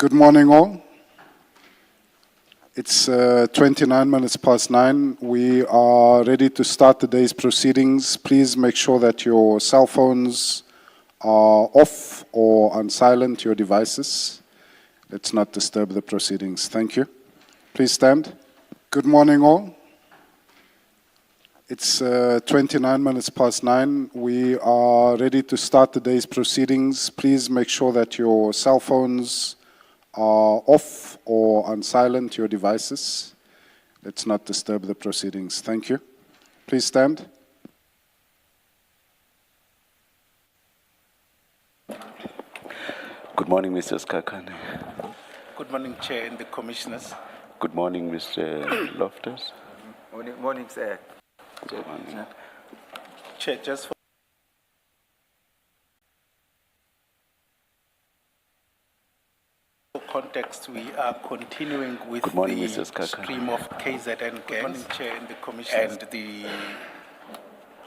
Good morning, all. It's 29 minutes past 9. We are ready to start the day's proceedings. Please make sure that your cell phones are off or on silent, your devices. Let's not disturb the proceedings. Thank you. Please stand. Good morning, all. It's 29 minutes past 9. We are ready to start the day's proceedings. Please make sure that your cell phones are off or on silent, your devices. Let's not disturb the proceedings. Thank you. Please stand. Good morning, Mr. Skakane. Good morning, Chair and the Commissioners. Good morning, Mr. Loftus. Morning, sir. Good morning. Chair, just for context, we are continuing with Good morning, the Mrs. Kaka. stream of KZN gangs Chair and the Commissioners, and the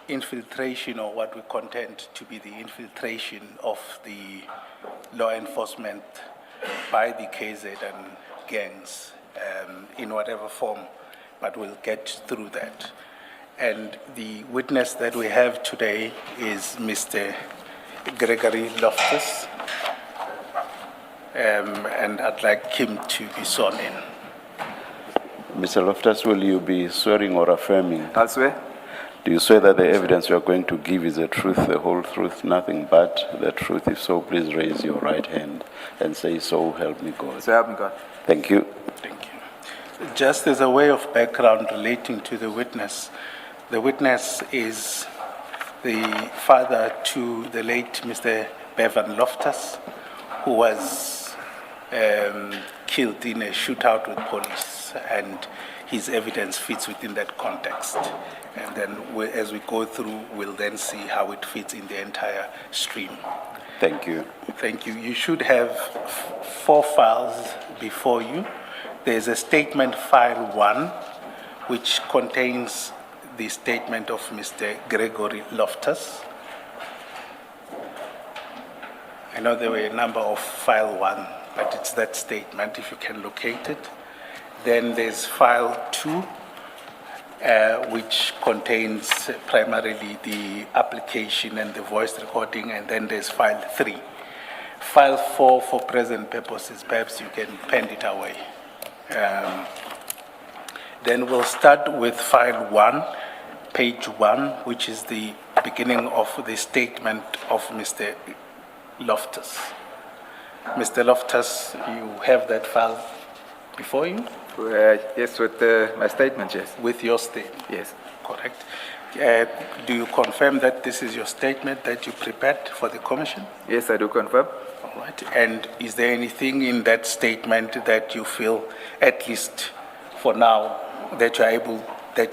infiltration, or what we contend to be the infiltration of the law enforcement by the KZN gangs in whatever form, but we'll get through that. And the witness that we have today is Mr. Gregory Loftus, and I'd like him to be sworn in. Mr. Loftus, will you be swearing or affirming? I'll swear. Do you swear that the evidence you are going to give is the truth, the whole truth, nothing but the truth? If so, please raise your right hand and say, "So help me God." So help me God. Thank you. Thank you. Just as a way of background relating to the witness is the father to the late Mr. Bevan Loftus, who was killed in a shootout with police, and his evidence fits within that context. And then as we go through, we'll then see how it fits in the entire stream. Thank you. Thank you. You should have 4 files before you. There's a statement file 1, which contains the statement of Mr. Gregory Loftus. I know there were a number of file 1, but it's that statement, if you can locate it. Then there's file 2, which contains primarily the application and the voice recording, and then there's file 3. File 4, for present purposes, perhaps you can pen it away. Then we'll start with file 1, page 1, which is the beginning of the statement of Mr. Loftus. Mr. Loftus, you have that file before you? Yes, with my statement, yes. With your statement? Yes. Correct. Do you confirm that this is your statement that you prepared for the Commission? Yes, I do confirm. All right. And is there anything in that statement that you feel, at least for now, that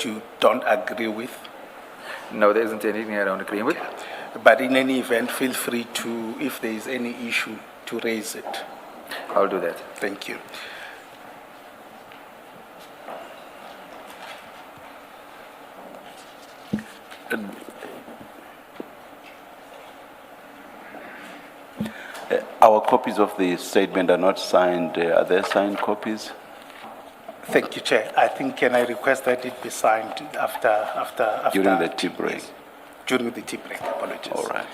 you don't agree with? No, there isn't anything I don't agree with. But in any event, feel free to, if there is any issue, to raise it. I'll do that. Thank you. Our copies of the statement are not signed. Are there signed copies? Thank you, Chair. I think, can I request that it be signed after During the tea break? Yes. During the tea break, apologies. All right.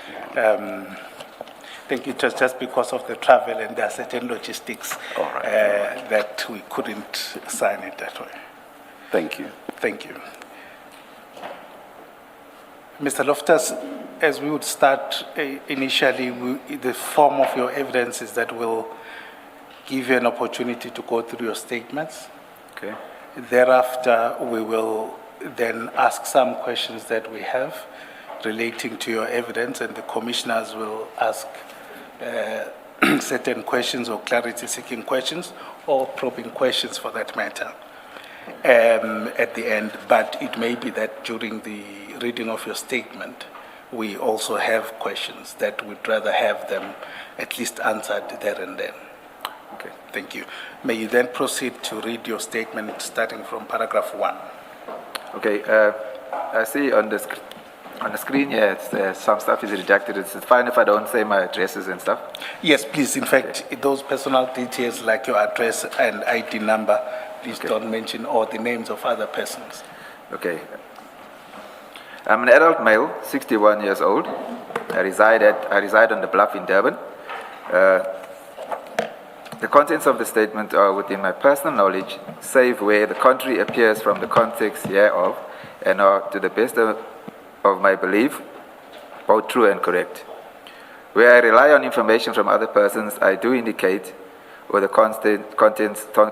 Thank you, just because of the travel and there are certain logistics that we couldn't sign it that way. Thank you. Thank you. Mr. Loftus, as we would start initially, the form of your evidence is that we'll give you an opportunity to go through your statements. Okay. Thereafter, we will then ask some questions that we have relating to your evidence, and the commissioners will ask certain questions or clarity-seeking questions or probing questions for that matter at the end. But it may be that during the reading of your statement, we also have questions that we'd rather have them at least answered there and then. Okay. Thank you. May you then proceed to read your statement starting from paragraph 1. Okay. I see on the On the screen, yeah, some stuff is redacted. It's fine if I don't say my addresses and stuff. Yes, please. In fact, those personal details like your address and ID number, please don't mention, or the names of other persons. Okay. I'm an adult male, 61 years old. I reside on the Bluff in Durban. The contents of the statement are within my personal knowledge, save where the contrary appears from the context hereof, and are, to the best of my belief, both true and correct. Where I rely on information from other persons, I do indicate where the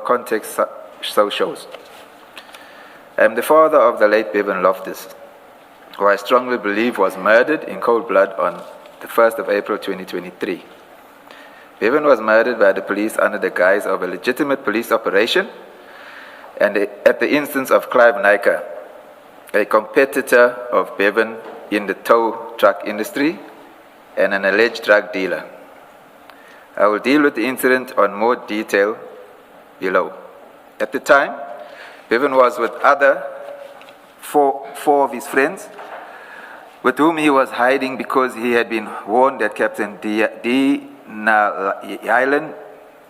context so shows. I am the father of the late Bevan Loftus, who I strongly believe was murdered in cold blood on the 1st of April 2023. Bevan was murdered by the police under the guise of a legitimate police operation and at the instance of Clive Naika, a competitor of Bevan in the tow truck industry and an alleged drug dealer. I will deal with the incident on more detail below. At the time, Bevan was with four of his friends, with whom he was hiding because he had been warned that Captain Dina Island,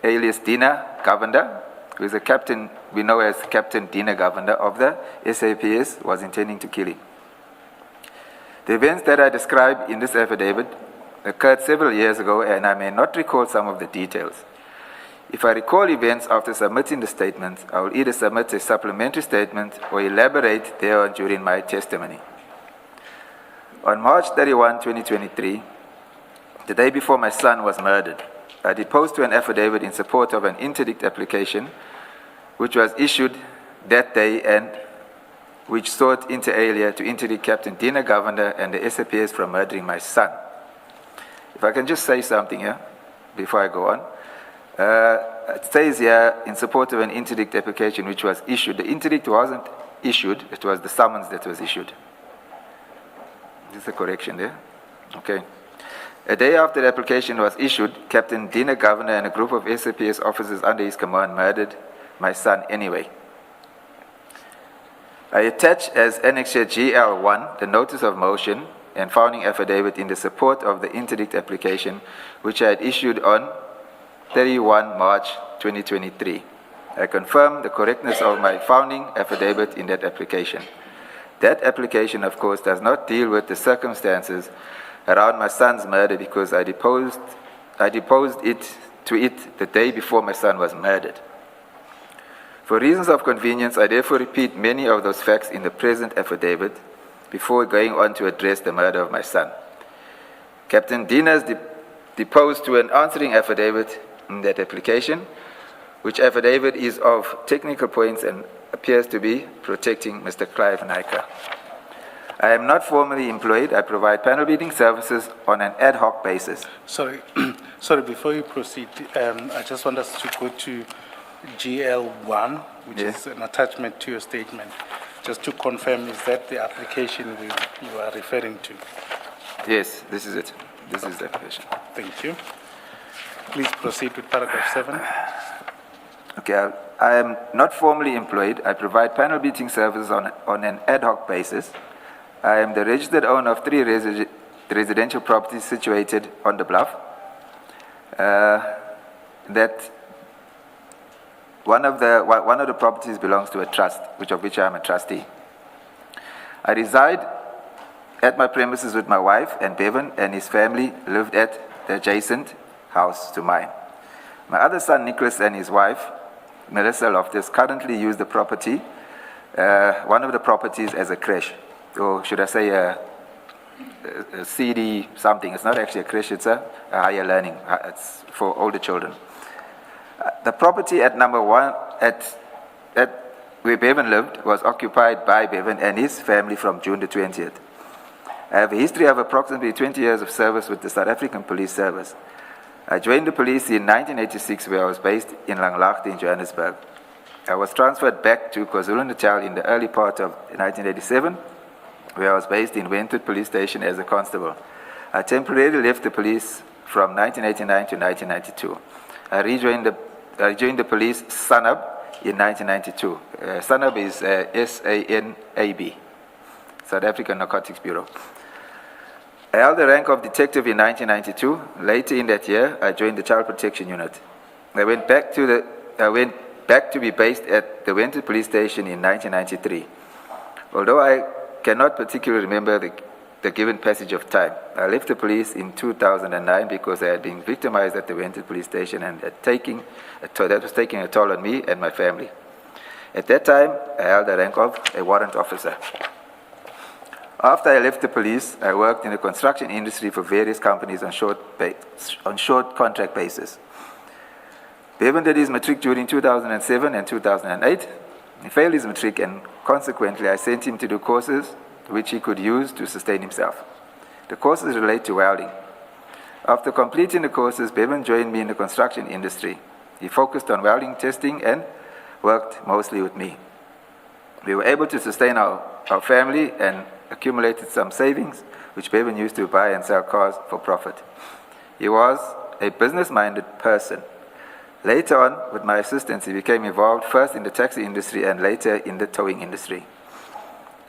alias Dina Govender, who is a captain we know as Captain Dina Govender of the SAPS, was intending to kill him. The events that I describe in this affidavit occurred several years ago, and I may not recall some of the details. If I recall events after submitting the statement, I will either submit a supplementary statement or elaborate thereon during my testimony. On March 31, 2023, the day before my son was murdered, I deposed to an affidavit in support of an interdict application which was issued that day and which sought inter alia to interdict Captain Dina Govender and the SAPS from murdering my son. If I can just say something here before I go on. It says here in support of an interdict application which was issued. The interdict wasn't issued, it was the summons that was issued. This is a correction there. Okay. A day after the application was issued, Captain Dina Govender and a group of SAPS officers under his command murdered my son anyway. I attach as Annexure GL1 the notice of motion and founding affidavit in the support of the interdict application which I had issued on 31 March 2023. I confirm the correctness of my founding affidavit in that application. That application, of course, does not deal with the circumstances around my son's murder because I deposed to it the day before my son was murdered. For reasons of convenience, I therefore repeat many of those facts in the present affidavit before going on to address the murder of my son. Captain Dina's deposed to an answering affidavit in that application, which affidavit is of technical points and appears to be protecting Mr. Clive Naika. I am not formally employed. I provide panel beating services on an ad hoc basis. Sorry, before you proceed, I just want us to go to GL1, which is an attachment to your statement. Just to confirm, is that the application you are referring to? Yes, this is it. This is the application. Thank you. Please proceed with paragraph 7. Okay, I am not formally employed. I provide panel beating services on an ad hoc basis. I am the registered owner of 3 residential properties situated on the Bluff. That one of the properties belongs to a trust, of which I am a trustee. I reside at my premises with my wife, and Bevan and his family lived at the adjacent house to mine. My other son, Nicholas, and his wife, Melissa Loftus, currently use the property, one of the properties, as a creche, or should I say a CD something. It's not actually a creche, it's a higher learning. It's for older children. The property at number 1, at where Bevan lived, was occupied by Bevan and his family from June the 20th. I have a history of approximately 20 years of service with the South African Police Service. I joined the police in 1986, where I was based in Langlaagte in Johannesburg. I was transferred back to KwaZulu-Natal in the early part of 1987, where I was based in Wentworth Police Station as a constable. I temporarily left the police from 1989 to 1992. I rejoined the police SANAB in 1992. SANAB is SANAB, South African Narcotics Bureau. I held the rank of detective in 1992. Later in that year, I joined the Child Protection Unit. I went back to be based at the Wentworth Police Station in 1993. Although I cannot particularly remember the given passage of time, I left the police in 2009 because I had been victimized at the Wentworth Police Station and that was taking a toll on me and my family. At that time, I held the rank of a warrant officer. After I left the police, I worked in the construction industry for various companies on short contract basis. Bevan did his matric during 2007 and 2008. He failed his matric and consequently I sent him to do courses which he could use to sustain himself. The courses relate to welding. After completing the courses, Bevan joined me in the construction industry. He focused on welding testing and worked mostly with me. We were able to sustain our family and accumulated some savings, which Bevan used to buy and sell cars for profit. He was a business-minded person. Later on, with my assistance, he became involved first in the taxi industry and later in the towing industry.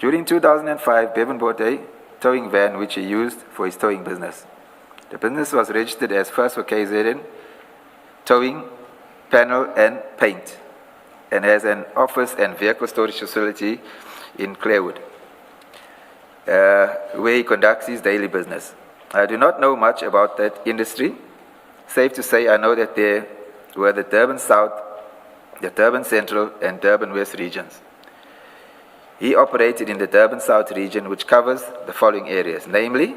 During 2005, Bevan bought a towing van which he used for his towing business. The business was registered as First for KZN, Towing, Panel and Paint, and has an office and vehicle storage facility in Clearwood, where he conducts his daily business. I do not know much about that industry. Safe to say, I know that there were the Durban South, the Durban Central, and Durban West regions. He operated in the Durban South region, which covers the following areas, namely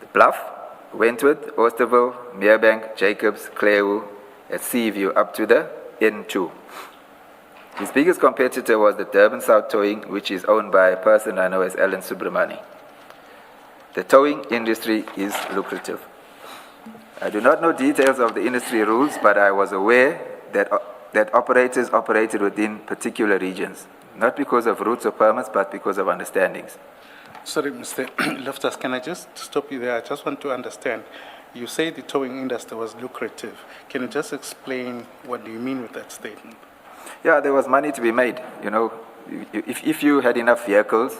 the Bluff, Wentworth, Oosterville, Merebank, Jacobs, Clearwood, and Seaview up to the N2. His biggest competitor was the Durban South Towing, which is owned by a person I know as Alan Subramani. The towing industry is lucrative. I do not know details of the industry rules, but I was aware that operators operated within particular regions, not because of routes or permits, but because of understandings. Sorry, Mr. Loftus, can I just stop you there? I just want to understand. You say the towing industry was lucrative. Can you just explain what do you mean with that statement? Yeah, there was money to be made. You know, if you had enough vehicles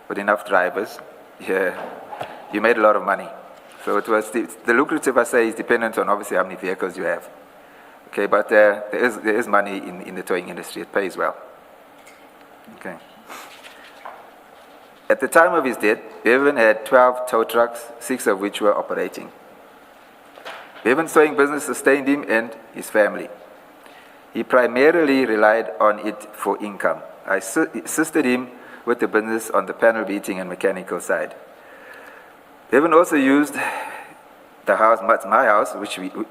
with enough drivers, you made a lot of money. So it was the lucrative, I say, is dependent on obviously how many vehicles you have. Okay, but there is money in the towing industry. It pays well. Okay. At the time of his death, Bevan had 12 tow trucks, 6 of which were operating. Bevan's towing business sustained him and his family. He primarily relied on it for income. I assisted him with the business on the panel beating and mechanical side. Bevan also used the house, my house,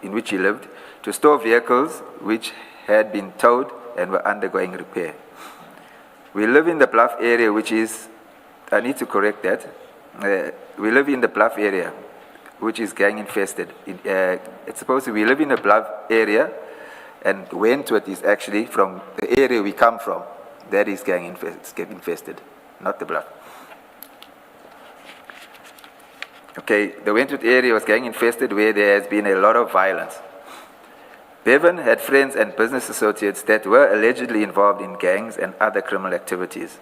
in which he lived, to store vehicles which had been towed and were undergoing repair. We live in the Bluff area, which is, I need to correct that. We live in the Bluff area, which is gang infested. It's supposed to be, we live in the Bluff area, and Wentworth is actually from the area we come from. That is gang infested, not the Bluff. Okay, the Wentworth area was gang infested where there has been a lot of violence. Bevan had friends and business associates that were allegedly involved in gangs and other criminal activities.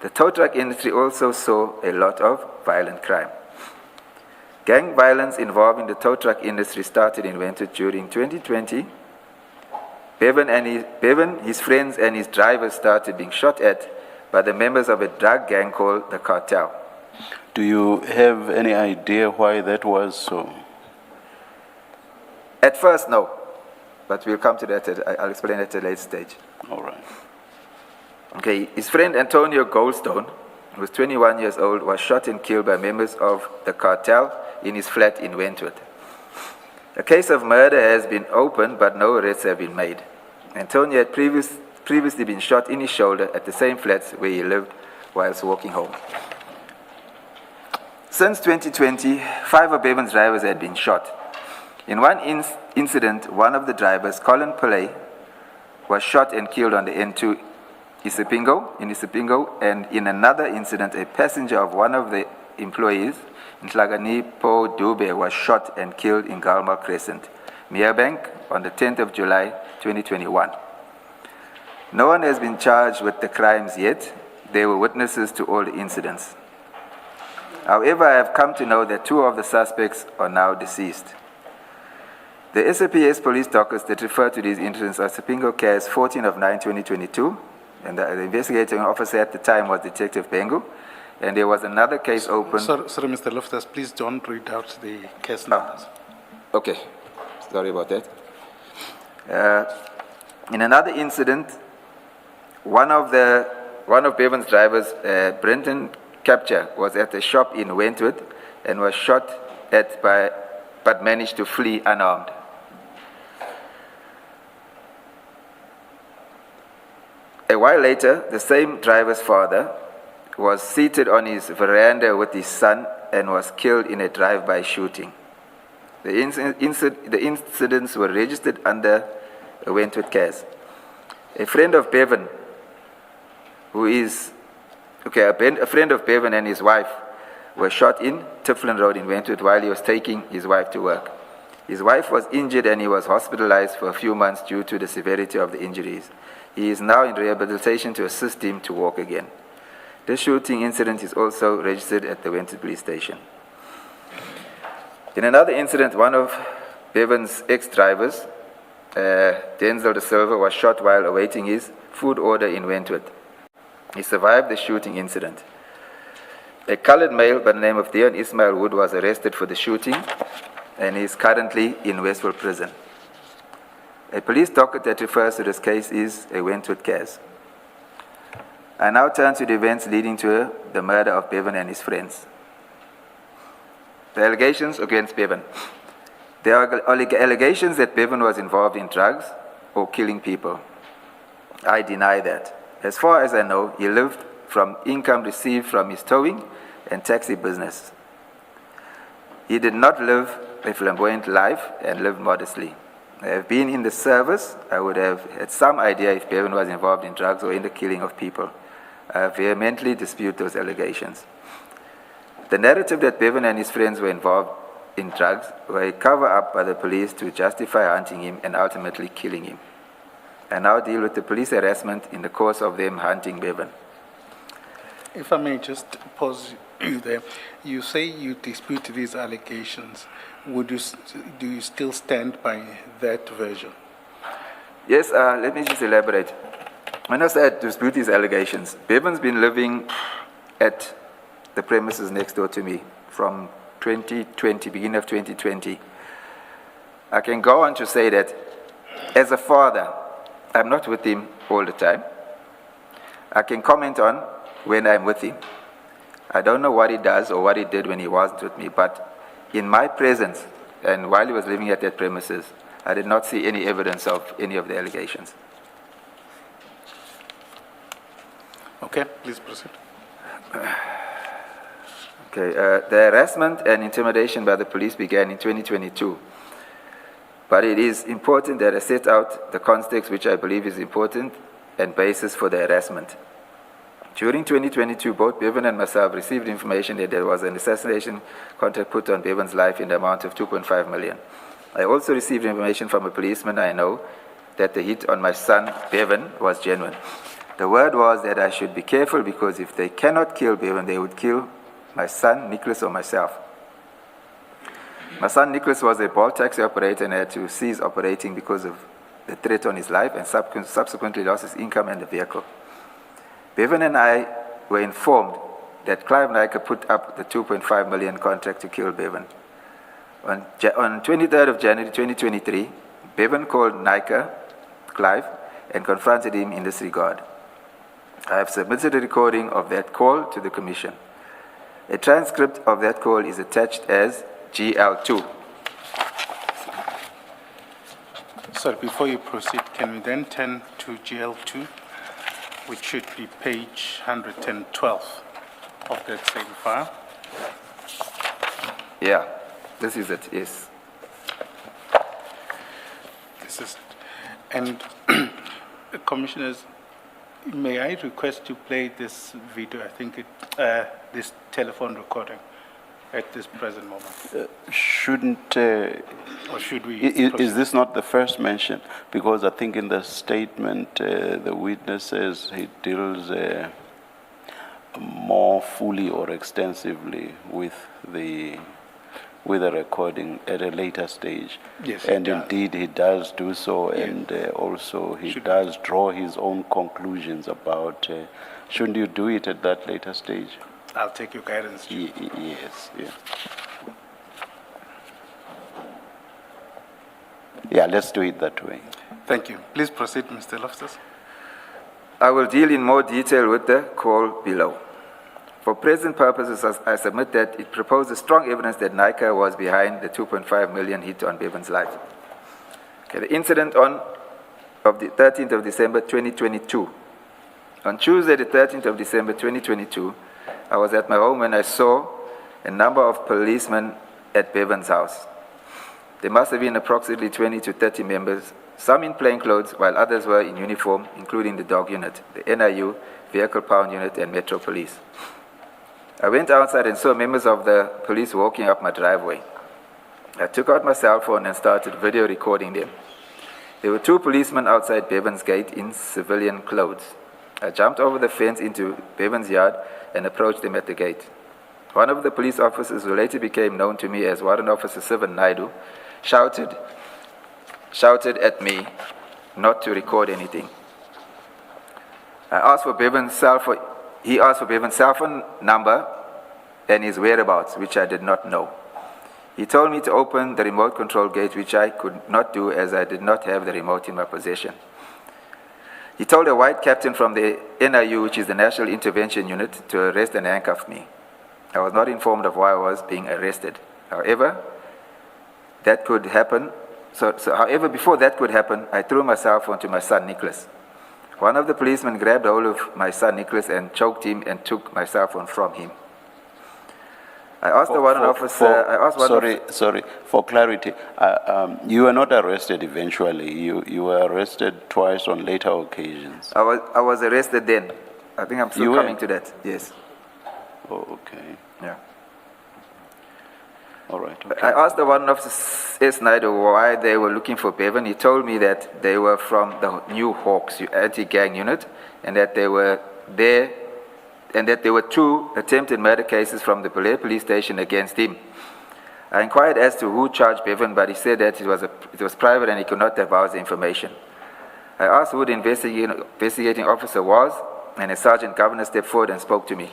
The tow truck industry also saw a lot of violent crime. Gang violence involving the tow truck industry started in Wentworth during 2020. Bevan, his friends and his drivers started being shot at by the members of a drug gang called the Cartel. Do you have any idea why that was so? At first, no. But we'll come to that. I'll explain it at a later stage. All right. Okay, his friend Antonio Goldstone, who was 21 years old, was shot and killed by members of the Cartel in his flat in Wentworth. A case of murder has been opened, but no arrests have been made. Antonio had previously been shot in his shoulder at the same flats where he lived whilst walking home. Since 2020, 5 of Bevan's drivers had been shot. In one incident, one of the drivers, Colin Pillay, was shot and killed on the N2 in Isipingo, and in another incident, a passenger of one of the employees, Nhlagani Po Dube, was shot and killed in Galmal Crescent, Merebank, on the 10th of July, 2021. No one has been charged with the crimes yet. They were witnesses to all the incidents. However, I have come to know that 2 of the suspects are now deceased. The SAPS police dockets that refer to these incidents are Sipingo Case 14 of 9/2022, and the investigating officer at the time was Detective Bengu, and there was another case open. Sorry, Mr. Loftus, please don't read out the case numbers. Okay, sorry about that. In another incident, one of Bevan's drivers, Brenton Capture, was at a shop in Wentworth and was shot at but managed to flee unarmed. A while later, the same driver's father was seated on his veranda with his son and was killed in a drive-by shooting. The incidents were registered under a Wentworth case. A friend of Bevan, a friend of Bevan and his wife were shot in Tiflin Road in Wentworth while he was taking his wife to work. His wife was injured and he was hospitalized for a few months due to the severity of the injuries. He is now in rehabilitation to assist him to walk again. This shooting incident is also registered at the Wentworth police station. In another incident, one of Bevan's ex-drivers, Denzel De Silva, was shot while awaiting his food order in Wentworth. He survived the shooting incident. A colored male by the name of Deon Ismail Wood was arrested for the shooting and is currently in Westville Prison. A police docket that refers to this case is a Wentworth case. I now turn to the events leading to the murder of Bevan and his friends. The allegations against Bevan. There are allegations that Bevan was involved in drugs or killing people. I deny that. As far as I know, he lived from income received from his towing and taxi business. He did not live a flamboyant life and lived modestly. I have been in the service. I would have had some idea if Bevan was involved in drugs or in the killing of people. I vehemently dispute those allegations. The narrative that Bevan and his friends were involved in drugs were a cover-up by the police to justify hunting him and ultimately killing him. I now deal with the police harassment in the course of them hunting Bevan. If I may just pause you there. You say you dispute these allegations. Do you still stand by that version? Yes, let me just elaborate. When I said dispute these allegations, Bevan's been living at the premises next door to me from 2020, beginning of 2020. I can go on to say that as a father, I'm not with him all the time. I can comment on when I'm with him. I don't know what he does or what he did when he wasn't with me, but in my presence and while he was living at that premises, I did not see any evidence of any of the allegations. Okay, please proceed. Okay, the harassment and intimidation by the police began in 2022. But it is important that I set out the context which I believe is important and basis for the harassment. During 2022, both Bevan and myself received information that there was an assassination contract put on Bevan's life in the amount of 2.5 million. I also received information from a policeman I know that the hit on my son, Bevan, was genuine. The word was that I should be careful because if they cannot kill Bevan, they would kill my son, Nicholas, or myself. My son, Nicholas, was a Bolt taxi operator and had to cease operating because of the threat on his life and subsequently lost his income and the vehicle. Bevan and I were informed that Clive Nika put up the 2.5 million contract to kill Bevan. On 23rd of January 2023, Bevan called Nika, Clive, and confronted him in this regard. I have submitted a recording of that call to the Commission. A transcript of that call is attached as GL2. Sorry, before you proceed, can we then turn to GL2, which should be page 112 of that same file? Yeah, this is it, yes. This is, and Commissioners, may I request to play this video, I think this telephone recording at this present moment? Shouldn't, or should we? is this not the first mention? Because I think in the statement, the witness says he deals more fully or extensively with the recording at a later stage. Yes, he and does. indeed he does do so, Yes. and also he Should- does draw his own conclusions about. Shouldn't you do it at that later stage? I'll take your guidance. Chief. Yes, yeah. Yeah, let's do it that way. Thank you. Please proceed, Mr. Loftus. I will deal in more detail with the call below. For present purposes, I submit that it proposes strong evidence that NICA was behind the 2.5 million hit on Bevan's life. Okay, the incident of the 13th of December 2022. On Tuesday, the 13th of December 2022, I was at my home when I saw a number of policemen at Bevan's house. There must have been approximately 20 to 30 members, some in plain clothes, while others were in uniform, including the dog unit, the NIU, Vehicle Pound Unit, and Metro Police. I went outside and saw members of the police walking up my driveway. I took out my cell phone and started video recording them. There were two policemen outside Bevan's gate in civilian clothes. I jumped over the fence into Bevan's yard and approached them at the gate. One of the police officers, who later became known to me as Warrant Officer Sivan Naidu, shouted at me not to record anything. I asked for Bevan's cell phone. He asked for Bevan's cell phone number and his whereabouts, which I did not know. He told me to open the remote control gate, which I could not do as I did not have the remote in my possession. He told a white captain from the NIU, which is the National Intervention Unit, to arrest and handcuff me. I was not informed of why I was being arrested. However, that could happen. However, before that could happen, I threw my cell phone to my son, Nicholas. One of the policemen grabbed hold of my son, Nicholas, and choked him and took my cell phone from him. I asked the warrant officer... Sorry, for clarity, you were not arrested eventually. You were arrested twice on later occasions. I was arrested then. I think I'm still coming to that, yes. Oh, okay. Yeah. All right, okay. I asked the warrant officer, S. Naidu, why they were looking for Bevan. He told me that they were from the New Hawks anti-gang unit, and that they were there, and that there were two attempted murder cases from the Pulaar police station against him. I inquired as to who charged Bevan, but he said that it was private and he could not divulge the information. I asked who the investigating officer was, and a sergeant governor stepped forward and spoke to me.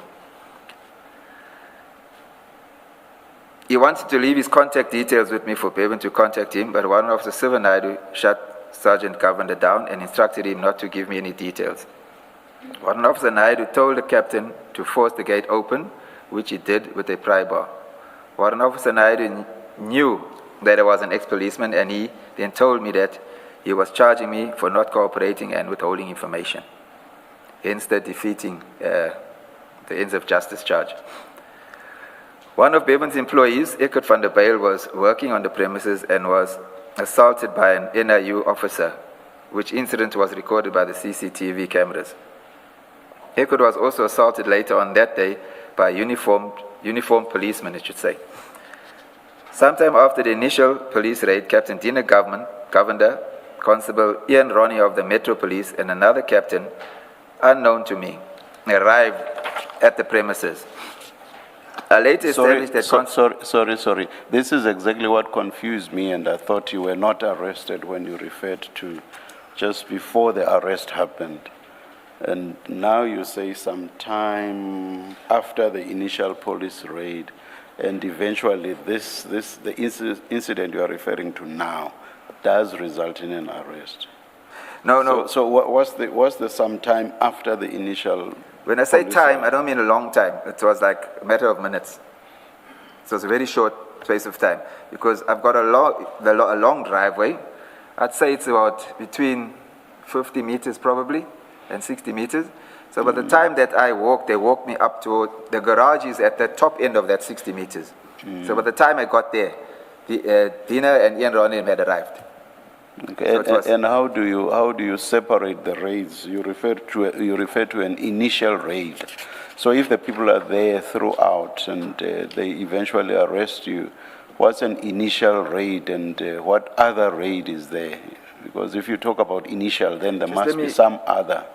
He wanted to leave his contact details with me for Bevan to contact him, but Warrant Officer Sivan Naidu shut Sergeant Governor down and instructed him not to give me any details. Warrant Officer Naidu told the captain to force the gate open, which he did with a pry bar. Warrant Officer Naidu knew that I was an ex-policeman, and he then told me that he was charging me for not cooperating and withholding information, hence the defeating the ends of justice charge. One of Bevan's employees, Eckert van der Bijl, was working on the premises and was assaulted by an NIU officer, which incident was recorded by the CCTV cameras. Eckert was also assaulted later on that day by a uniformed policeman, I should say. Sometime after the initial police raid, Captain Dina Governor, Constable Ian Ronnie of the Metro Police, and another captain, unknown to me, arrived at the premises. I later established that... Sorry. This is exactly what confused me, and I thought you were not arrested when you referred to just before the arrest happened. And now you say sometime after the initial police raid, and eventually the incident you are referring to now does result in an arrest. No. So what's the sometime after the initial? When I say time, I don't mean a long time. It was like a matter of minutes. So it's a very short space of time, because I've got a long driveway. I'd say it's about between 50 meters probably and 60 meters. So by the time that I walked, they walked me up to the garage is at the top end of that 60 meters. So by the time I got there, Dina and Ian Ronnie had arrived. Okay. So and how do you separate the raids? You refer to an initial raid. So if the people are there throughout and they eventually arrest you, what's an initial raid, and what other raid is there? Because if you talk about initial, then there must be some other.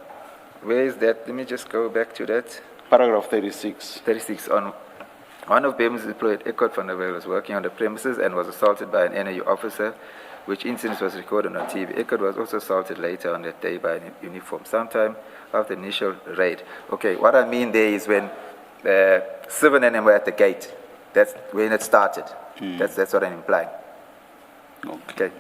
Where is that? Let me just go back to that. Paragraph 36. 36. On one of Bevan's employed, Eckhart van der Wel, was working on the premises and was assaulted by an NAU officer, which incident was recorded on TV. Eckhart was also assaulted later on that day by an uniform, sometime after the initial raid. Okay, what I mean there is when 7 and them were at the gate. That's when it started. That's what I'm implying. Okay.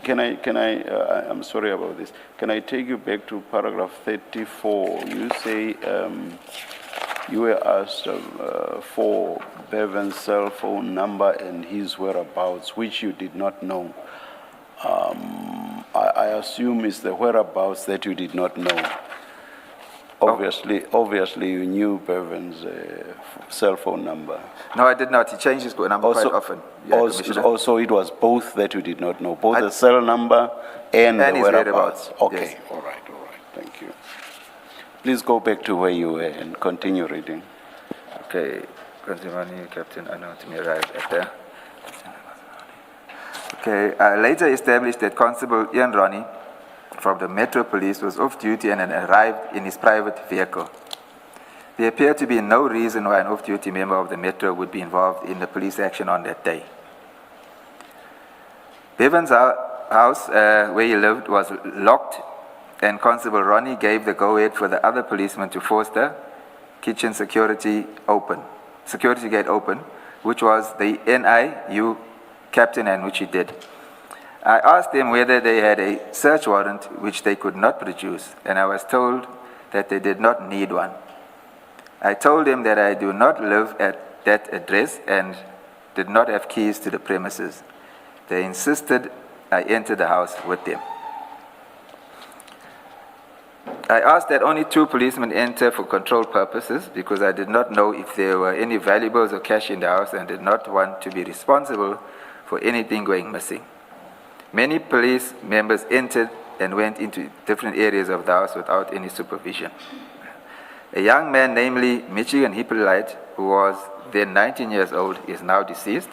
Can I, I'm sorry about this. Can I take you back to paragraph 34? You say you were asked for Bevan's cell phone number and his whereabouts, which you did not know. I assume it's the whereabouts that you did not know. Obviously, you knew Bevan's cell phone number. No, I did not. He changed his number quite often. Yeah, also, it was both that you did not know, both the cell number and the his whereabouts. Okay, yes. all right, thank you. Please go back to where you were and continue reading. Okay, Captain, I know to me arrived at there. Okay, later established that Constable Ian Ronnie from the Metro Police was off duty and had arrived in his private vehicle. There appeared to be no reason why an off-duty member of the Metro would be involved in the police action on that day. Bevan's house, where he lived, was locked, and Constable Ronnie gave the go-ahead for the other policemen to force the kitchen security gate open, which was the NIU captain, and which he did. I asked them whether they had a search warrant, which they could not produce, and I was told that they did not need one. I told them that I do not live at that address and did not have keys to the premises. They insisted I enter the house with them. I asked that only 2 policemen enter for control purposes because I did not know if there were any valuables or cash in the house and did not want to be responsible for anything going missing. Many police members entered and went into different areas of the house without any supervision. A young man, namely Michigan Hippolyte, who was then 19 years old, is now deceased,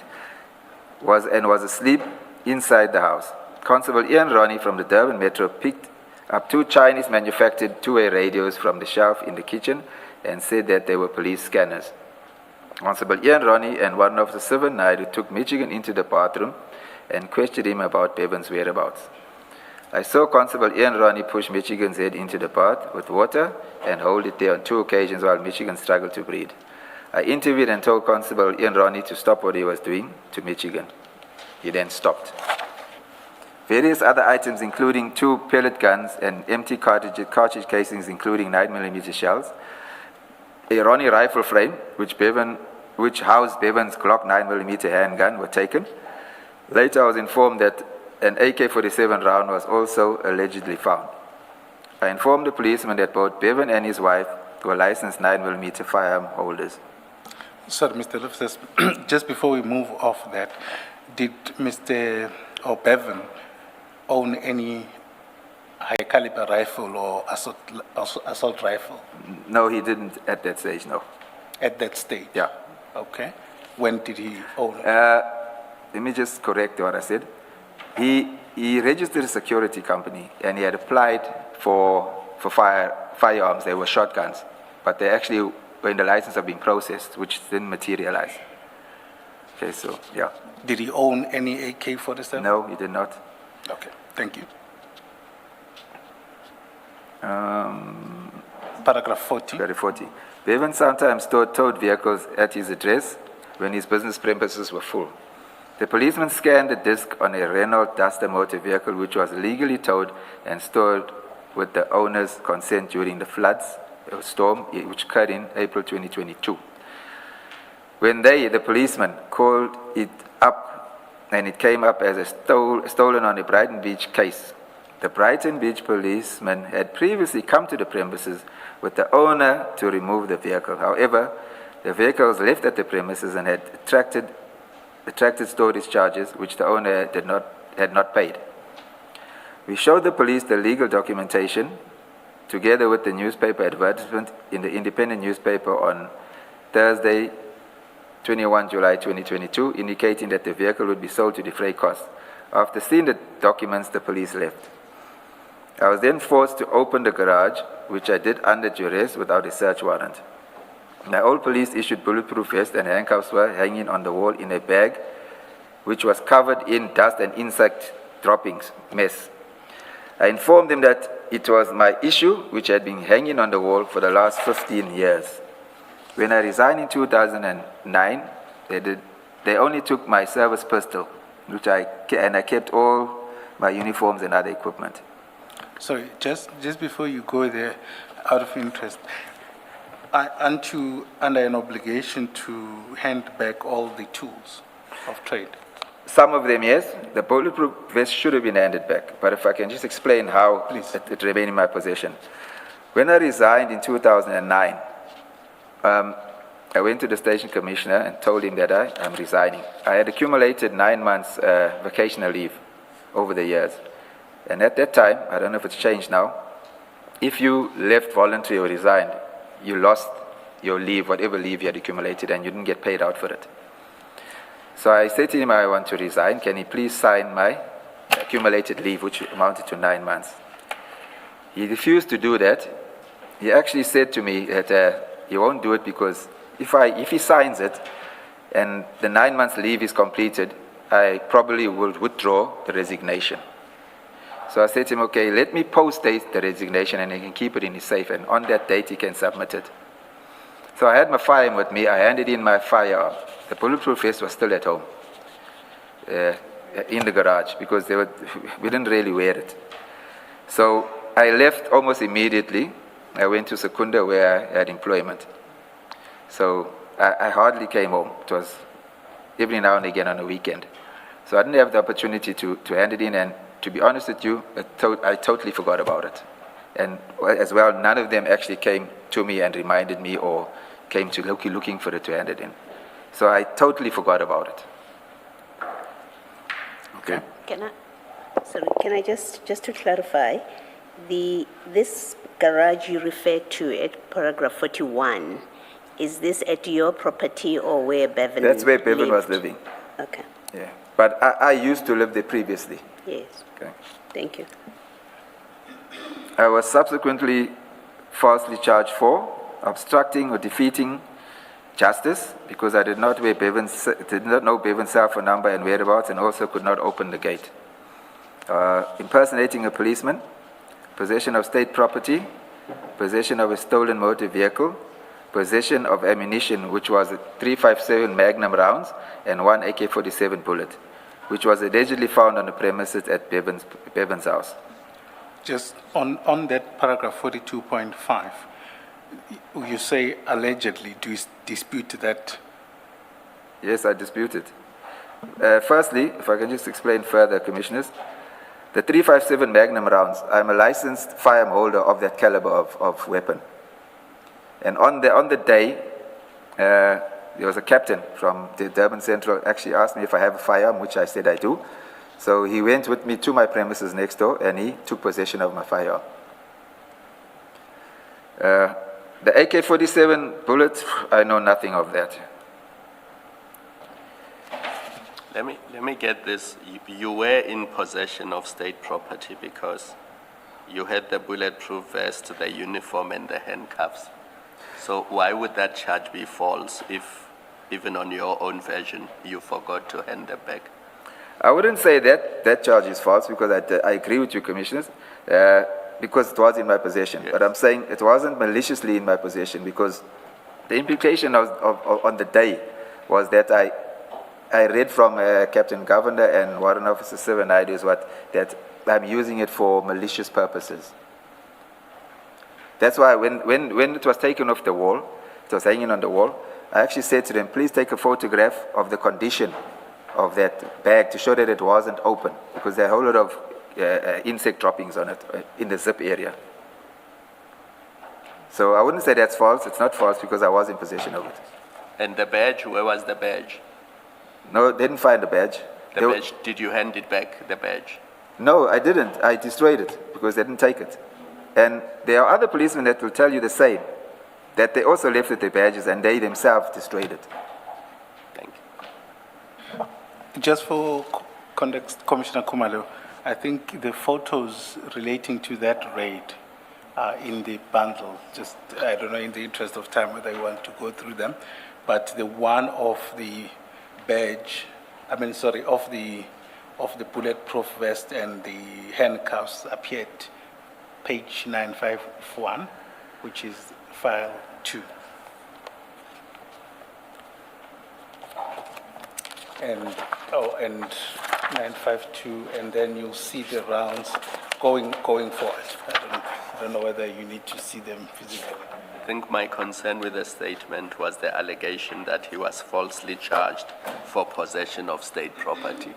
was asleep inside the house. Constable Ian Ronnie from the Durban Metro picked up 2 Chinese-manufactured two-way radios from the shelf in the kitchen and said that they were police scanners. Constable Ian Ronnie and one of the 7 Naidu took Michigan into the bathroom and questioned him about Bevan's whereabouts. I saw Constable Ian Ronnie push Michigan's head into the bath with water and hold it there on 2 occasions while Michigan struggled to breathe. I interviewed and told Constable Ian Ronnie to stop what he was doing to Michigan. He then stopped. Various other items, including 2 pellet guns and empty cartridge casings, including 9mm shells, a Ronnie rifle frame, which housed Bevan's Glock 9mm handgun, were taken. Later, I was informed that an AK-47 round was also allegedly found. I informed the policeman that both Bevan and his wife were licensed 9mm firearm holders. Sir, Mr. Loftus, just before we move off that, did Mr. Bevan own any high-caliber rifle or assault rifle? No, he didn't at that stage, no. At that stage? Yeah. Okay. When did he own it? Let me just correct what I said. He registered a security company and he had applied for firearms. They were shotguns, but they actually were in the license of being processed, which didn't materialize. Okay, so yeah. Did he own any AK-47? No, he did not. Okay, thank you. Paragraph 40. 40. Bevan sometimes towed vehicles at his address when his business premises were full. The policeman scanned the disc on a Renault Duster motor vehicle which was legally towed and stored with the owner's consent during the floods storm which occurred in April 2022. When the policeman, called it up and it came up as a stolen on a Brighton Beach case. The Brighton Beach policeman had previously come to the premises with the owner to remove the vehicle. However, the vehicle was left at the premises and had attracted storage charges which the owner had not paid. We showed the police the legal documentation together with the newspaper advertisement in the independent newspaper on Thursday, 21 July 2022, indicating that the vehicle would be sold to defray costs. After seeing the documents, the police left. I was then forced to open the garage which I did under duress without a search warrant. My old police issued bulletproof vest and handcuffs were hanging on the wall in a bag which was covered in dust and insect droppings, mess. I informed them that it was my issue which had been hanging on the wall for the last 15 years. When I resigned in 2009, they only took my service pistol, and I kept all my uniforms and other equipment. Sorry, just before you go there, out of interest, aren't you under an obligation to hand back all the tools of trade? Some of them, yes. The bulletproof vest should have been handed back. But if I can just explain how Please. it remained in my possession. When I resigned in 2009, I went to the station commissioner and told him that I am resigning. I had accumulated 9 months vacational leave over the years. And at that time, I don't know if it's changed now, if you left voluntary or resigned, you lost your leave, whatever leave you had accumulated, and you didn't get paid out for it. So I said to him, I want to resign. Can he please sign my accumulated leave, which amounted to 9 months? He refused to do that. He actually said to me that he won't do it because if he signs it and the 9 months leave is completed, I probably will withdraw the resignation. So I said to him, okay, let me post-date the resignation and he can keep it in his safe, and on that date he can submit it. So I had my firearm with me. I handed in my firearm. The bulletproof vest was still at home, in the garage, because we didn't really wear it. So I left almost immediately. I went to Secunda where I had employment. So I hardly came home. It was every now and again on a weekend. So I didn't have the opportunity to hand it in, and to be honest with you, I totally forgot about it. And as well, none of them actually came to me and reminded me or came to looking for it to hand it in. So I totally forgot about it. Okay. Can I just to clarify, this garage you referred to at paragraph 41, is this at your property or where Bevan That's where Bevan lived? was living. Okay. Yeah. But I used to live there previously. Yes. Okay. Thank you. I was subsequently falsely charged for obstructing or defeating justice because I did not know Bevan's cell phone number and whereabouts, and also could not open the gate. Impersonating a policeman, possession of state property, possession of a stolen motor vehicle, possession of ammunition, which was a .357 Magnum rounds and 1 AK-47 bullet, which was allegedly found on the premises at Bevan's house. Just on that paragraph 42.5, you say allegedly. Do you dispute that? Yes, I dispute it. Firstly, if I can just explain further, Commissioners, the .357 Magnum rounds, I'm a licensed firearm holder of that caliber of weapon. And on the day, there was a captain from the Durban Central actually asked me if I have a firearm, which I said I do. So he went with me to my premises next door and he took possession of my firearm. The AK-47 bullet, I know nothing of that. Let me get this. You were in possession of state property because you had the bulletproof vest, the uniform, and the handcuffs. So why would that charge be false if, even on your own version, you forgot to hand them back? I wouldn't say that charge is false because I agree with you, Commissioners, because it was in my possession. Yes. But I'm saying it wasn't maliciously in my possession because the implication on the day was that I read from Captain Governor and Warrant Officer 7 ideas that I'm using it for malicious purposes. That's why when it was taken off the wall, it was hanging on the wall, I actually said to them, please take a photograph of the condition of that bag to show that it wasn't open, because there are a whole lot of insect droppings on it in the zip area. So I wouldn't say that's false. It's not false because I was in possession of it. And the badge, where was the badge? No, didn't find the badge. The badge, did you hand it back, the badge? No, I didn't. I destroyed it because they didn't take it. And there are other policemen that will tell you the same, that they also left with their badges and they themselves destroyed it. Thank you. Just for context, Commissioner Khumalo, I think the photos relating to that raid in the bundle. Just, I don't know, in the interest of time, whether you want to go through them. But the one of the badge, of the bulletproof vest and the handcuffs appeared page 951, which is file 2. And 952, and then you'll see the rounds going forward. I don't know whether you need to see them physically. I think my concern with the statement was the allegation that he was falsely charged for possession of state property.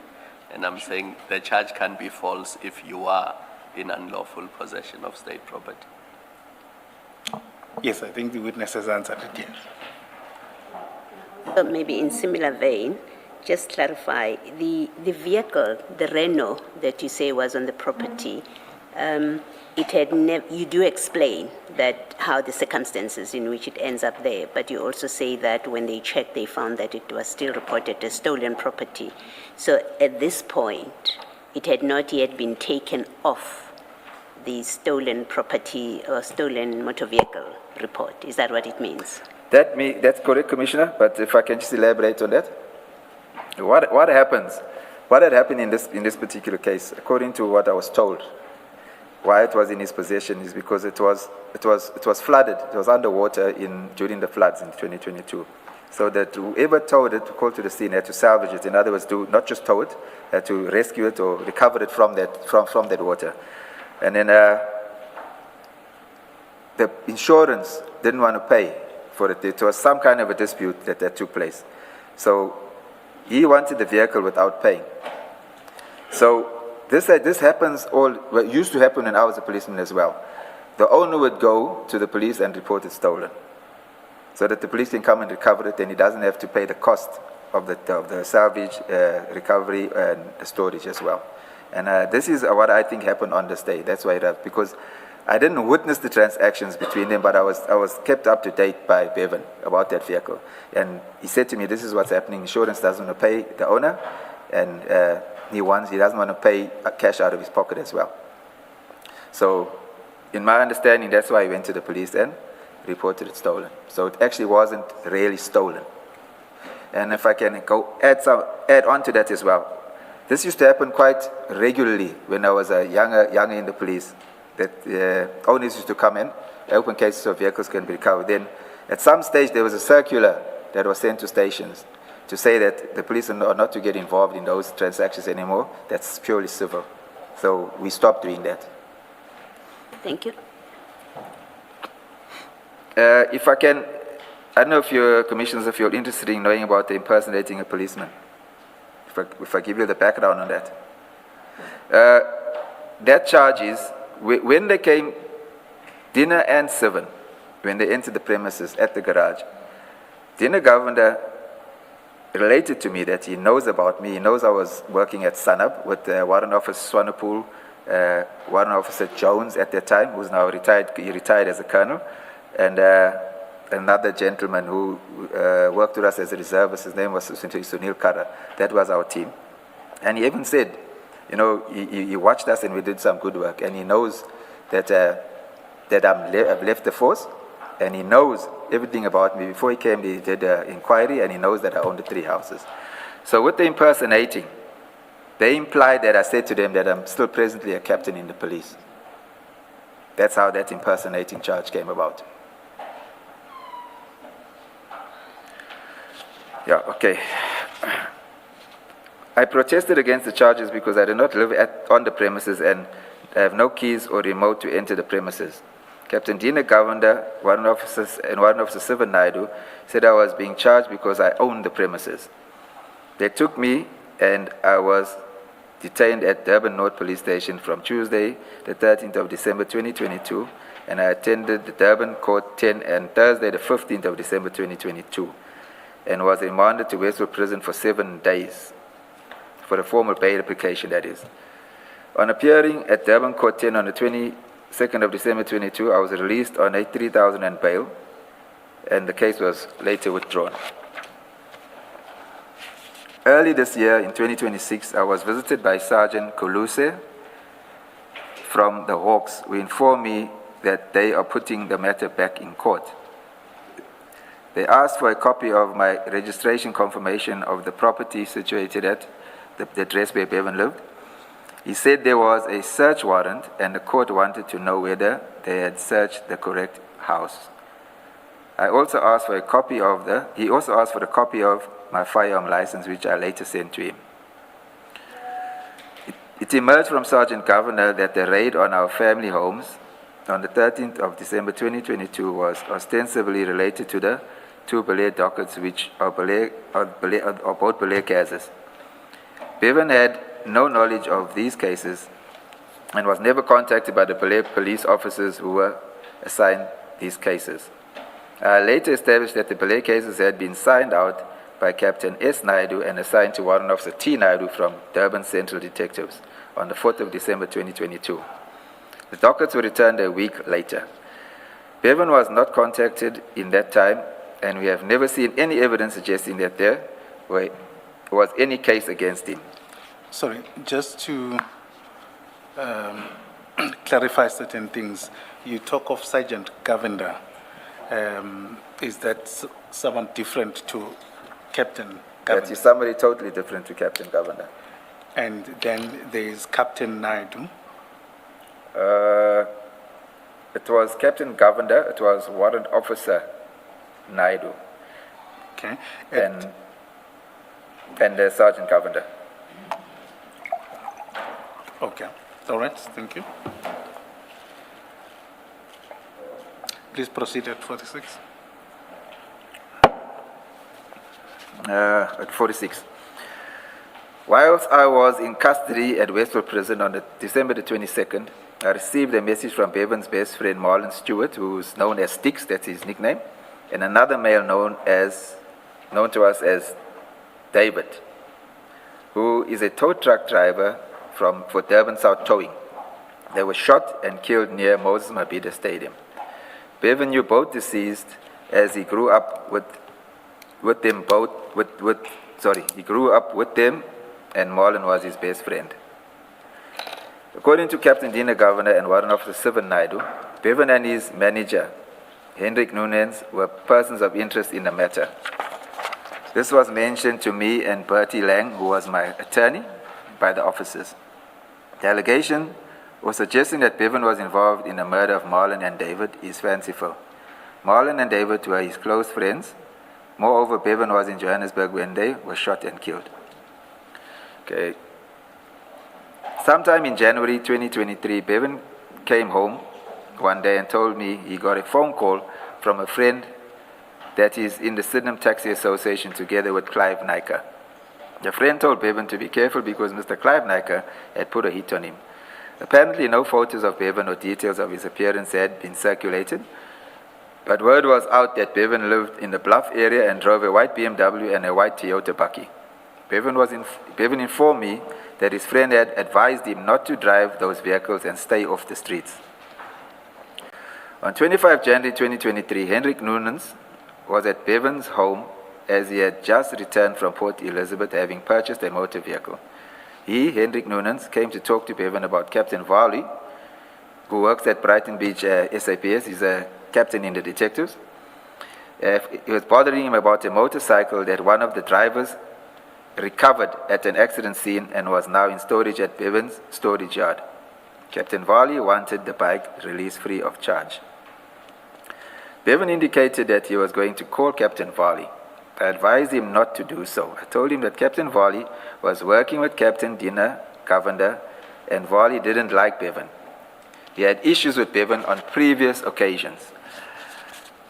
And I'm saying the charge can be false if you are in unlawful possession of state property. Yes, I think the witness has answered it, yes. So maybe in similar vein, just clarify, the vehicle, the Renault that you say was on the property, it had you do explain that how the circumstances in which it ends up there, but you also say that when they checked, they found that it was still reported as stolen property. So at this point, it had not yet been taken off the stolen property or stolen motor vehicle report. Is that what it means? That's correct, Commissioner, but if I can just elaborate on that. What had happened in this particular case, according to what I was told, why it was in his possession is because it was flooded. It was underwater during the floods in 2022. So that whoever towed it, called to the scene, had to salvage it. In other words, not just tow it, had to rescue it or recover it from that water. And then the insurance didn't want to pay for it. It was some kind of a dispute that took place. So he wanted the vehicle without paying. So this happens used to happen when I was a policeman as well. The owner would go to the police and report it stolen, so that the police can come and recover it, and he doesn't have to pay the cost of the salvage, recovery, and storage as well. And this is what I think happened on this day. That's why because I didn't witness the transactions between them, but I was kept up to date by Bevan about that vehicle. And he said to me, this is what's happening. Insurance doesn't want to pay the owner, and he doesn't want to pay cash out of his pocket as well. So in my understanding, that's why he went to the police and reported it stolen. So it actually wasn't really stolen. And if I can add on to that as well, this used to happen quite regularly when I was younger in the police. That owners used to come in, open cases of vehicles can be recovered. Then at some stage there was a circular that was sent to stations to say that the police are not to get involved in those transactions anymore. That's purely civil. So we stopped doing that. Thank you. If I can, I don't know if your commissioners, if you're interested in knowing about the impersonating a policeman. If I give you the background on that. That charge is, when they came, dinner and 7, when they entered the premises at the garage, Dinner Governor related to me that he knows about me. He knows I was working at Sanab with Warrant Officer Swanepoel, Warrant Officer Jones at that time, who's now retired. He retired as a colonel, and another gentleman who worked with us as a reservist. His name was Sunil Kara. That was our team. And he even said, you know, he watched us and we did some good work, and he knows that I've left the force, and he knows everything about me. Before he came, he did an inquiry, and he knows that I own the 3 houses. So with the impersonating, they implied that I said to them that I'm still presently a captain in the police. That's how that impersonating charge came about. Yeah, okay. I protested against the charges because I do not live on the premises and I have no keys or remote to enter the premises. Captain Dina Govender, Warrant Officer Sivan Naidu, said I was being charged because I owned the premises. They took me and I was detained at Durban North Police Station from Tuesday, the 13th of December 2022, and I attended the Durban Court 10 and Thursday, the 15th of December 2022, and was remanded to Westwood Prison for 7 days, for a formal bail application, that is. On appearing at Durban Court 10 on the 22nd of December 22, I was released on a 3,000 and bail, and the case was later withdrawn. Early this year, in 2026, I was visited by Sergeant Koluse from the Hawks, who informed me that they are putting the matter back in court. They asked for a copy of my registration confirmation of the property situated at the address where Bevan lived. He said there was a search warrant and the court wanted to know whether they had searched the correct house. He also asked for a copy of my firearm license, which I later sent to him. It emerged from Sergeant Governor that the raid on our family homes on the 13th of December 2022 was ostensibly related to the two Belair dockets, which are both Belair cases. Bevan had no knowledge of these cases and was never contacted by the Belair police officers who were assigned these cases. I later established that the Belair cases had been signed out by Captain S. Naidu and assigned to Warrant Officer T. Naidu from Durban Central Detectives on the 4th of December 2022. The dockets were returned a week later. Bevan was not contacted in that time, and we have never seen any evidence suggesting that there was any case against him. Sorry, just to clarify certain things, you talk of Sergeant Govender. Is that someone different to Captain Govender? That is somebody totally different to Captain Govender. And then there is Captain Naidu. It was Captain Govender, it was Warrant Officer Naidu. Okay. And Sergeant Govender. Okay. All right. Thank you. Please proceed at 46. At 46. Whilst I was in custody at Westwood Prison on December the 22nd, I received a message from Bevan's best friend Marlon Stewart, who is known as Sticks, that's his nickname, and another male known to us as David, who is a tow truck driver for Durban South Towing. They were shot and killed near Moses Mabhida Stadium. Bevan knew both deceased as he grew up with them, and Marlon was his best friend. According to Captain Dina Governor and Warrant Officer Sivan Naidu, Bevan and his manager, Hendrik Nunez, were persons of interest in the matter. This was mentioned to me and Bertie Lang, who was my attorney, by the officers. The allegation or suggesting that Bevan was involved in the murder of Marlon and David is fanciful. Marlon and David were his close friends. Moreover, Bevan was in Johannesburg when they were shot and killed. Okay. Sometime in January 2023, Bevan came home one day and told me he got a phone call from a friend that is in the Sydenham Taxi Association together with Clive Nyker. The friend told Bevan to be careful because Mr. Clive Nyker had put a hit on him. Apparently, no photos of Bevan or details of his appearance had been circulated, but word was out that Bevan lived in the Bluff area and drove a white BMW and a white Toyota Bucky. Bevan informed me that his friend had advised him not to drive those vehicles and stay off the streets. On 25 January 2023, Hendrik Nunez was at Bevan's home as he had just returned from Port Elizabeth, having purchased a motor vehicle. He, Hendrik Nunez, came to talk to Bevan about Captain Varley, who works at Brighton Beach SAPS. He's a captain in the detectives. He was bothering him about a motorcycle that one of the drivers recovered at an accident scene and was now in storage at Bevan's storage yard. Captain Varley wanted the bike released free of charge. Bevan indicated that he was going to call Captain Varley. I advised him not to do so. I told him that Captain Varley was working with Captain Dina Govender, and Varley didn't like Bevan. He had issues with Bevan on previous occasions.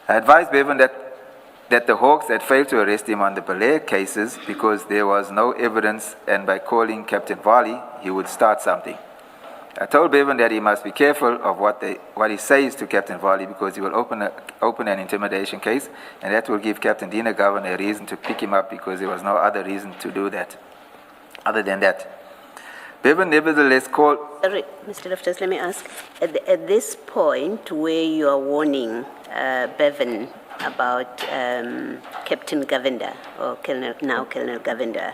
I advised Bevan that the Hawks had failed to arrest him on the Belair cases because there was no evidence, and by calling Captain Varley, he would start something. I told Bevan that he must be careful of what he says to Captain Varley because he will open an intimidation case, and that will give Captain Dina Governor a reason to pick him up because there was no other reason to do that, other than that. Bevan nevertheless called... Sorry, Mr. Loftus, let me ask. At this point where you are warning Bevan about Captain Govender, or now Colonel Govender,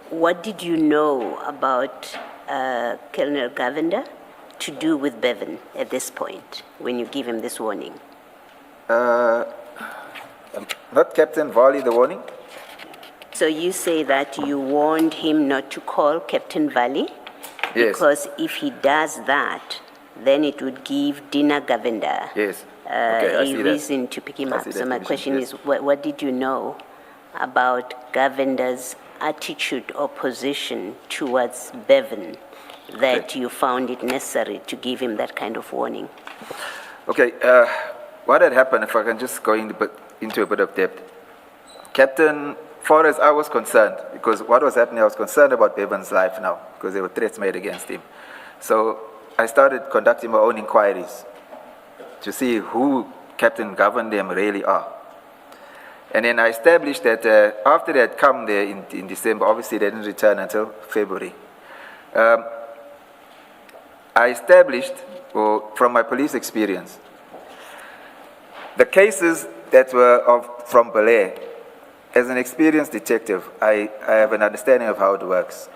what did you know about Colonel Govender to do with Bevan at this point when you give him this warning? Not Captain Vali, the warning? So you say that you warned him not to call Captain Valley? Yes. Because if he does that, then it would give Dina Govender Yes. Okay, I see a that. reason to pick him I up. see So that my condition, question yes. is, what did you know about Govender's attitude or position towards Bevan that Okay. you found it necessary to give him that kind of warning? Okay, what had happened, if I can just go into a bit of depth. Captain, far as I was concerned, because what was happening, I was concerned about Bevan's life now, because there were threats made against him. So I started conducting my own inquiries to see who Captain governed them really are. And then I established that after they had come there in December, obviously they didn't return until February. I established, from my police experience, the cases that were from Belair, as an experienced detective, I have an understanding of how it works.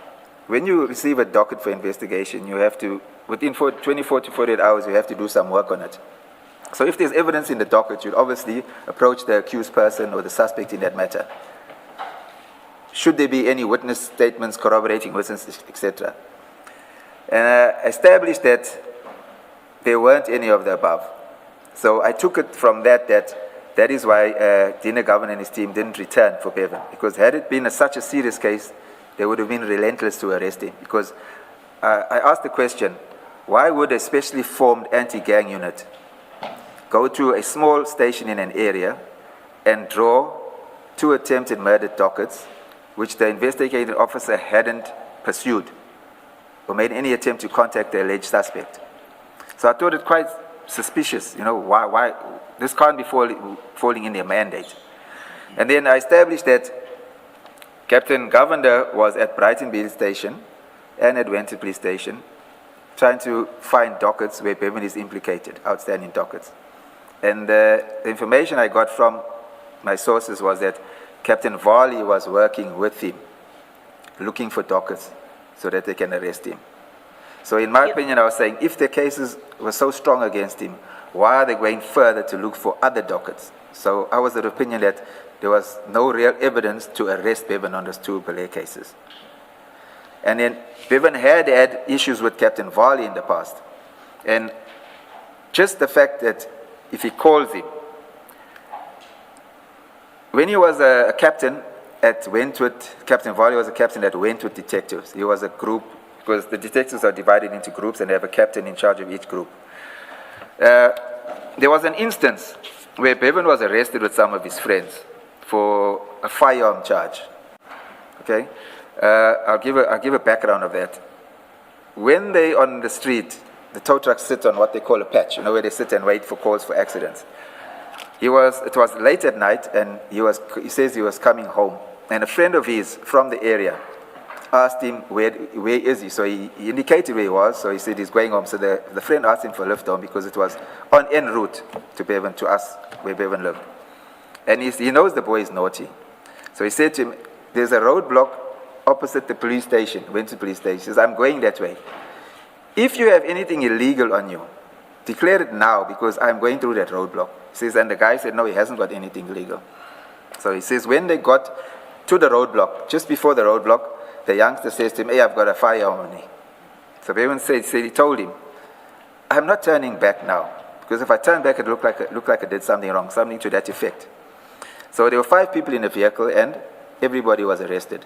When you receive a docket for investigation, you have to, within 24 to 48 hours, you have to do some work on it. So if there's evidence in the docket, you'd obviously approach the accused person or the suspect in that matter. Should there be any witness statements, corroborating witnesses, etc. And I established that there weren't any of the above. So I took it from that is why Dina Governor and his team didn't return for Bevan. Because had it been such a serious case, they would have been relentless to arrest him. Because I asked the question, why would a specially formed anti-gang unit go to a small station in an area and draw 2 attempted murder dockets, which the investigating officer hadn't pursued or made any attempt to contact the alleged suspect? So I thought it quite suspicious, why this can't be falling in their mandate. And then I established that Captain Govender was at Brighton Beach Station and at Winter Police Station trying to find dockets where Bevan is implicated, outstanding dockets. And the information I got from my sources was that Captain Varley was working with him, looking for dockets so that they can arrest him. So in my opinion, I was saying, if the cases were so strong against him, why are they going further to look for other dockets? So I was of the opinion that there was no real evidence to arrest Bevan on those 2 Belair cases. And then Bevan had issues with Captain Varley in the past. And just the fact that if he calls him, when he was a captain at Wentworth, Captain Varley was a captain at Wentworth Detectives. He was a group, because the detectives are divided into groups and they have a captain in charge of each group. There was an instance where Bevan was arrested with some of his friends for a firearm charge. Okay, I'll give a background of that. When they on the street, the tow trucks sit on what they call a patch, where they sit and wait for calls for accidents. It was late at night, and he says he was coming home, and a friend of his from the area asked him where is he. So he indicated where he was. So he said he's going home. So the friend asked him for a lift home because it was on en route to Bevan, to us where Bevan lived. And he knows the boy is naughty. So he said to him, there's a roadblock opposite the police station, Winter Police Station. He says, I'm going that way. If you have anything illegal on you, declare it now because I'm going through that roadblock. He says, and the guy said, no, he hasn't got anything illegal. So he says, when they got to the roadblock, just before the roadblock, the youngster says to him, hey, I've got a firearm on me. So Bevan said he told him, I'm not turning back now, because if I turn back, it look like I did something wrong, something to that effect. So there were 5 people in the vehicle, and everybody was arrested.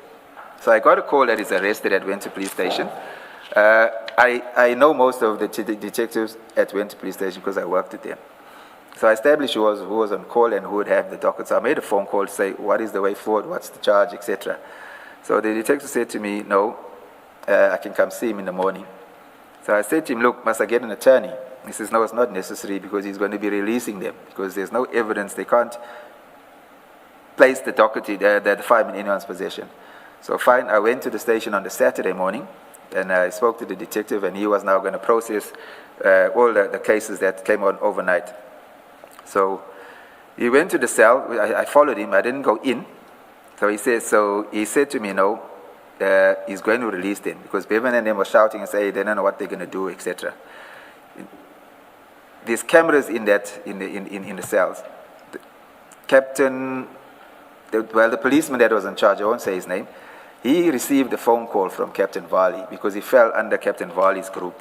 So I got a call that he's arrested at Winter Police Station. I know most of the detectives at Winter Police Station because I worked with them. So I established who was on call and who would have the docket. So I made a phone call to say, what is the way forward, what's the charge, etc. So the detective said to me, no, I can come see him in the morning. So I said to him, look, must I get an attorney? He says, no, it's not necessary because he's going to be releasing them because there's no evidence. They can't place the docket, the file in anyone's possession. So fine, I went to the station on the Saturday morning and I spoke to the detective and he was now going to process all the cases that came on overnight. So he went to the cell. I followed him. I didn't go in. So he said to me, no, is going to release them, because Bevan and them were shouting and saying they don't know what they're going to do, etc. There's cameras in the cells. The the policeman that was in charge, I won't say his name, he received a phone call from Captain Varley because he fell under Captain Varley's group.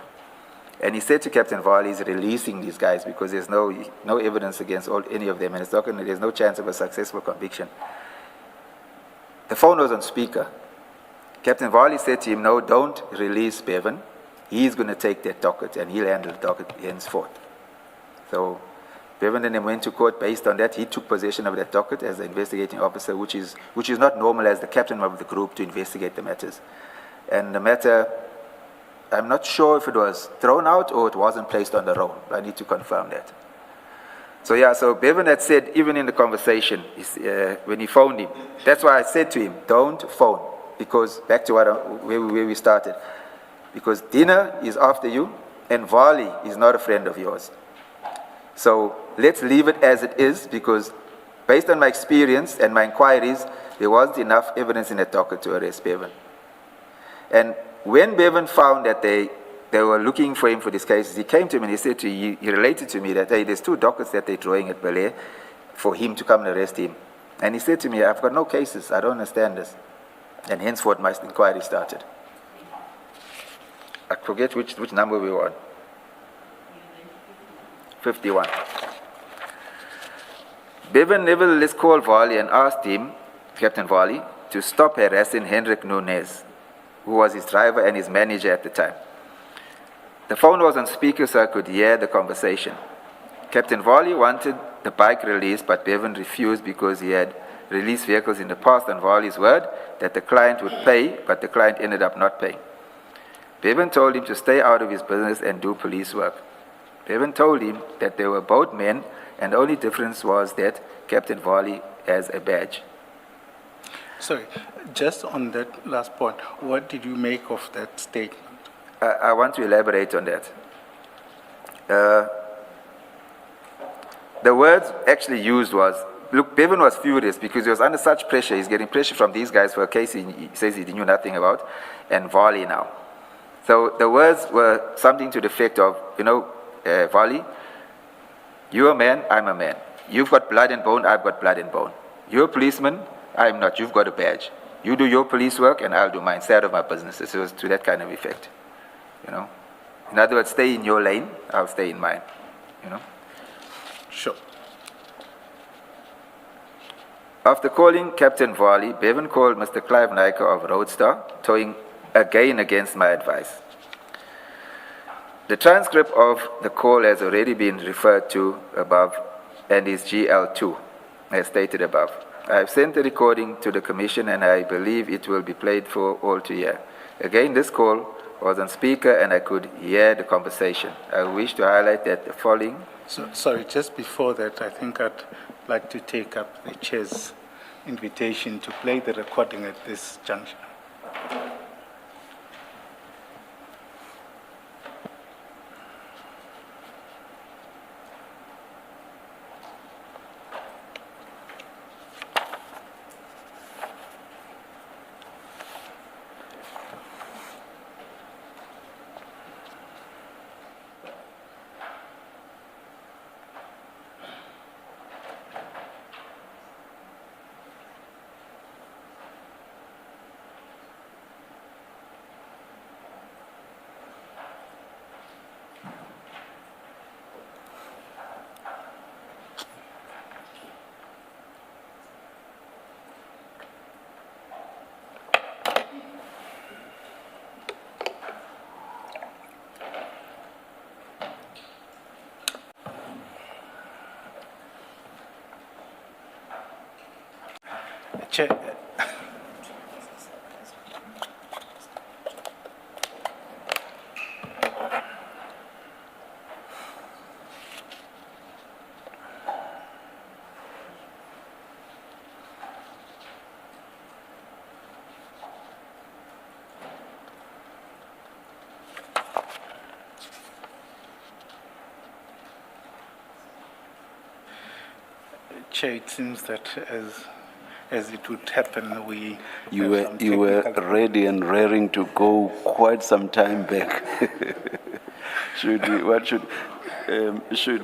And he said to Captain Varley, he's releasing these guys because there's no evidence against any of them, and there's no chance of a successful conviction. The phone was on speaker. Captain Varley said to him, no, don't release Bevan. He's going to take that docket, and he'll handle the docket henceforth. So Bevan and then went to court based on that. He took possession of that docket as the investigating officer, which is not normal as the captain of the group to investigate the matters. And the matter, I'm not sure if it was thrown out or it wasn't placed on the roll. I need to confirm that. So yeah, so Bevan had said, even in the conversation, when he phoned him, that's why I said to him, don't phone, because back to where we started, because Dina is after you and Varley is not a friend of yours. So let's leave it as it is, because based on my experience and my inquiries, there wasn't enough evidence in that docket to arrest Bevan. And when Bevan found that they were looking for him for these cases, he came to me and he said he related to me that, hey, there's 2 dockets that they're drawing at Belair for him to come and arrest him. And he said to me, I've got no cases, I don't understand this. And henceforth my inquiry started. I forget which number we were on. 51. Bevan nevertheless called Varley and asked him, Captain Varley, to stop harassing Hendrik Nunes, who was his driver and his manager at the time. The phone was on speaker so I could hear the conversation. Captain Varley wanted the bike released, but Bevan refused because he had released vehicles in the past on Varley's word that the client would pay, but the client ended up not paying. Bevan told him to stay out of his business and do police work. Bevan told him that they were both men, and the only difference was that Captain Varley has a badge. Sorry, just on that last point, what did you make of that statement? I want to elaborate on that. The words actually used was, look, Bevan was furious because he was under such pressure. He's getting pressure from these guys for a case he says he knew nothing about, and Varley now. So the words were something to the effect of, Varley, you're a man, I'm a man. You've got blood and bone, I've got blood and bone. You're a policeman, I'm not, you've got a badge. You do your police work and I'll do mine, stay out of my businesses. It was to that kind of effect, In other words, stay in your lane, I'll stay in mine, Sure. After calling Captain Varley, Bevan called Mr. Clive Naiker of Roadstar, towing again against my advice. The transcript of the call has already been referred to above and is GL2, as stated above. I have sent the recording to the Commission and I believe it will be played for all to hear. Again, this call was on speaker and I could hear the conversation. I wish to highlight that the following... Sorry, just before that, I think I'd like to take up the chair's invitation to play the recording at this juncture. Chair. Chair, it seems that as as it would happen, we You have were, some you were technical- ready and raring to go quite some time back. Should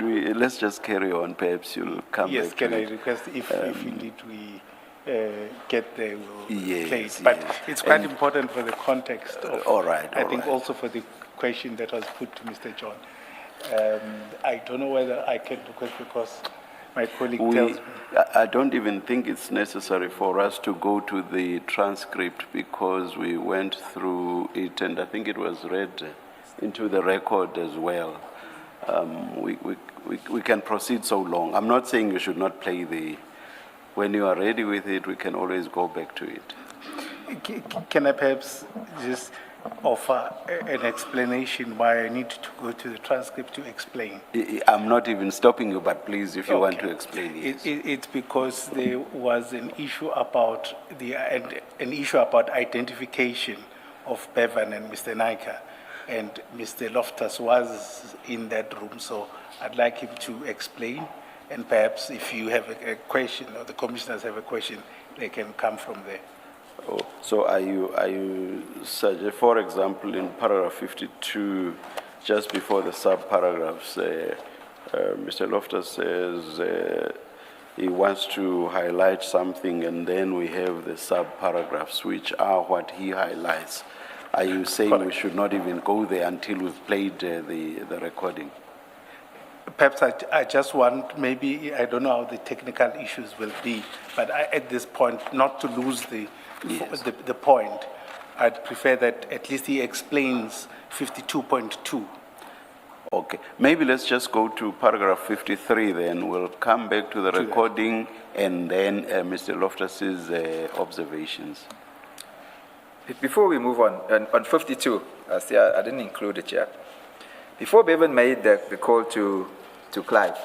we, let's just carry on, perhaps you'll come Yes, back can to I it. request if indeed we get there, we'll Yes, play it. But yes. it's quite And- important for the context of, All right, I all think right. also for the question that was put to Mr. John. I don't know whether I can request because my colleague tells me. I don't even think it's necessary for us to go to the transcript because we went through it and I think it was read into the record as well. We can proceed so long. I'm not saying you should not play when you are ready with it, we can always go back to it. Can I perhaps just offer an explanation why I need to go to the transcript to explain? I'm not even stopping you, but please, if you want Okay. to explain it. It's because there was an issue about identification of Bevan and Mr. Naika, and Mr. Loftus was in that room, so I'd like him to explain, and perhaps if you have a question, or the commissioners have a question, they can come from there. Oh, so are you suggest, for example, in paragraph 52, just before the sub-paragraphs, Mr. Loftus says he wants to highlight something, and then we have the sub-paragraphs, which are what he highlights. Are you saying we should not even go there until we've played the recording? Perhaps I just want, maybe, I don't know how the technical issues will be, but at this point, not to lose the point, I'd prefer that at least he explains 52.2. Okay, maybe let's just go to paragraph 53 then. We'll come back to the recording and then Mr. Loftus's observations. Before we move on 52, I didn't include it yet. Before Bevan made the call to Clive,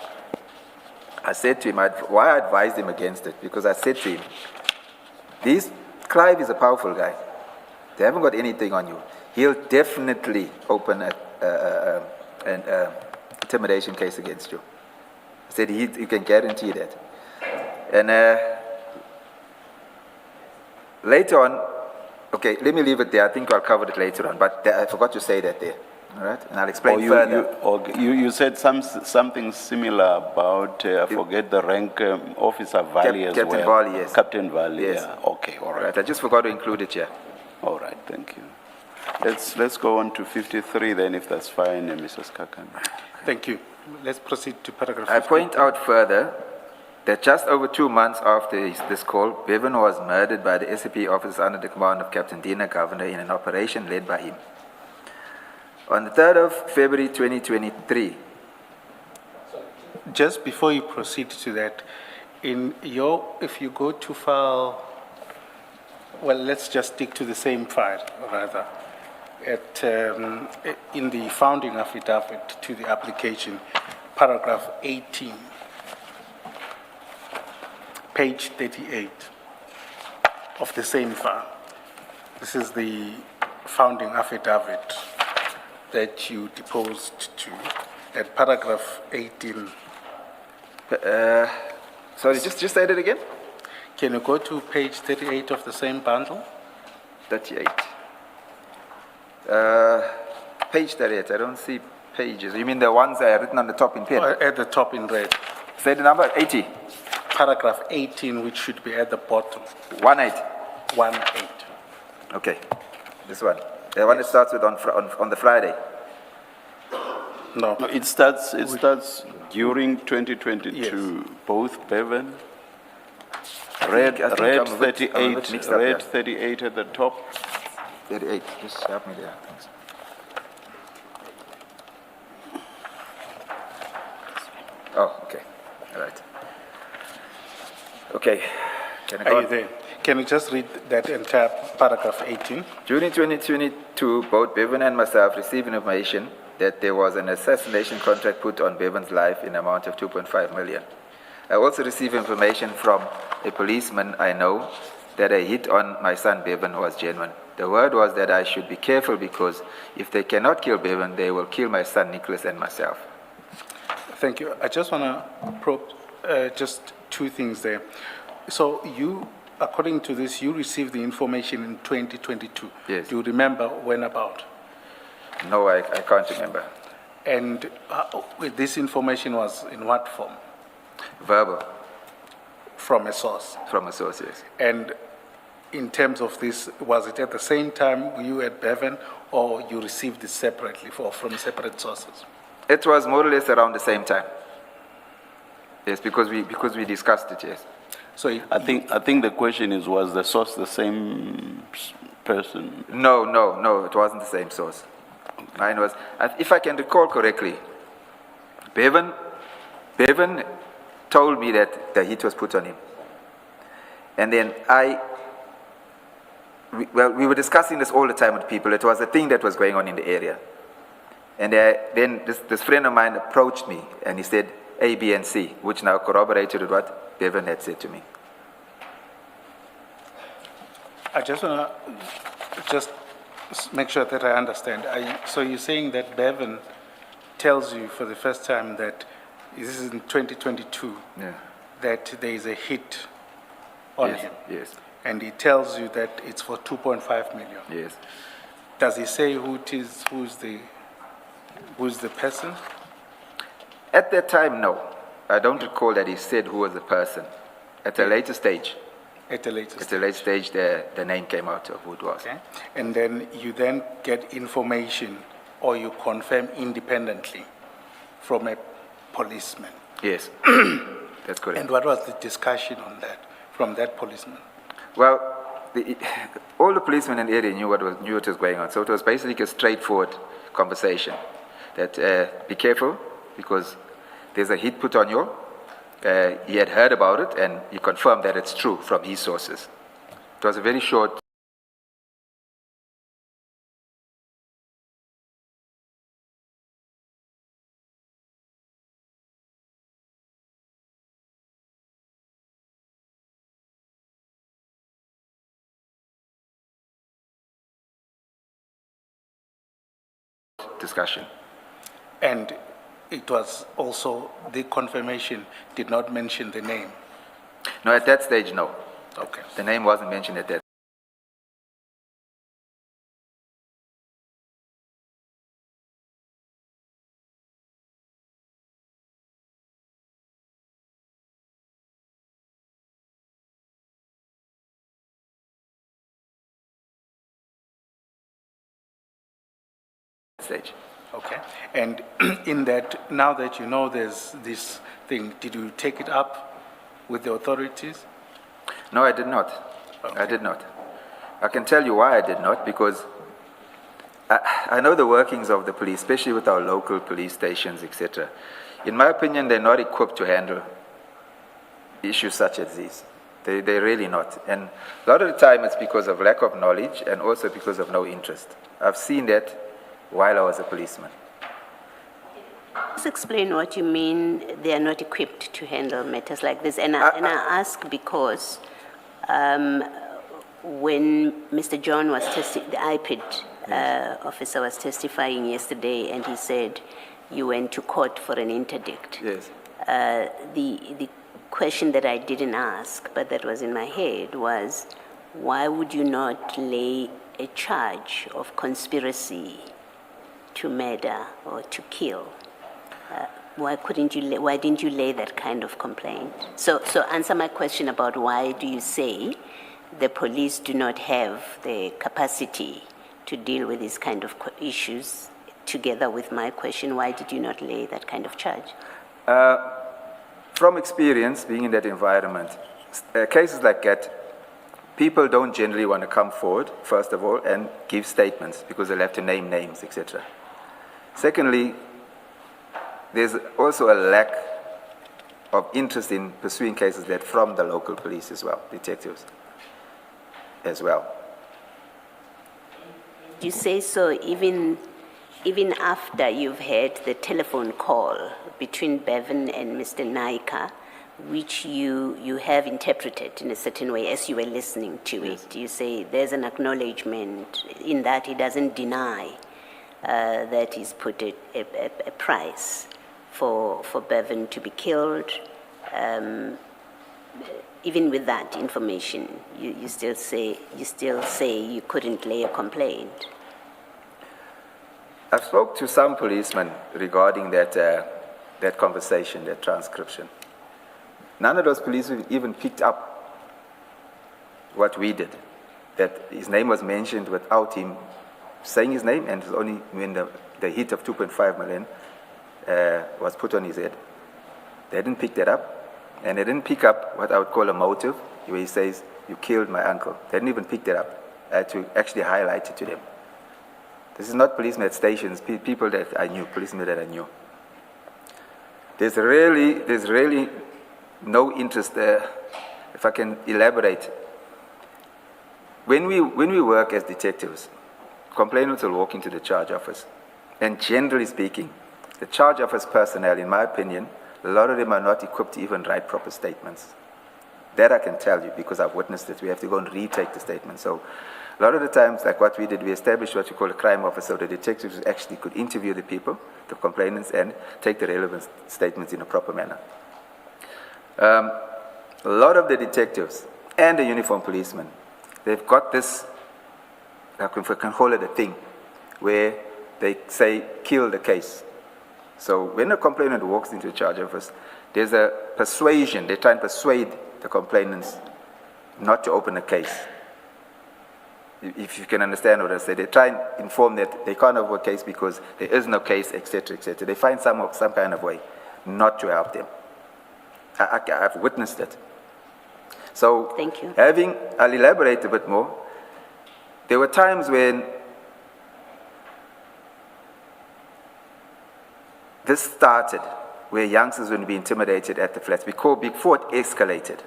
I said to him, why I advised him against it, because I said to him, Clive is a powerful guy. They haven't got anything on you. He'll definitely open an intimidation case against you. I said, he can guarantee that. And later on, okay, let me leave it there. I think I'll cover it later on, but I forgot to say that there. All right, and I'll explain further. You said something similar about, I forget the rank, Officer Valley as well. Captain Valley, yes. Captain Valley, Yes. yeah. Okay, all right. Right, I just forgot to include it here. All right, thank you. Let's go on to 53 then, if that's fine, Mrs. Kakan. Thank you. Let's proceed to paragraph I 50. point out further that just over 2 months after this call, Bevan was murdered by the SAP officers under the command of Captain Dina Governor in an operation led by him. On the 3rd of February 2023, Just before you proceed to that, if you go to file, well, let's just stick to the same file, rather. In the founding affidavit to the application, paragraph 18, page 38 of the same file. This is the founding affidavit that you deposed to, at paragraph 18. sorry, just say that again? Can you go to page 38 of the same bundle? 38. Page 38, I don't see pages. You mean the ones that are written on the top in pen? Or at the top in red. Say the number, 80. Paragraph 18, which should be at the bottom. 18. 18. Okay, this one. The one that starts with on the Friday. No. No, it starts during 2022. Yes. Both Bevan, I red think I'm a bit mixed up, red yeah. 38 at the top. 38, just help me there. Thanks. Oh, okay, all right. Okay, can I go Are on? you there? Can you just read that entire paragraph 18? During 2022, both Bevan and myself received information that there was an assassination contract put on Bevan's life in an amount of 2.5 million. I also received information from a policeman I know that a hit on my son Bevan was genuine. The word was that I should be careful because if they cannot kill Bevan, they will kill my son Nicholas and myself. Thank you. I just want to probe just two things there. So you according to this, you received the information in 2022. Yes. Do you remember when about? No, I can't remember. And this information was in what form? Verbal, From a source. from a source, yes. And in terms of this, was it at the same time you at Bevan, or you received it separately from separate sources? It was more or less around the same time. Yes, because we discussed it, yes. So I think the question is, was the source the same person? No, it wasn't the same source. Mine was, if I can recall correctly, Bevan told me that the hit was put on him. And then we were discussing this all the time with people. It was a thing that was going on in the area. And then this friend of mine approached me and he said A, B, and C, which now corroborated with what Bevan had said to me. I just want to make sure that I understand. So you're saying that Bevan tells you for the first time that this is in 2022, Yeah. that there is a hit on Yes, him, yes, and he tells you that it's for 2.5 million. yes. Does he say who it is, who's the person? At that time, no. I don't recall that he said who was the person. At a later stage, At a later at stage. a later stage, the name came out of who it was. Okay. And then you then get information, or you confirm independently from a policeman. Yes, that's correct. And what was the discussion on that, from that policeman? Well, all the policemen in the area knew what was going on. So it was basically a straightforward conversation that be careful because there's a hit put on you. He had heard about it and he confirmed that it's true from his sources. It was a very short. Discussion. And it was also, the confirmation did not mention the name. No, at that stage, no. Okay. The name wasn't mentioned at that. Stage. Okay. And in that, now that you know there's this thing, did you take it up with the authorities? No, I did not. Okay. I did not. I can tell you why I did not, because I know the workings of the police, especially with our local police stations, etc. In my opinion, they're not equipped to handle issues such as these. They're really not. And a lot of the time it's because of lack of knowledge and also because of no interest. I've seen that while I was a policeman. Just explain what you mean they are not equipped to handle matters like this. And I ask because when Mr. John was the IPID officer was testifying yesterday, and he said you went to court for an interdict. Yes. The question that I didn't ask, but that was in my head, was why would you not lay a charge of conspiracy to murder or to kill? Why didn't you lay that kind of complaint? So answer my question about why do you say the police do not have the capacity to deal with these kind of issues, together with my question, why did you not lay that kind of charge? From experience, being in that environment, cases like that, people don't generally want to come forward, first of all, and give statements because they'll have to name names, etc. Secondly, there's also a lack of interest in pursuing cases that from the local police as well, detectives as well. You say so even after you've had the telephone call between Bevan and Mr. Naika, which you have interpreted in a certain way as you were listening to it. You say there's an acknowledgement in that he doesn't deny that he's put a price for Bevan to be killed. even with that information, you still say you couldn't lay a complaint? I've spoke to some policemen regarding that conversation, that transcription. None of those policemen even picked up what we did, that his name was mentioned without him saying his name, and it was only when the hit of 2.5 million was put on his head. They didn't pick that up, and they didn't pick up what I would call a motive, where he says, "You killed my uncle." They didn't even pick that up. I had to actually highlight it to them. This is not policemen at stations, people that I knew, policemen that I knew. There's really no interest there. If I can elaborate, when we work as detectives, complainants will walk into the charge office, and generally speaking, the charge office personnel, in my opinion, a lot of them are not equipped to even write proper statements. That I can tell you because I've witnessed it. We have to go and retake the statement. So a lot of the times, like what we did, we established what we call a crime office, so the detectives actually could interview the people, the complainants, and take the relevant statements in a proper manner. A lot of the detectives and the uniformed policemen, they've got this, if I can call it a thing, where they say, kill the case. So when a complainant walks into a charge office, there's a persuasion. They try and persuade the complainants not to open a case. If you can understand what I say, they try and inform that they can't open a case because there is no case, etc., etc. They find some kind of way not to help them. I've witnessed it. So, Thank you. I'll elaborate a bit more. There were times when this started, where youngsters would be intimidated at the flats before it escalated.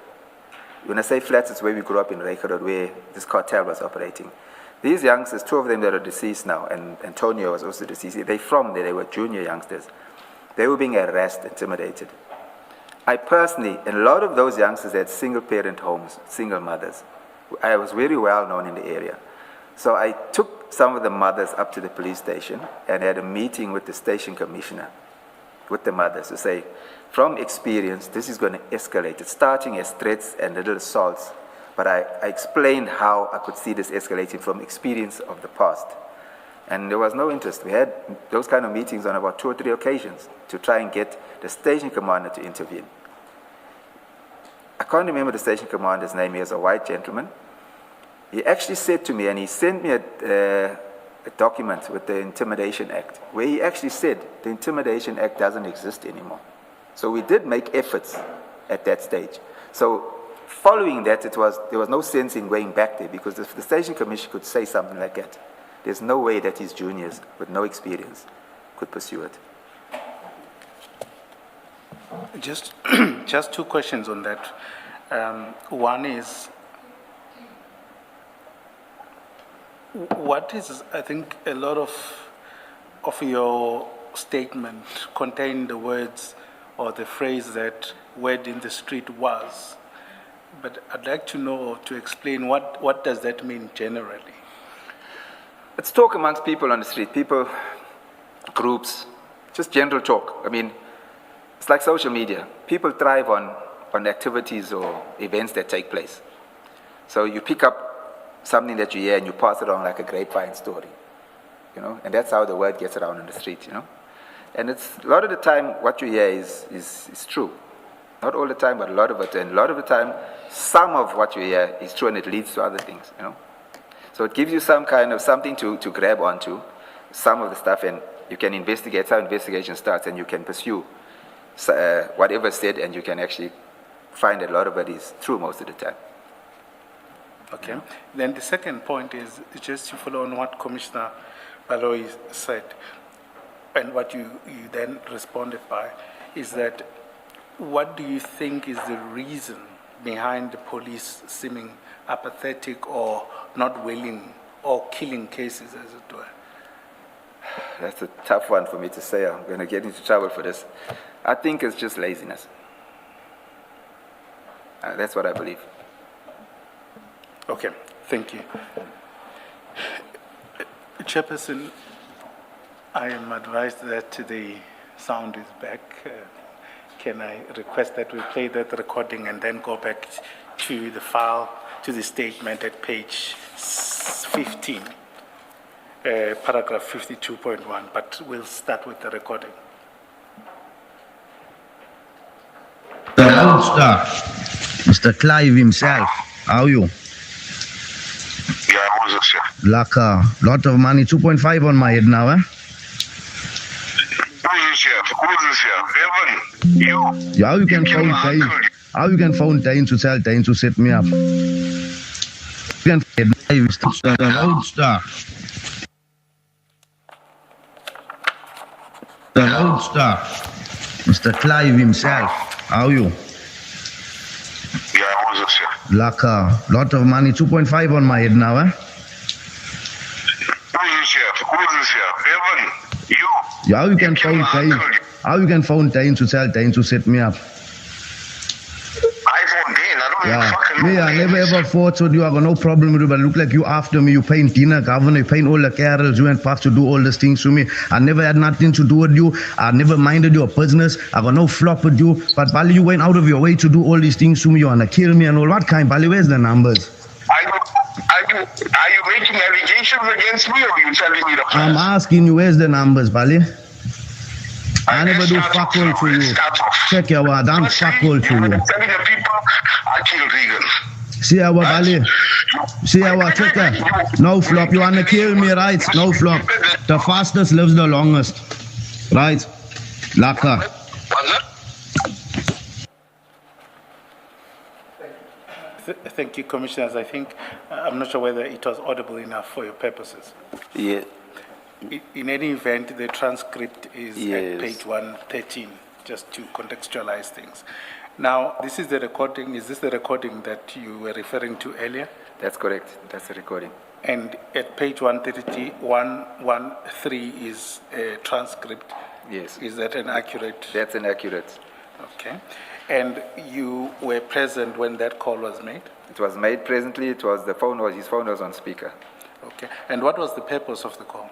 When I say flats, it's where we grew up in Reykjavik, where this cartel was operating. These youngsters, 2 of them that are deceased now, and Antonio was also deceased, they're from there, they were junior youngsters. They were being harassed, intimidated. I personally, and a lot of those youngsters had single-parent homes, single mothers. I was very well known in the area. So I took some of the mothers up to the police station and had a meeting with the station commissioner, with the mothers, to say, from experience, this is going to escalate. It's starting as threats and little assaults, but I explained how I could see this escalating from experience of the past. And there was no interest. We had those kind of meetings on about 2 or 3 occasions to try and get the station commander to intervene. I can't remember the station commander's name. He was a white gentleman. He actually said to me, and he sent me a document with the Intimidation Act, where he actually said the Intimidation Act doesn't exist anymore. So we did make efforts at that stage. So following that, there was no sense in going back there, because if the station commission could say something like that, there's no way that his juniors with no experience could pursue it. Just 2 questions on that. One is, what is, I think a lot of your statement contained the words or the phrase that word in the street was, but I'd like to know, to explain what does that mean generally? It's talk amongst people on the street, people, groups, just general talk. I mean, it's like social media. People thrive on activities or events that take place. So you pick up something that you hear and you pass it on like a grapevine story, you know, and that's how the word gets around on the street, you know. And it's a lot of the time what you hear is true. Not all the time, but a lot of it. And a lot of the time, some of what you hear is true and it leads to other things, you know. So it gives you some kind of something to grab onto, some of the stuff, and you can investigate. How investigation starts, and you can pursue whatever said, and you can actually find that a lot of it is true most of the time. Okay. Yeah. Then the second point is just to follow on what Commissioner Baloyi said, and what you then responded by, is that what do you think is the reason behind the police seeming apathetic or not willing or killing cases, as it were? That's a tough one for me to say. I'm going to get into trouble for this. I think it's just laziness. That's what I believe. Okay, thank you. Chairperson, I am advised that the sound is back. can I request that we play that recording and then go back to the file, to the statement at page 15, paragraph 52.1, but we'll start with the recording. The roadster, Mr. Clive himself. How are you? Yeah, who's this here? Like a lot of money, 2.5 on my head now, eh? Who's this here? Who's this here? Evan, you? Yeah, how you can kill phone my Dane? uncle. How you can phone Dane to tell Dane to set me up? You can phone Mr. The roadster. The roadster, Mr. Clive himself. How are you? Yeah, who's this here? Like a lot of money, 2.5 on my head now, eh? Who's this here? Who's this here? Evan, you? Yeah, how you can kill phone my Dane? uncle. How you can phone Dane to tell Dane to set me up? I phone Dane. I don't even Yeah, fucking me, know. I never ever fought with you. I got no problem with you, but look like you after me. You paying dinner, governor, you paying all the carols. You went past to do all these things to me. I never had nothing to do with you. I never minded your business. I got no flop with you. But Bali, you went out of your way to do all these things to me. You wanna kill me and all. What kind, Bali? Where's the numbers? Are you making allegations against me or are you telling me the facts? I'm asking you, where's the numbers, Bali? I never do Let's start fuck all off to now. you. Let's start off. Check your word. I'm Firstly, fuck all to you were you. telling the people I killed Regan. See how Bali? See how check it. No flop. You wanna kill me, right? No flop. The fastest lives the longest. Right? Laka. Was it? Thank you, Commissioners. I think, I'm not sure whether it was audible enough for your purposes. Yeah, In any event, the transcript is Yes. at page 113, just to contextualize things. Now, this is the recording. Is this the recording that you were referring to earlier? That's correct. That's the recording. And at page 130, 113 is a transcript. Yes. Is that an accurate? That's inaccurate. Okay. And you were present when that call was made? It was made presently. It was his phone was on speaker. Okay. And what was the purpose of the call?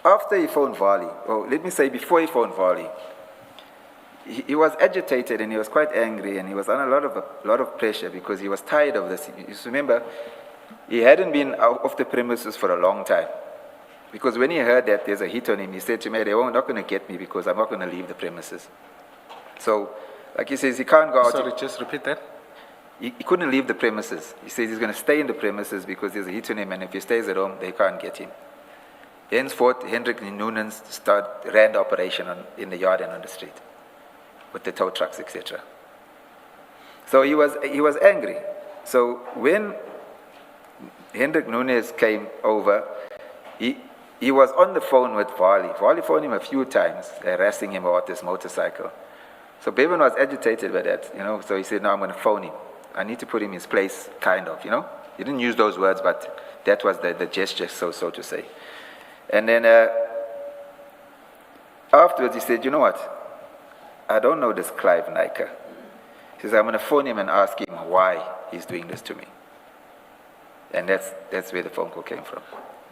After he phoned Vali, or let me say before he phoned Vali, he was agitated and he was quite angry and he was under a lot of pressure because he was tired of this. You remember, he hadn't been out of the premises for a long time. Because when he heard that there's a hit on him, he said to me, they're not going to get me because I'm not going to leave the premises. So, like he says, he can't go out. Sorry, just repeat that. He couldn't leave the premises. He says he's going to stay in the premises because there's a hit on him, and if he stays at home, they can't get him. Henceforth, Hendrik Noonan ran the operation in the yard and on the street with the tow trucks, etc. So he was angry. So when Hendrik Nunes came over, he was on the phone with Vali. Vali phoned him a few times, harassing him about this motorcycle. So Bevan was agitated by that, so he said, no, I'm going to phone him. I need to put him in his place, kind of, He didn't use those words, but that was the gesture, so to say. And then afterwards he said, you know what? I don't know this Clive Nika. He says, I'm going to phone him and ask him why he's doing this to me. And that's where the phone call came from.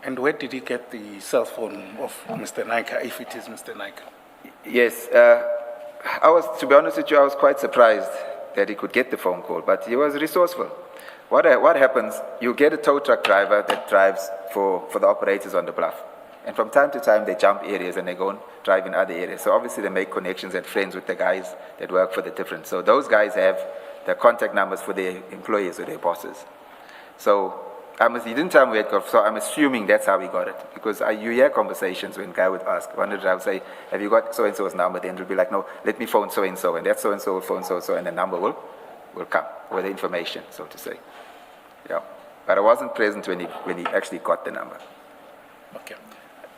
And where did he get the cell phone of Mr. Nika, if it is Mr. Nika? Yes, to be honest with you, I was quite surprised that he could get the phone call, but he was resourceful. What happens, you get a tow truck driver that drives for the operators on the bluff. And from time to time, they jump areas and they go and drive in other areas. So obviously, they make connections and friends with the guys that work for the different. So those guys have the contact numbers for their employees or their bosses. So he didn't tell me where it got, so I'm assuming that's how he got it. Because you hear conversations when a guy would ask, one of the drivers say, have you got so-and-so's number? Then he'll be like, no, let me phone so-and-so, and that so-and-so will phone so-and-so, and the number will come, with the information, so to say. Yeah. But I wasn't present when he actually got the number. Okay.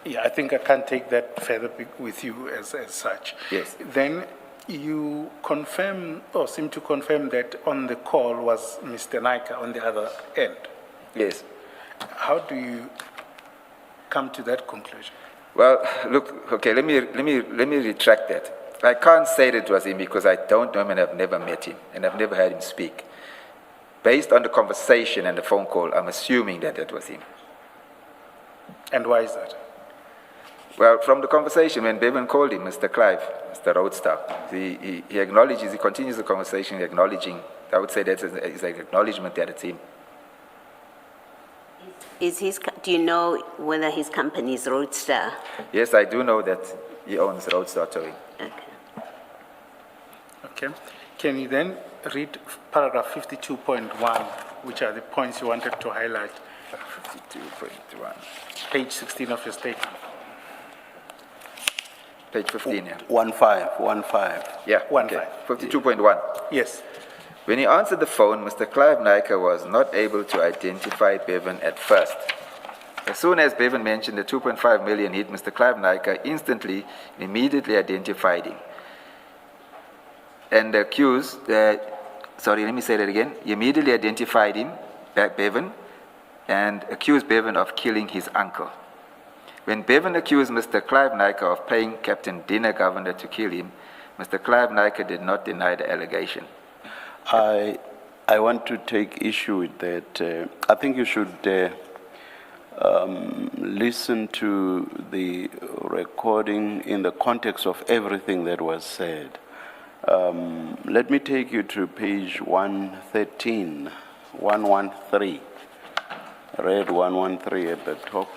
Yeah, I think I can take that further with you as such. Yes. Then you confirm, or seem to confirm, that on the call was Mr. Nika on the other end. Yes. How do you come to that conclusion? Well, look, okay, let me retract that. I can't say that it was him because I don't know him and I've never met him and I've never heard him speak. Based on the conversation and the phone call, I'm assuming that was him. And why is that? Well, from the conversation, when Bevan called him Mr. Clive, Mr. Roadster, he acknowledges, he continues the conversation acknowledging, I would say that is an acknowledgement that it's him. Do you know whether his company is Roadstar? Yes, I do know that he owns Roadster Towing. Okay. Okay. Can you then read paragraph 52.1, which are the points you wanted to highlight? 52.1. Page 16 of your statement. Page 15, yeah. 15. Yeah, One okay. five. 52.1. Yes. When he answered the phone, Mr. Clive Naika was not able to identify Bevan at first. As soon as Bevan mentioned the 2.5 million hit, Mr. Clive Naika instantly, immediately identified him. And accused, sorry, let me say that again. He immediately identified him, Bevan, and accused Bevan of killing his uncle. When Bevan accused Mr. Clive Naika of paying Captain Dinner Governor to kill him, Mr. Clive Naika did not deny the allegation. I want to take issue with that. I think you should listen to the recording in the context of everything that was said. Let me take you to page 113, 113. I read 113 at the top.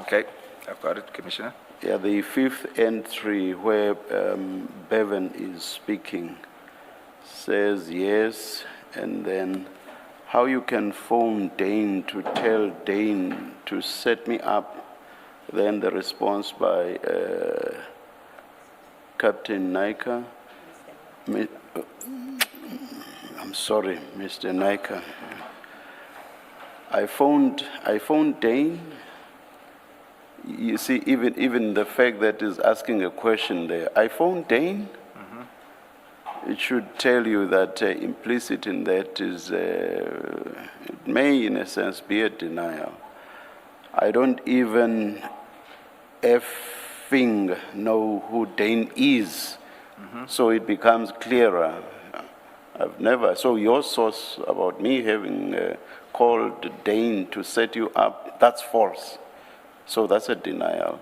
Okay, I've got it, Commissioner. Yeah, the fifth entry where Bevan is speaking says yes, and then how you can phone Dane to tell Dane to set me up. Then the response by Captain Naika. I'm sorry, Mr. Naika. I phoned Dane. You see, even the fact that is asking a question there, I phoned Dane. It should tell you that implicit in that is, it may in a sense be a denial. I don't even effing know who Dane is, so it becomes clearer. I've never, so your source about me having called Dane to set you up, that's false. So that's a denial.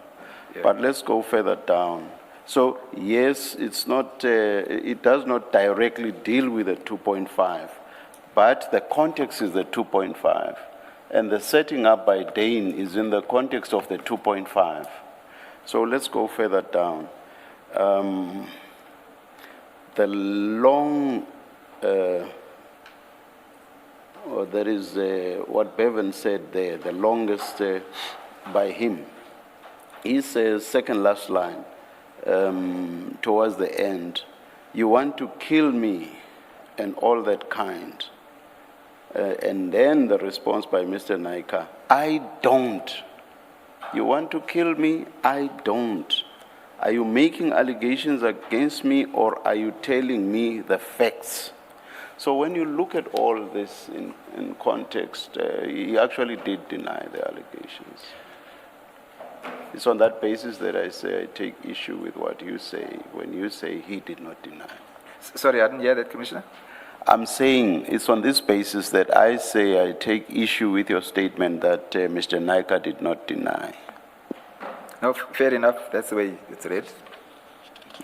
Yeah. But let's go further down. So yes, it's not, it does not directly deal with the 2.5, but the context is the 2.5. And the setting up by Dane is in the context of the 2.5. So let's go further down. The long, or there is what Bevan said there, the longest by him. He says, second last line, towards the end, you want to kill me and all that kind. And then the response by Mr. Naika, I don't. You want to kill me? I don't. Are you making allegations against me or are you telling me the facts? So when you look at all this in context, he actually did deny the allegations. It's on that basis that I say I take issue with what you say when you say he did not deny. Sorry, I didn't hear that, Commissioner. I'm saying it's on this basis that I say I take issue with your statement that Mr. Naika did not deny. No, fair enough. That's the way it's read.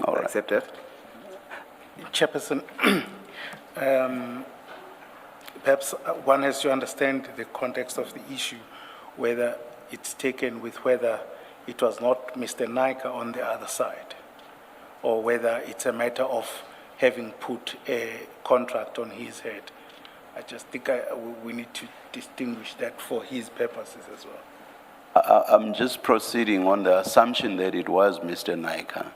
All I right. accept that. Chairperson, perhaps one has to understand the context of the issue, whether it's taken with whether it was not Mr. Naika on the other side, or whether it's a matter of having put a contract on his head. I just think we need to distinguish that for his purposes as well. I'm just proceeding on the assumption that it was Mr. Naika.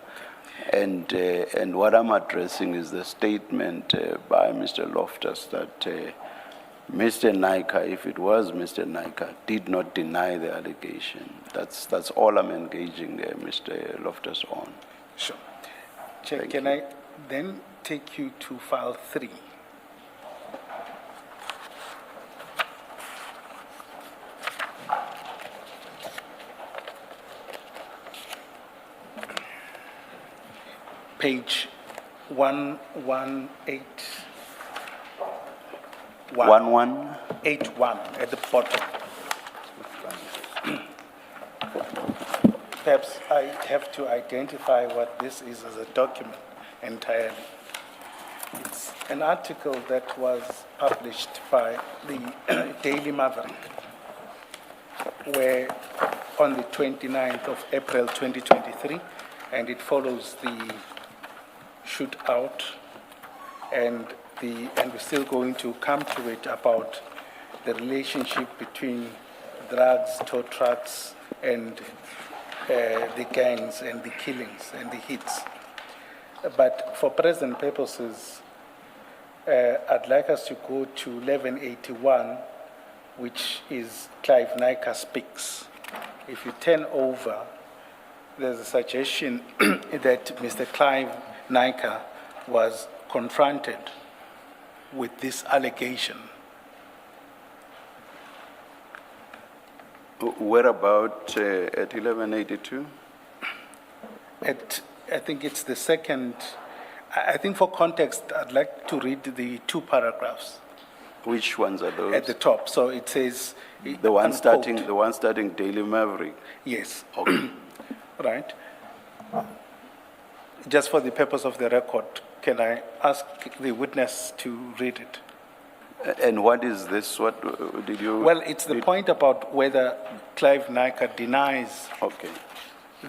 And what I'm addressing is the statement by Mr. Loftus that Mr. Naika, if it was Mr. Naika, did not deny the allegation. That's all I'm engaging Mr. Loftus on. Sure. Chair, can I then take you to file 3? Page 118. 11? 81 at the bottom. Perhaps I have to identify what this is as a document entirely. It's an article that was published by the Daily Maverick, where on the 29th of April 2023, and it follows the shootout, and we're still going to come to it about the relationship between drugs, tow trucks, and the gangs and the killings and the hits. But for present purposes, I'd like us to go to 1181, which is Clive Nika Speaks. If you turn over, there's a suggestion that Mr. Clive Nika was confronted with this allegation. Where about at 1182? I think it's the second. I think for context, I'd like to read the two paragraphs Which ones are those? at the top. So it says, The one unquote. starting Daily Maverick. Yes. Okay. Right. Just for the purpose of the record, can I ask the witness to read it? And what is this? What did you? Well, it's the point about whether Clive Nika denies Okay.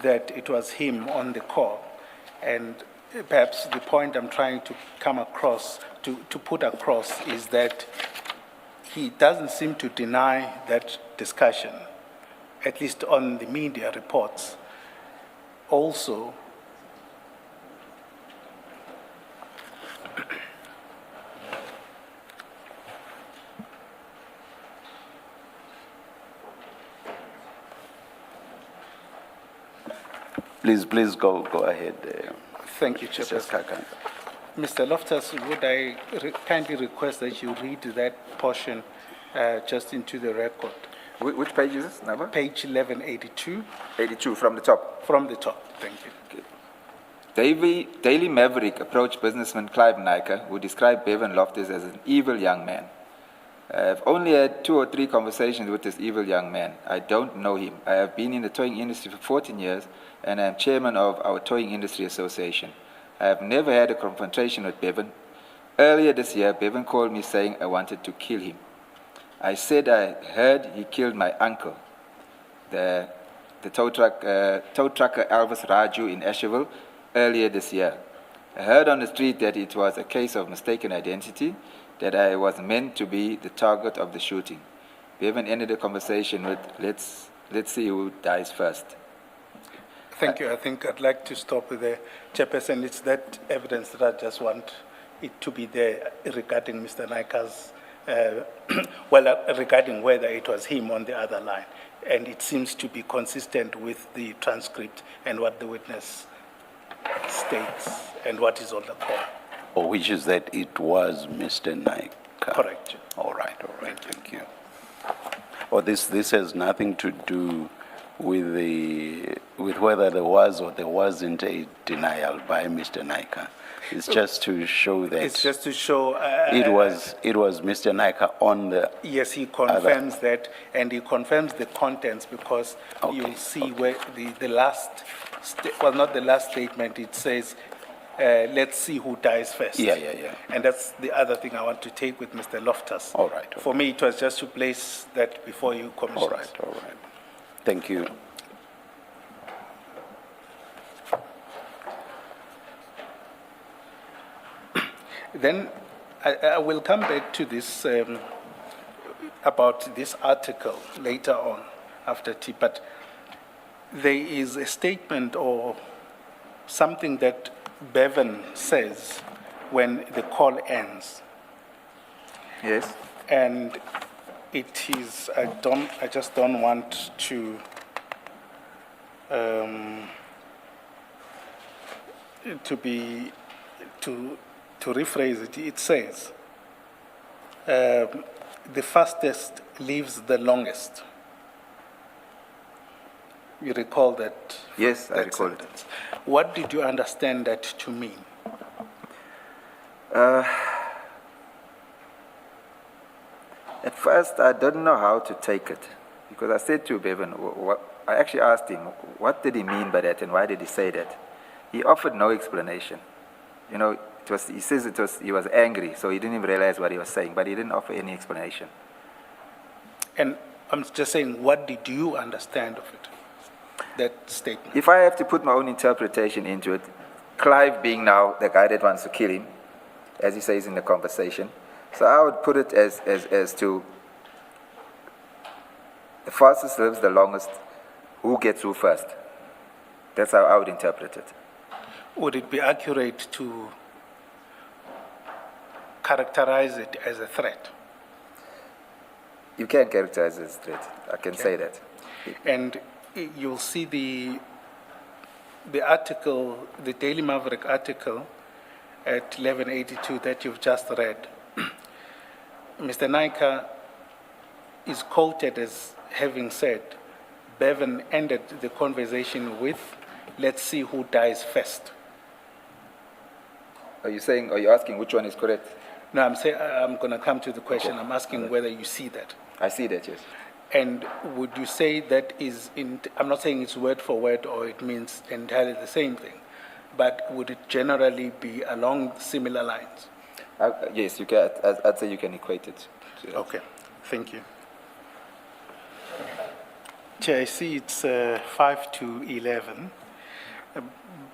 that it was him on the call. And perhaps the point I'm trying to come across, to put across, is that he doesn't seem to deny that discussion, at least on the media reports. Also, Please go ahead. thank you, Mr. Chairperson. Kakan. Mr. Loftus, would I kindly request that you read that portion just into the record? Which page is this number? Page 1182, 82 from the top. from the top. Thank you. Daily Maverick approached businessman Clive Nika, who described Bevan Loftus as an evil young man. I've only had 2 or 3 conversations with this evil young man. I don't know him. I have been in the towing industry for 14 years, and I am chairman of our Towing Industry Association. I have never had a confrontation with Bevan. Earlier this year, Bevan called me saying I wanted to kill him. I said I heard he killed my uncle, the tow trucker Elvis Raju in Asherville, earlier this year. I heard on the street that it was a case of mistaken identity, that I was meant to be the target of the shooting. Bevan ended the conversation with, let's see who dies first. Thank you. I think I'd like to stop there. Chairperson, it's that evidence that I just want it to be there regarding Mr. Nika's, regarding whether it was him on the other line. And it seems to be consistent with the transcript and what the witness states and what is on the call. Or which is that it was Mr. Nika. Correct. All right. Thank you. Or this has nothing to do with whether there was or there wasn't a denial by Mr. Nika. It's just to show that It's just to show. it was Mr. Nika on the. Yes, he confirms that, and he confirms the contents because you'll see where the last, not the last statement, it says, let's see who dies first. Yeah. And that's the other thing I want to take with Mr. Loftus. All right. For me, it was just to place that before you, Commissioner. All right. Thank you. Then I will come back to this about this article later on after tea, but there is a statement or something that Bevan says when the call ends. Yes? And it is, I just don't want to rephrase it. It says, the fastest lives the longest. You recall that? Yes, I that recall it. sentence. What did you understand that to mean? first, I didn't know how to take it because I said to Bevan, I actually asked him, what did he mean by that and why did he say that? He offered no explanation. You know, he says he was angry, so he didn't even realize what he was saying, but he didn't offer any explanation. And I'm just saying, what did you understand of it, that statement? If I have to put my own interpretation into it, Clive being now the guy that wants to kill him, as he says in the conversation, so I would put it as to the fastest lives the longest, who gets who first. That's how I would interpret it. Would it be accurate to characterize it as a threat? You can characterize it as a threat. I can say that. And you'll see the article, the Daily Maverick article at 1182 that you've just read. Mr. Naika is quoted as having said, Bevan ended the conversation with, let's see who dies first. Are you asking which one is correct? No, I'm going to come to the question. Okay. I'm asking whether you see that. I see that, yes. And would you say that is, I'm not saying it's word for word or it means entirely the same thing, but would it generally be along similar lines? Yes, you can. I'd say you can equate it. Okay, thank you. Chair, I see it's 5 to 11,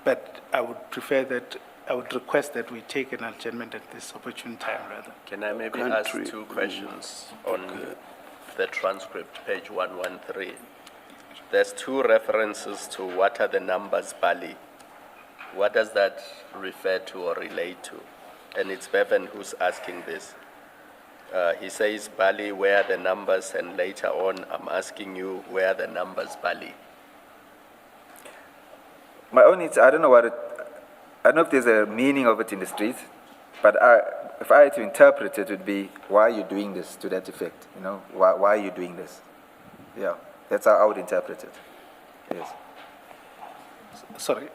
but I would request that we take an adjournment at this opportune time, rather. Can I maybe ask two questions on the transcript, page 113? There's two references to what are the numbers Bali. What does that refer to or relate to? And it's Bevan who's asking this. He says Bali, where are the numbers? And later on, I'm asking you, where are the numbers Bali? My own, I don't know I don't know if there's a meaning of it in the street, but if I had to interpret it, it would be, why are you doing this to that effect? You know, why are you doing this? Yeah, that's how I would interpret it. Yes. Sorry,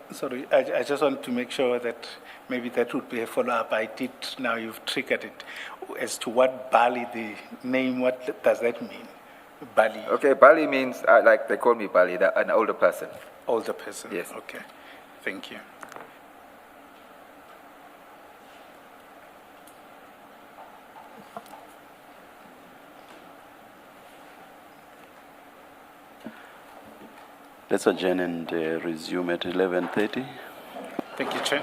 I just want to make sure that maybe that would be a follow-up. Now you've triggered it. As to what Bali, the name, what does that mean? Bali? Okay, Bali means, like they call me Bali, an older person. Older person? Yes. Okay, thank you. Let's adjourn and resume at 11:30. Thank you, Chair.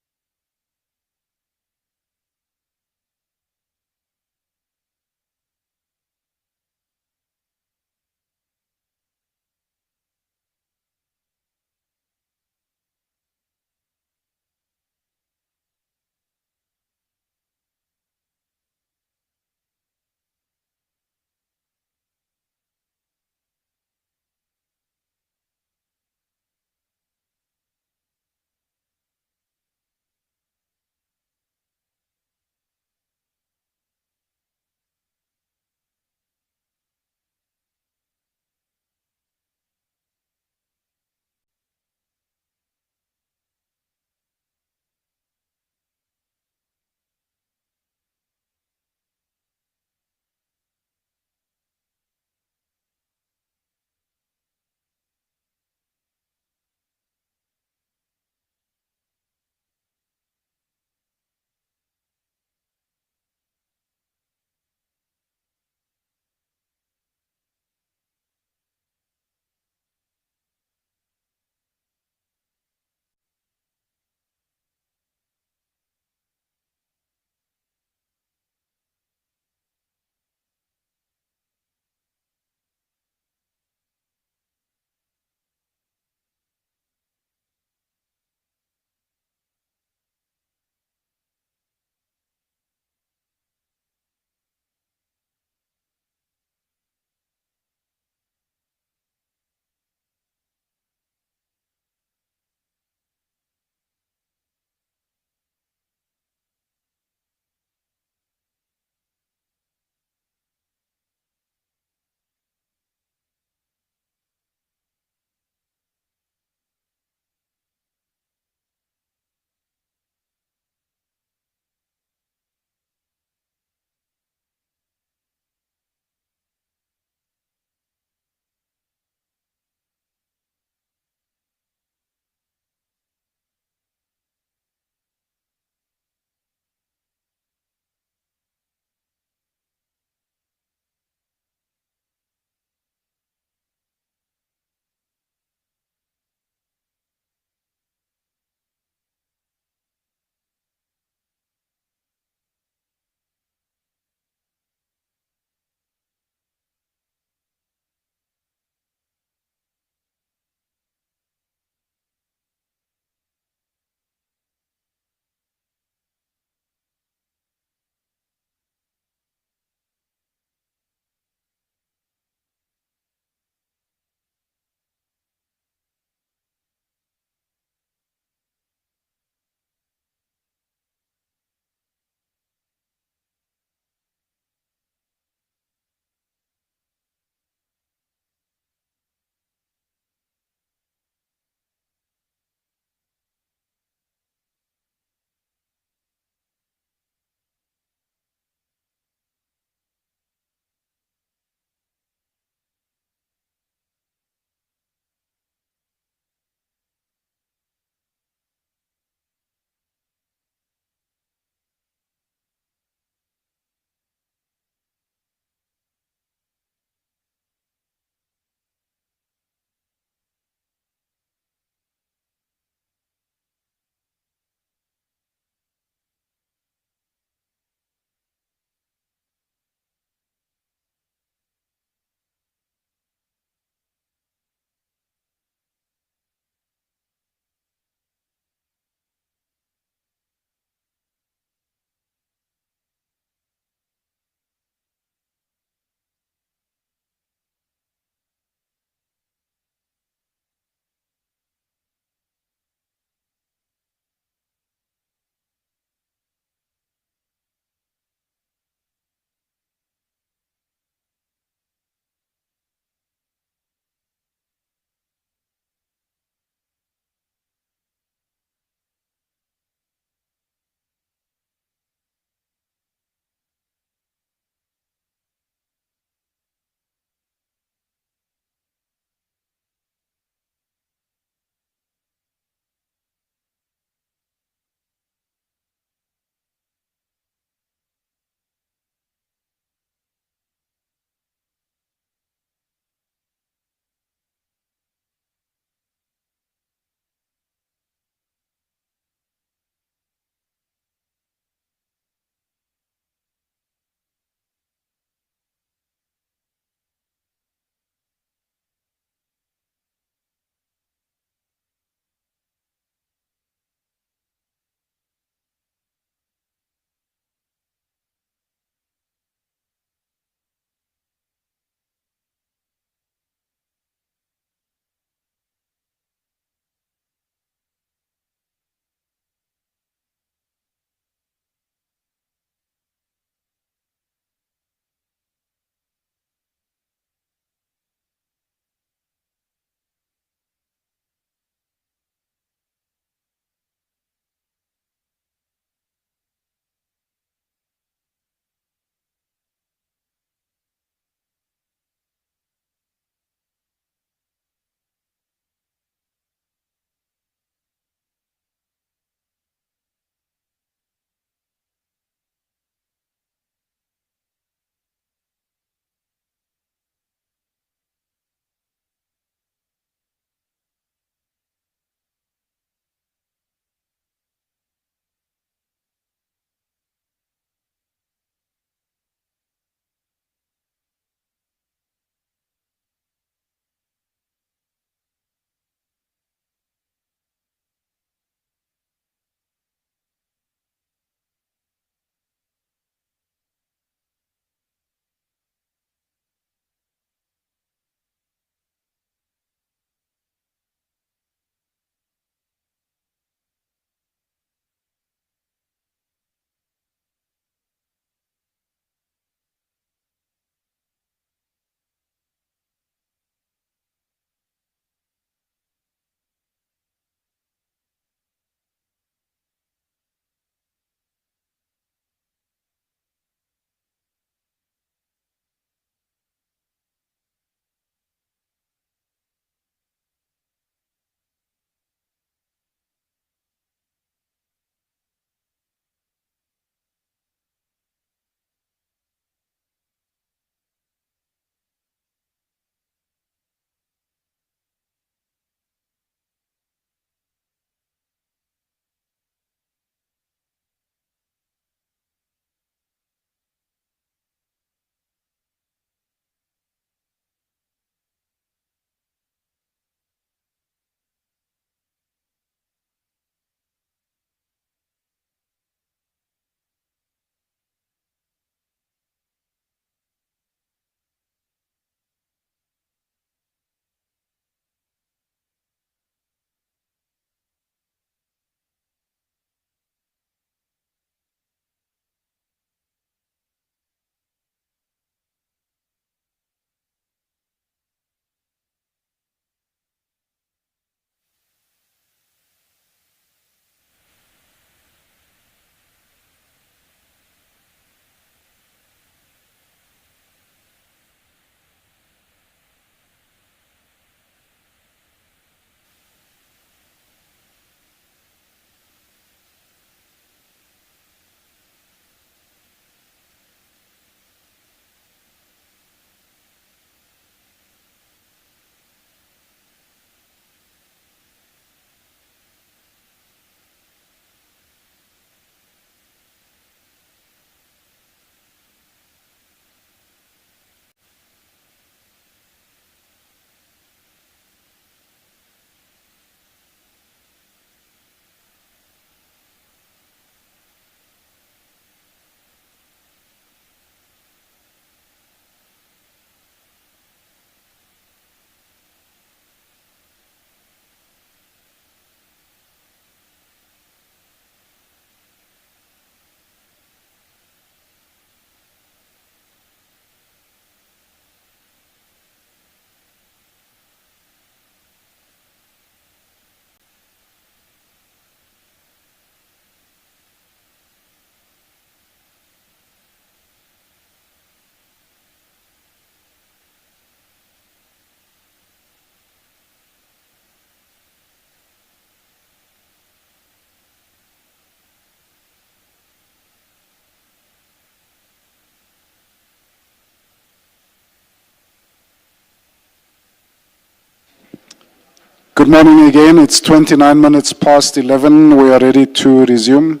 Good morning again. It's 29 minutes past 11. We are ready to resume.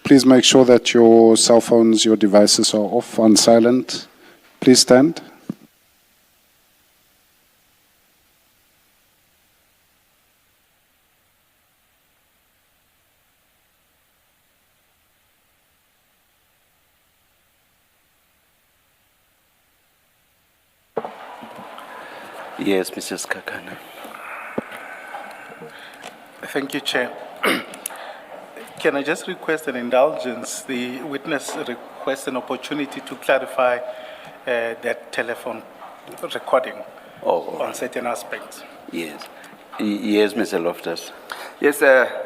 Please make sure that your cell phones, your devices are off on silent. Please stand. Yes, Mrs. Kakana. Thank you, Chair. Can I just request an indulgence? The witness requests an opportunity to clarify that telephone recording on certain aspects. Yes. Yes, Mr. Loftus. Yes,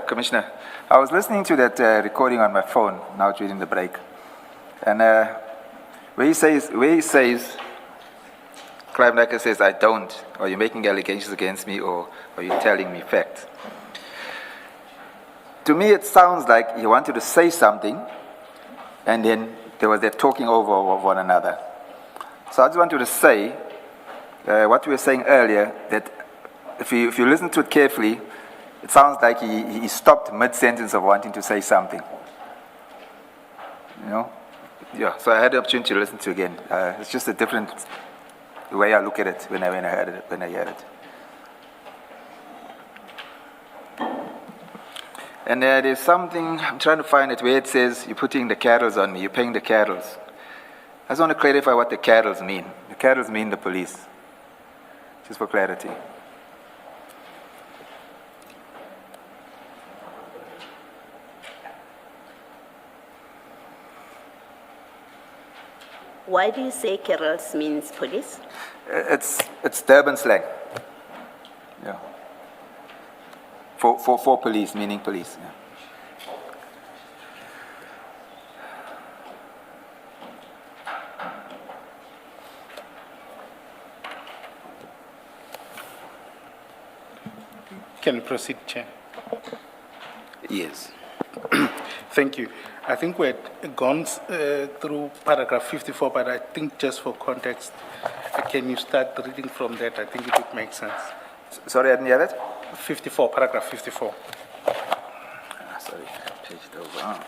Commissioner. I was listening to that recording on my phone now during the break. And where he says, Crime Nacker says, I don't, or you're making allegations against me, or you're telling me facts. To me, it sounds like he wanted to say something, and then there was that talking over one another. So I just wanted to say what we were saying earlier, that if you listen to it carefully, it sounds like he stopped mid-sentence of wanting to say something. You know? Yeah, so I had the opportunity to listen to it again. It's just a different way I look at it when I heard it. And there's something, I'm trying to find it, where it says, you're putting the cattles on me, you're paying the cattles. I just want to clarify what the cattles mean. The cattles mean the police, just for clarity. Why do you say carols means police? It's Durban slang. Yeah. For police, meaning police. Yeah. Can we proceed, Chair? Yes. Thank you. I think we had gone through paragraph 54, but I think just for context, can you start reading from that? I think it would make sense. Sorry, I didn't hear that? 54, paragraph 54. Sorry, page it over.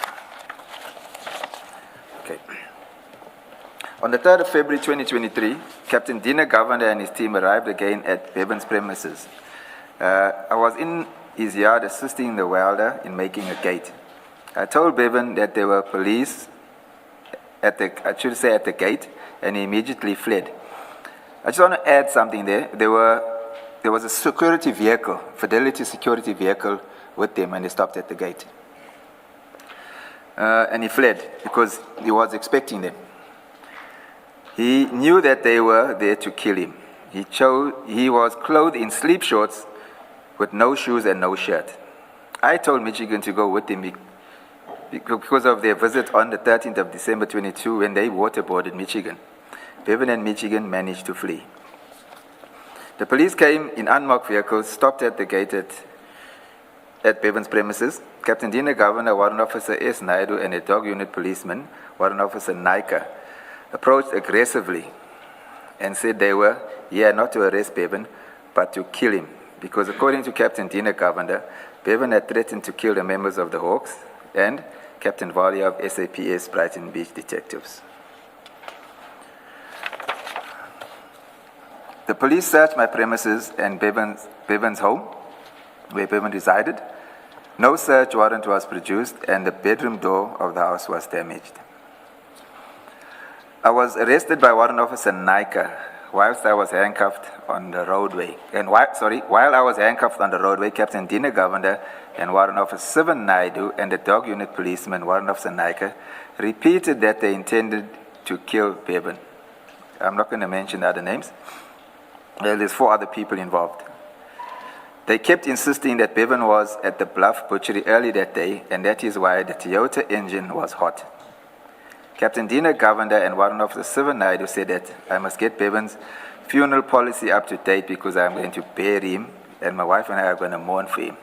Okay. On the 3rd of February 2023, Captain Dina Governor and his team arrived again at Bevan's premises. I was in his yard assisting the welder in making a gate. I told Bevan that there were police at the gate, and he immediately fled. I just want to add something there. There was a security vehicle, Fidelity security vehicle with them, and they stopped at the gate. And he fled because he was expecting them. He knew that they were there to kill him. He was clothed in sleep shorts with no shoes and no shirt. I told Michigan to go with him because of their visit on the 13th of December 22 when they waterboarded Michigan. Bevan and Michigan managed to flee. The police came in unmarked vehicles, stopped at the gate at Bevan's premises. Captain Dina Governor, Warrant Officer S. Naidu, and a dog unit policeman, Warrant Officer Naika, approached aggressively and said they were here not to arrest Bevan, but to kill him. Because according to Captain Dina Governor, Bevan had threatened to kill the members of the Hawks and Captain Valia of SAPS Brighton Beach Detectives. The police searched my premises and Bevan's home, where Bevan resided. No search warrant was produced, and the bedroom door of the house was damaged. I was arrested by Warrant Officer Naika whilst I was handcuffed on the roadway. While I was handcuffed on the roadway, Captain Dina Governor and Warrant Officer Sivan Naidu and the dog unit policeman, Warrant Officer Naika, repeated that they intended to kill Bevan. I'm not going to mention other names. There's 4 other people involved. They kept insisting that Bevan was at the Bluff Butchery early that day, and that is why the Toyota engine was hot. Captain Dina Governor and Warrant Officer Sivan Naidu said that I must get Bevan's funeral policy up to date because I'm going to bury him, and my wife and I are going to mourn for him.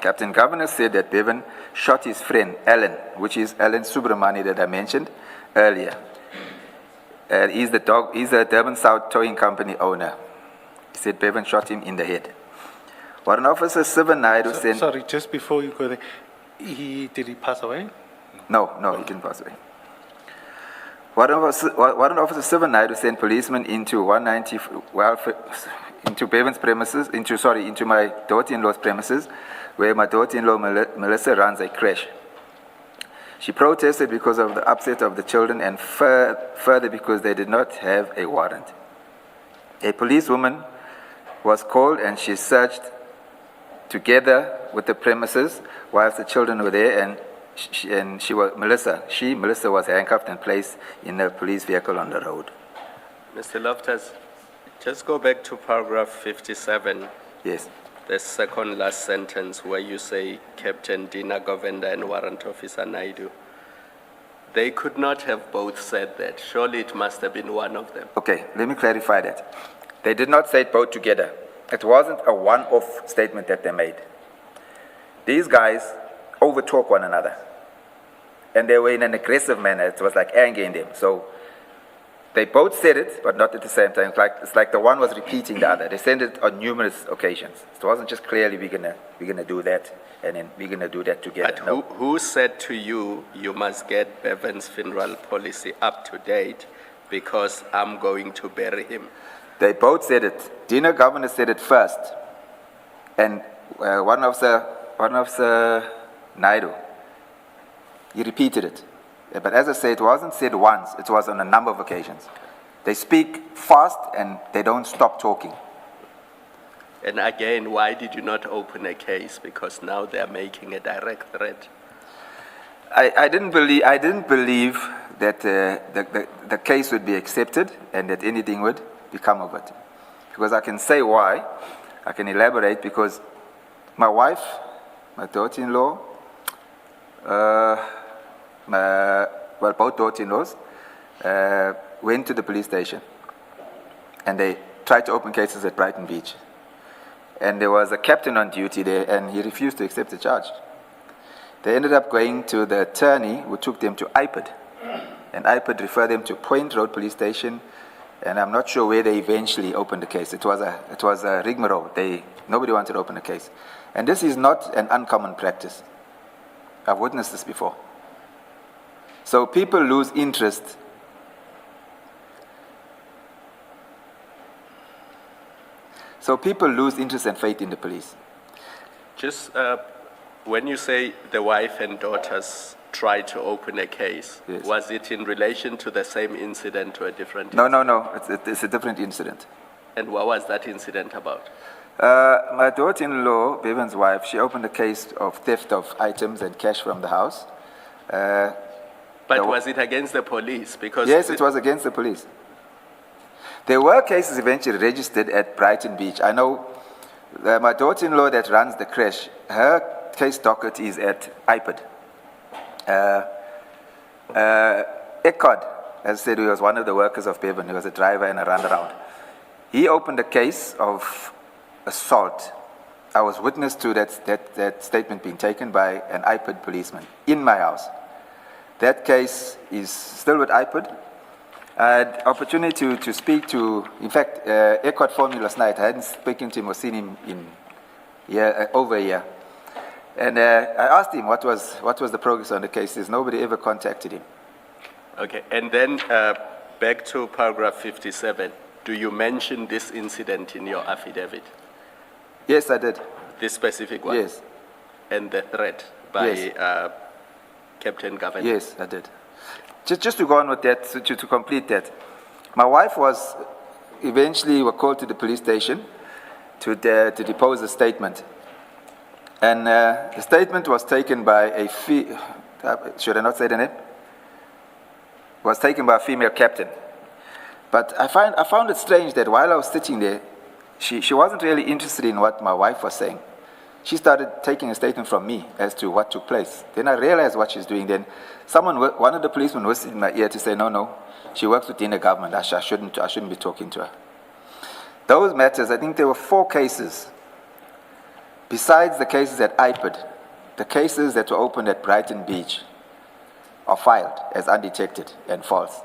Captain Governor said that Bevan shot his friend, Alan, which is Alan Subramani that I mentioned earlier. He's the Durban South Towing Company owner. He said Bevan shot him in the head. Warrant Officer Sivan Naidu sent... Sorry, just before you go there, did he pass away? No, he didn't pass away. Warrant Officer Sivan Naidu sent policemen into 190, into Bevan's premises, into my daughter-in-law's premises, where my daughter-in-law Melissa runs a creche. She protested because of the upset of the children and further because they did not have a warrant. A policewoman was called and she searched together with the premises whilst the children were there, and Melissa was handcuffed and placed in a police vehicle on the road. Mr. Loftus, just go back to paragraph 57. Yes. The second last sentence where you say Captain Dina Govenda and Warrant Officer Naidu. They could not have both said that. Surely it must have been one of them. Okay, let me clarify that. They did not say it both together. It wasn't a one-off statement that they made. These guys overtalk one another. And they were in an aggressive manner. It was like anger in them. So they both said it, but not at the same time. It's like the one was repeating the other. They said it on numerous occasions. It wasn't just clearly we're gonna do that, and then we're gonna do that together. But no. who said to you, you must get Bevan's funeral policy up to date because I'm going to bury him? They both said it. Dina Governor said it first, and one of the Naidu, he repeated it. But as I say, it wasn't said once, it was on a number of occasions. They speak fast and they don't stop talking. And again, why did you not open a case? Because now they're making a direct threat. I didn't believe that the case would be accepted and that anything would become of it. Because I can say why, I can elaborate, because my wife, my daughter-in-law, both daughter-in-laws went to the police station and they tried to open cases at Brighton Beach. And there was a captain on duty there and he refused to accept the charge. They ended up going to the attorney who took them to IPID. And IPID referred them to Point Road Police Station, and I'm not sure where they eventually opened the case. It was a rigmarole. Nobody wanted to open the case. And this is not an uncommon practice. I've witnessed this before. So people lose interest. And faith in the police. Just when you say the wife and daughters tried to open a case, yes. Was it in relation to the same incident or a different No. incident? It's a different incident. And what was that incident about? My daughter-in-law, Bevan's wife, she opened a case of theft of items and cash from the house. But was it against the police? Because yes, it was against the police. There were cases eventually registered at Brighton Beach. I know my daughter-in-law that runs the creche, her case docket is at IPID. Eckhard, as I said, he was one of the workers of Bevan. He was a driver and a runaround. He opened a case of assault. I was witness to that statement being taken by an IPID policeman in my house. That case is still with IPID. I had opportunity to speak to, in fact, Eckhart phoned me last night. I hadn't spoken to him or seen him in over a year. And I asked him what was the progress on the case. Nobody ever contacted him. Okay, and then back to paragraph 57. Do you mention this incident in your affidavit? Yes, I did. This specific one? Yes. And the threat by yes. Captain Governor? Yes, I did. Just to go on with that, to complete that, my wife was eventually called to the police station to depose a statement. And the statement was taken by should I not say the name? Was taken by a female captain. But I found it strange that while I was sitting there, she wasn't really interested in what my wife was saying. She started taking a statement from me as to what took place. Then I realized what she's doing. Then one of the policemen whispered in my ear to say, no, she works within the government. I shouldn't be talking to her. Those matters, I think there were 4 cases. Besides the cases at IPID, the cases that were opened at Brighton Beach are filed as undetected and false.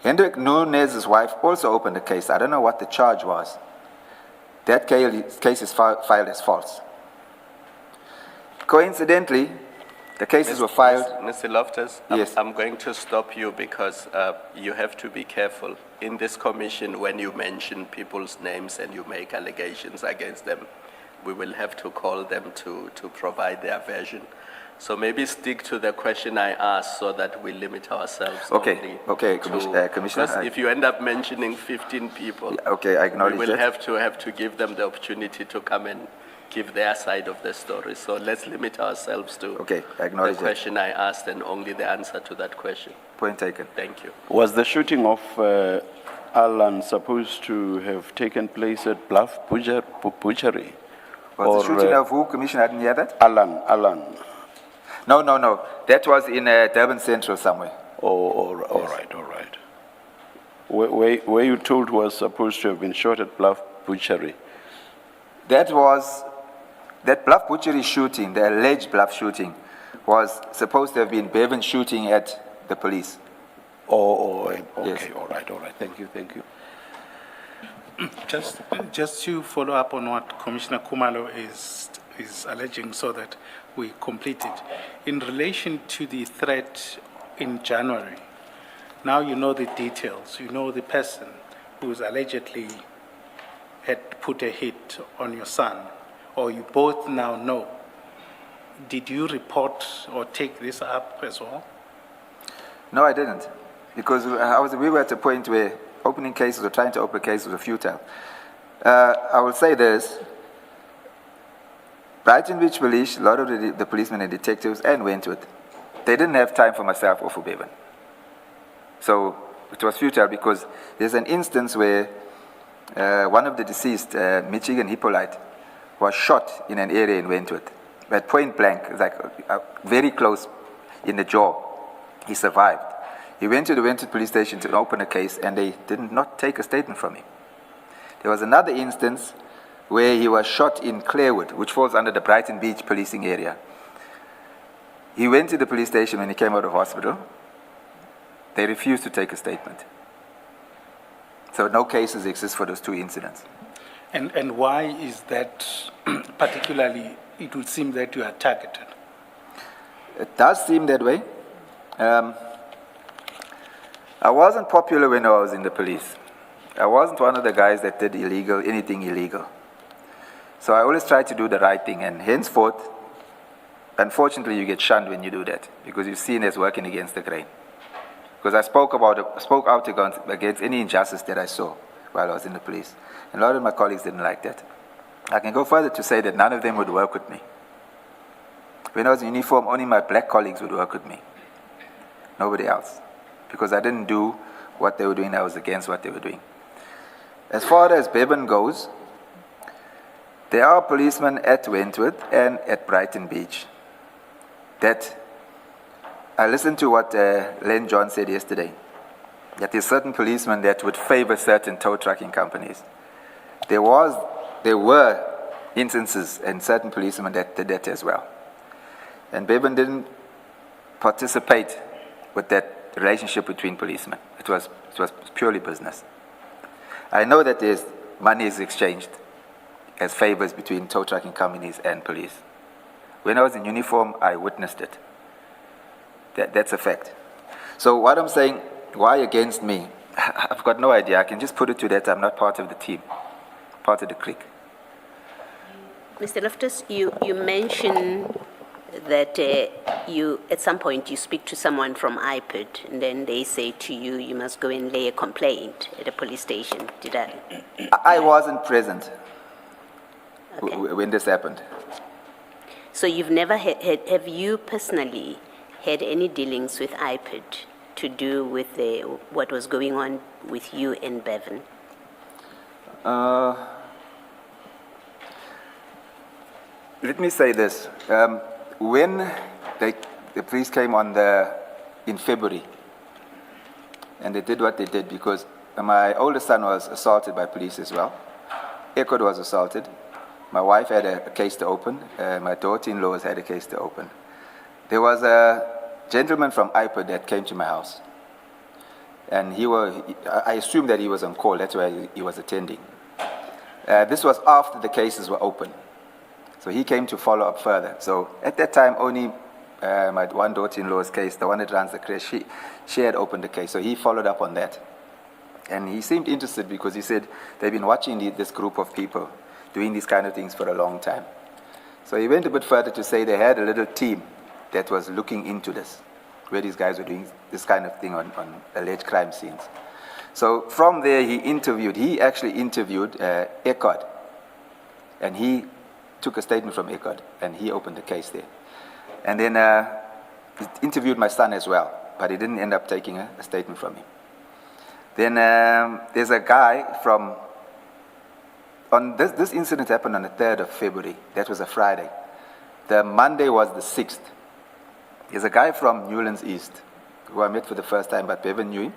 Hendrik Nunez's wife also opened a case. I don't know what the charge was. that case is filed as false. Coincidentally, the cases were filed. Mr. Loftus, Yes. I'm going to stop you because you have to be careful. In this commission, when you mention people's names and you make allegations against them, we will have to call them to provide their version. So maybe stick to the question I asked so that we limit ourselves. Okay, only Commissioner. because if you end up mentioning 15 people, Okay, I acknowledge we will that. have to give them the opportunity to come and give their side of the story. So let's limit ourselves to Okay, I the acknowledge that. question I asked and only the answer to that question. Point taken. Thank you. Was the shooting of Alan supposed to have taken place at Bluff Butchery? Was the shooting of who, Commissioner? I didn't hear that. Alan. No. That was in Durban Central somewhere. All right. Were you told was supposed to have been shot at Bluff Butchery? That Bluff Butchery shooting, the alleged Bluff shooting, was supposed to have been Bevan shooting at the police. Okay, Yes. all right. Thank you. Just to follow up on what Commissioner Kumalo is alleging so that we complete it. In relation to the threat in January, now you know the details. You know the person who's allegedly had put a hit on your son, or you both now know. Did you report or take this up as well? No, I didn't, because we were at a point where opening cases or trying to open cases were futile. I will say this. Brighton Beach Police, a lot of the policemen and detectives and Wentworth, they didn't have time for myself or for Bevan. So it was futile because there's an instance where one of the deceased, Michigan Hippolyte, was shot in an area in Wentworth. At point blank, like very close in the jaw. He survived. He went to the Wentworth police station to open a case and they did not take a statement from him. There was another instance where he was shot in Clarewood, which falls under the Brighton Beach policing area. He went to the police station when he came out of hospital. They refused to take a statement. So no cases exist for those two incidents. And why is that particularly, it would seem that you are targeted? It does seem that way. I wasn't popular when I was in the police. I wasn't one of the guys that did anything illegal. So I always tried to do the right thing, and henceforth, unfortunately, you get shunned when you do that because you're seen as working against the grain. Because I spoke out against any injustice that I saw while I was in the police. And a lot of my colleagues didn't like that. I can go further to say that none of them would work with me. When I was in uniform, only my black colleagues would work with me. Nobody else. Because I didn't do what they were doing, I was against what they were doing. As far as Bevan goes, there are policemen at Wentworth and at Brighton Beach that I listened to what Len John said yesterday, that there's certain policemen that would favor certain tow trucking companies. There were instances and certain policemen that did that as well. And Bevan didn't participate with that relationship between policemen. It was purely business. I know that there's money is exchanged as favors between tow trucking companies and police. When I was in uniform, I witnessed it. That's a fact. So what I'm saying, why against me? I've got no idea. I can just put it to that I'm not part of the team, part of the clique. Mr. Loftus, you mentioned that you, at some point, you speak to someone from IPID, and then they say to you, you must go and lay a complaint at a police station. Did I? I wasn't present Okay. when this happened. So you've never have you personally had any dealings with IPID to do with what was going on with you and Bevan? Let me say this. When the police came in February, and they did what they did because my oldest son was assaulted by police as well. Ekod was assaulted. My wife had a case to open. My daughter-in-law had a case to open. There was a gentleman from IPID that came to my house. And I assumed that he was on call. That's why he was attending. This was after the cases were open. So he came to follow up further. So at that time, only my one daughter-in-law's case, the one that runs the crash, she had opened the case. So he followed up on that. And he seemed interested because he said they've been watching this group of people doing these kind of things for a long time. So he went a bit further to say they had a little team that was looking into this, where these guys were doing this kind of thing on alleged crime scenes. So from there, he actually interviewed ECOD, and he took a statement from ECOD, and he opened the case there. And then he interviewed my son as well, but he didn't end up taking a statement from him. Then there's a guy from, this incident happened on the 3rd of February. That was a Friday. The Monday was the 6th. There's a guy from Newlands East who I met for the first time, but Bevan knew him.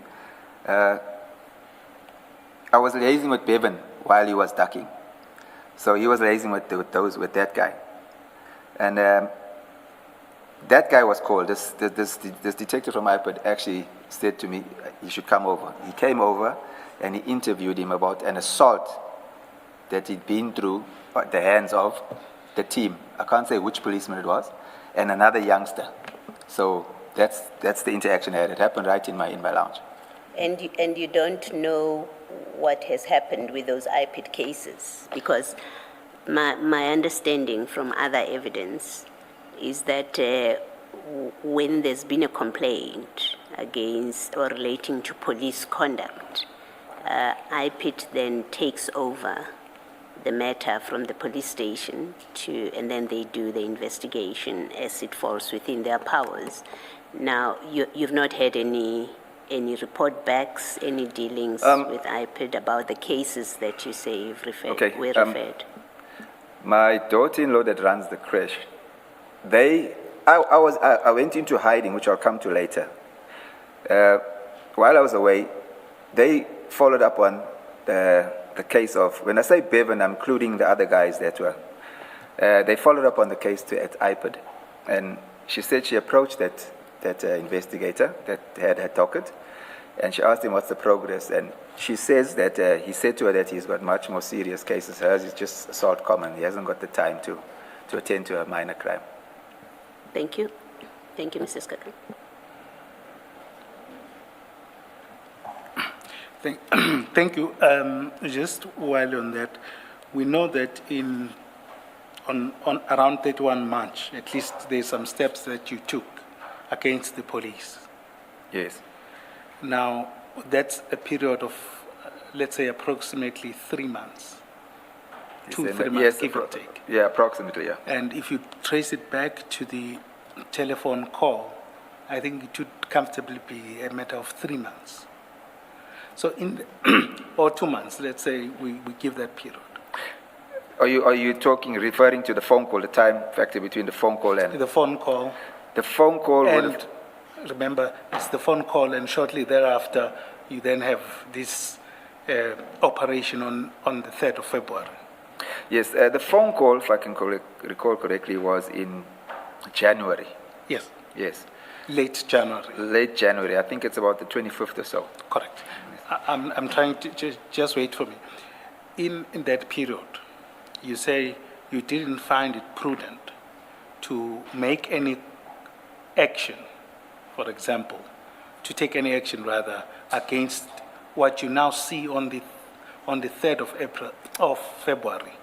I was liaising with Bevan while he was ducking. So he was liaising with that guy. And that guy was called. This detective from IPOD actually said to me, he should come over. He came over and he interviewed him about an assault that he'd been through at the hands of the team. I can't say which policeman it was, and another youngster. So that's the interaction I had. It happened right in my lounge. And you don't know what has happened with those IPID cases? Because my understanding from other evidence is that when there's been a complaint against or relating to police conduct, IPID then takes over the matter from the police station and then they do the investigation as it falls within their powers. Now, you've not had any report backs, any dealings with IPID about the cases that you say you've referred, were referred? My daughter-in-law that runs the crash, I went into hiding, which I'll come to later. While I was away, they followed up on the case of, when I say Bevan, I'm including the other guys that were. They followed up on the case at IPID, and she said she approached that investigator that had her docket, and she asked him what's the progress, and she says that he said to her that he's got much more serious cases. Hers is just assault common. He hasn't got the time to attend to a minor crime. Thank you. Thank you, Mrs. Carrim. Thank you. Just while on that, we know that on around 31 March, at least there's some steps that you took against the police. Yes. Now, that's a period of, let's say, approximately 3 months. 2-3 months, yes, give or take. Yeah, approximately, yeah. And if you trace it back to the telephone call, I think it would comfortably be a matter of 3 months. So or 2 months, let's say we give that period. Are you referring to the phone call, the time factor between the phone call and... The phone call. The phone call would have... Remember, it's the phone call, and shortly thereafter, you then have this operation on the 3rd of February. Yes, the phone call, if I can recall correctly, was in January. Yes. Yes. Late January. Late January. I think it's about the 25th or so. Correct. I'm trying to just wait for me. In that period, you say you didn't find it prudent to make any action, for example, to take any action rather against what you now see on the 3rd of February.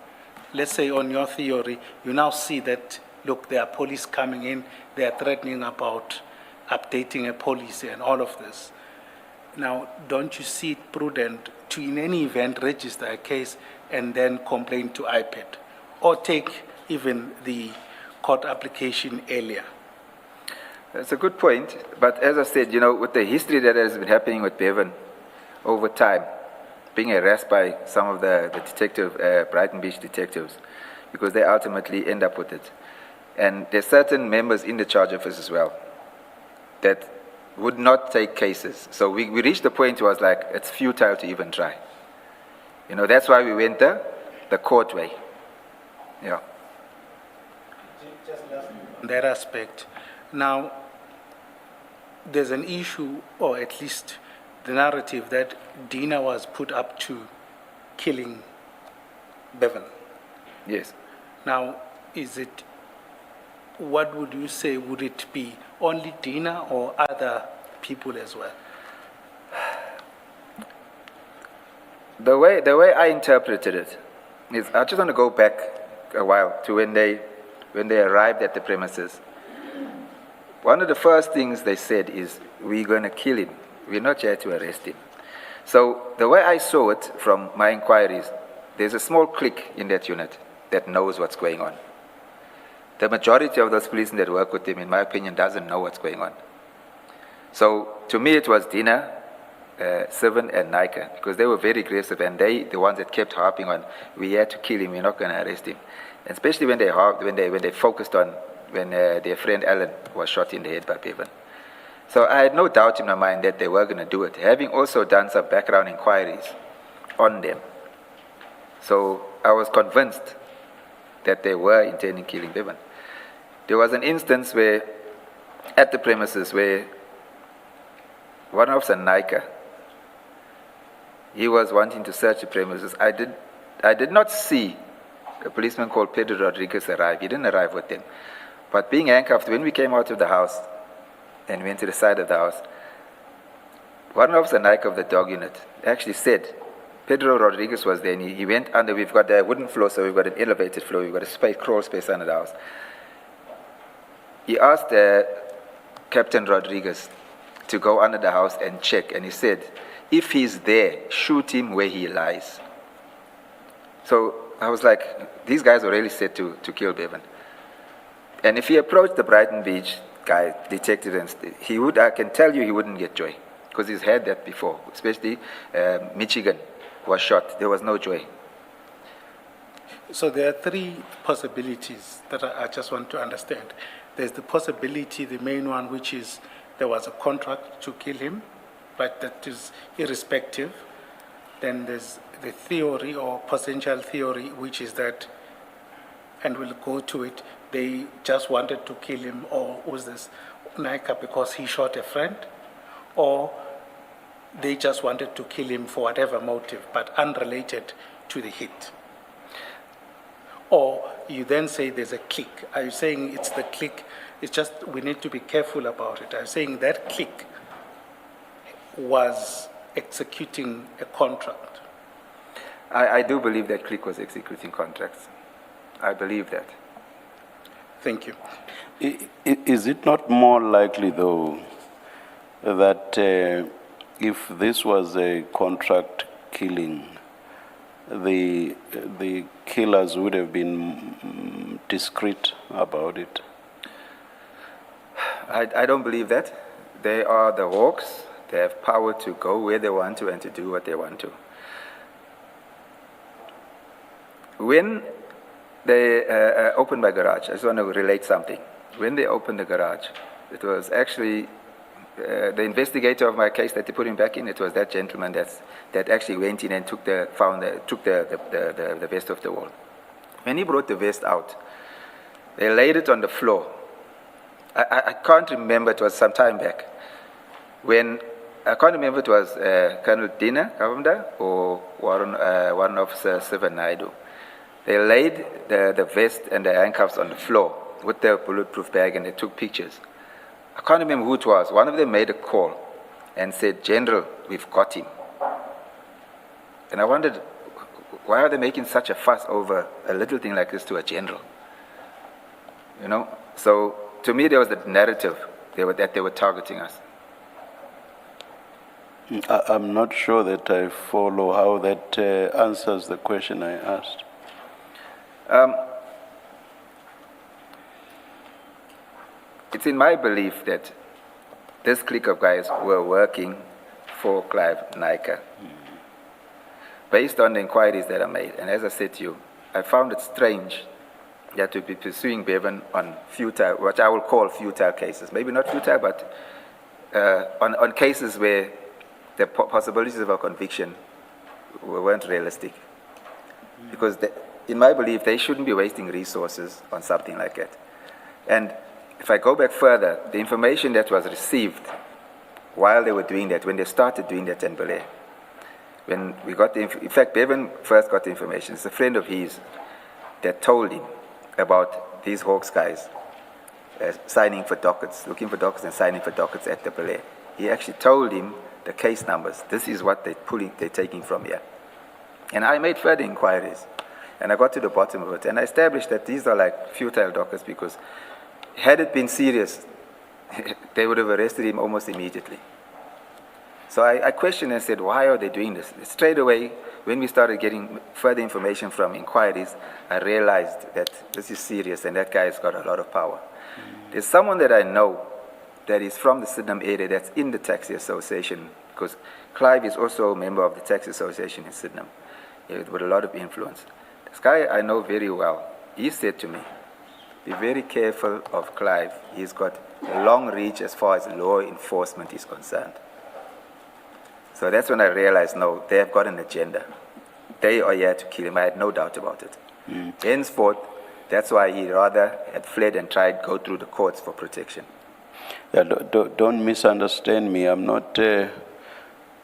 Let's say on your theory, you now see that, look, there are police coming in, they are threatening about updating a policy and all of this. Now, don't you see it prudent to, in any event, register a case and then complain to IPID, or take even the court application earlier? That's a good point, but as I said, with the history that has been happening with Bevan over time, being harassed by some of the Brighton Beach detectives, because they ultimately end up with it. And there's certain members in the charge office as well that would not take cases. So we reached the point where it was like, it's futile to even try. That's why we went the court way. Yeah. Just on that aspect, now, there's an issue, or at least the narrative, that Dina was put up to killing Bevan. Yes. Now, what would you say, would it be only Dina or other people as well? The way I interpreted it is, I just want to go back a while to when they arrived at the premises. One of the first things they said is, we're going to kill him. We're not here to arrest him. So the way I saw it from my inquiries, there's a small clique in that unit that knows what's going on. The majority of those policemen that work with him, in my opinion, doesn't know what's going on. So to me, it was Dina, Seven, and Nika, because they were very aggressive, and they, the ones that kept harping on, we had to kill him, we're not going to arrest him. And especially when they focused on when their friend Alan was shot in the head by Bevan. So I had no doubt in my mind that they were going to do it, having also done some background inquiries on them. So I was convinced that they were intending killing Bevan. There was an instance where, at the premises, where one officer, Nika, he was wanting to search the premises. I did not see a policeman called Pedro Rodriguez arrive. He didn't arrive with them. But being handcuffed, when we came out of the house and went to the side of the house, one officer, Nika of the dog unit, actually said Pedro Rodriguez was there, and he went under. We've got a wooden floor, so we've got an elevated floor. We've got a crawl space under the house. He asked Captain Rodriguez to go under the house and check, and he said, if he's there, shoot him where he lies. So I was like, these guys were really set to kill Bevan. And if he approached the Brighton Beach guy, detective, and I can tell you he wouldn't get joy, because he's had that before, especially Michigan was shot. There was no joy. So there are three possibilities that I just want to understand. There's the possibility, the main one, which is there was a contract to kill him, but that is irrespective. Then there's the theory or potential theory, which is that, and we'll go to it, they just wanted to kill him, or was this Nika because he shot a friend, or they just wanted to kill him for whatever motive, but unrelated to the hit. Or you then say there's a clique. Are you saying it's the clique? It's just we need to be careful about it. I'm saying that clique was executing a contract. I do believe that clique was executing contracts. I believe that. Thank you. Is it not more likely, though, that if this was a contract killing, the killers would have been discreet about it? I don't believe that. They are the hawks. They have power to go where they want to and to do what they want to. When they opened my garage, I just want to relate something. When they opened the garage, it was actually the investigator of my case that they put him back in. It was that gentleman that actually went in and took the vest off the wall. When he brought the vest out, they laid it on the floor. I can't remember, it was some time back. I can't remember it was Colonel Dina Kavamda or Warrant Officer Seven Naidu. They laid the vest and the handcuffs on the floor with their bulletproof bag, and they took pictures. I can't remember who it was. One of them made a call and said, "General, we've got him." And I wondered, why are they making such a fuss over a little thing like this to a general? You know? So to me, there was the narrative that they were targeting us. I'm not sure that I follow how that answers the question I asked. It's in my belief that this clique of guys were working for Clive Nika, based on the inquiries that I made. And as I said to you, I found it strange that to be pursuing Bevan on futile, what I will call futile cases. Maybe not futile, but on cases where the possibilities of a conviction weren't realistic. Because in my belief, they shouldn't be wasting resources on something like that. And if I go back further, the information that was received while they were doing that, when they started doing that in Bel Air, when we got the in fact, Bevan first got the information. It's a friend of his that told him about these Hawks guys signing for dockets, looking for dockets and signing for dockets at the Belay. He actually told him the case numbers. This is what they're taking from here. And I made further inquiries, and I got to the bottom of it, and I established that these are like futile dockets because had it been serious, they would have arrested him almost immediately. So I questioned and said, why are they doing this? Straight away, when we started getting further information from inquiries, I realized that this is serious and that guy has got a lot of power. There's someone that I know that is from the Sydenham area that's in the Taxi Association, because Clive is also a member of the Taxi Association in Sydenham, with a lot of influence. This guy I know very well. He said to me, be very careful of Clive. He's got a long reach as far as law enforcement is concerned. So that's when I realized, no, they have got an agenda. They are here to kill him. I had no doubt about it. Henceforth, that's why he rather had fled and tried to go through the courts for protection. Yeah, don't misunderstand me. I'm not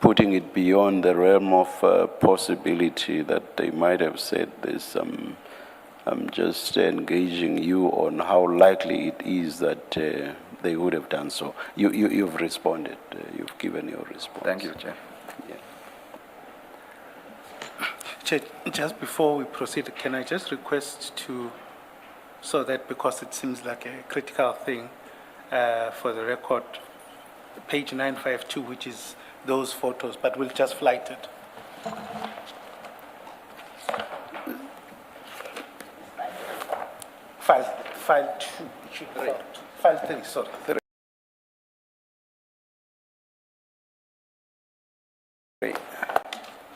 putting it beyond the realm of possibility that they might have said this. I'm just engaging you on how likely it is that they would have done so. You've responded. You've given your response. Thank you, Chair. Yeah. Chair, just before we proceed, can I just request to, so that because it seems like a critical thing for the record, page 952, which is those photos, but we'll just flight it. File 2, it should be file 3, sorry.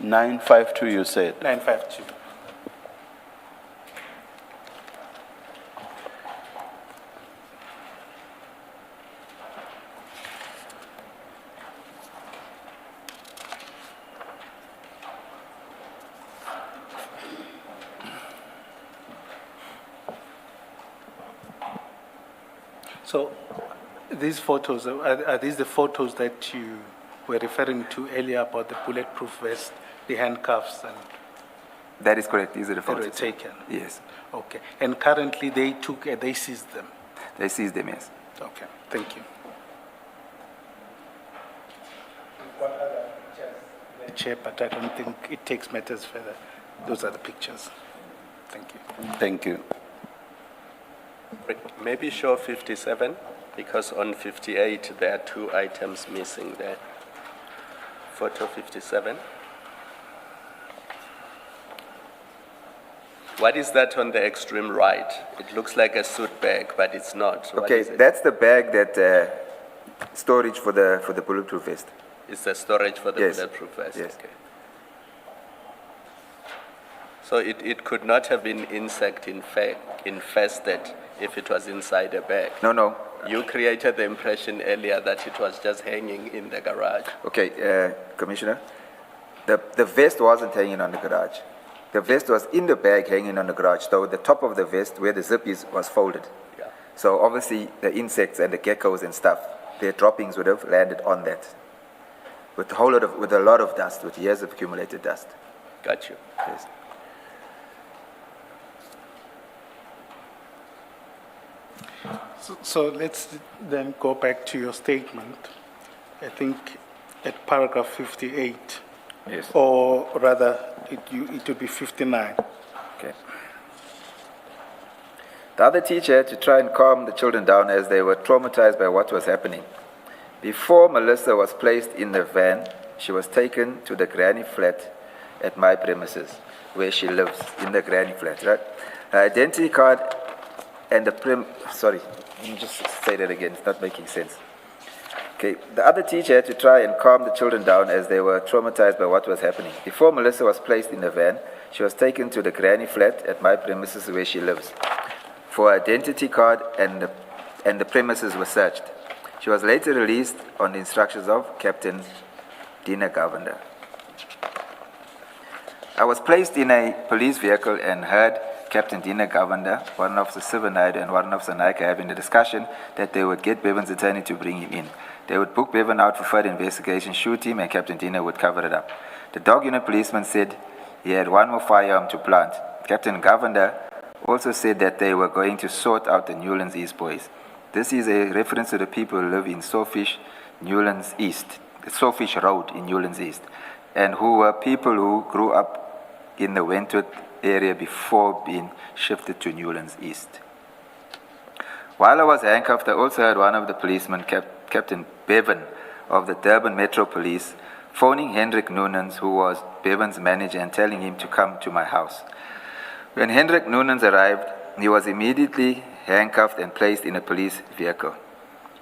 952, you said. 952. So these photos, are these the photos that you were referring to earlier about the bulletproof vest, the handcuffs, and That is correct. These are the they were photos. taken? Yes. Okay. And currently they seized them? They seized them, yes. Okay, thank you. Chair, but I don't think it takes matters further. Those are the pictures. Thank you. Thank you. Maybe show 57, because on 58 there are 2 items missing there. Photo 57. What is that on the extreme right? It looks like a suit bag, but it's not. What Okay, is it? that's the bag that storage for the bulletproof vest. It's the storage for the Yes. bulletproof vest. Yes. Okay. So it could not have been insect infested if it was inside a bag. No. You created the impression earlier that it was just hanging in the garage. Okay, Commissioner, the vest wasn't hanging on the garage. The vest was in the bag hanging on the garage, though the top of the vest where the zip is was folded. Yeah. So obviously the insects and the geckos and stuff, their droppings would have landed on that with a lot of dust, with years of accumulated dust. Got you. Yes. So let's then go back to your statement. I think at paragraph 58, Yes. or rather it would be 59. Okay. The other teacher had to try and calm the children down as they were traumatized by what was happening. Before Melissa was placed in the van, she was taken to the granny flat at my premises, where she lives, in the granny flat, right? Her identity card and the sorry, let me just say that again, it's not making sense. Okay, the other teacher had to try and calm the children down as they were traumatized by what was happening. Before Melissa was placed in the van, she was taken to the granny flat at my premises where she lives. For her identity card and the premises were searched. She was later released on the instructions of Captain Dina Govender. I was placed in a police vehicle and heard Captain Dina Govender, Warrant Officer Sivanayde, and Warrant Officer Naika having a discussion that they would get Bevan's attorney to bring him in. They would book Bevan out for further investigation, shoot him, and Captain Dina would cover it up. The dog unit policeman said he had one more firearm to plant. Captain Governor also said that they were going to sort out the Newlands East boys. This is a reference to the people who live in Sawfish, Newlands East, Sawfish Road in Newlands East, and who were people who grew up in the Wentworth area before being shifted to Newlands East. While I was handcuffed, I also heard one of the policemen, Captain Bevan of the Durban Metro Police, phoning Hendrik Noonans, who was Bevan's manager, and telling him to come to my house. When Hendrik Noonans arrived, he was immediately handcuffed and placed in a police vehicle.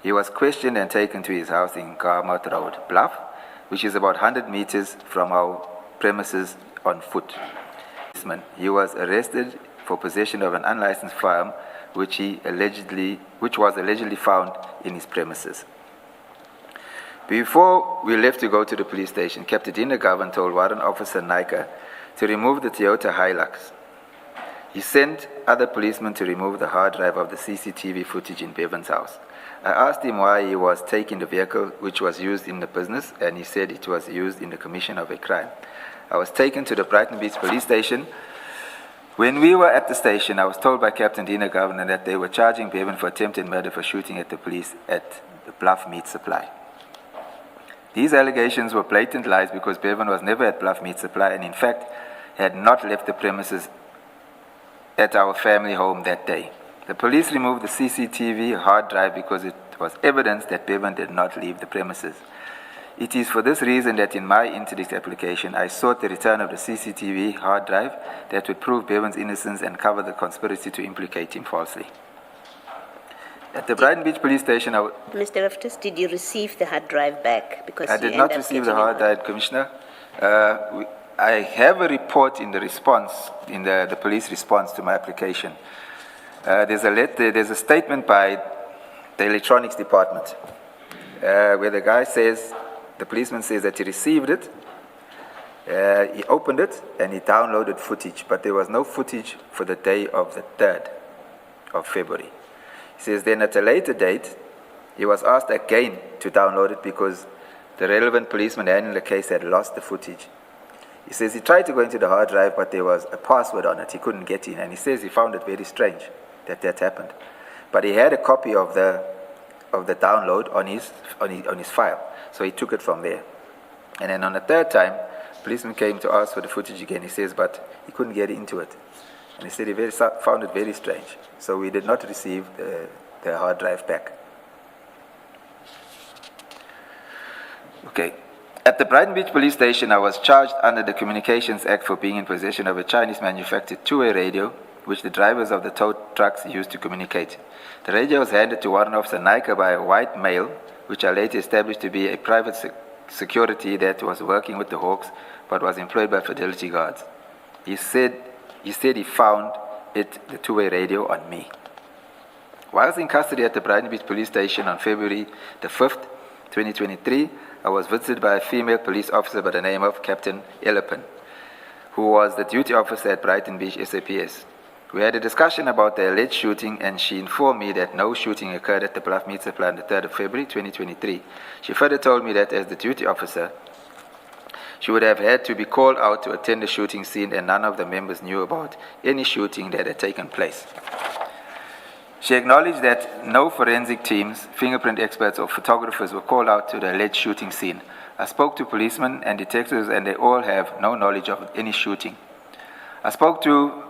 He was questioned and taken to his house in Garmouth Road, Bluff, which is about 100 meters from our premises on foot. He was arrested for possession of an unlicensed firearm, which was allegedly found in his premises. Before we left to go to the police station, Captain Dina Govan told Warrant Officer Naika to remove the Toyota Hilux. He sent other policemen to remove the hard drive of the CCTV footage in Bevan's house. I asked him why he was taking the vehicle which was used in the business, and he said it was used in the commission of a crime. I was taken to the Brighton Beach police station. When we were at the station, I was told by Captain Dina Governor that they were charging Bevan for attempted murder for shooting at the police at the Bluff Meat Supply. These allegations were blatant lies because Bevan was never at Bluff Meat Supply and in fact had not left the premises at our family home that day. The police removed the CCTV hard drive because it was evidence that Bevan did not leave the premises. It is for this reason that in my interdict application, I sought the return of the CCTV hard drive that would prove Bevan's innocence and cover the conspiracy to implicate him falsely. At the Brighton Beach police station, Mr. Loftus, did you receive the hard drive back? Because I did not receive the hard drive, Commissioner. I have a report in the response, in the police response to my application. There's a statement by the electronics department where the guy says, the policeman says that he received it, he opened it, and he downloaded footage, but there was no footage for the day of the 3rd of February. He says then at a later date, he was asked again to download it because the relevant policeman handling the case had lost the footage. He says he tried to go into the hard drive, but there was a password on it. He couldn't get in, and he says he found it very strange that happened. But he had a copy of the download on his file, so he took it from there. And then on the 3rd time, the policeman came to ask for the footage again. He says, but he couldn't get into it. And he said he found it very strange. So we did not receive the hard drive back. Okay. At the Brighton Beach police station, I was charged under the Communications Act for being in possession of a Chinese-manufactured two-way radio, which the drivers of the tow trucks used to communicate. The radio was handed to Warrant Officer Naika by a white male, which I later established to be a private security that was working with the Hawks, but was employed by Fidelity Guards. He said he found the two-way radio on me. Whilst in custody at the Brighton Beach police station on February the 5th, 2023, I was visited by a female police officer by the name of Captain Ellepin, who was the duty officer at Brighton Beach SAPS. We had a discussion about the alleged shooting, and she informed me that no shooting occurred at the Bluff Meat Supply on the 3rd of February 2023. She further told me that as the duty officer, she would have had to be called out to attend the shooting scene, and none of the members knew about any shooting that had taken place. She acknowledged that no forensic teams, fingerprint experts, or photographers were called out to the alleged shooting scene. I spoke to policemen and detectives, and they all have no knowledge of any shooting. I spoke to,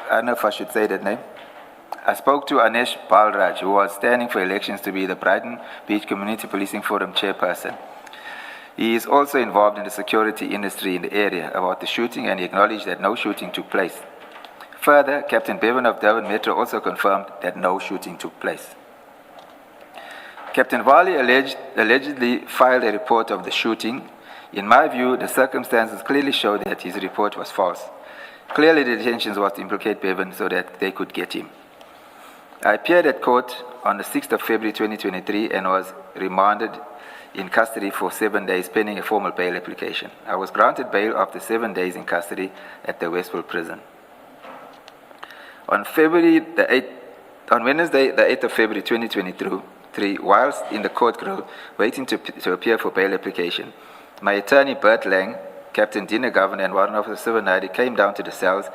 I don't know if I should say that name. I spoke to Anesh Balraj, who was standing for elections to be the Brighton Beach Community Policing Forum chairperson. He is also involved in the security industry in the area about the shooting, and he acknowledged that no shooting took place. Further, Captain Bevan of Durban Metro also confirmed that no shooting took place. Captain Varley allegedly filed a report of the shooting. In my view, the circumstances clearly show that his report was false. Clearly, the intention was to implicate Bevan so that they could get him. I appeared at court on the 6th of February 2023 and was remanded in custody for 7 days pending a formal bail application. I was granted bail after 7 days in custody at the Westfield prison. On Wednesday, the 8th of February 2023, whilst in the court grill waiting to appear for bail application, my attorney, Bert Lang, Captain Dina Governor and Warrant Officer Sivanadi came down to the cells,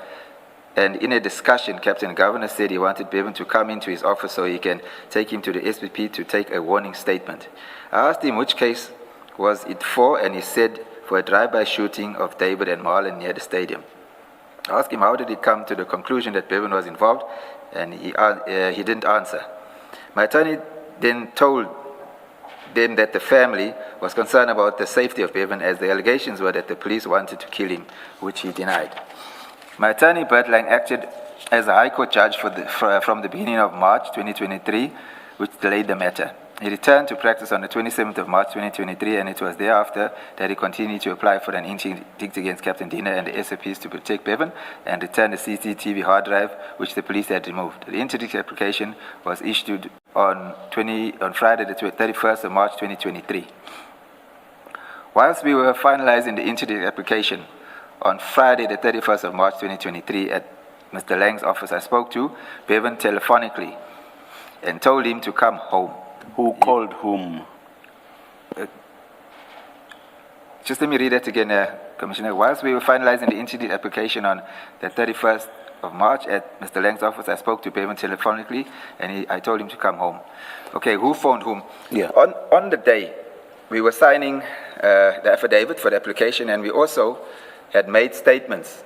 and in a discussion, Captain Governor said he wanted Bevan to come into his office so he can take him to the SPP to take a warning statement. I asked him which case was it for, and he said for a drive-by shooting of David and Marlon near the stadium. I asked him how did he come to the conclusion that Bevan was involved, and he didn't answer. My attorney then told them that the family was concerned about the safety of Bevan, as the allegations were that the police wanted to kill him, which he denied. My attorney, Madlanga, acted as a High Court judge from the beginning of March 2023, which delayed the matter. He returned to practice on the 27th of March 2023, and it was thereafter that he continued to apply for an interdict against Captain Dina and the SAPS to protect Bevan and return the CCTV hard drive, which the police had removed. The interdict application was issued on Friday, the 31st of March 2023. Whilst we were finalizing the interdict application, on Friday, the 31st of March 2023, at Mr. Lang's office, I spoke to Bevan telephonically and told him to come home. Who called whom? Just let me read that again, Commissioner. Whilst we were finalizing the interdict application on the 31st of March at Mr. Lang's office, I spoke to Bevan telephonically and I told him to come home. Okay, who phoned whom? Yeah. On the day, we were signing the affidavit for the application, and we also had made statements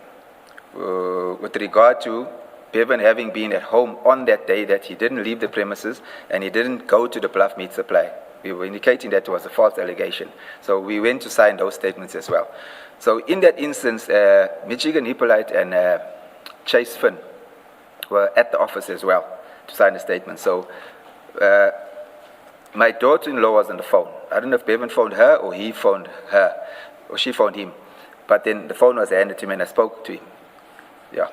with regard to Bevan having been at home on that day, that he didn't leave the premises and he didn't go to the Bluff Meat Supply. We were indicating that it was a false allegation. So we went to sign those statements as well. So in that instance, Michigan Hippolyte and Chase Finn were at the office as well to sign the statement. So my daughter-in-law was on the phone. I don't know if Bevan phoned her or he phoned her, or she phoned him. But then the phone was handed to me and I spoke to him. Yeah.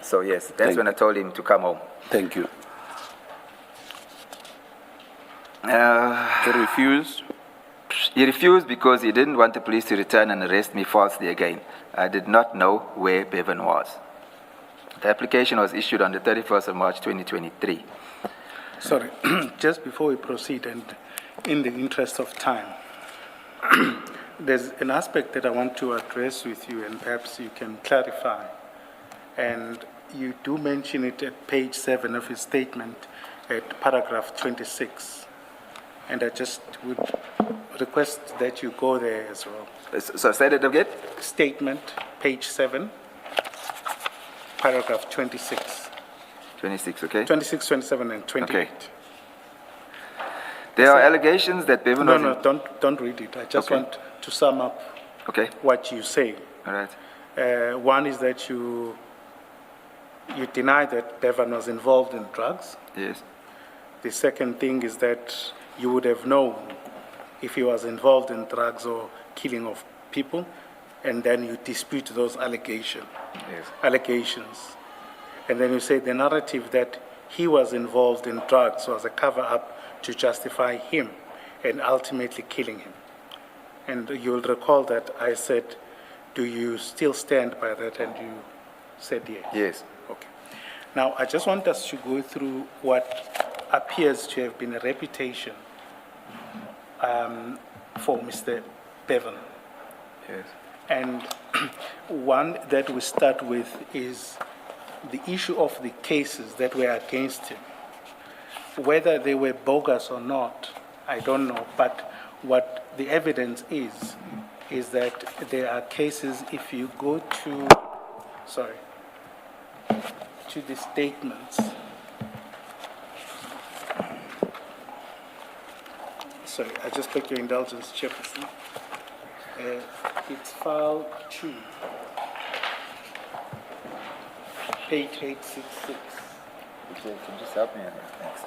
So yes, that's when I told him to come home. Thank you. He refused? He refused because he didn't want the police to return and arrest me falsely again. I did not know where Bevan was. The application was issued on the 31st of March 2023. Sorry, just before we proceed, and in the interest of time, there's an aspect that I want to address with you, and perhaps you can clarify. And you do mention it at page 7 of his statement at paragraph 26. And I just would request that you go there as well. So say that again? Statement, page 7, paragraph 26. 26, okay? 26, 27, and 28. Okay. There are allegations that Bevan was... No, don't read it. I just want to sum up what you say. All right. One is that you deny that Bevan was involved in drugs. Yes. The second thing is that you would have known if he was involved in drugs or killing of people, and then you dispute those allegations. And then you say the narrative that he was involved in drugs was a cover-up to justify him and ultimately killing him. And you'll recall that I said, do you still stand by that? And you said yes. Yes. Okay. Now, I just want us to go through what appears to have been a reputation for Mr. Bevan. Yes. And one that we start with is the issue of the cases that were against him. Whether they were bogus or not, I don't know, but what the evidence is that there are cases, if you go to, to the statements. Sorry, I just beg your indulgence, Chairperson. It's file 2, page 866. Okay, can you just help me on that? Thanks.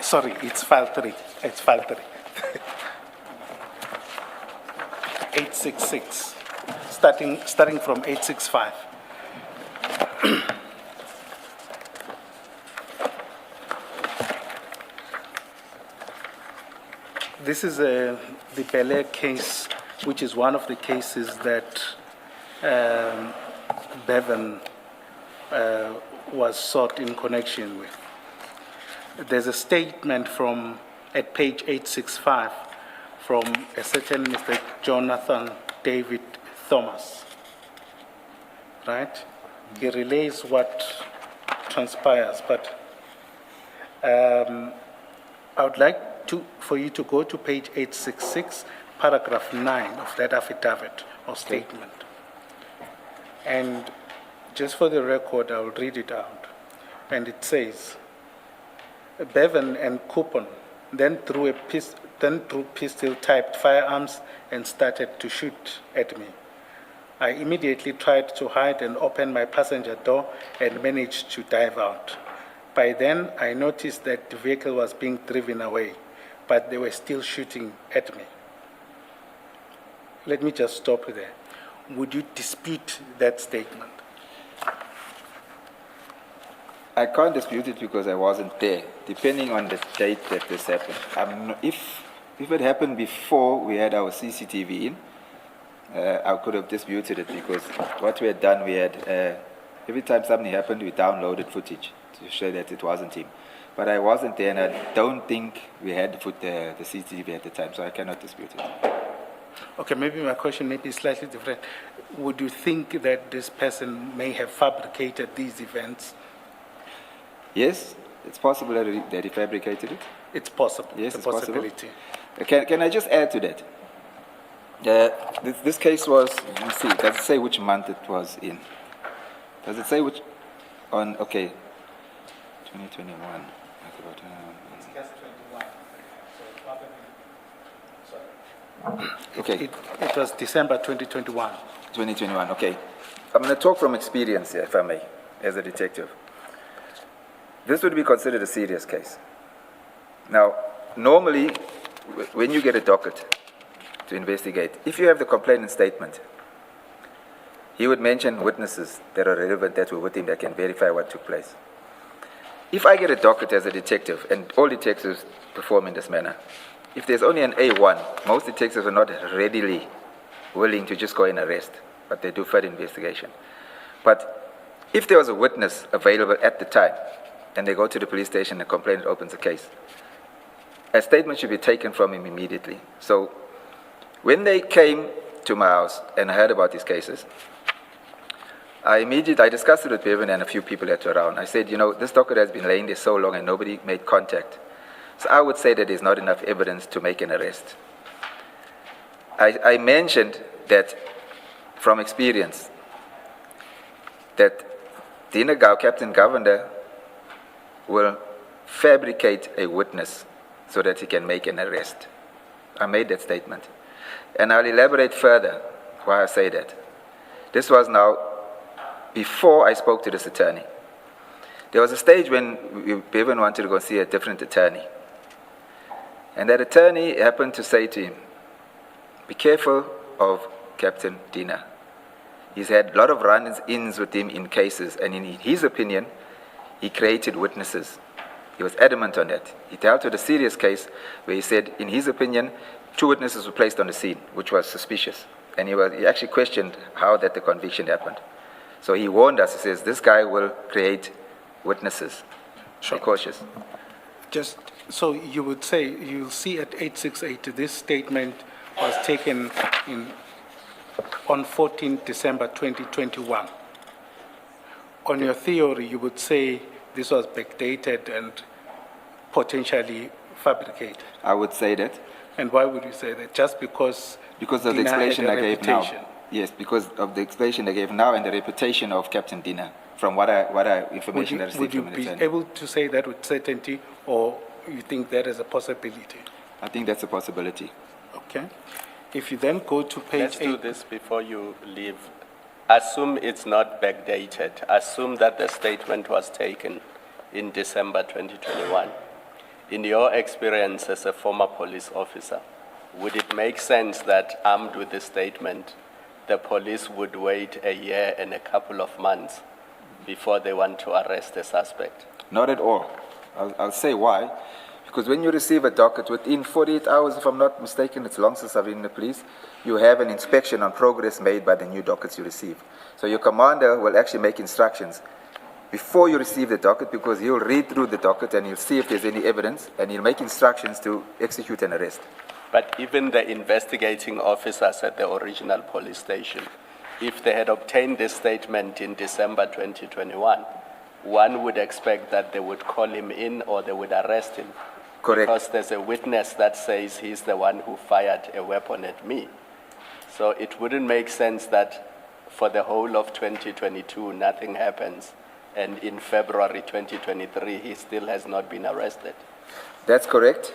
Sorry, it's file 3. It's file 3. 866, starting from 865. This is the Bel Air case which is one of the cases that Bevan was sought in connection with. There's a statement from, at page 865, from a certain Mr. Jonathan David Thomas, right? He relays what transpires, but I would like for you to go to page 866, paragraph 9 of that affidavit or statement. And just for the record, I will read it out. And it says, Bevan and Coupon then drew pistol-typed firearms and started to shoot at me. I immediately tried to hide and open my passenger door and managed to dive out. By then, I noticed that the vehicle was being driven away, but they were still shooting at me. Let me just stop there. Would you dispute that statement? I can't dispute it because I wasn't there, depending on the date that this happened. If it happened before we had our CCTV in, I could have disputed it because what we had done, we had, every time something happened, we downloaded footage to show that it wasn't him. But I wasn't there, and I don't think we had the CCTV at the time, so I cannot dispute it. Okay, maybe my question may be slightly different. Would you think that this person may have fabricated these events? Yes, it's possible that he fabricated it. It's possible. Yes, it's a possibility. Can I just add to that? This case was, let me see, does it say which month it was in? Does it say which, okay, 2021. It's just 21. So okay. It was December 2021. 2021, okay. I'm going to talk from experience here, if I may, as a detective. This would be considered a serious case. Now, normally, when you get a docket to investigate, if you have the complainant statement, he would mention witnesses that are relevant that were with him that can verify what took place. If I get a docket as a detective, and all detectives perform in this manner, if there's only an A1, most detectives are not readily willing to just go and arrest, but they do further investigation. But if there was a witness available at the time, and they go to the police station and the complainant opens a case, a statement should be taken from him immediately. So when they came to my house and I heard about these cases, I discussed it with Bevan and a few people that were around. I said, this docket has been laying there so long and nobody made contact. So I would say that there's not enough evidence to make an arrest. I mentioned that from experience, that Captain Governor will fabricate a witness so that he can make an arrest. I made that statement. And I'll elaborate further why I say that. This was now before I spoke to this attorney. There was a stage when Bevan wanted to go see a different attorney. And that attorney happened to say to him, be careful of Captain Dina. He's had a lot of run-ins with him in cases, and in his opinion, he created witnesses. He was adamant on that. He dealt with a serious case where he said, in his opinion, 2 witnesses were placed on the scene, which was suspicious. And he actually questioned how that the conviction happened. So he warned us, he says, this guy will create witnesses. Sure. Be cautious. Just so you would say, you'll see at 868, this statement was taken on 14 December 2021. On your theory, you would say this was backdated and potentially fabricated. I would say that. And why would you say that? Just because of the Dina explanation had a I gave now. reputation? Yes, because of the explanation I gave now and the reputation of Captain Dina, from what information I received Would you from an be attorney. able to say that with certainty, or you think that is a possibility? I think that's a possibility. Okay. If you then go to page Let's 8. do this before you leave. Assume it's not backdated. Assume that the statement was taken in December 2021. In your experience as a former police officer, would it make sense that armed with this statement, the police would wait a year and a couple of months before they want to arrest the suspect? Not at all. I'll say why. Because when you receive a docket, within 48 hours, if I'm not mistaken, it's long since I've been in the police, you have an inspection on progress made by the new dockets you receive. So your commander will actually make instructions before you receive the docket, because he'll read through the docket and he'll see if there's any evidence, and he'll make instructions to execute an arrest. But even the investigating officers at the original police station, if they had obtained this statement in December 2021, one would expect that they would call him in or they would arrest him. Correct. Because there's a witness that says he's the one who fired a weapon at me. So it wouldn't make sense that for the whole of 2022, nothing happens, and in February 2023, he still has not been arrested. That's correct.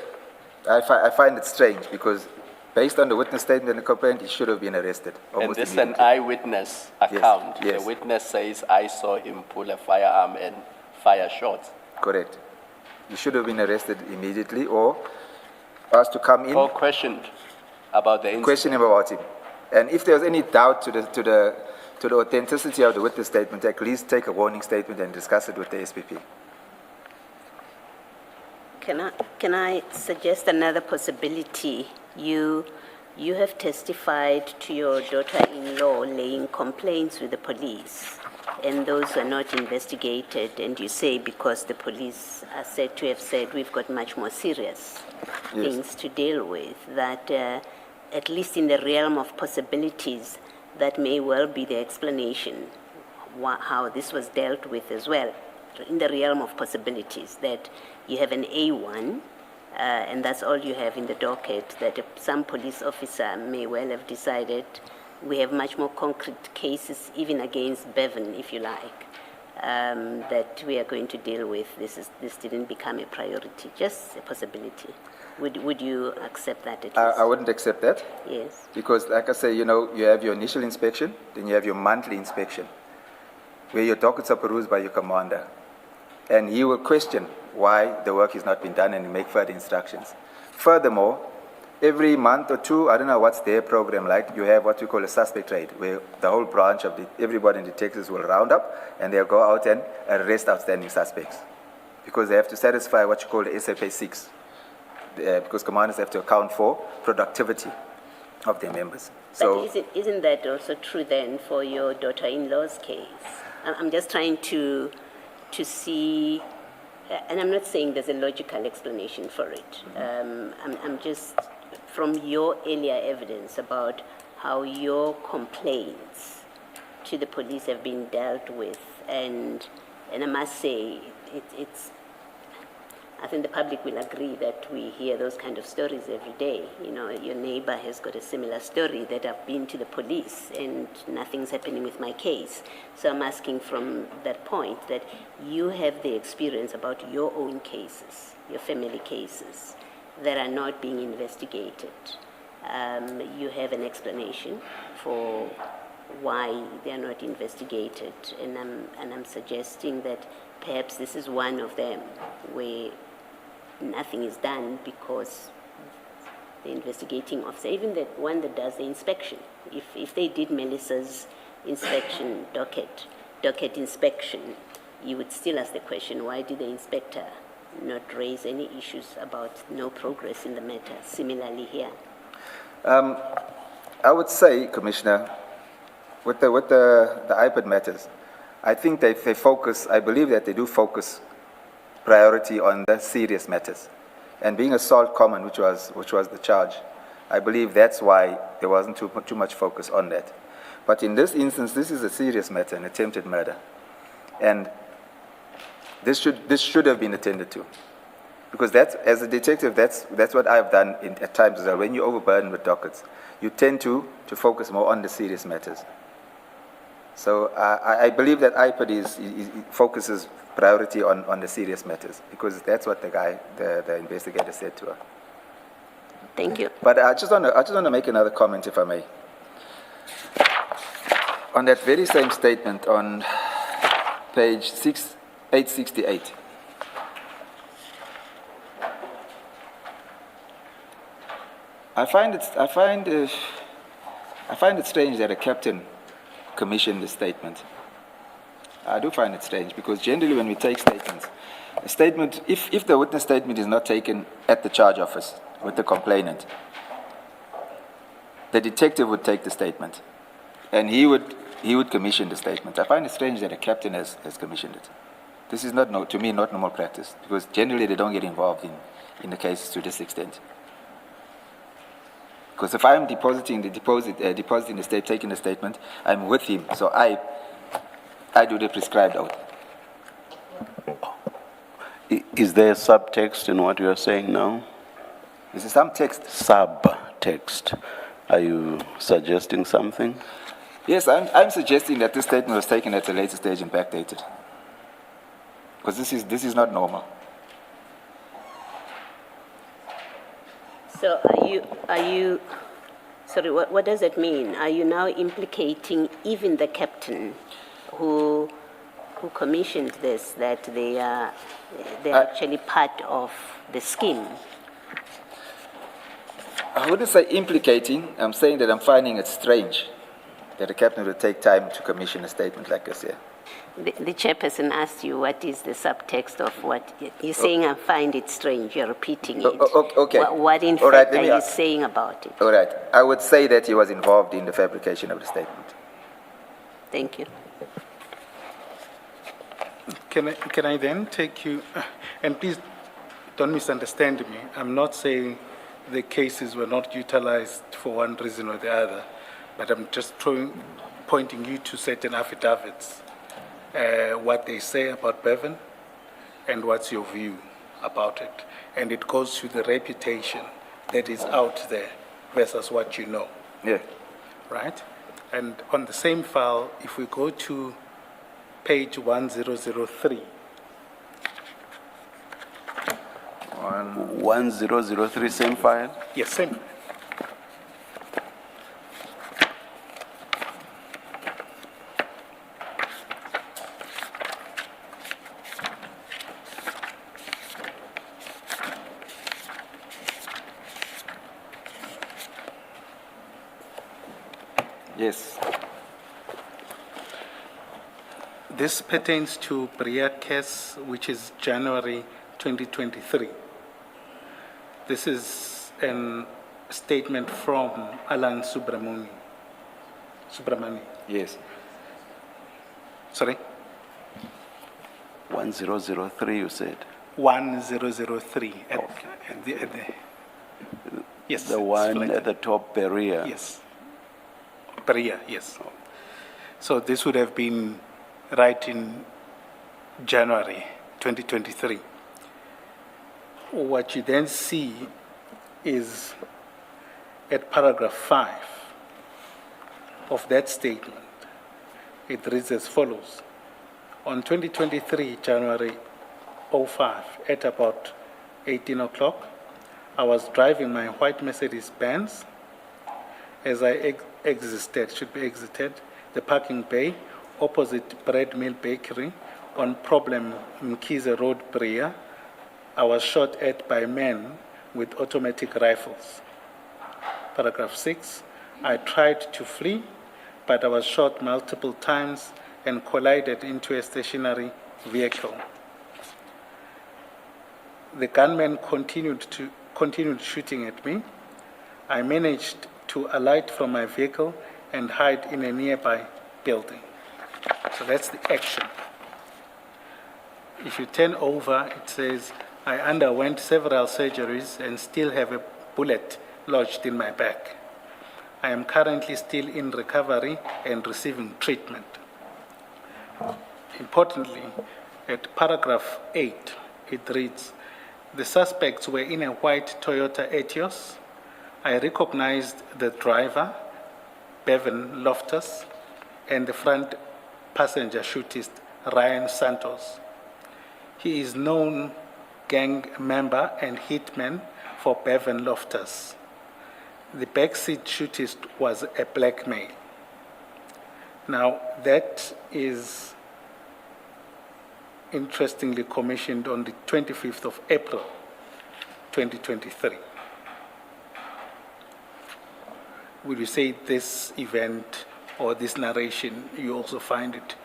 I find it strange, because based on the witness statement and the complaint, he should have been arrested. And this is an immediately. eyewitness account. Yes. The witness says, I saw him pull a firearm and fire shots. Correct. He should have been arrested immediately, or asked to come in, Or questioned about the incident. question him about him. And if there was any doubt to the authenticity of the witness statement, at least take a warning statement and discuss it with the SPP. Can I suggest another possibility? You have testified to your daughter-in-law laying complaints with the police, and those were not investigated, and you say because the police are said to have said we've got much more serious things to deal with, that at least in the realm of possibilities, that may well be the explanation how this was dealt with as well. In the realm of possibilities, that you have an A1, and that's all you have in the docket, that some police officer may well have decided we have much more concrete cases, even against Bevan, if you like, that we are going to deal with. This didn't become a priority, just a possibility. Would you accept that at least? I wouldn't accept that. Yes. Because, like I say, you have your initial inspection, then you have your monthly inspection, where your dockets are perused by your commander. And he will question why the work has not been done and make further instructions. Furthermore, every month or two, I don't know what's their program like, you have what we call a suspect raid, where the whole branch of everybody in the detectives will round up and they'll go out and arrest outstanding suspects. Because they have to satisfy what you call the SAPS 6. Because commanders have to account for productivity of their members. So, but isn't that also true then for your daughter-in-law's case? I'm just trying to see, and I'm not saying there's a logical explanation for it. I'm just, from your earlier evidence about how your complaints to the police have been dealt with, and I must say, I think the public will agree that we hear those kind of stories every day. Your neighbor has got a similar story, that I've been to the police and nothing's happening with my case. So I'm asking from that point that you have the experience about your own cases, your family cases, that are not being investigated. You have an explanation for why they are not investigated, and I'm suggesting that perhaps this is one of them where nothing is done because the investigating officer, even the one that does the inspection, if they did Melissa's inspection, docket inspection, you would still ask the question, why did the inspector not raise any issues about no progress in the matter? Similarly here. I would say, Commissioner, with the iPad matters, I think they focus, I believe that they do focus priority on the serious matters. And being assault common, which was the charge, I believe that's why there wasn't too much focus on that. But in this instance, this is a serious matter, an attempted murder. And this should have been attended to. Because as a detective, that's what I've done at times as well. When you're overburdened with dockets, you tend to focus more on the serious matters. So I believe that IPAD focuses priority on the serious matters, because that's what the investigator said to her. Thank you. But I just want to make another comment, if I may. On that very same statement on page 868. I find it strange that a captain commissioned this statement. I do find it strange because generally when we take statements, a statement, if the witness statement is not taken at the charge office with the complainant, the detective would take the statement and he would commission the statement. I find it strange that a captain has commissioned it. This is not, to me, not normal practice because generally they don't get involved in the cases to this extent. Because if I'm depositing the state, taking the statement, I'm with him, so I do the prescribed oath. Is there subtext in what you are saying now? This is some text. Subtext. Are you suggesting something? Yes, I'm suggesting that this statement was taken at a later stage and backdated. Because this is not normal. So are you, sorry, what does that mean? Are you now implicating even the captain who commissioned this, that they're actually part of the scheme? I wouldn't say implicating. I'm saying that I'm finding it strange that the captain would take time to commission a statement like this here. The chairperson asked you what is the subtext of what you're saying. I find it strange. You're repeating it. Okay. What in All right, fact are you saying about it? All right. I would say that he was involved in the fabrication of the statement. Thank you. Can I then take you, and please don't misunderstand me. I'm not saying the cases were not utilized for one reason or the other, but I'm just pointing you to certain affidavits, what they say about Bevan, and what's your view about it. And it goes to the reputation that is out there versus what you know. Yeah. Right? And on the same file, if we go to page 1003. 1003, same file? Yes, same. Yes. This pertains to Bria case, which is January 2023. This is a statement from Alan Subramani. Yes. Sorry? 1003, you said? 1003. Yes. The one flagged. at the top, Berea? Yes. Bria, yes. So this would have been right in January 2023. What you then see is at paragraph 5 of that statement, it reads as follows. On 2023, January 05, at about 18 o'clock, I was driving my white Mercedes-Benz. As I exited the parking bay opposite Bread Mill Bakery on Problem Mkhize Road, Bria, I was shot at by men with automatic rifles. Paragraph 6, I tried to flee, but I was shot multiple times and collided into a stationary vehicle. The gunman continued shooting at me. I managed to alight from my vehicle and hide in a nearby building. So that's the action. If you turn over, it says, I underwent several surgeries and still have a bullet lodged in my back. I am currently still in recovery and receiving treatment. Importantly, at paragraph 8, it reads, the suspects were in a white Toyota Etios. I recognized the driver, Bevan Loftus, and the front passenger shootist, Ryan Santos. He is known gang member and hitman for Bevan Loftus. The backseat shootist was a black male. Now, that is interestingly commissioned on the 25th of April, 2023. Would you say this event or this narration, you also find it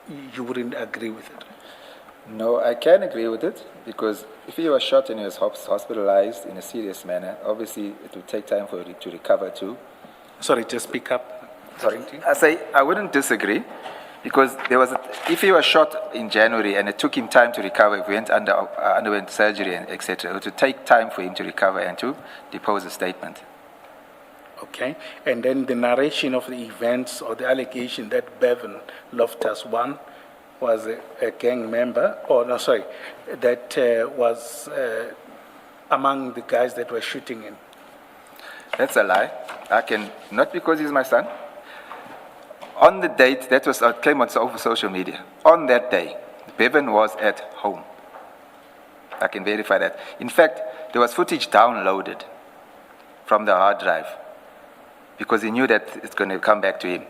you wouldn't agree with it? No, I can agree with it, because if he was shot and he was hospitalized in a serious manner, obviously it would take time for him to recover too. Sorry, just speak up. Sorry, I wouldn't disagree, because if he was shot in January and it took him time to recover, if he underwent surgery and etc., it would take time for him to recover and to depose a statement. Okay, and then the narration of the events or the allegation that Bevan Loftus one was a gang member, that was among the guys that were shooting him. That's a lie. Not because he's my son. On the date, that was came on over social media. On that day, Bevan was at home. I can verify that. In fact, there was footage downloaded from the hard drive, because he knew that it's going to come back to him.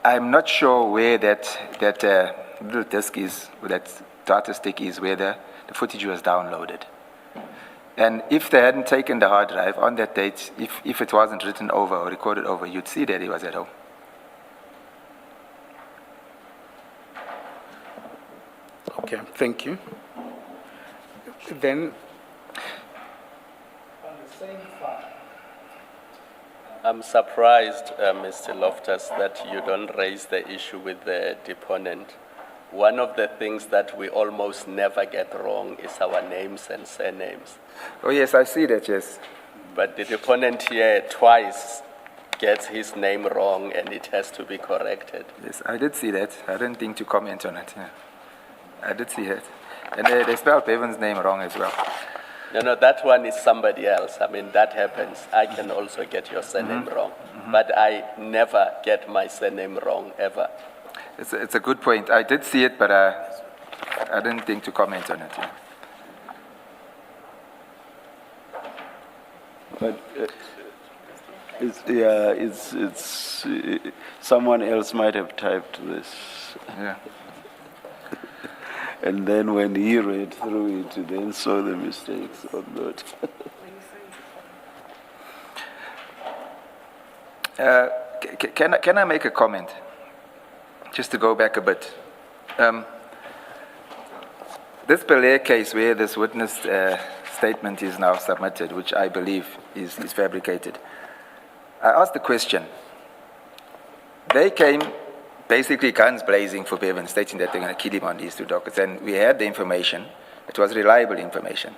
I'm not sure where that little disk is, or that data stick is, where the footage was downloaded. And if they hadn't taken the hard drive on that date, if it wasn't written over or recorded over, you'd see that he was at home. Okay, thank you. Then, on the same file. I'm surprised, Mr. Loftus, that you don't raise the issue with the deponent. One of the things that we almost never get wrong is our names and surnames. Oh yes, I see that, yes. But the deponent here twice gets his name wrong, and it has to be corrected. Yes, I did see that. I didn't think to comment on it. Yeah. I did see that. And they spelled Bevan's name wrong as well. No, that one is somebody else. I mean, that happens. I can also get your surname wrong. But I never get my surname wrong, ever. It's a good point. I did see it, but I didn't think to comment on it. But it's someone else might have typed this. Yeah. And then when he read through it, he then saw the mistakes or not. Can I make a comment? Just to go back a bit. This Belair case, where this witness statement is now submitted, which I believe is fabricated, I asked the question. They came basically guns blazing for Bevan, stating that they're going to kill him on these two dockets. And we had the information, it was reliable information,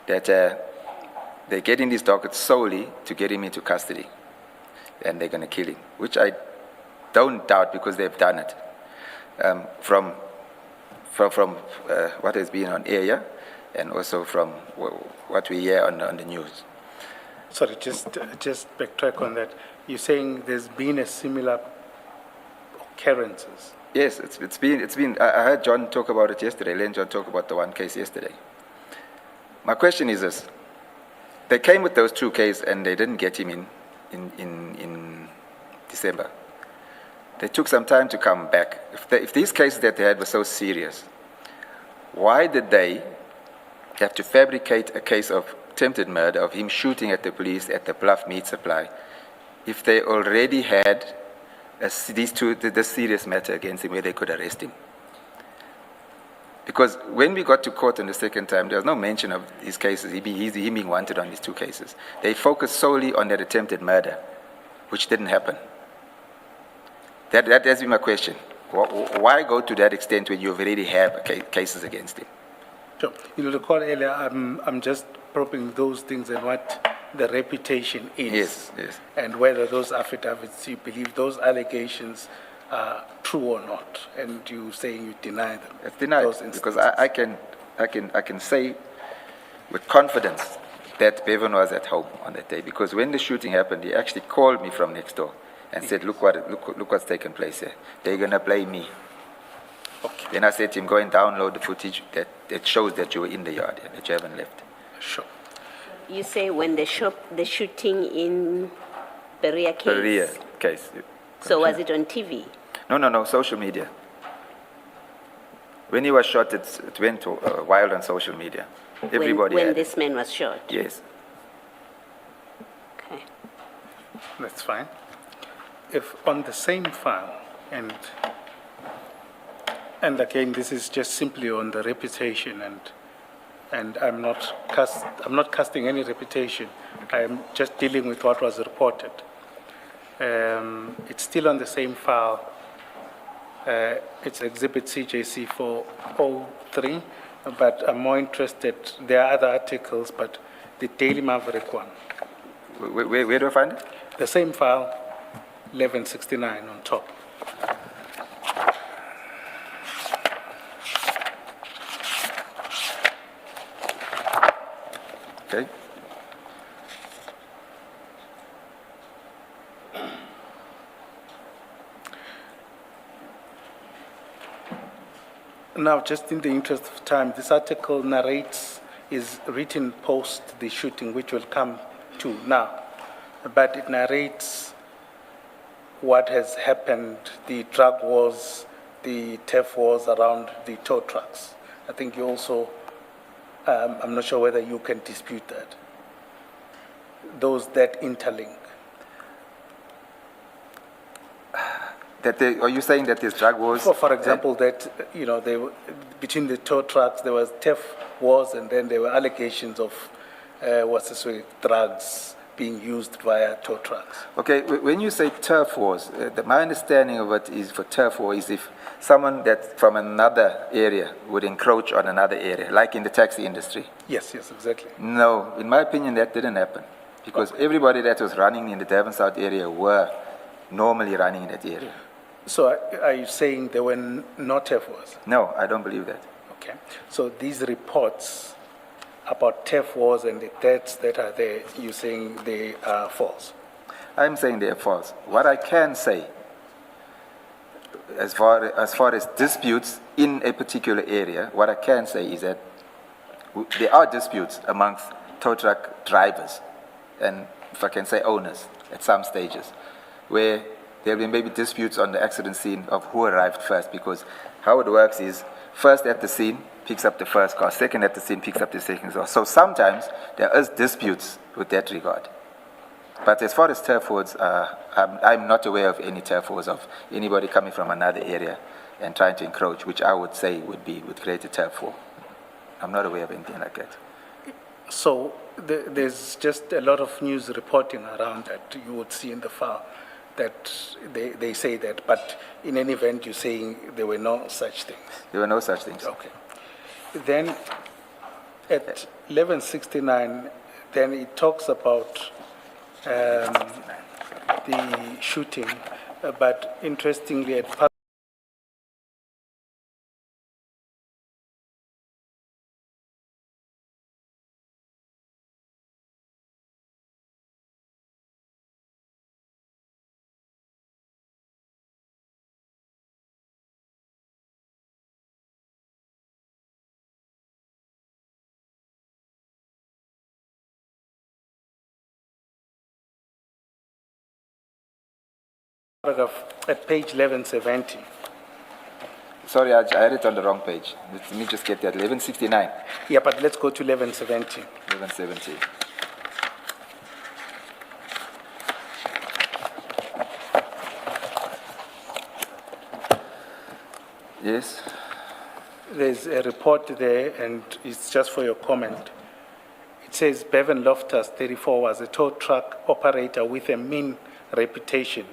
that they're getting these dockets solely to get him into custody. And they're going to kill him, which I don't doubt, because they've done it. From what has been on air, and also from what we hear on the news. Sorry, just backtrack on that. You're saying there's been a similar occurrences? Yes, it's been. I heard John talk about it yesterday. Len John talk about the one case yesterday. My question is this: they came with those two cases and they didn't get him in December. They took some time to come back. If these cases that they had were so serious, why did they have to fabricate a case of attempted murder, of him shooting at the police at the Bluff meat supply, if they already had this serious matter against him where they could arrest him? Because when we got to court on the second time, there was no mention of these cases, he being wanted on these two cases. They focused solely on that attempted murder, which didn't happen. That has been my question. Why go to that extent when you already have cases against him? Sure. You recall earlier, I'm just probing those things and what the reputation is. Yes. And whether those affidavits, you believe those allegations are true or not, and you saying you deny them. It's denied, because I can say with confidence that Bevan was at home on that day, because when the shooting happened, he actually called me from next door and said, look what's taken place here. They're going to blame me. Okay. Then I said to him, go and download the footage that shows that you were in the yard, that you haven't left. Sure. You say when the shooting in Berea case? Berea case. So was it on TV? No, social media. When he was shot, it went wild on social media. Everybody When had this man was shot? Yes. Okay. That's fine. If on the same file, and And again, this is just simply on the reputation, and I'm not casting any reputation. I am just dealing with what was reported. It's still on the same file. It's Exhibit CJC 403, but I'm more interested. There are other articles, but the Daily Maverick one. Where do I find it? The same file, 1169 on top. Okay. Now, just in the interest of time, this article narrates, is written post the shooting, which will come to now, but it narrates what has happened, the drug wars, the theft wars around the tow trucks. I think you also, I'm not sure whether you can dispute that. Those that interlink. Are you saying that there's drug wars? For example, that, between the tow trucks, there was theft wars, and then there were allegations of, drugs being used via tow trucks. Okay, when you say turf wars, my understanding of it is for turf war is if someone that from another area would encroach on another area, like in the taxi industry. Yes, exactly. No, in my opinion, that didn't happen. Because everybody that was running in the Devon South area were normally running in that area. So are you saying there were no theft wars? No, I don't believe that. Okay. So these reports about theft wars and the deaths that are there, you're saying they are false? I'm saying they are false. What I can say, as far as disputes in a particular area, what I can say is that there are disputes amongst tow truck drivers, and if I can say owners, at some stages, where there will be maybe disputes on the accident scene of who arrived first, because how it works is first at the scene picks up the first car, second at the scene picks up the second car. So sometimes there is disputes with that regard. But as far as turf wars, I'm not aware of any turf wars of anybody coming from another area and trying to encroach, which I would say would create a turf war. I'm not aware of anything like that. So there's just a lot of news reporting around that you would see in the file that they say that, but in any event, you're saying there were no such things. There were no such things. Okay. Then at 1169, then it talks about the shooting, but interestingly at at page 1170. Sorry, I had it on the wrong page. Let me just get that. 1169. Yeah, but let's go to 1170. 1170. Yes. There's a report there, and it's just for your comment. It says Bevan Loftus, 34, was a tow truck operator with a mean reputation,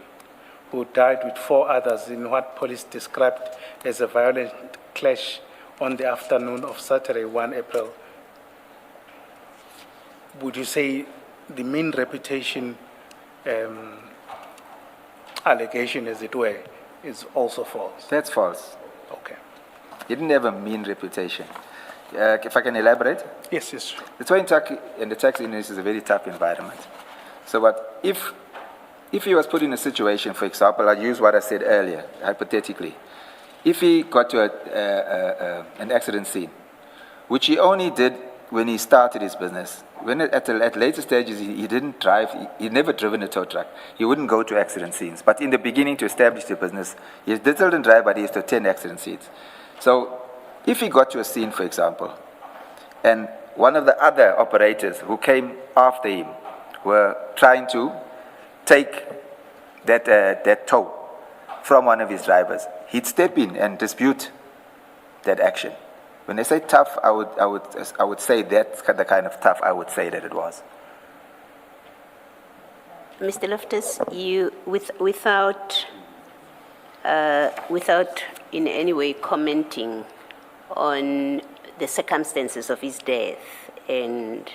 who died with 4 others in what police described as a violent clash on the afternoon of Saturday, 1 April. Would you say the mean reputation allegation, as it were, is also false? That's false. Okay. He didn't have a mean reputation. If I can elaborate? Yes. The towing truck and the taxi industry is a very tough environment. So what if he was put in a situation, for example, I'll use what I said earlier, hypothetically. If he got to an accident scene, which he only did when he started his business, when at later stages he didn't drive, he'd never driven a tow truck, he wouldn't go to accident scenes. But in the beginning, to establish the business, he didn't drive, but he used to attend accident scenes. So if he got to a scene, for example, and one of the other operators who came after him were trying to take that tow from one of his drivers, he'd step in and dispute that action. When they say tough, I would say that's the kind of tough I would say that it was. Mr. Loftus, you, without in any way commenting on the circumstances of his death and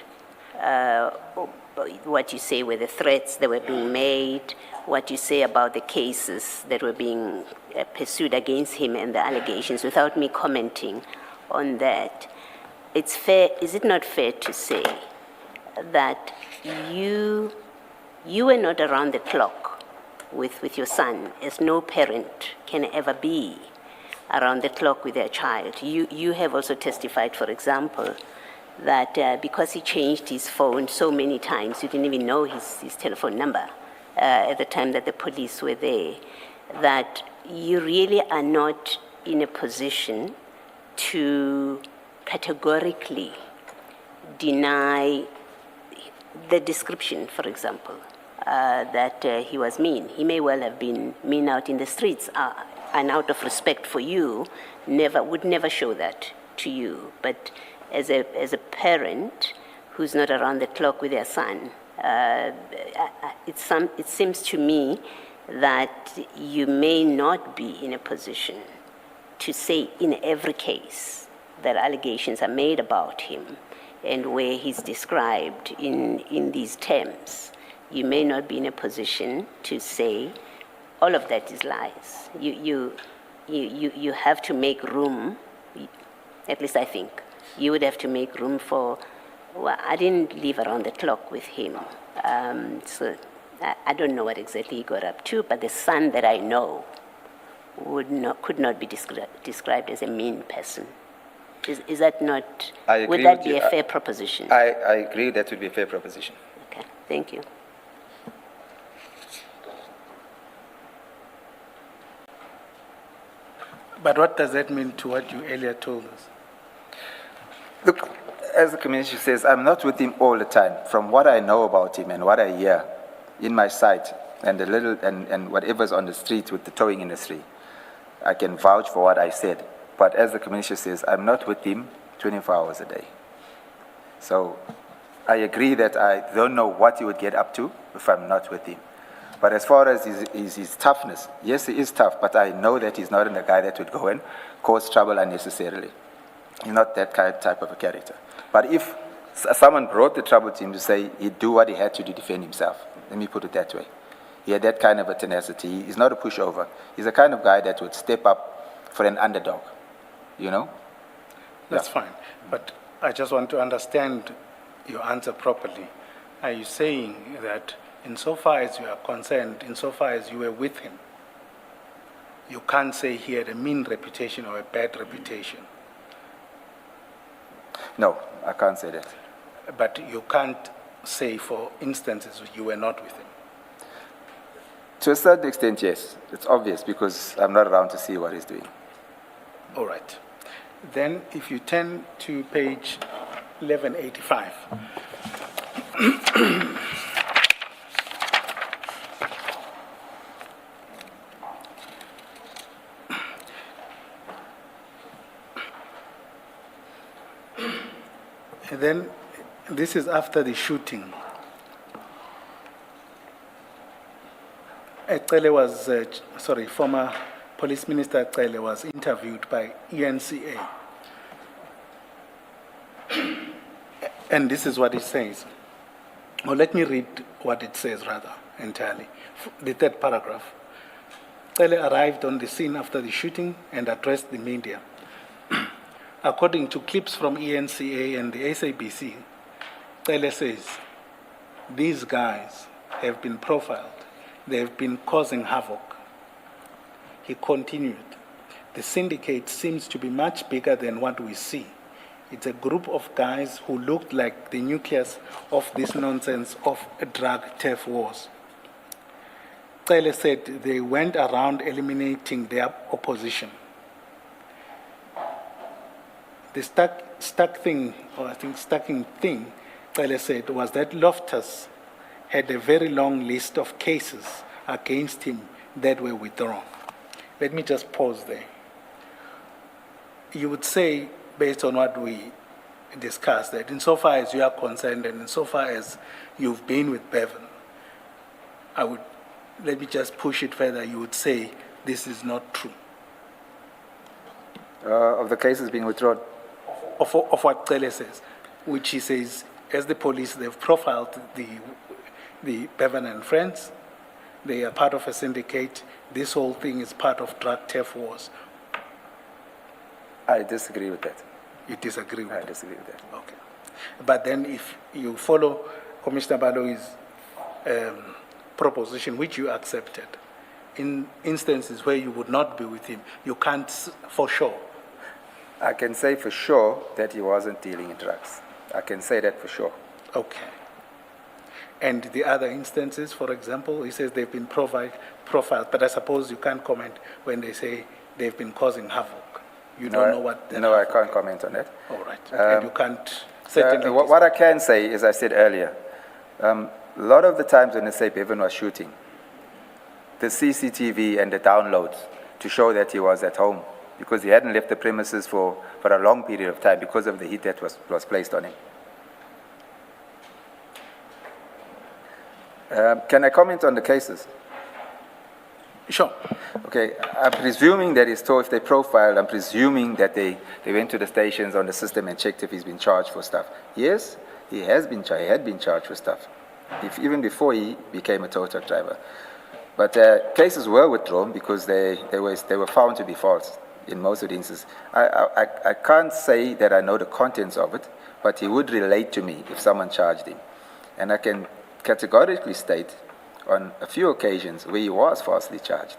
what you say were the threats that were being made, what you say about the cases that were being pursued against him and the allegations, without me commenting on that, it's fair, is it not fair to say that you were not around the clock with your son, as no parent can ever be around the clock with their child? You have also testified, for example, that because he changed his phone so many times, you didn't even know his telephone number at the time that the police were there, that you really are not in a position to categorically deny the description, for example, that he was mean. He may well have been mean out in the streets, and out of respect for you, would never show that to you. But as a parent who's not around the clock with their son, it seems to me that you may not be in a position to say in every case that allegations are made about him and where he's described in these terms. You may not be in a position to say all of that is lies. You have to make room, at least I think, you would have to make room for, well, I didn't live around the clock with him. So I don't know what exactly he got up to, but the son that I know could not be described as a mean person. Is that not, would that be a fair proposition? I agree that would be a fair proposition. Okay, thank you. But what does that mean to what you earlier told us? Look, as the commission says, I'm not with him all the time. From what I know about him and what I hear in my sight and the little and whatever's on the street with the towing industry, I can vouch for what I said. But as the commission says, I'm not with him 24 hours a day. So I agree that I don't know what he would get up to if I'm not with him. But as far as his toughness, yes, he is tough, but I know that he's not a guy that would go and cause trouble unnecessarily. He's not that type of a character. But if someone brought the trouble to him to say he'd do what he had to defend himself, let me put it that way. He had that kind of a tenacity. He's not a pushover. He's the kind of guy that would step up for an underdog, you know? That's fine. But I just want to understand your answer properly. Are you saying that insofar as you are concerned, insofar as you were with him, you can't say he had a mean reputation or a bad reputation? No, I can't say that. But you can't say, for instances, you were not with him? To a certain extent, yes. It's obvious because I'm not around to see what he's doing. All right. Then if you turn to page 1185. And then this is after the shooting. Cele was, former Police Minister Cele was interviewed by ENCA. And this is what it says. Or let me read what it says rather entirely. The third paragraph. Cele arrived on the scene after the shooting and addressed the media. According to clips from ENCA and the SABC, Cele says, these guys have been profiled. They have been causing havoc. He continued, the syndicate seems to be much bigger than what we see. It's a group of guys who looked like the nucleus of this nonsense of drug turf wars. Cele said they went around eliminating their opposition. The stacking thing, Cele said, was that Loftus had a very long list of cases against him that were withdrawn. Let me just pause there. you would say, based on what we discussed, that insofar as you are concerned and insofar as you've been with Bevan, let me just push it further, you would say this is not true. Of the cases being withdrawn? Of what Cele says, which he says, as the police, they've profiled the Bevan and friends, they are part of a syndicate, this whole thing is part of drug theft wars. I disagree with that. You disagree with I that? disagree with that. Okay. But then if you follow Commissioner Baloi's proposition, which you accepted, in instances where you would not be with him, you can't for sure. I can say for sure that he wasn't dealing in drugs. I can say that for sure. Okay. And the other instances, for example, he says they've been profiled, but I suppose you can't comment when they say they've been causing havoc. You don't know what... No, I can't comment on that. All right. And you can't certainly... What I can say, as I said earlier, a lot of the times when they say Bevan was shooting, the CCTV and the downloads to show that he was at home, because he hadn't left the premises for a long period of time because of the heat that was placed on him. Can I comment on the cases? Sure. Okay, I'm presuming that it's told if they profiled, I'm presuming that they went to the stations on the system and checked if he's been charged for stuff. Yes, he has been charged, he had been charged for stuff, even before he became a tow truck driver. But cases were withdrawn because they were found to be false in most of the instances. I can't say that I know the contents of it, but he would relate to me if someone charged him. And I can categorically state on a few occasions where he was falsely charged.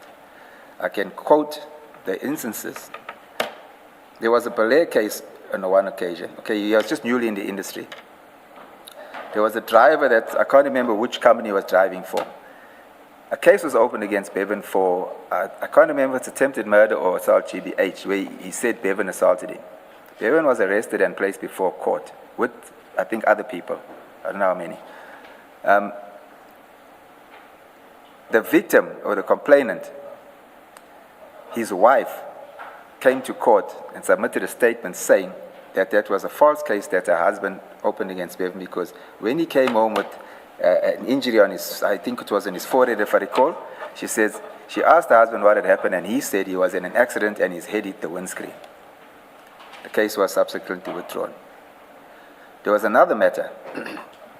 I can quote the instances. There was a Belair case on one occasion. Okay, he was just newly in the industry. There was a driver that, I can't remember which company he was driving for. A case was opened against Bevan for, I can't remember if it's attempted murder or assault GBH, where he said Bevan assaulted him. Bevan was arrested and placed before court with, I think, other people. I don't know how many. The victim or the complainant, his wife, came to court and submitted a statement saying that that was a false case that her husband opened against Bevan because when he came home with an injury on his, I think it was on his forehead if I recall, she says, she asked her husband what had happened and he said he was in an accident and his head hit the windscreen. The case was subsequently withdrawn. There was another matter.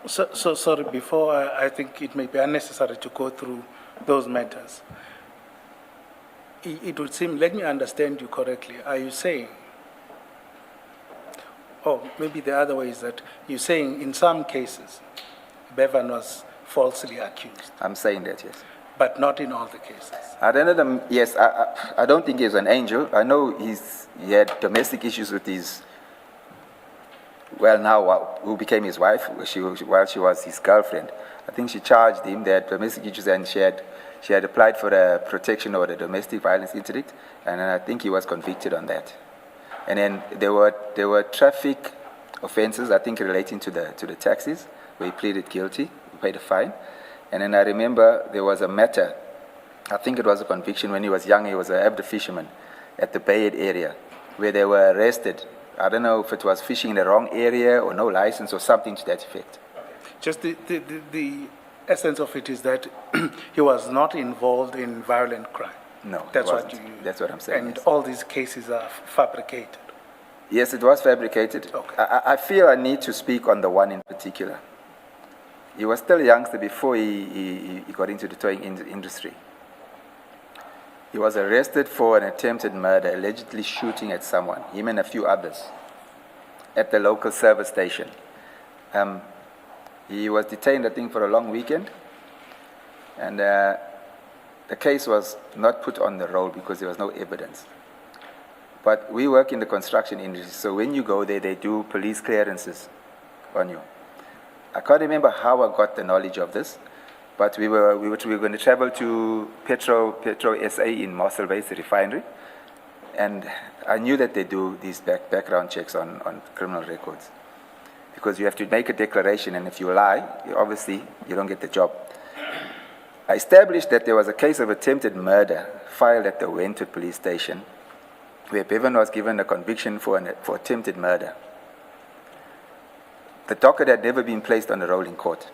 So sorry, before I think it may be unnecessary to go through those matters. It would seem, let me understand you correctly. Are you saying, or maybe the other way is that you're saying in some cases, Bevan was falsely accused? I'm saying that, yes. But not in all the cases? I don't know, yes, I don't think he's an angel. I know he had domestic issues with his, well now, who became his wife while she was his girlfriend. I think she charged him that domestic issues and she had applied for the protection or the domestic violence interdict, and I think he was convicted on that. And then there were traffic offences, I think relating to the taxis, where he pleaded guilty, he paid a fine. And then I remember there was a matter, I think it was a conviction when he was young, he was an avid fisherman at the Bay Head area, where they were arrested. I don't know if it was fishing in the wrong area or no license or something to that effect. Just the essence of it is that he was not involved in violent crime. No, that's what I'm saying. And yes. all these cases are fabricated. Yes, it was fabricated. Okay. I feel I need to speak on the one in particular. He was still a youngster before he got into the towing industry. He was arrested for an attempted murder, allegedly shooting at someone, him and a few others, at the local service station. He was detained, I think, for a long weekend, and the case was not put on the roll because there was no evidence. But we work in the construction industry, so when you go there, they do police clearances on you. I can't remember how I got the knowledge of this, but we were going to travel to Petro SA in Mossel Bay, the refinery, and I knew that they do these background checks on criminal records, because you have to make a declaration, and if you lie, obviously you don't get the job. I established that there was a case of attempted murder filed at the Wentworth police station where Bevan was given a conviction for attempted murder. The docket had never been placed on the roll in court.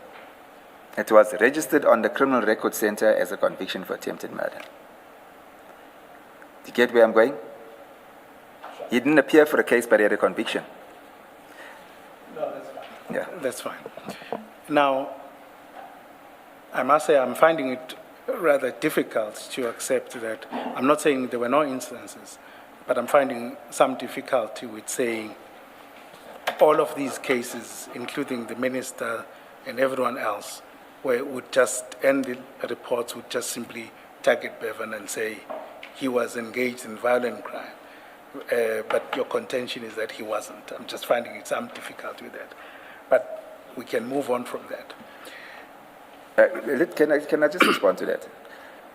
It was registered on the Criminal Record Center as a conviction for attempted murder. Do you get where I'm going? He didn't appear for a case, but he had a conviction. No, that's fine. Yeah. That's fine. Now, I must say I'm finding it rather difficult to accept that. I'm not saying there were no instances, but I'm finding some difficulty with saying all of these cases, including the minister and everyone else, where it would just end the reports would just simply target Bevan and say he was engaged in violent crime. But your contention is that he wasn't. I'm just finding it some difficulty with that. But we can move on from that. Can I just respond to that?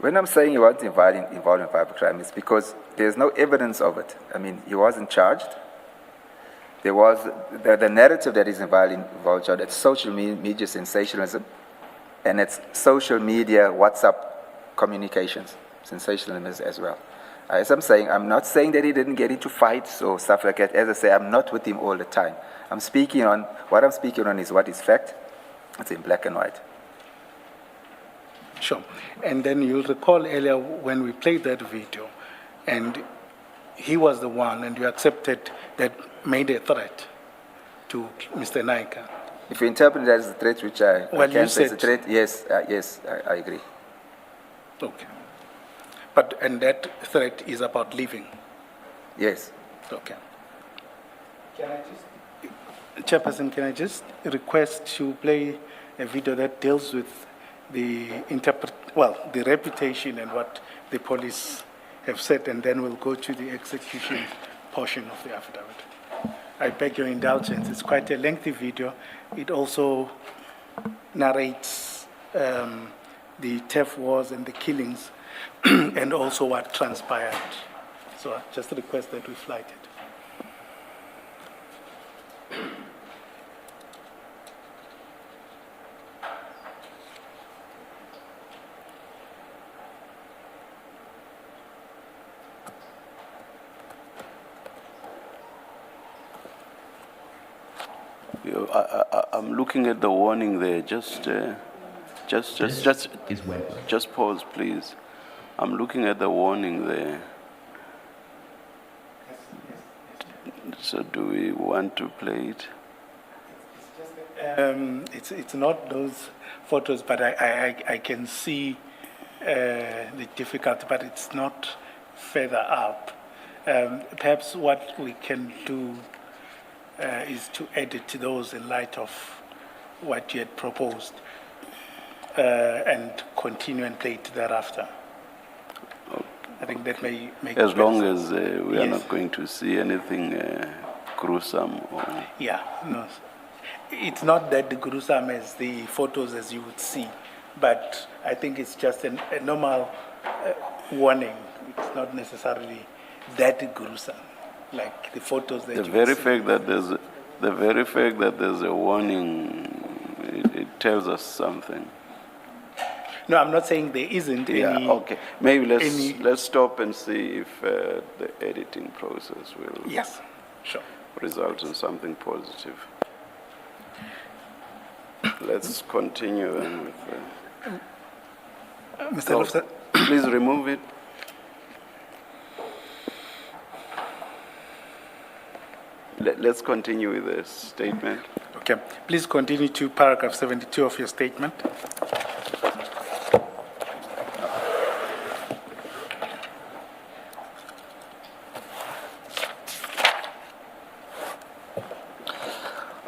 When I'm saying he wasn't involved in violent crime, it's because there's no evidence of it. I mean, he wasn't charged. There was the narrative that is involved, it's social media sensationalism, and it's social media WhatsApp communications, sensationalism as well. As I'm saying, I'm not saying that he didn't get into fights or stuff like that. As I say, I'm not with him all the time. What I'm speaking on is what is fact. It's in black and white. Sure. And then you'll recall earlier when we played that video, and he was the one, and you accepted that made a threat to Mr. Naika. If you interpret that as a threat, which I you say it's a said threat, yes, I agree. Okay. And that threat is about leaving. Yes. Okay. Chairperson, can I just request to play a video that deals with the reputation and what the police have said, and then we'll go to the execution portion of the affidavit. I beg your indulgence. It's quite a lengthy video. It also narrates the turf wars and the killings and also what transpired. So I just request that we flight it. I'm looking at the warning there. Just pause, please. I'm looking at the warning there. So do we want to play it? It's not those photos, but I can see the difficulty, but it's not further up. Perhaps what we can do is to edit those in light of what you had proposed and continue and play it thereafter. Okay. I think that may make as long sense. as we are not going to see anything gruesome. Yeah, no. It's not that gruesome as the photos as you would see, but I think it's just a normal warning. It's not necessarily that gruesome, like the photos that the very fact that there's a warning, it tells us something. No, I'm not saying there isn't any. Yeah, okay. Maybe let's stop and see if the editing process will result in something positive. Let's continue then with Mr. Loftus. Please remove it. Let's continue with the statement. Okay. Please continue to paragraph 72 of your statement.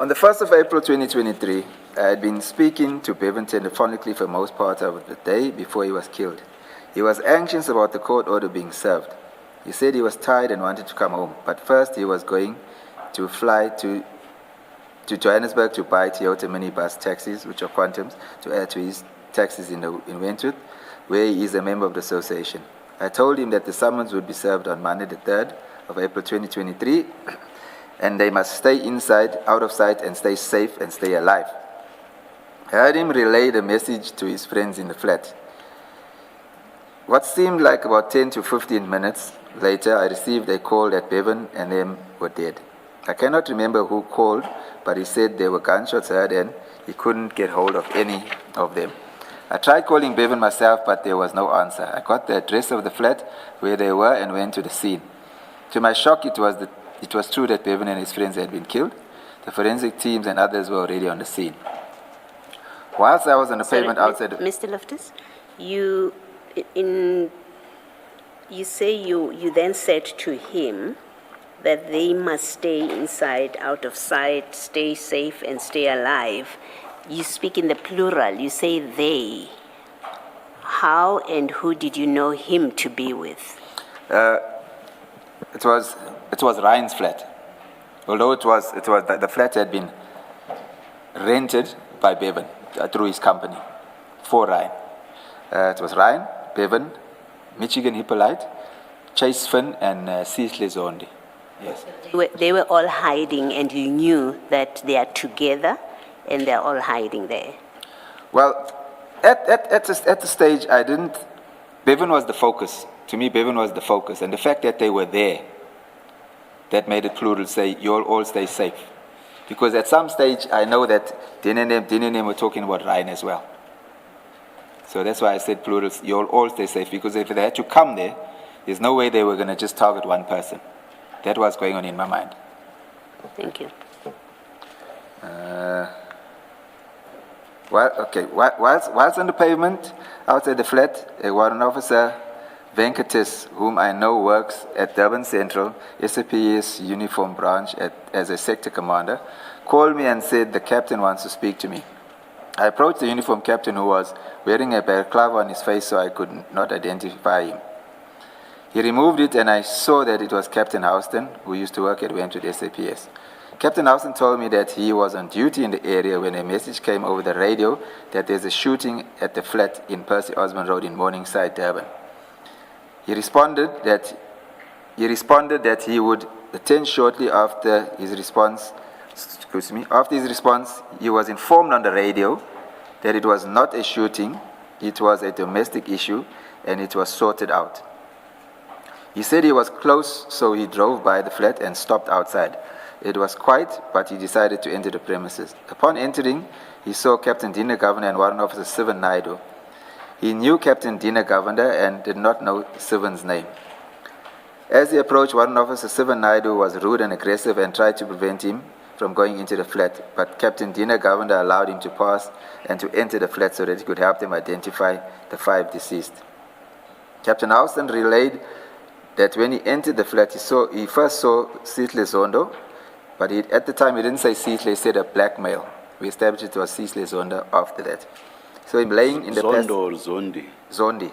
On the 1st of April 2023, I had been speaking to Bevan telephonically for most part of the day before he was killed. He was anxious about the court order being served. He said he was tired and wanted to come home, but first he was going to fly to Johannesburg to buy Toyota minibus taxis, which are quantums, to add to his taxis in Wentworth, where he is a member of the association. I told him that the summons would be served on Monday the 3rd of April 2023, and they must stay inside, out of sight, and stay safe and stay alive. I heard him relay the message to his friends in the flat. What seemed like about 10 to 15 minutes later, I received a call that Bevan and them were dead. I cannot remember who called, but he said there were gunshots heard and he couldn't get hold of any of them. I tried calling Bevan myself, but there was no answer. I got the address of the flat where they were and went to the scene. To my shock, it was true that Bevan and his friends had been killed. The forensic teams and others were already on the scene. Whilst I was on the pavement outside... Mr. Loftus, you say you then said to him that they must stay inside, out of sight, stay safe and stay alive. You speak in the plural, you say they. How and who did you know him to be with? It was Ryan's flat. Although the flat had been rented by Bevan through his company for Ryan. It was Ryan, Bevan, Michigan Hippolyte, Chase Finn, and Cecily Zondi. Yes. They were all hiding, and you knew that they are together and they're all hiding there. Well, at the stage, Bevan was the focus. To me, Bevan was the focus. And the fact that they were there, that made it plural, say, you'll all stay safe. Because at some stage, I know that Din and them were talking about Ryan as well. So that's why I said plural, you'll all stay safe. Because if they had to come there, there's no way they were going to just target one person. That was going on in my mind. Thank you. Whilst on the pavement, outside the flat, a warrant officer, Venkatis, whom I know works at Durban Central, SAPS uniform branch as a sector commander, called me and said the captain wants to speak to me. I approached the uniform captain, who was wearing a balaclava on his face, so I could not identify him. He removed it, and I saw that it was Captain Houston, who used to work at Wentwood SAPS. Captain Houston told me that he was on duty in the area when a message came over the radio that there's a shooting at the flat in Percy Osmond Road in Morningside, Durban. He responded that he would attend shortly after his response. After his response, he was informed on the radio that it was not a shooting, it was a domestic issue, and it was sorted out. He said he was close, so he drove by the flat and stopped outside. It was quiet, but he decided to enter the premises. Upon entering, he saw Captain Dina Governor and Warrant Officer Sivan Naidu. He knew Captain Dina Governor and did not know Sivan's name. As he approached, Warrant Officer Sivan Naidu was rude and aggressive and tried to prevent him from going into the flat, but Captain Dina Governor allowed him to pass and to enter the flat so that he could help them identify the 5 deceased. Captain Houston relayed that when he entered the flat, he first saw Cecily Zondo, but at the time he didn't say Cecily, he said a black male. We established it was Cecily Zondo after that. So him laying in the Zondo or Zondi? Zondi.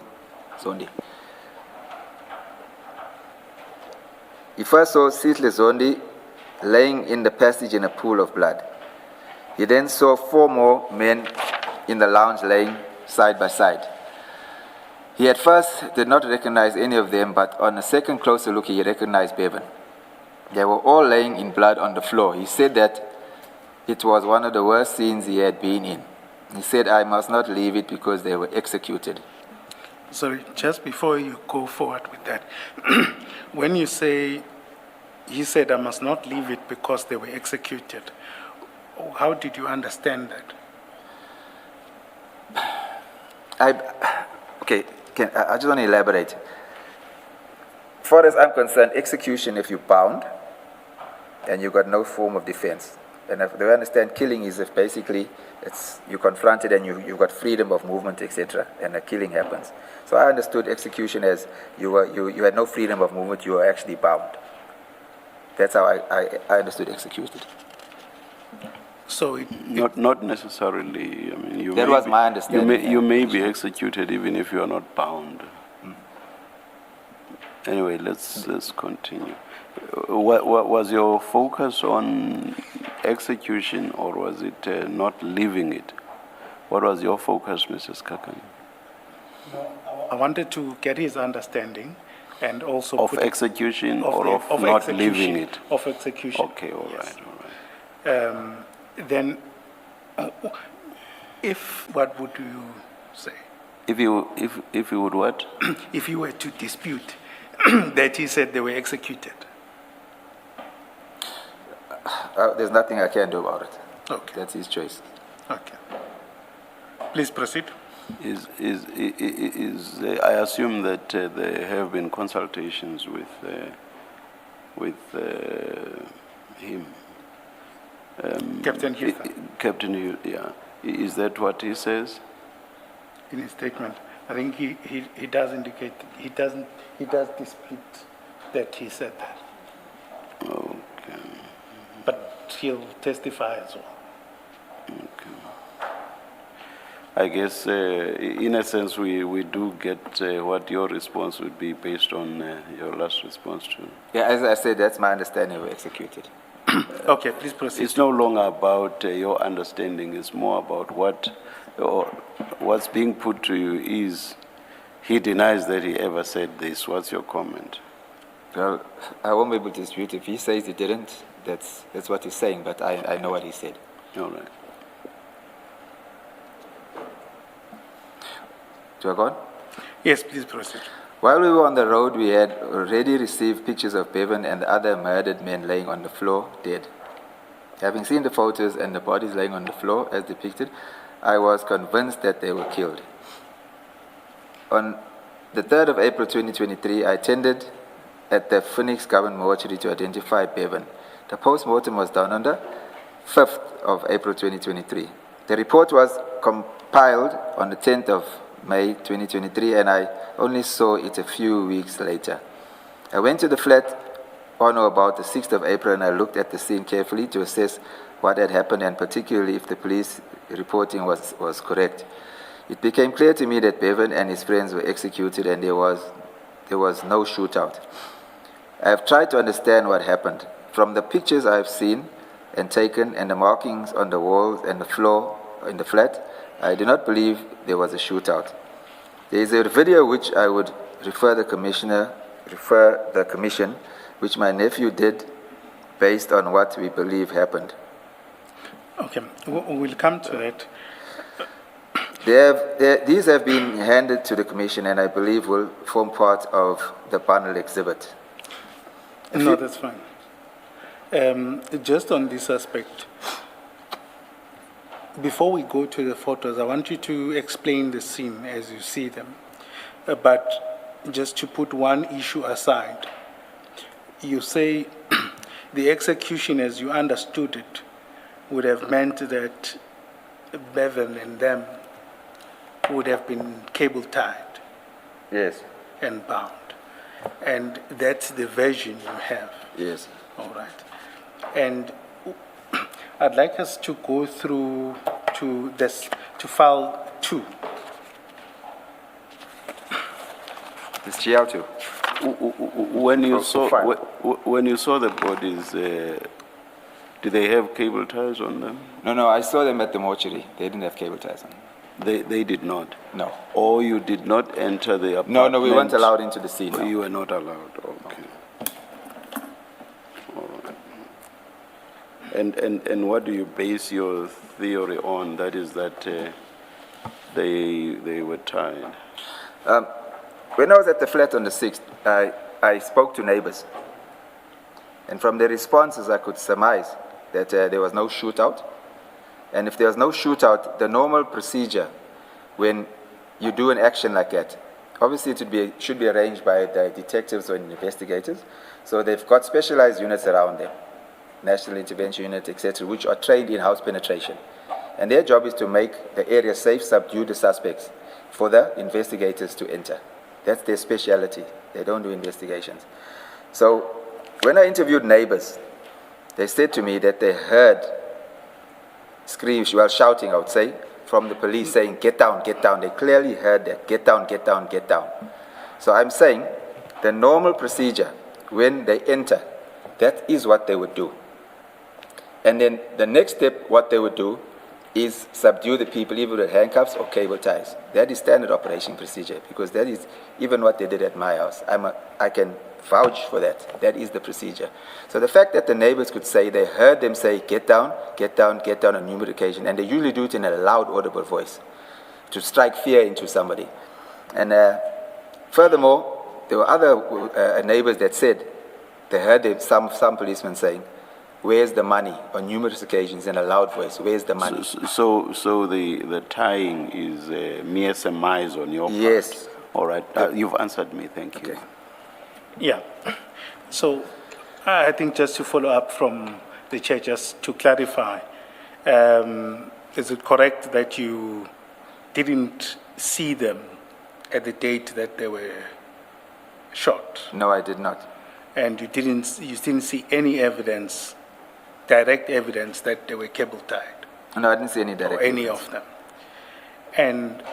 He first saw Cecily Zondi laying in the passage in a pool of blood. He then saw 4 more men in the lounge laying side by side. He at first did not recognize any of them, but on a second closer look, he recognized Bevan. They were all laying in blood on the floor. He said that it was one of the worst scenes he had been in. He said, I must not leave it because they were executed. Sorry, just before you go forward with that, when you say, he said, I must not leave it because they were executed, how did you understand that? I just want to elaborate. As far as I'm concerned, execution, if you're bound and you've got no form of defense, and if they understand killing is if basically you're confronted and you've got freedom of movement, etc., and a killing happens. So I understood execution as you had no freedom of movement, you were actually bound. That's how I understood executed. So Not necessarily. I mean, that was my understanding. You may be executed even if you are not bound. Anyway, let's continue. What was your focus on execution, or was it not leaving it? What was your focus, Mrs. Kakani? I wanted to get his understanding and also of execution or of not leaving it? Of execution. Okay, all Yes. right. Then, what would you say? If you would what? If you were to dispute that he said they were executed. There's nothing I can do about it. Okay. That's his choice. Okay. Please proceed. I assume that there have been consultations with him. Captain Hilfer, Captain Hill, yeah. Is that what he says? in his statement, I think he does indicate, he does dispute that he said that. Okay. But he'll testify as well. I guess, in a sense, we do get what your response would be based on your last response to. Yeah, as I said, that's my understanding of executed. Okay, please proceed. It's no longer about your understanding. It's more about what's being put to you is he denies that he ever said this. What's your comment? Well, I won't be able to dispute. If he says he didn't, that's what he's saying, but I know what he said. All right. Do I go on? Yes, please proceed. While we were on the road, we had already received pictures of Bevan and the other murdered men laying on the floor, dead. Having seen the photos and the bodies laying on the floor as depicted, I was convinced that they were killed. On the 3rd of April 2023, I attended at the Phoenix Government Mortuary to identify Bevan. The post-mortem was done on the 5th of April 2023. The report was compiled on the 10th of May 2023, and I only saw it a few weeks later. I went to the flat on or about the 6th of April, and I looked at the scene carefully to assess what had happened, and particularly if the police reporting was correct. It became clear to me that Bevan and his friends were executed, and there was no shootout. I have tried to understand what happened. From the pictures I have seen and taken, and the markings on the walls and the floor in the flat, I do not believe there was a shootout. There is a video which I would refer the commission, which my nephew did based on what we believe happened. Okay, we'll come to that. These have been handed to the commission, and I believe will form part of the panel exhibit. No, that's fine. Just on this aspect, before we go to the photos, I want you to explain the scene as you see them. But just to put one issue aside, you say the execution as you understood it would have meant that Bevan and them would have been cable tied. Yes. And bound. And that's the version you have. Yes. All right. And I'd like us to go through to file 2. This GL2. When you saw the bodies, did they have cable ties on them? No, I saw them at the mortuary. They didn't have cable ties on. They did not? No. Or you did not enter the apartment? No, we weren't allowed into the scene. No. You were not allowed, okay. All right. And what do you base your theory on? That is that they were tied? When I was at the flat on the 6th, I spoke to neighbors. And from their responses, I could surmise that there was no shootout. And if there was no shootout, the normal procedure when you do an action like that, obviously it should be arranged by the detectives or investigators. So they've got specialized units around them, National Intervention Unit, etc., which are trained in house penetration. And their job is to make the area safe, subdue the suspects for the investigators to enter. That's their specialty. They don't do investigations. So when I interviewed neighbors, they said to me that they heard screams, well, shouting, I would say, from the police saying, get down, get down. They clearly heard that, get down, get down, get down. So I'm saying the normal procedure when they enter, that is what they would do. And then the next step, what they would do is subdue the people either with handcuffs or cable ties. That is standard operation procedure because that is even what they did at my house. I can vouch for that. That is the procedure. So the fact that the neighbors could say they heard them say, get down, get down, get down on numerous occasions, and they usually do it in a loud, audible voice. to strike fear into somebody. And furthermore, there were other neighbors that said they heard some policemen saying, "Where's the money?" on numerous occasions in a loud voice. "Where's the money?" So the tying is mere surmise on your part? Yes. All right. You've answered me. Thank you. Okay. Yeah. So I think just to follow up from the chair, just to clarify, is it correct that you didn't see them at the date that they were shot? No, I did not. And you didn't see any evidence, direct evidence that they were cable tied? No, I didn't see any direct Or any evidence. of them? And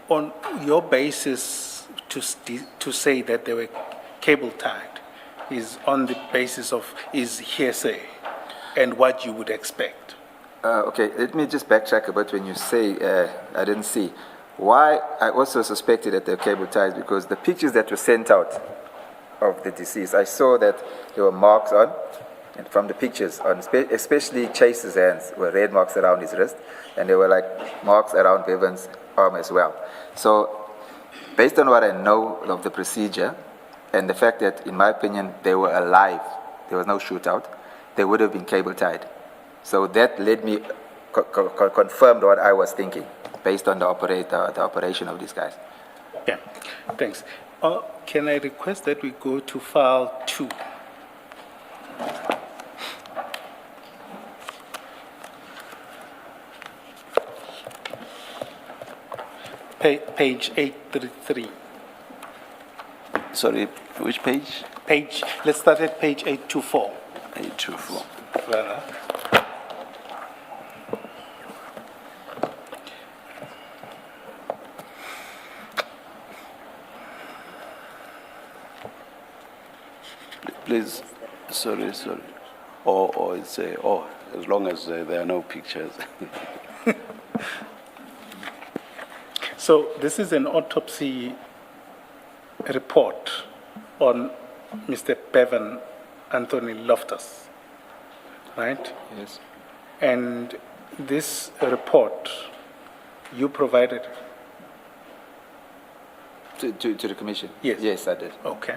on your basis to say that they were cable tied is on the basis of is hearsay and what you would expect. Okay, let me just backtrack a bit when you say I didn't see. Why I also suspected that they're cable ties, because the pictures that were sent out of the deceased, I saw that there were marks on, and from the pictures, on especially Chase's hands, were red marks around his wrist, and there were like marks around Bevan's arm as well. So, based on what I know of the procedure, and the fact that, in my opinion, they were alive, there was no shootout, they would have been cable tied. So that led me, confirmed what I was thinking, based on the operation of these guys. Yeah, thanks. Can I request that we go to file 2? Page 833. Sorry, which page? Let's start at page 824. 824. Rather. Please, sorry. Or it's as long as there are no pictures. So this is an autopsy report on Mr. Bevan Anthony Loftus, right? Yes. And this report, you provided it? To the commission? Yes. Yes, I did. Okay.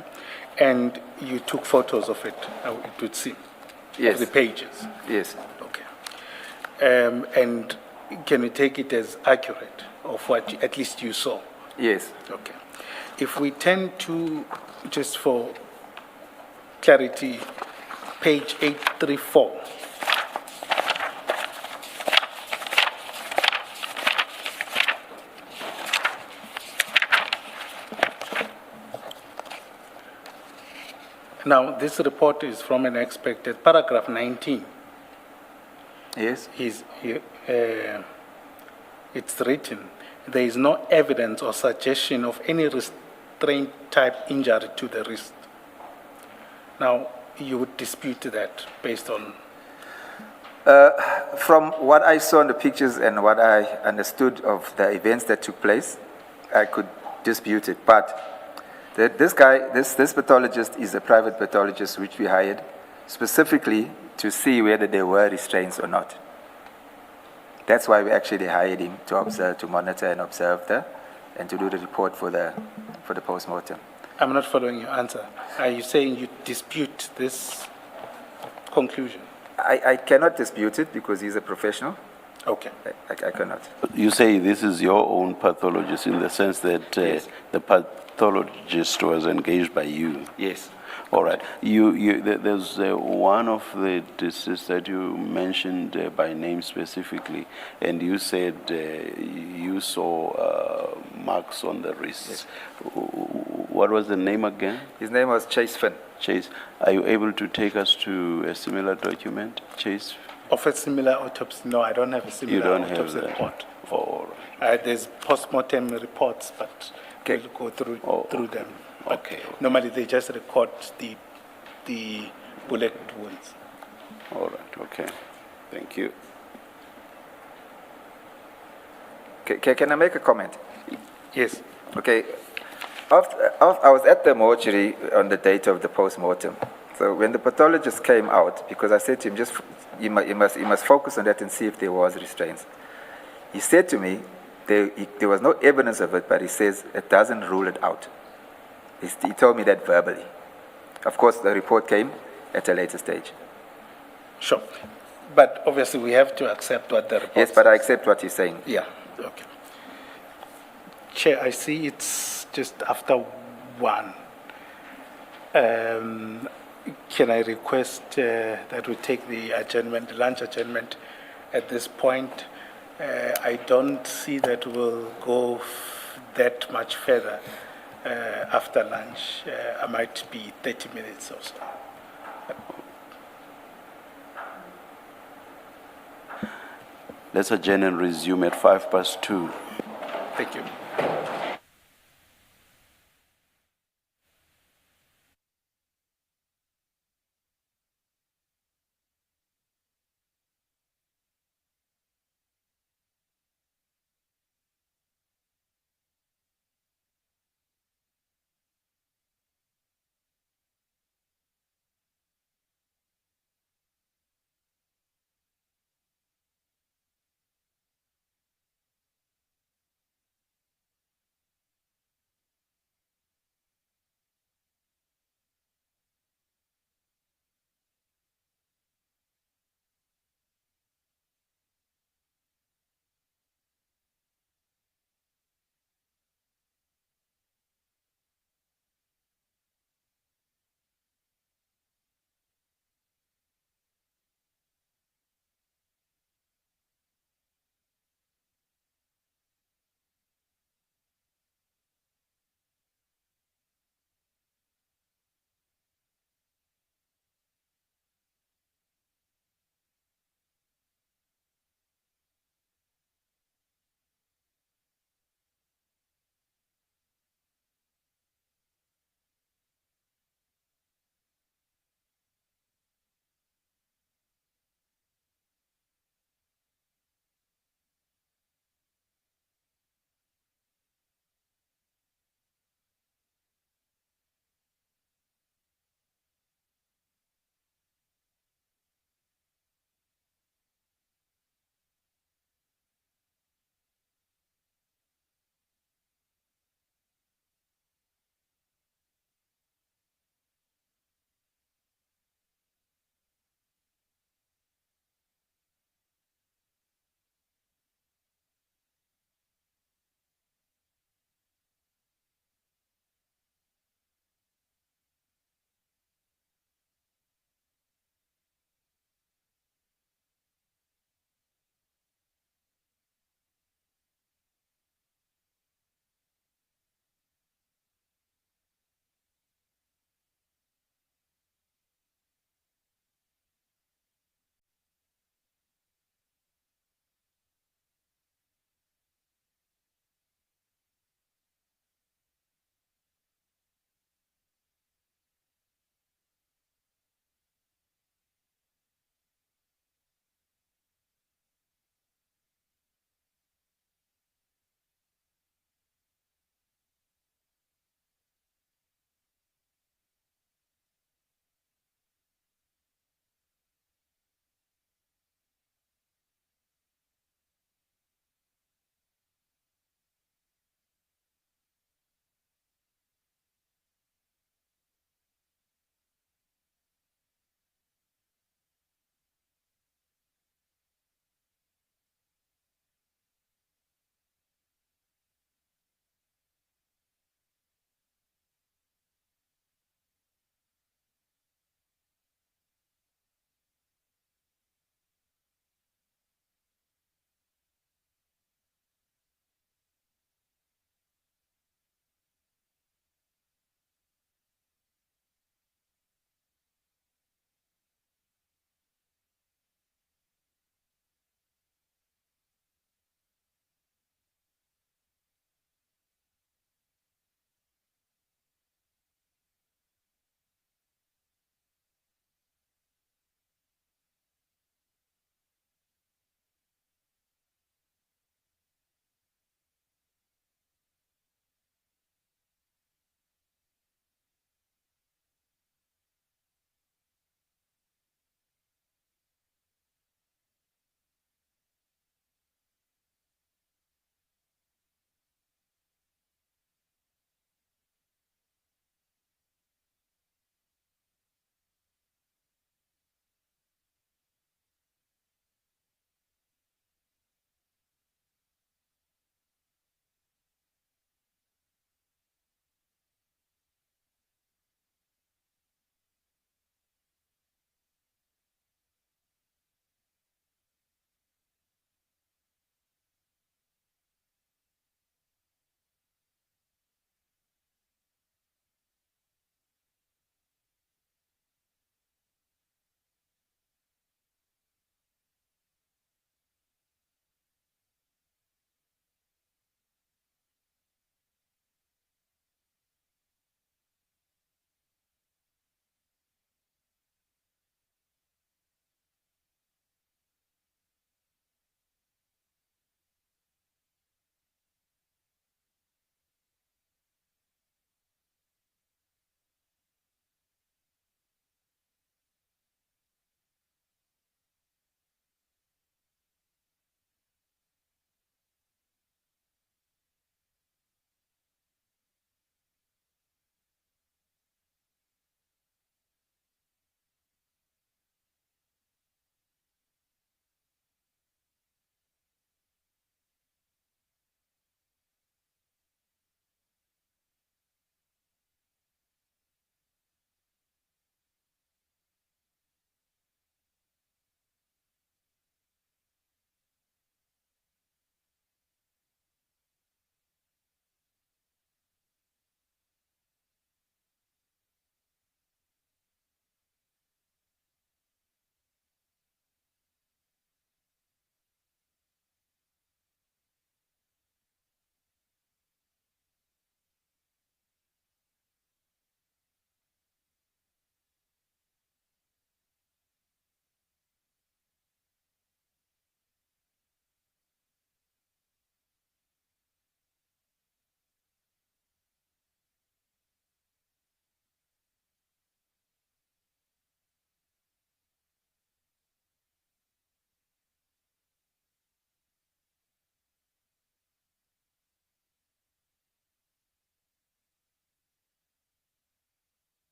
And you took photos of it, it would seem? Yes. Of the pages? Yes. Okay. And can we take it as accurate of what at least you saw? Yes. Okay. If we tend to, just for clarity, page 834. Now, this report is from an expert at paragraph 19. Yes. It's written, there is no evidence or suggestion of any restraint-type injury to the wrist. Now, you would dispute that based on? From what I saw in the pictures and what I understood of the events that took place, I could dispute it. But this pathologist is a private pathologist which we hired specifically to see whether there were restraints or not. That's why we actually hired him to observe, to monitor and observe and to do the report for the post-mortem. I'm not following your answer. Are you saying you dispute this conclusion? I cannot dispute it because he's a professional. Okay. I cannot. You say this is your own pathologist in the sense that Yes. the pathologist was engaged by you. Yes. All right. There's one of the deceased that you mentioned by name specifically, and you said you saw marks on the wrists. Yes. What was the name again? His name was Chase Finn. Chase. Are you able to take us to a similar document, Chase? Of a similar autopsy? No, I don't have a similar You don't have autopsy that. report. Oh, all right. There's post-mortem reports, but Okay. we'll go through Okay. them. But Okay. normally they just record the bullet wounds. All right. Okay. Thank you. Can I make a comment? Yes. Okay. I was at the mortuary on the date of the post-mortem. So when the pathologist came out, because I said to him, you must focus on that and see if there was restraints. he said to me, there was no evidence of it, but he says it doesn't rule it out. He told me that verbally. Of course, the report came at a later stage. Sure. But obviously, we have to accept what the report Yes, but I says. accept what he's saying. Yeah, okay. Chair, I see it's just after 1. Can I request that we take the adjournment, the lunch adjournment at this point? I don't see that we'll go that much further after lunch. I might be 30 minutes or so. Let's adjourn and resume at 2:05. Thank you.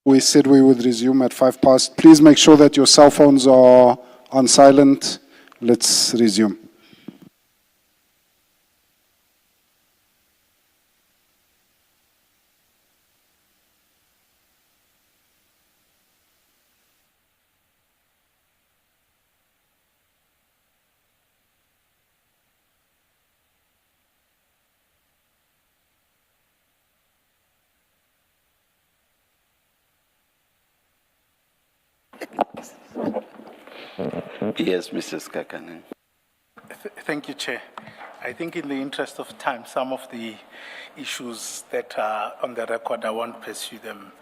We said we would resume at 5 past. Please make sure that your cell phones are on silent. Let's resume. Yes, Mrs. Kakanen. Thank you, Chair. I think in the interest of time, some of the issues that are on the record, I won't pursue them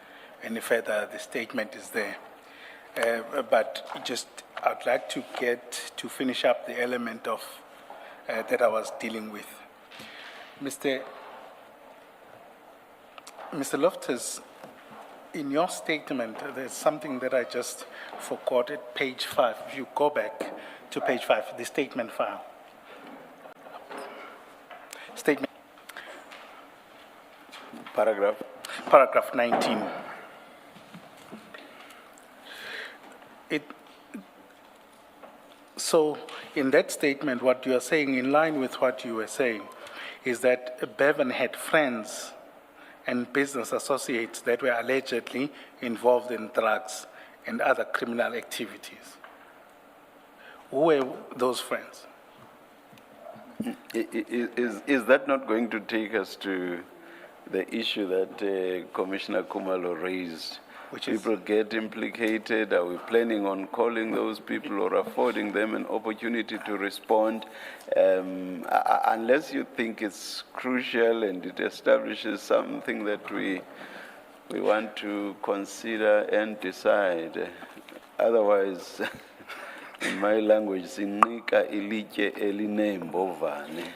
any further. The statement is there. But I'd like to finish up the element of that I was dealing with. Mr. Loftus, in your statement, there's something that I just forgot at page 5. If you go back to page 5, the statement file. Statement. Paragraph. Paragraph 19. So in that statement, what you are saying, in line with what you were saying, is that Bevan had friends and business associates that were allegedly involved in drugs and other criminal activities. Who were those friends? Is that not going to take us to the issue that Commissioner Kumalo raised? Which is? People get implicated. Are we planning on calling those people or affording them an opportunity to respond? Unless you think it's crucial and it establishes something that we want to consider and decide. Otherwise, in my language, sinika ilike elinembovane.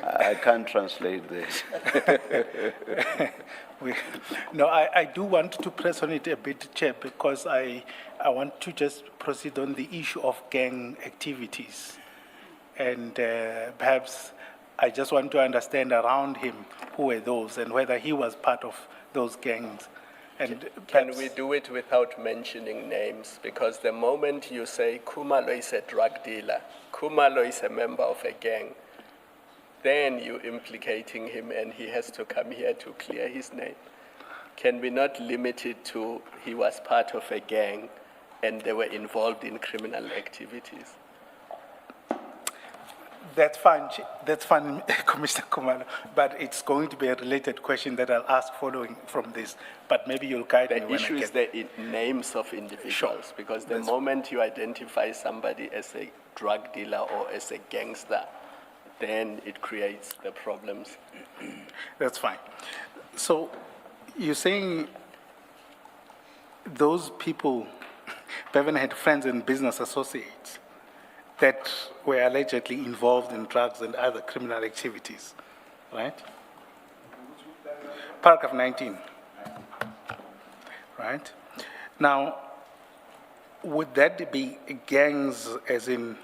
I can't translate this. No, I do want to press on it a bit, Chair, because I want to just proceed on the issue of gang activities. And perhaps I just want to understand around him who were those and whether he was part of those gangs. And Can we do it without mentioning names? Because the moment you say Kumalo is a drug dealer, Kumalo is a member of a gang, then you're implicating him and he has to come here to clear his name. Can we not limit it to he was part of a gang and they were involved in criminal activities? That's fine, Commissioner Kumalo, but it's going to be a related question that I'll ask following from this, but maybe you'll guide me when I get... The issue is the names of individuals, Sure. because the moment you identify somebody as a drug dealer or as a gangster, then it creates the problems. That's fine. So you're saying those people, Bevan had friends and business associates that were allegedly involved in drugs and other criminal activities, right? Paragraph 19, right? Now, would that be gangs as in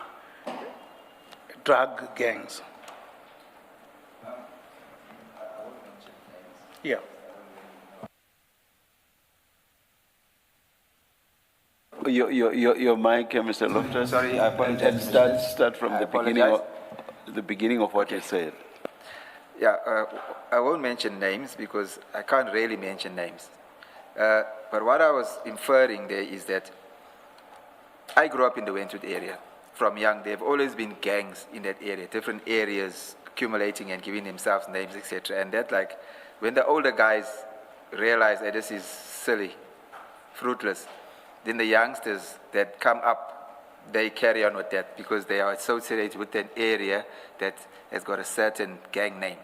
drug gangs? Yeah. Your mic, Mr. Loftus. Sorry, I apologize. Start from I the beginning of what you said. Yeah, I won't mention names because I can't really mention names. But what I was inferring there is that I grew up in the Wentwood area. From young, there have always been gangs in that area, different areas accumulating and giving themselves names, etc. And that, like, when the older guys realize that this is silly, fruitless, then the youngsters that come up, they carry on with that because they are associated with an area that has got a certain gang name.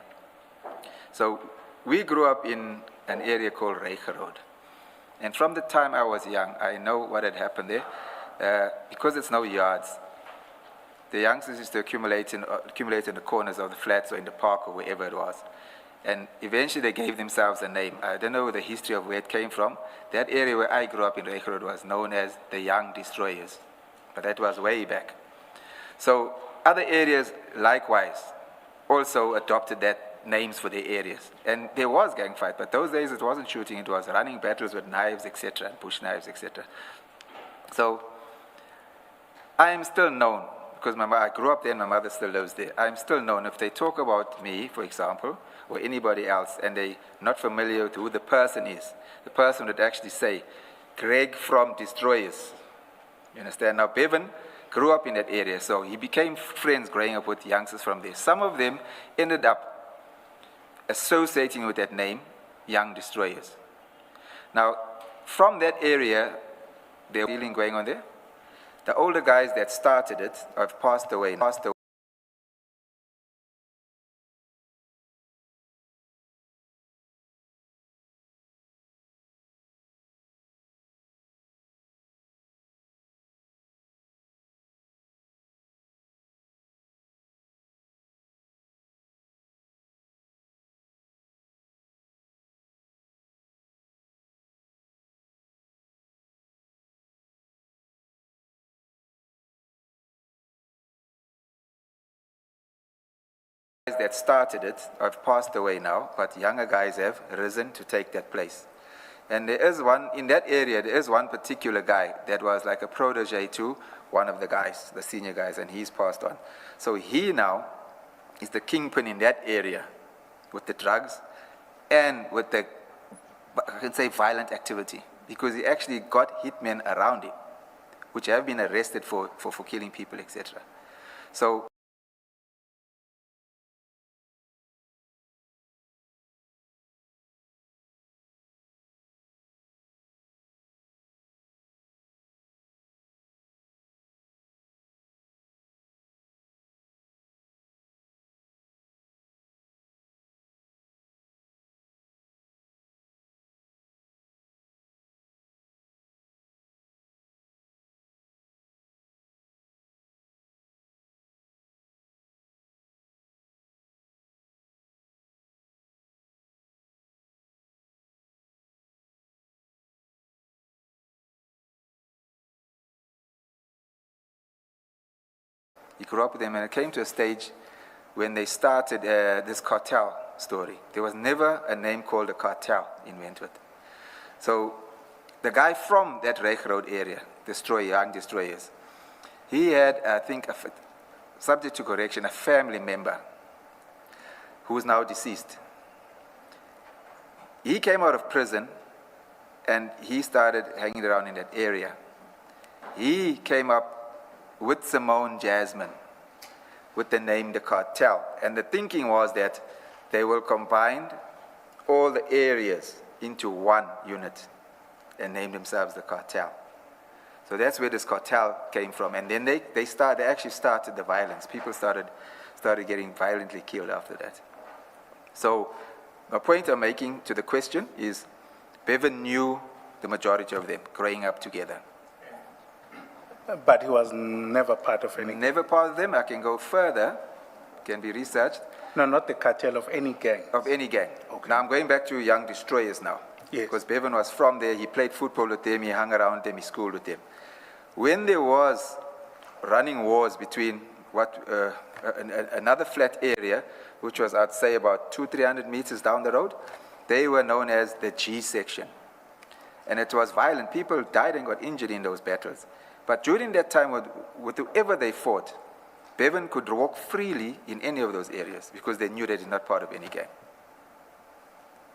So we grew up in an area called Reiger Road. And from the time I was young, I know what had happened there. Because it's no yards, the youngsters used to accumulate in the corners of the flats or in the park or wherever it was. And eventually they gave themselves a name. I don't know the history of where it came from. That area where I grew up in Reiger Road was known as the Young Destroyers. But that was way back. So other areas likewise also adopted that names for their areas. And there was gang fight, but those days it wasn't shooting, it was running battles with knives, etc., and bush knives, etc. So I am still known, because I grew up there and my mother still lives there. I am still known. If they talk about me, for example, or anybody else, and they're not familiar with who the person is, the person would actually say, Greg from Destroyers. You understand? Now, Bevan grew up in that area, so he became friends growing up with youngsters from there. Some of them ended up associating with that name, Young Destroyers. Now, from that area, there's dealing going on there. The older guys that started it have passed away. That started it have passed away now, but younger guys have risen to take that place. And there is one, in that area, there is one particular guy that was like a protege to one of the guys, the senior guys, and he's passed on. So he now is the kingpin in that area with the drugs and with the, I can say, violent activity, because he actually got hitmen around him, which have been arrested for killing people, etc. So he grew up with them, and it came to a stage when they started this cartel story. There was never a name called a cartel in Wentworth. So the guy from that Reich Road area, Young Destroyers, he had, I think, subject to correction, a family member who is now deceased. He came out of prison and he started hanging around in that area. He came up with Simone Jasmine, with the name The Cartel. And the thinking was that they will combine all the areas into one unit and name themselves The Cartel. So that's where this cartel came from. And then they actually started the violence. People started getting violently killed after that. So my point I'm making to the question is, Bevan knew the majority of them growing up together. But he was never part of any... Never part of them. I can go further, can be researched. No, not the cartel of any gang. Of any gang. Okay. Now I'm going back to Young Destroyers now. Yes. Because Bevan was from there, he played football with them, he hung around them, he schooled with them. When there was running wars between another flat area, which was, I'd say, about 200-300 meters down the road, they were known as the G section. And it was violent. People died and got injured in those battles. But during that time, with whoever they fought, Bevan could walk freely in any of those areas because they knew that he's not part of any gang.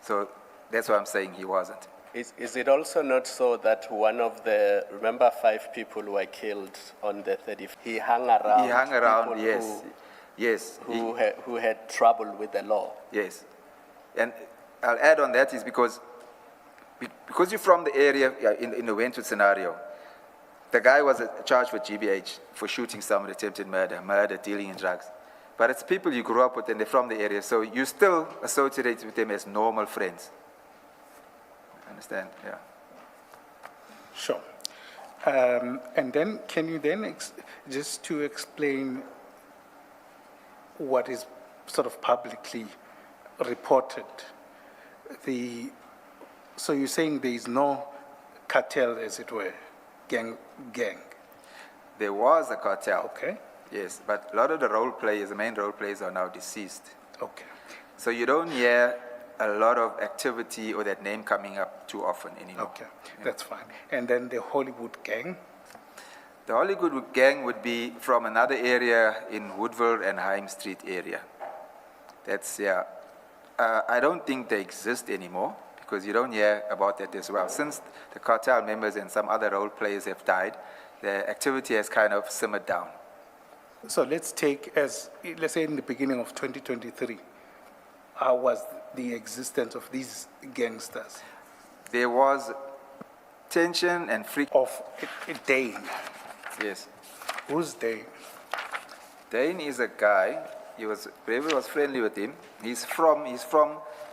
So that's why I'm saying he wasn't. Is it also not so that one of the, remember 5 people were killed on the 30th? He hung around. He hung around, yes. Yes. Who had trouble with the law. Yes. And I'll add on that is because you're from the area in the Wentworth scenario, the guy was charged with GBH for shooting someone, attempted murder, dealing in drugs. But it's people you grew up with and they're from the area, so you still associate with them as normal friends. Understand? Yeah. Sure. And then, can you then, just to explain what is sort of publicly reported, so you're saying there is no cartel, as it were, gang? There was a cartel. Okay. Yes, but a lot of the role players, the main role players, are now deceased. Okay. So you don't hear a lot of activity or that name coming up too often anymore. Okay, that's fine. And then the Hollywood gang? The Hollywood gang would be from another area in Woodville and Hime Street area. That's, yeah. I don't think they exist anymore because you don't hear about that as well. Since the cartel members and some other role players have died, the activity has kind of simmered down. So let's take let's say in the beginning of 2023, how was the existence of these gangsters? There was tension and friction. Of Dane. Yes. Who's Dane? Dane is a guy, Brever was friendly with him. He's from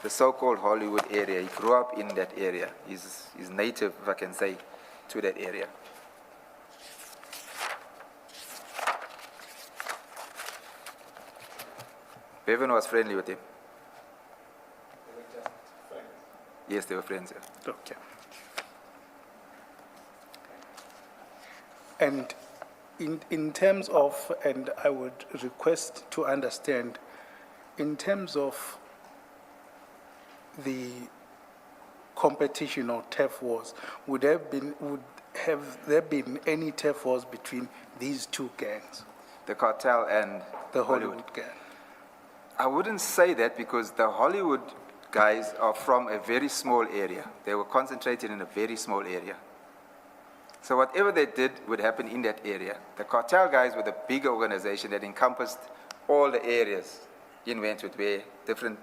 the so-called Hollywood area. He grew up in that area. He's native, if I can say, to that area. Bevan was friendly with him. They were just friends. Yes, they were friends. Yeah. Okay. And in terms of, and I would request to understand, in terms of the competition or turf wars, would have there been any turf wars between these two gangs? The cartel and The Hollywood gang. I wouldn't say that because the Hollywood guys are from a very small area. They were concentrated in a very small area. So whatever they did would happen in that area. The cartel guys were the bigger organization that encompassed all the areas in Wentworth where different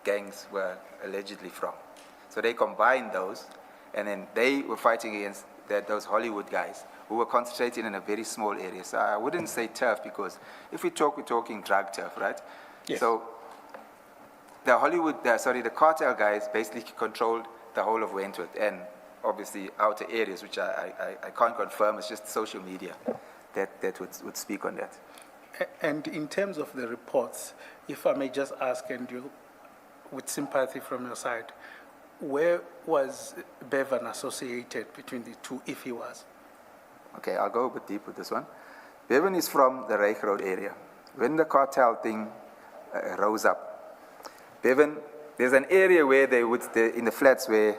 gangs were allegedly from. So they combined those, and then they were fighting against those Hollywood guys who were concentrated in a very small area. So I wouldn't say turf because if we talk, we're talking drug turf, right? Yes. So the cartel guys basically controlled the whole of Wentworth and obviously outer areas, which I can't confirm. It's just social media that would speak on that. And in terms of the reports, if I may just ask, and you, with sympathy from your side, where was Bevan associated between the two, if he was? Okay, I'll go a bit deep with this one. Bevan is from the Reich Road area. When the cartel thing rose up, Bevan, there's an area where in the flats where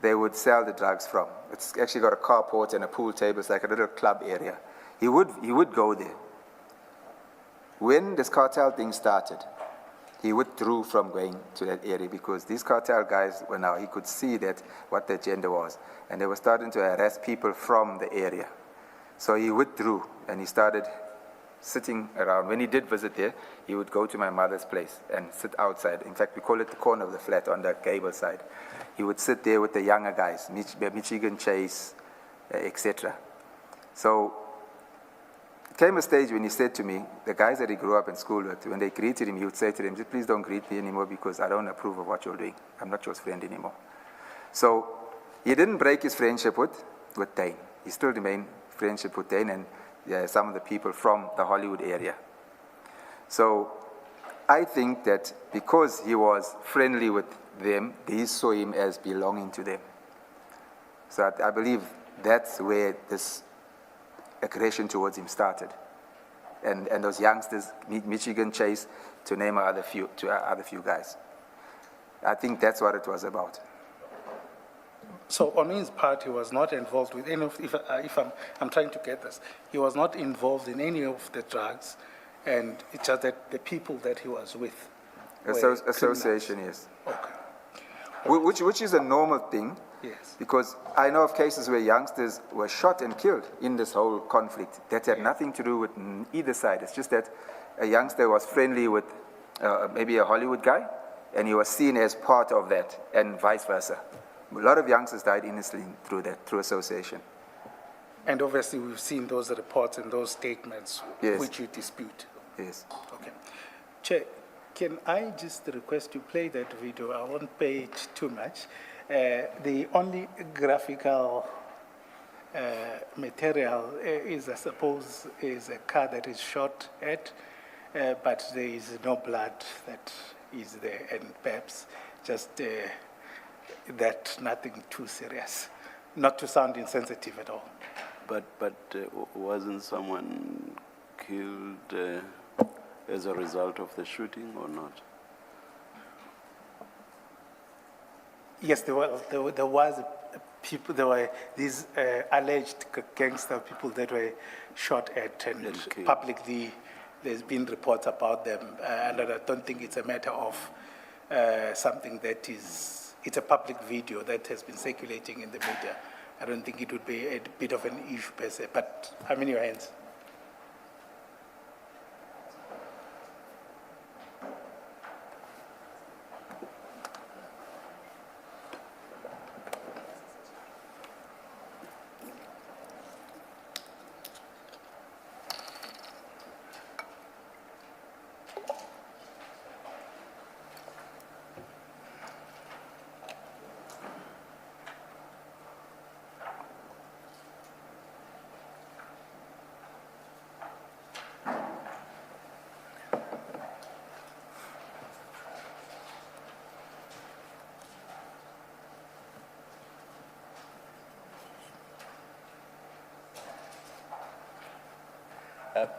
they would sell the drugs from. It's actually got a carport and a pool table. It's like a little club area. He would go there. When this cartel thing started, he withdrew from going to that area because these cartel guys were now, he could see that what the agenda was. And they were starting to harass people from the area. So he withdrew and he started sitting around. When he did visit there, he would go to my mother's place and sit outside. In fact, we call it the corner of the flat on the gable side. He would sit there with the younger guys, Michigan Chase, etc. So it came a stage when he said to me, the guys that he grew up in school with, when they greeted him, he would say to them, please don't greet me anymore because I don't approve of what you're doing. I'm not your friend anymore. So he didn't break his friendship with Dane. He still remained friendship with Dane and some of the people from the Hollywood area. So I think that because he was friendly with them, they saw him as belonging to them. So I believe that's where this aggression towards him started. And those youngsters, Michigan Chase, to name other few guys. I think that's what it was about. So on his part, he was not involved with any of, if I'm trying to get this, he was not involved in any of the drugs, and it's just that the people that he was with were Association, criminals. yes. Okay. Which is a normal thing. Yes. Because I know of cases where youngsters were shot and killed in this whole conflict. That had nothing to do with either side. It's just that a youngster was friendly with maybe a Hollywood guy, and he was seen as part of that, and vice versa. A lot of youngsters died innocently through association. And obviously we've seen those reports and those statements, yes, which you dispute. Yes. Okay. Chair, can I just request you play that video? I won't pay it too much. The only graphical material is, I suppose, is a car that is shot at, but there is no blood that is there, and perhaps just that nothing too serious, not to sound insensitive at all. But wasn't someone killed as a result of the shooting or not? Yes, there were these alleged gangster people that were shot at, and Okay. publicly there's been reports about them, and I don't think it's a matter of something that is, it's a public video that has been circulating in the media. I don't think it would be a bit of an issue per se, but I'm in your hands.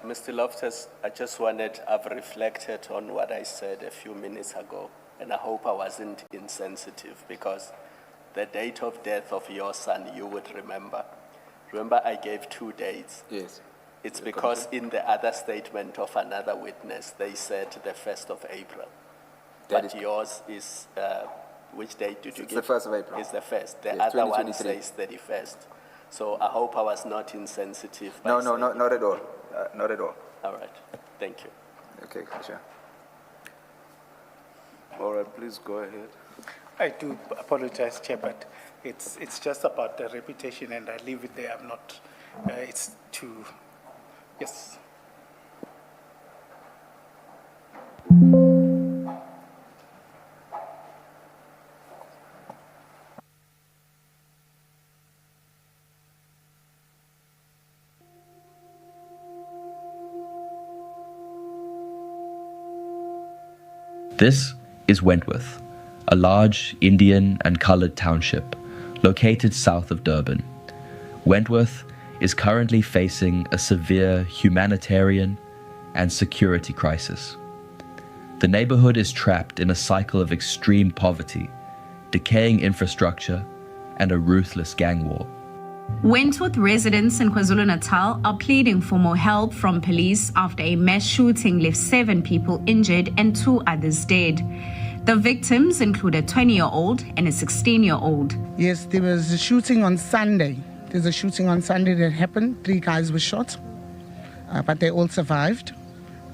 Mr. Loftus, I've reflected on what I said a few minutes ago, and I hope I wasn't insensitive, because the date of death of your son, you would remember. Remember, I gave 2 dates. Yes. It's because in the other statement of another witness, they said the 1st of April. That But is- yours is, which date did you It's give? the 1st of April. It's the 1st. The Yes, other one 2023. says 31st. So I hope I was not insensitive. by No, saying- not at all. Not at all. All right, thank you. Okay, sure. All right, please go ahead. I do apologize, Chair, but it's just about the reputation, and I leave it there. I'm not, it's too, yes. This is Wentworth, a large Indian and coloured township located south of Durban. Wentworth is currently facing a severe humanitarian and security crisis. The neighbourhood is trapped in a cycle of extreme poverty, decaying infrastructure, and a ruthless gang war. Wentworth residents in KwaZulu-Natal are pleading for more help from police after a mass shooting left 7 people injured and 2 others dead. The victims include a 20-year-old and a 16-year-old. Yes, there was a shooting on Sunday. There's a shooting on Sunday that happened. 3 guys were shot, but they all survived.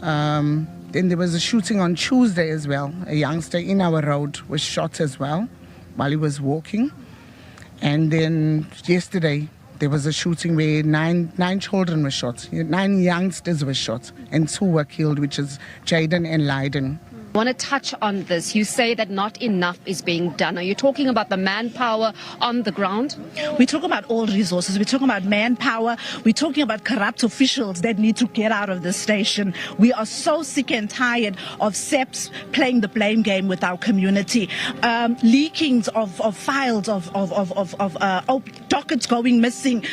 Then there was a shooting on Tuesday as well. A youngster in our road was shot as well while he was walking. And then yesterday, there was a shooting where nine children were shot. 9 youngsters were shot, and 2 were killed, which is Jaden and Leiden. I want to touch on this. You say that not enough is being done. Are you talking about the manpower on the ground? We're talking about all resources. We're talking about manpower. We're talking about corrupt officials that need to get out of the station. We are so sick and tired of SAPS playing the blame game with our community. Leakings of files, of dockets going missing.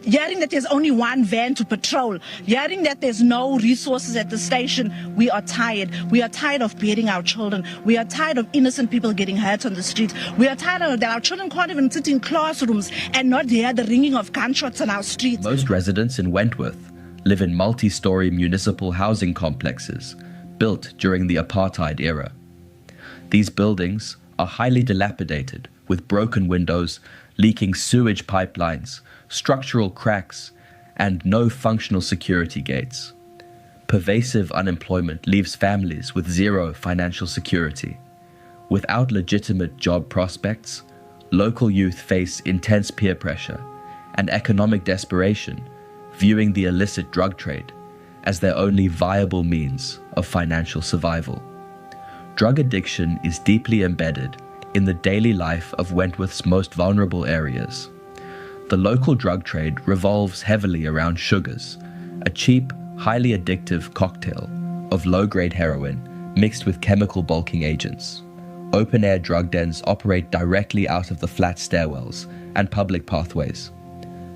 Hearing that there's only 1 van to patrol. Hearing that there's no resources at the station. We are tired. We are tired of beating our children. We are tired of innocent people getting hurt on the streets. We are tired of that our children can't even sit in classrooms and not hear the ringing of gunshots on our streets. Most residents in Wentworth live in multi-storey municipal housing complexes built during the apartheid era. These buildings are highly dilapidated, with broken windows, leaking sewage pipelines, structural cracks, and no functional security gates. Pervasive unemployment leaves families with 0 financial security. Without legitimate job prospects, local youth face intense peer pressure and economic desperation, viewing the illicit drug trade as their only viable means of financial survival. Drug addiction is deeply embedded in the daily life of Wentworth's most vulnerable areas. The local drug trade revolves heavily around sugars, a cheap, highly addictive cocktail of low-grade heroin mixed with chemical bulking agents. Open-air drug dens operate directly out of the flat stairwells and public pathways.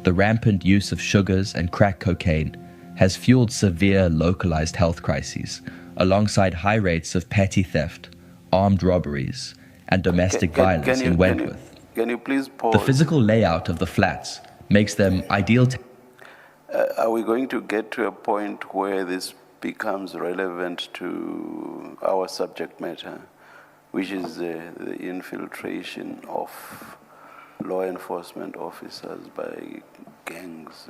The rampant use of sugars and crack cocaine has fueled severe localized health crises, alongside high rates of petty theft, armed robberies, and domestic violence in Wentworth. Can you please pause? The physical layout of the flats makes them ideal. Are we going to get to a point where this becomes relevant to our subject matter, which is the infiltration of law enforcement officers by gangs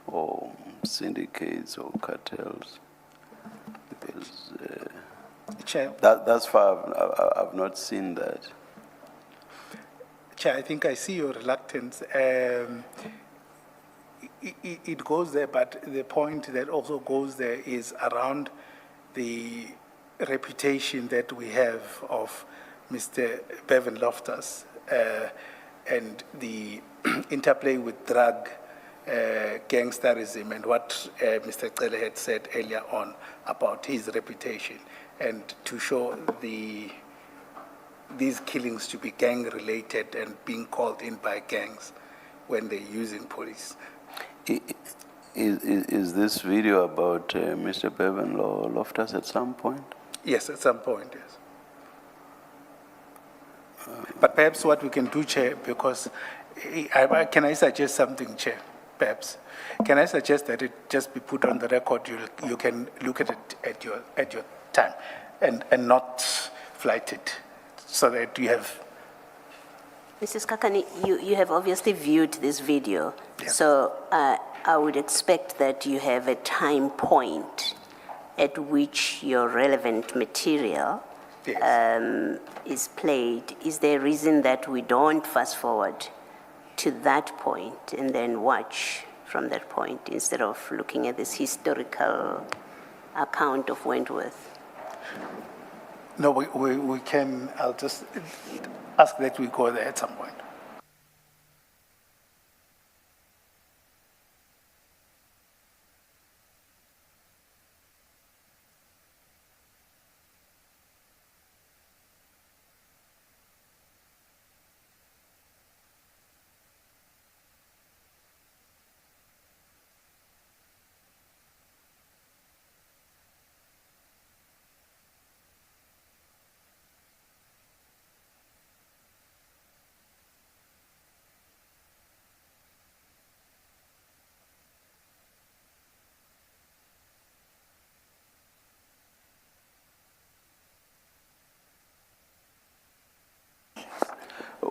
or syndicates or cartels? Because Chair. thus far, I've not seen that. Chair, I think I see your reluctance. It goes there, but the point that also goes there is around the reputation that we have of Mr. Bevan Loftus and the interplay with drug gangsterism and what Mr. Cele had said earlier on about his reputation, and to show these killings to be gang-related and being called in by gangs when they're using police. Is this video about Mr. Bevan Loftus at some point? Yes, at some point, yes. But perhaps what we can do, Chair, because can I suggest something, Chair? Perhaps can I suggest that it just be put on the record? You can look at it at your time, and not flight it, so that you have. Mrs. Kakani, you have obviously viewed this video, so I would expect that you have a time point at which your relevant material is played. Is there a reason that we don't fast forward to that point and then watch from that point instead of looking at this historical account of Wentworth? No, we can. I'll just ask that we go there at some point.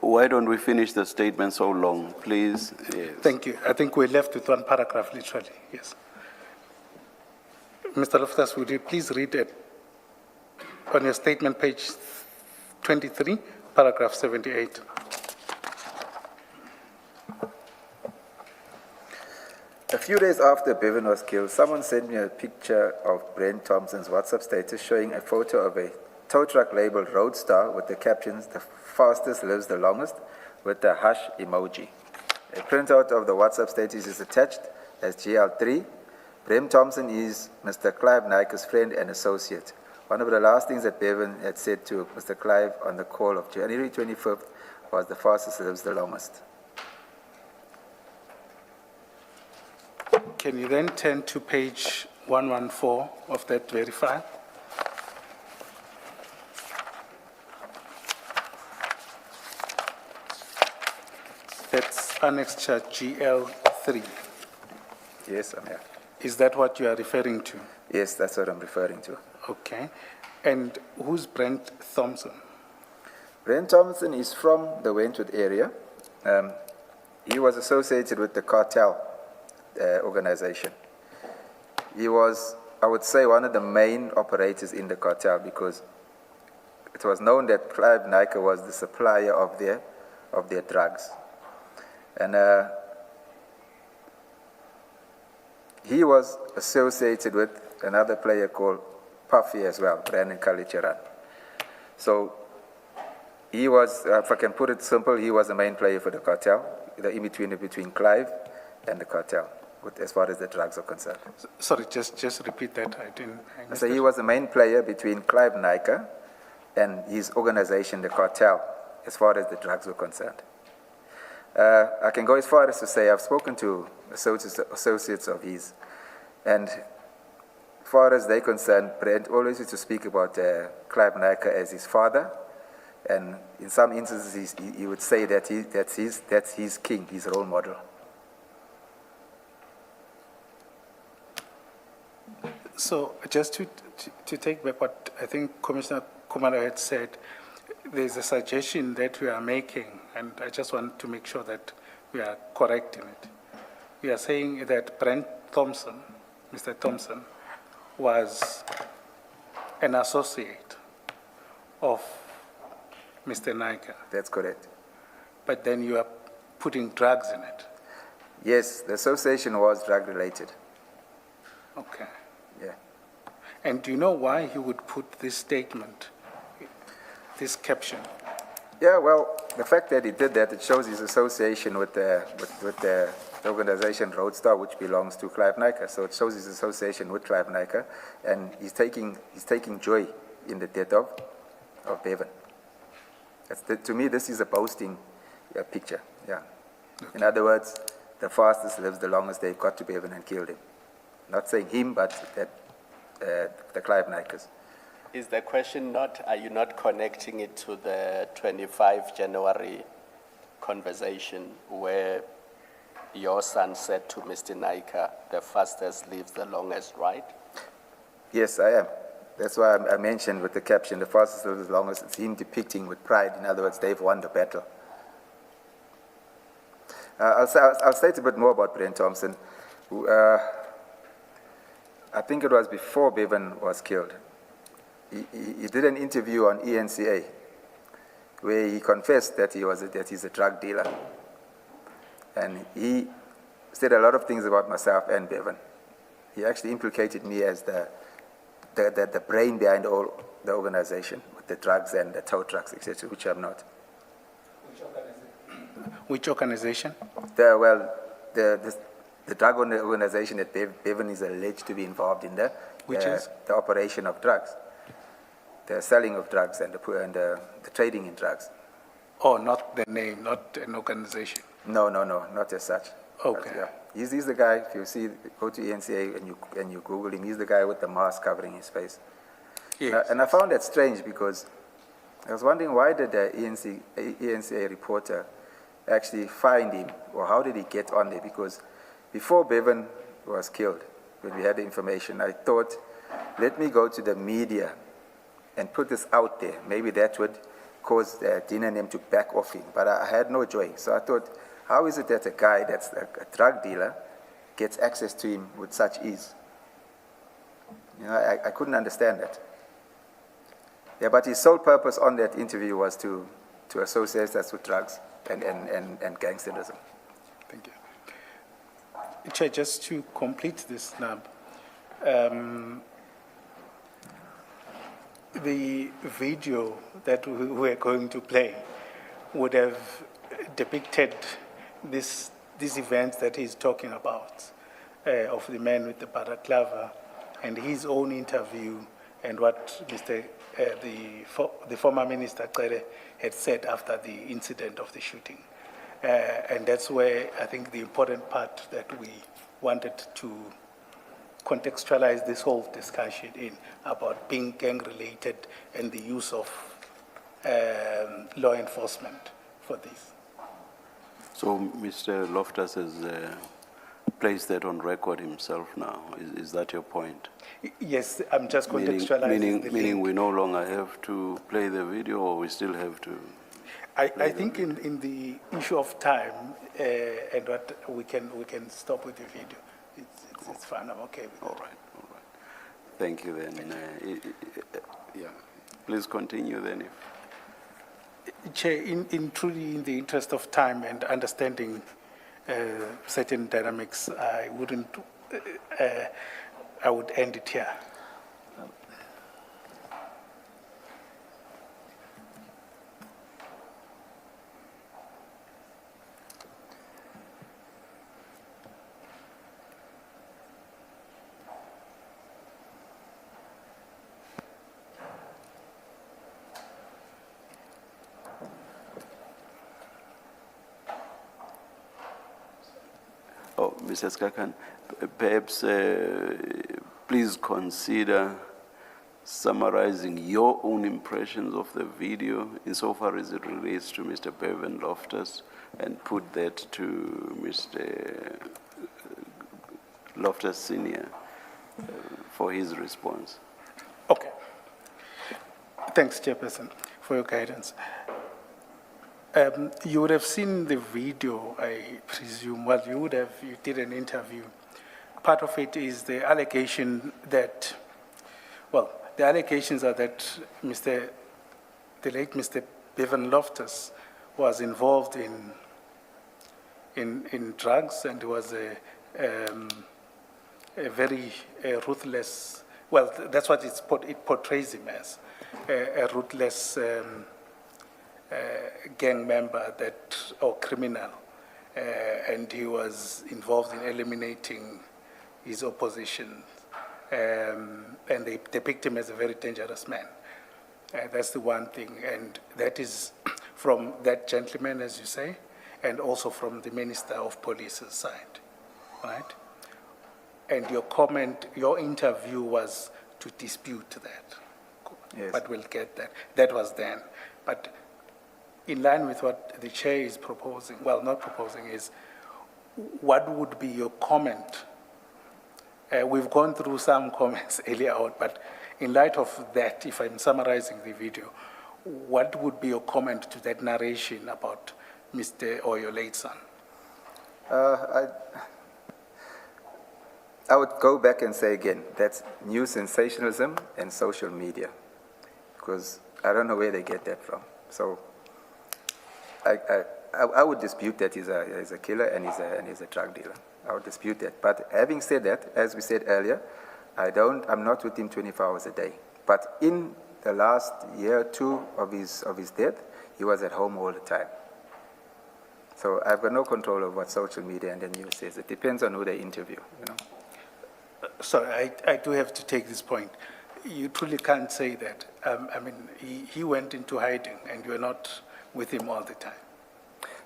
Why don't we finish the statement so long, please? Yes. Thank you. I think we're left with one paragraph, literally. Yes. Mr. Loftus, would you please read it on your statement, page 23, paragraph 78. A few days after Bevan was killed, someone sent me a picture of Brent Thompson's WhatsApp status showing a photo of a tow truck labeled Roadstar with the captions, "The fastest lives the longest," with the hash emoji. A printout of the WhatsApp status is attached as GL3. Brent Thompson is Mr. Clive Nike's friend and associate. One of the last things that Bevan had said to Mr. Clive on the call of January 25th was, "The fastest lives the longest." Can you then turn to page 114 of that very file? That's annexure GL3. Yes, I'm here. Is that what you are referring to? Yes, that's what I'm referring to. Okay. And who's Brent Thompson? Brent Thompson is from the Wentworth area. He was associated with the cartel organization. He was, I would say, one of the main operators in the cartel because it was known that Clive Nike was the supplier of their drugs. And he was associated with another player called Puffy as well, Brandon Kalicheran. So he was, if I can put it simple, he was the main player for the cartel, the in-between between Clive and the cartel, as far as the drugs are concerned. Sorry, just repeat that. I so he was the main player between Clive Nike and his organization, the cartel, as far as the drugs were concerned. I can go as far as to say I've spoken to associates of his, and as far as they're concerned, Brent always used to speak about Clive Nike as his father, And in some instances, he would say that that's his king, his role model. So just to take back what I think Commissioner Kumalo had said, there's a suggestion that we are making, and I just want to make sure that we are correct in it. We are saying that Brent Thompson, Mr. Thompson, was an associate of Mr. Naika. That's correct. But then you are putting drugs in it. Yes, the association was drug-related. Okay. Yeah. And do you know why he would put this statement, this caption? Yeah, well, the fact that he did that, it shows his association with the organization Roadstar, which belongs to Clive Naika. So it shows his association with Clive Naika, and he's taking joy in the death of Bevan. To me, this is a boasting picture. Yeah. Okay. In other words, the fastest lives the longest. They got to Bevan and killed him. Not saying him, but the Clive Naikas. Is the question not, are you not connecting it to the 25 January conversation where your son said to Mr. Naika, the fastest lives the longest, right? Yes, I am. That's why I mentioned with the caption, the fastest lives the longest, it's him depicting with pride. In other words, they've won the battle. I'll state a bit more about Brent Thompson. Who, I think it was before Bevan was killed. He did an interview on ENCA where he confessed that he's a drug dealer. And he said a lot of things about myself and Bevan. He actually implicated me as the brain behind all the organization, with the drugs and the tow trucks, etc., which I'm not. Which organization? The drug organization that Bevan is alleged to be involved in, which is the operation of drugs, the selling of drugs and the trading in drugs. Oh, not the name, not an organization. No, not as such. Okay. But, yeah. He's the guy. If you see, go to ENCA and you Google him. He's the guy with the mask covering his face. Yes. And I found that strange because I was wondering, why did the ENCA reporter actually find him, or how did he get on there? Because before Bevan was killed, when we had the information, I thought, let me go to the media and put this out there. Maybe that would cause Dina and them to back off him. But I had no joy. So I thought, how is it that a guy that's a drug dealer gets access to him with such ease? You know, I couldn't understand that. Yeah, but his sole purpose on that interview was to associate us with drugs and gangsterism. Thank you. Chair, just to complete this now, the video that we are going to play would have depicted these events that he's talking about, of the man with the balaclava and his own interview and what the former Minister Cere had said after the incident of the shooting. And that's where I think the important part that we wanted to contextualize this whole discussion in about being gang-related and the use of law enforcement for this. So Mr. Loftus has placed that on record himself now. Is that your point? Yes, I'm just contextualizing meaning we no longer have to play the video, or we still have to? I think in the issue of time and what we can stop with the video. It's fine. I'm okay with that. All right. Thank you then. Yeah. Please continue then. Chair, truly in the interest of time and understanding certain dynamics, I would end it here. Mr. Skakan, perhaps please consider summarizing your own impressions of the video insofar as it relates to Mr. Bevan Loftus and put that to Mr. Loftus Sr. For his response. Okay. Thanks, Chairperson, for your guidance. You would have seen the video, I presume. Well, you did an interview. Part of it is the allegation that, well, the allegations are that the late Mr. Bevan Loftus was involved in drugs and was a very ruthless, well, that's what it portrays him as, a ruthless gang member or criminal, and he was involved in eliminating his opposition, and they depict him as a very dangerous man. That's the one thing, and that is from that gentleman, as you say, and also from the Minister of Police's side, right? And your comment, your interview was to dispute that. Yes. But we'll get that. That was then. But in line with what the chair is proposing, well, not proposing, is what would be your comment? We've gone through some comments earlier on, but in light of that, if I'm summarizing the video, what would be your comment to that narration about Mr. or your late son? I would go back and say again, that's new sensationalism and social media, because I don't know where they get that from. So I would dispute that he's a killer and he's a drug dealer. I would dispute that. But having said that, as we said earlier, I'm not with him 24 hours a day. But in the last year or two of his death, he was at home all the time. So I've got no control of what social media and the news says. It depends on who they interview, you know. Sorry, I do have to take this point. You truly can't say that. I mean, he went into hiding and you were not with him all the time.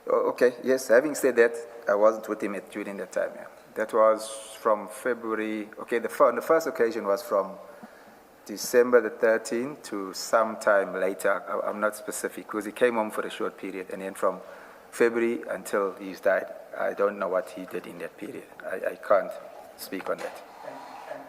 Oh, okay, yes, having said that, I wasn't with him during that time, yeah. That was from February, okay, the first occasion was from December the 13th to sometime later. I'm not specific, because he came home for a short period, and then from February until he's died, I don't know what he did in that period. I can't speak on that.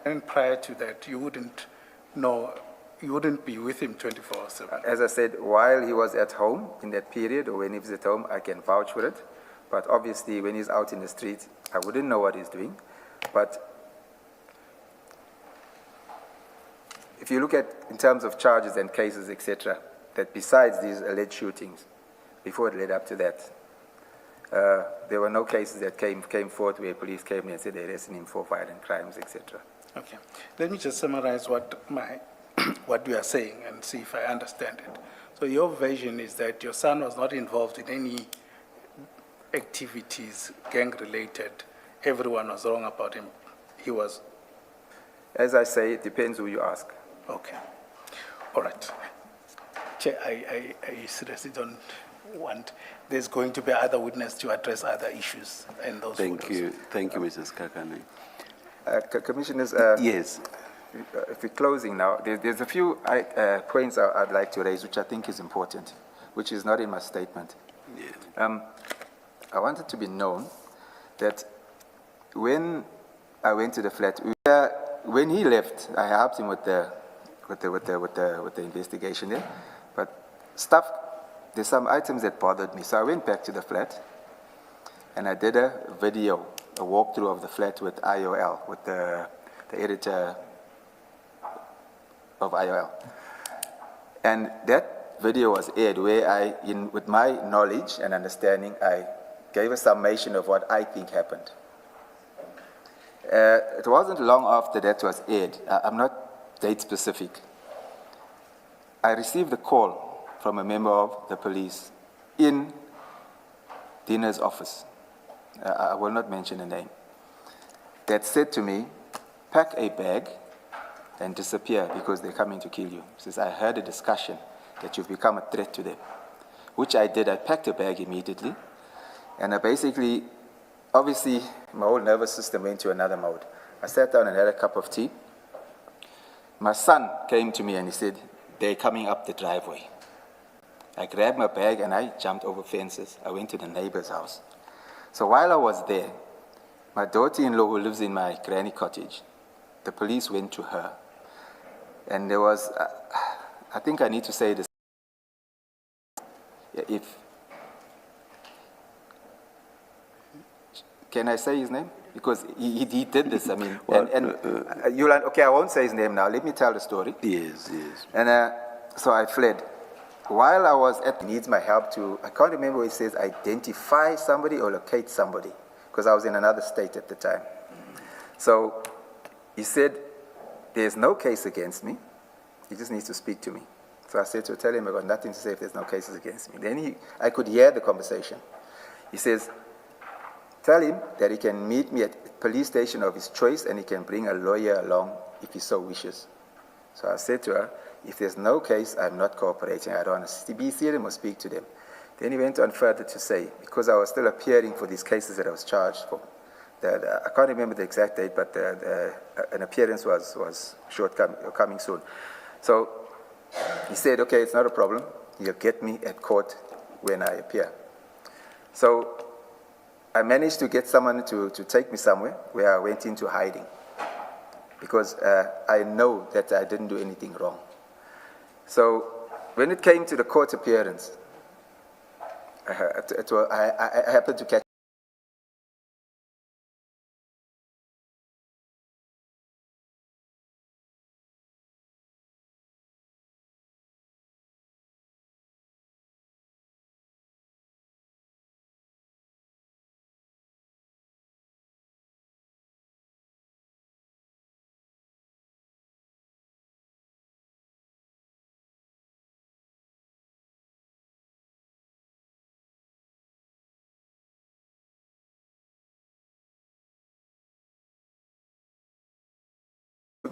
And prior to that, you wouldn't know, you wouldn't be with him 24/7. As I said, while he was at home in that period, or when he was at home, I can vouch for it. But obviously, when he's out in the street, I wouldn't know what he's doing. But if you look at, in terms of charges and cases, etc., that besides these alleged shootings, before it led up to that, there were no cases that came forth where police came and said they arrested him for violent crimes, etc. Okay. Let me just summarize what you are saying and see if I understand it. So your version is that your son was not involved in any activities gang-related. Everyone was wrong about him. He was. As I say, it depends who you ask. Okay. All right. Chair, I seriously don't want. There's going to be other witnesses to address other issues and those. Thank you, Mrs. Kakane. Commissioners. Yes. If we're closing now, there's a few points I'd like to raise, which I think is important, which is not in my statement. Yes. I want it to be known that when I went to the flat, when he left, I helped him with the investigation there. But there's some items that bothered me, so I went back to the flat, and I did a walkthrough of the flat with IOL, with the editor of IOL, and that video was aired where with my knowledge and understanding, I gave a summation of what I think happened. It wasn't long after that was aired. I'm not date specific. I received a call from a member of the police in Dina's office. I will not mention a name. That said to me, pack a bag and disappear because they're coming to kill you. Says, I heard a discussion that you've become a threat to them, which I did. I packed a bag immediately, and I basically, obviously, my whole nervous system went to another mode. I sat down and had a cup of tea, my son came to me and he said, they're coming up the driveway. I grabbed my bag and I jumped over fences. I went to the neighbor's house. So while I was there, my daughter-in-law who lives in my granny cottage, the police went to her. And there was, I think I need to say this. Can I say his name? Because he did this, I mean. Well, okay, I won't say his name now. Let me tell the story. Yes, yes. And so I fled. While I was needs my help to, I can't remember what it says, identify somebody or locate somebody, because I was in another state at the time. So he said, there's no case against me. He just needs to speak to me. So I said to tell him I got nothing to say if there's no cases against me. Then I could hear the conversation. He says, tell him that he can meet me at a police station of his choice and he can bring a lawyer along if he so wishes. So I said to her, if there's no case, I'm not cooperating. I don't want to be them or speak to them. Then he went on further to say, because I was still appearing for these cases that I was charged for, I can't remember the exact date, but an appearance was coming soon. So he said, okay, it's not a problem. You'll get me at court when I appear. So I managed to get someone to take me somewhere where I went into hiding because I know that I didn't do anything wrong. So when it came to the court appearance, I happened to catch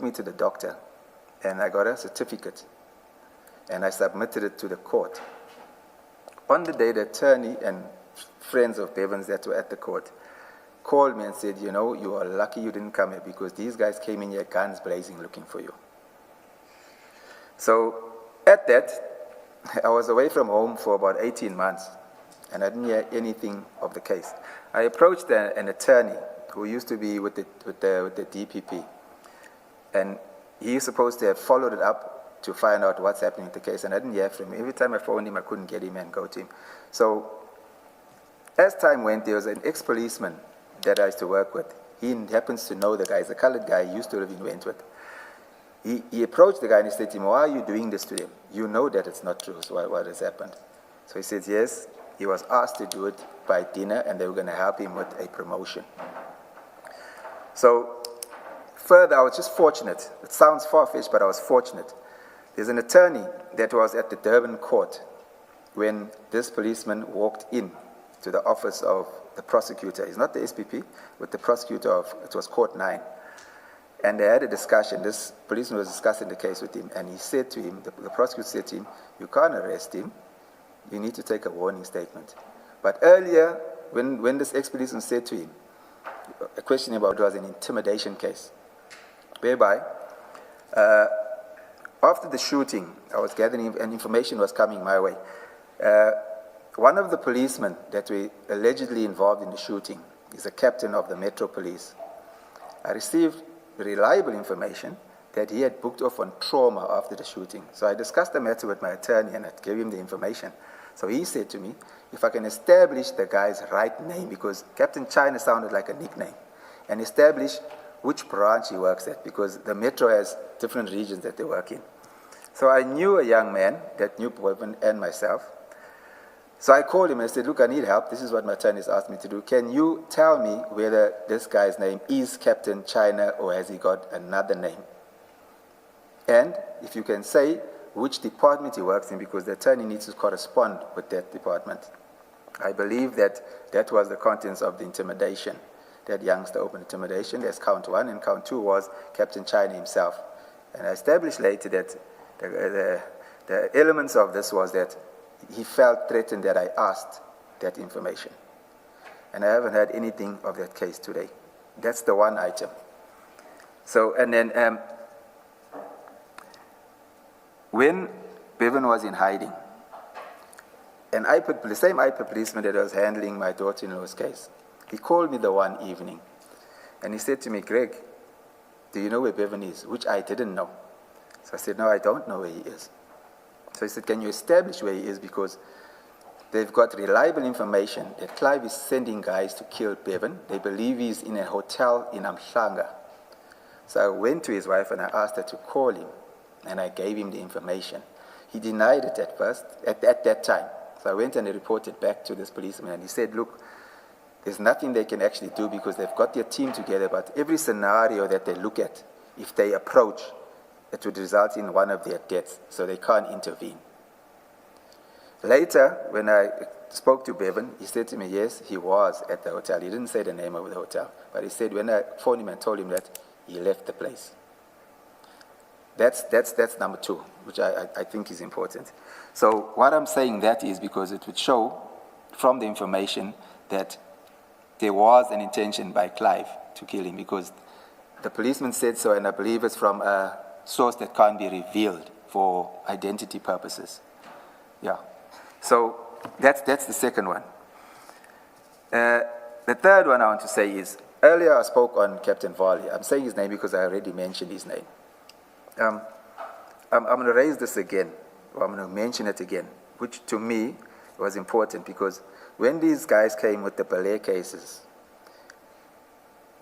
me to the doctor, and I got a certificate, and I submitted it to the court. On the day, the attorney and friends of Bevan's that were at the court called me and said, you know, you are lucky you didn't come here because these guys came in here guns blazing looking for you. So at that, I was away from home for about 18 months, and I didn't hear anything of the case. I approached an attorney who used to be with the DPP. And he's supposed to have followed it up to find out what's happening with the case, and I didn't hear from him. Every time I phoned him, I couldn't get him and go to him. So as time went, there was an ex-policeman that I used to work with. He happens to know the guy. He's a colored guy. He used to live in Wentworth. He approached the guy and he said to him, why are you doing this to him? You know that it's not true, so what has happened? So he says, yes, he was asked to do it by dinner, and they were going to help him with a promotion. So further, I was just fortunate. It sounds far-fetched, but I was fortunate. There's an attorney that was at the Durban court when this policeman walked in to the office of the prosecutor. He's not the SPP, but the prosecutor of, it was Court 9. And they had a discussion. This policeman was discussing the case with him, and he said to him, the prosecutor said to him, you can't arrest him. You need to take a warning statement. But earlier, when this ex-policeman said to him, a question about it was an intimidation case, whereby after the shooting, I was gathering, and information was coming my way. One of the policemen that were allegedly involved in the shooting is a captain of the Metro Police. I received reliable information that he had booked off on trauma after the shooting. So I discussed the matter with my attorney and I gave him the information. So he said to me, if I can establish the guy's right name, because Captain China sounded like a nickname, and establish which branch he works at, because the Metro has different regions that they work in. So I knew a young man that knew Boyman and myself. So I called him and I said, look, I need help. This is what my attorney has asked me to do. Can you tell me whether this guy's name is Captain China or has he got another name? And if you can say which department he works in, because the attorney needs to correspond with that department. I believe that that was the contents of the intimidation. That youngster open intimidation. There's count 1, and count 2 was Captain China himself. And I established later that the elements of this was that he felt threatened that I asked that information. And I haven't heard anything of that case today. That's the one item. So, and then when Bevan was in hiding, and the same IPA policeman that was handling my daughter-in-law's case, he called me the one evening, and he said to me, Greg, do you know where Bevan is? Which I didn't know. So I said, no, I don't know where he is. So he said, can you establish where he is? Because they've got reliable information that Clive is sending guys to kill Bevan. They believe he's in a hotel in Madlanga. So I went to his wife and I asked her to call him, and I gave him the information. He denied it at first, at that time. So I went and I reported back to this policeman, and he said, look, there's nothing they can actually do because they've got their team together, but every scenario that they look at, if they approach, it would result in one of their deaths, so they can't intervene. Later, when I spoke to Bevan, he said to me, yes, he was at the hotel. He didn't say the name of the hotel, but he said when I phoned him and told him that, he left the place. That's number two, which I think is important. So what I'm saying that is because it would show from the information that there was an intention by Clive to kill him, because the policeman said so, and I believe it's from a source that can't be revealed for identity purposes. Yeah. So that's the second one. The third one I want to say is, earlier I spoke on Captain Varley. I'm saying his name because I already mentioned his name. I'm going to raise this again, or I'm going to mention it again, which to me was important because when these guys came with the Belair cases,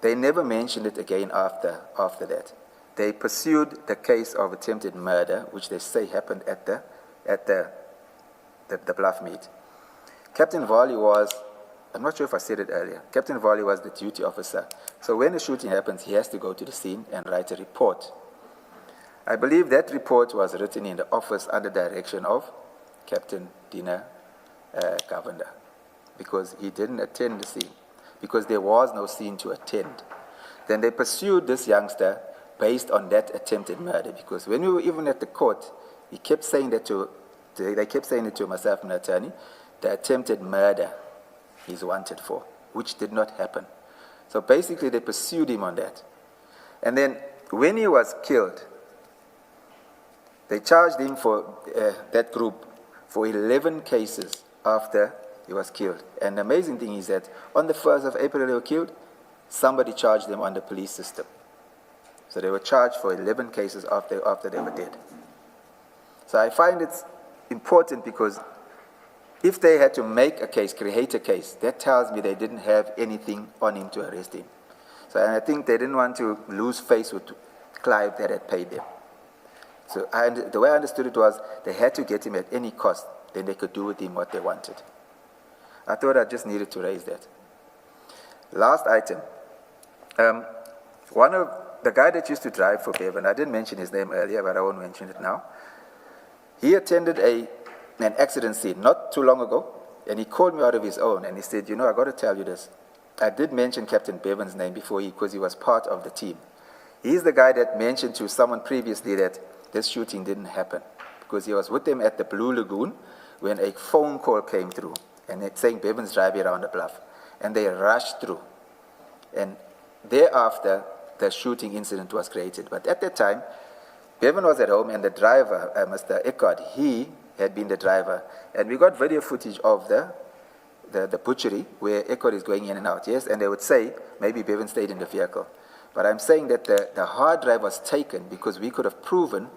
they never mentioned it again after that. They pursued the case of attempted murder, which they say happened at the bluff meet. Captain Varley was, I'm not sure if I said it earlier, Captain Varley was the duty officer. So when a shooting happens, he has to go to the scene and write a report. I believe that report was written in the office under direction of Captain Dina Governor, because he didn't attend the scene, because there was no scene to attend. Then they pursued this youngster based on that attempted murder, because when we were even at the court, they kept saying it to myself and the attorney, the attempted murder he's wanted for, which did not happen. So basically they pursued him on that. And then when he was killed, they charged him for that group for 11 cases after he was killed. And the amazing thing is that on the 1st of April they were killed, somebody charged them on the police system. So they were charged for 11 cases after they were dead. So I find it's important because if they had to make a case, create a case, that tells me they didn't have anything on him to arrest him. So and I think they didn't want to lose face with Clive that had paid them. So the way I understood it was they had to get him at any cost, then they could do with him what they wanted. I thought I just needed to raise that. Last item. One of the guy that used to drive for Bevan, I didn't mention his name earlier, but I won't mention it now. He attended an accident scene not too long ago, and he called me out of his own, and he said, you know, I got to tell you this. I did mention Captain Bevan's name before because he was part of the team. He's the guy that mentioned to someone previously that this shooting didn't happen because he was with them at the Blue Lagoon when a phone call came through and it's saying Bevan's driving around the bluff, and they rushed through. And thereafter, the shooting incident was created. But at that time, Bevan was at home, and the driver, Mr. Eckert, he had been the driver. And we got video footage of the butchery where Eckert is going in and out, yes? And they would say, maybe Bevan stayed in the vehicle. But I'm saying that the hard drive was taken because we could have proven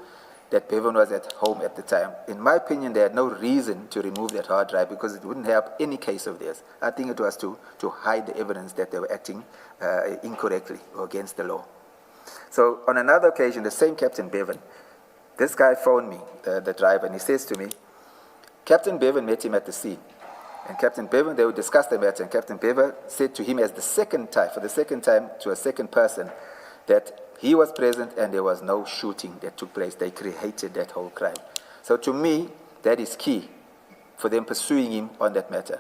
that Bevan was at home at the time. In my opinion, they had no reason to remove that hard drive because it wouldn't help any case of theirs. I think it was to hide the evidence that they were acting incorrectly or against the law. So on another occasion, the same Captain Bevan, this guy phoned me, the driver, and he says to me, Captain Bevan met him at the scene. And Captain Bevan, they would discuss the matter, and Captain Bevan said to him for the second time to a second person, that he was present and there was no shooting that took place. They created that whole crime. So to me, that is key for them pursuing him on that matter.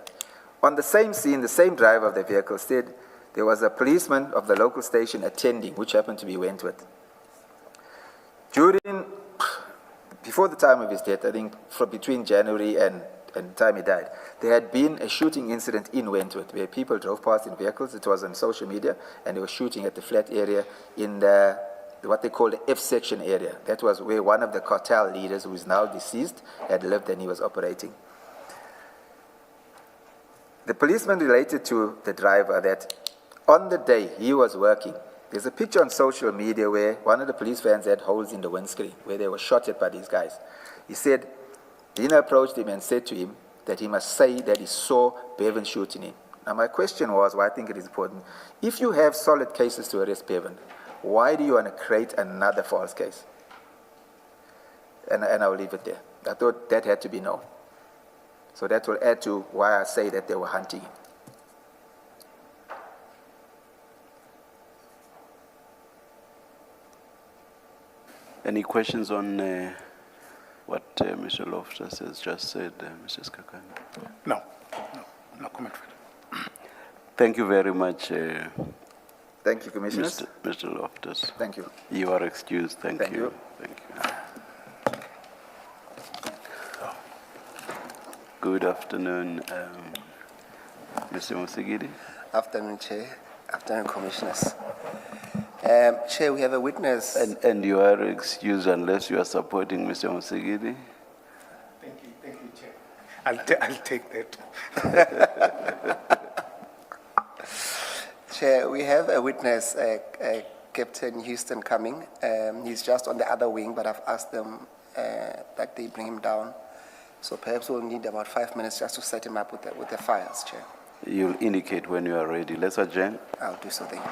On the same scene, the same driver of the vehicle said there was a policeman of the local station attending, which happened to be Wentworth. Before the time of his death, I think from between January and the time he died, there had been a shooting incident in Wentworth where people drove past in vehicles. It was on social media, and they were shooting at the flat area in the what they call the F section area. That was where one of the cartel leaders, who is now deceased, had lived and he was operating. The policeman related to the driver that on the day he was working, there's a picture on social media where one of the police vans had holes in the windscreen where they were shot at by these guys. He said, Dina approached him and said to him that he must say that he saw Bevan shooting him. Now my question was, why I think it is important, if you have solid cases to arrest Bevan, why do you want to create another false case? And I'll leave it there. I thought that had to be known. So that will add to why I say that they were hunting him. Any questions on what Mr. Loftus has just said, Mrs. Kakane? No comment. Thank you very much, Thank you, Commissioners. Mr. Loftus. Thank you. You are excused. Thank you. Thank you. Good afternoon, Mr. Musigidi. Afternoon, Chair. Afternoon, Commissioners. Chair, we have a witness. And you are excused unless you are supporting Mr. Musigidi. Thank you, Chair. I'll take that. Chair, we have a witness, Captain Houston coming. He's just on the other wing, but I've asked them that they bring him down. So perhaps we'll need about 5 minutes just to set him up with the files, Chair. You'll indicate when you are ready. Let's adjourn. I'll do so, thank you.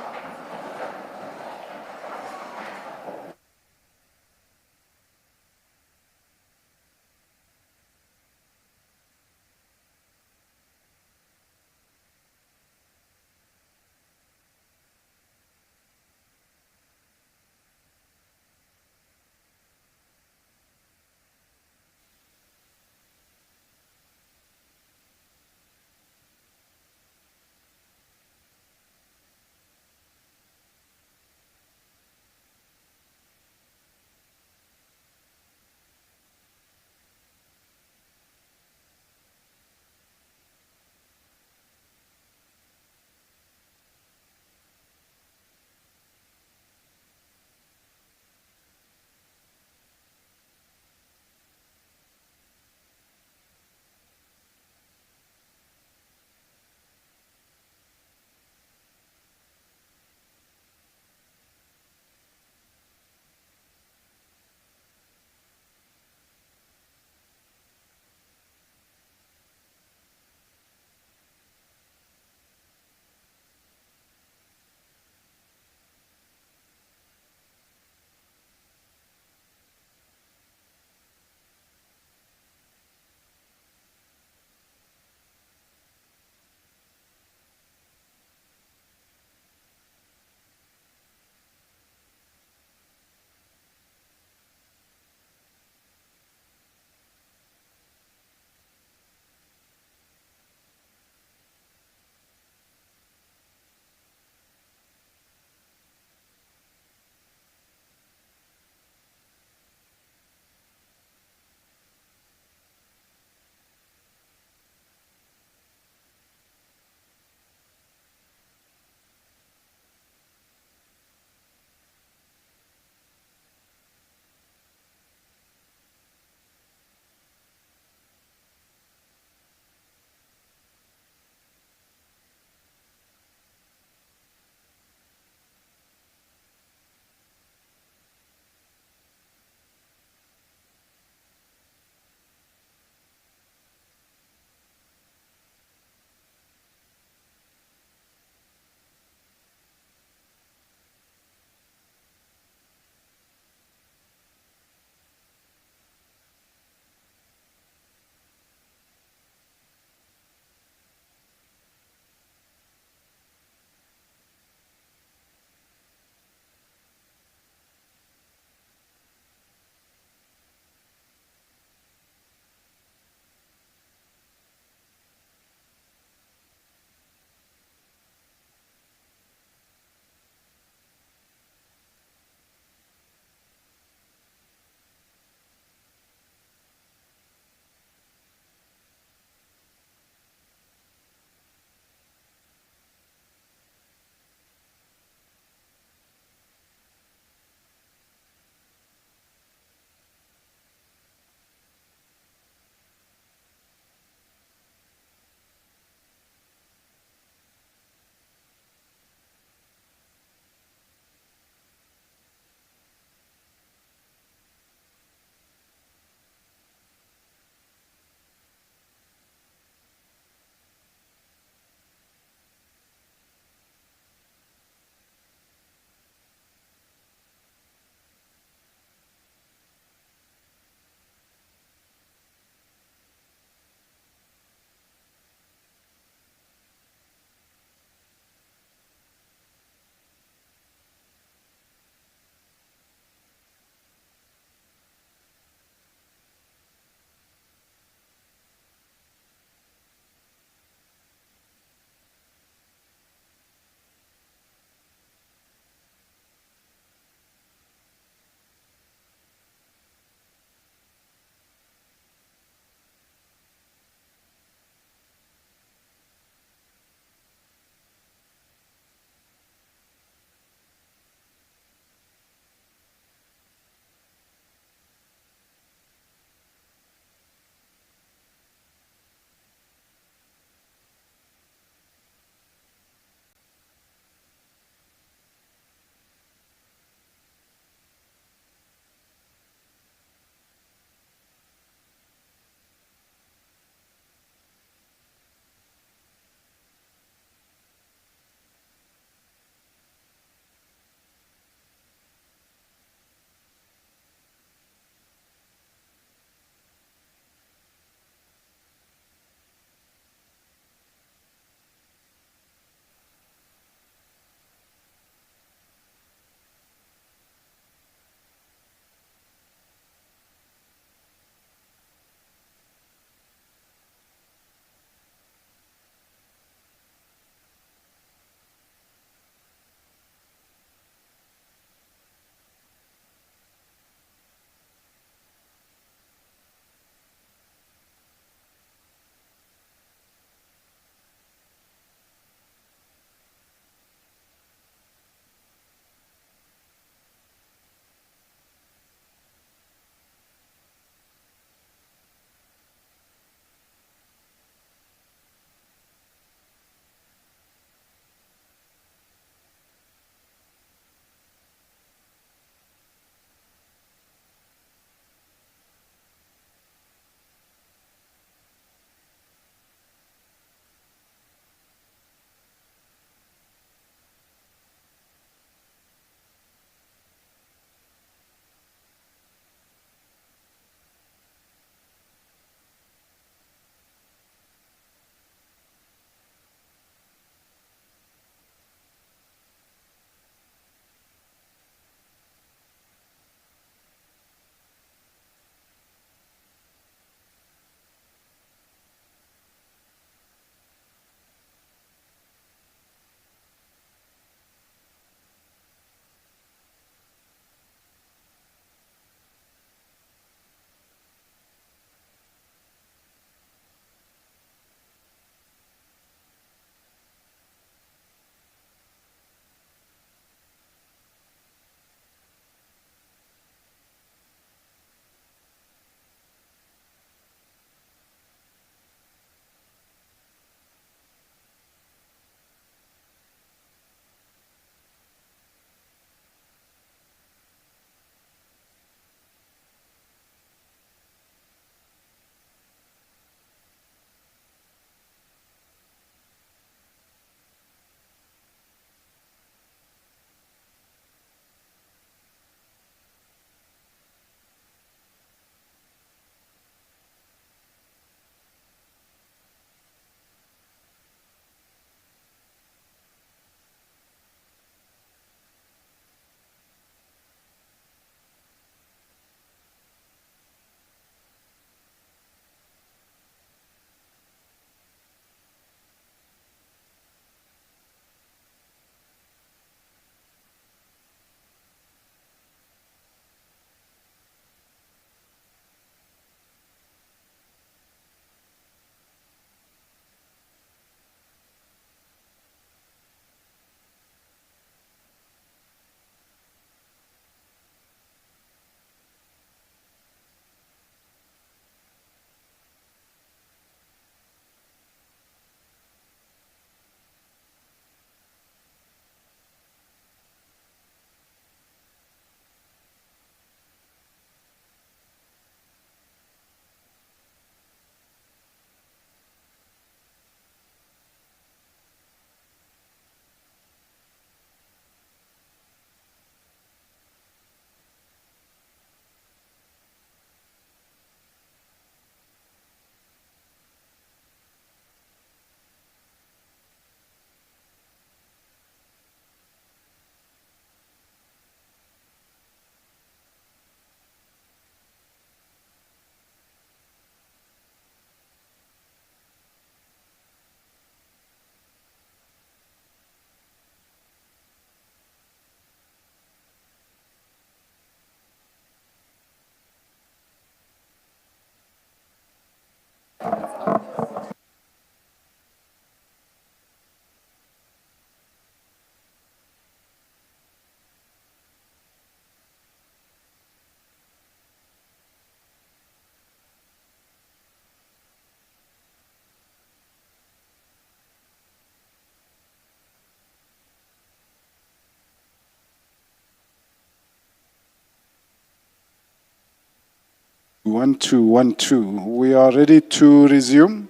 1212. We are ready to resume.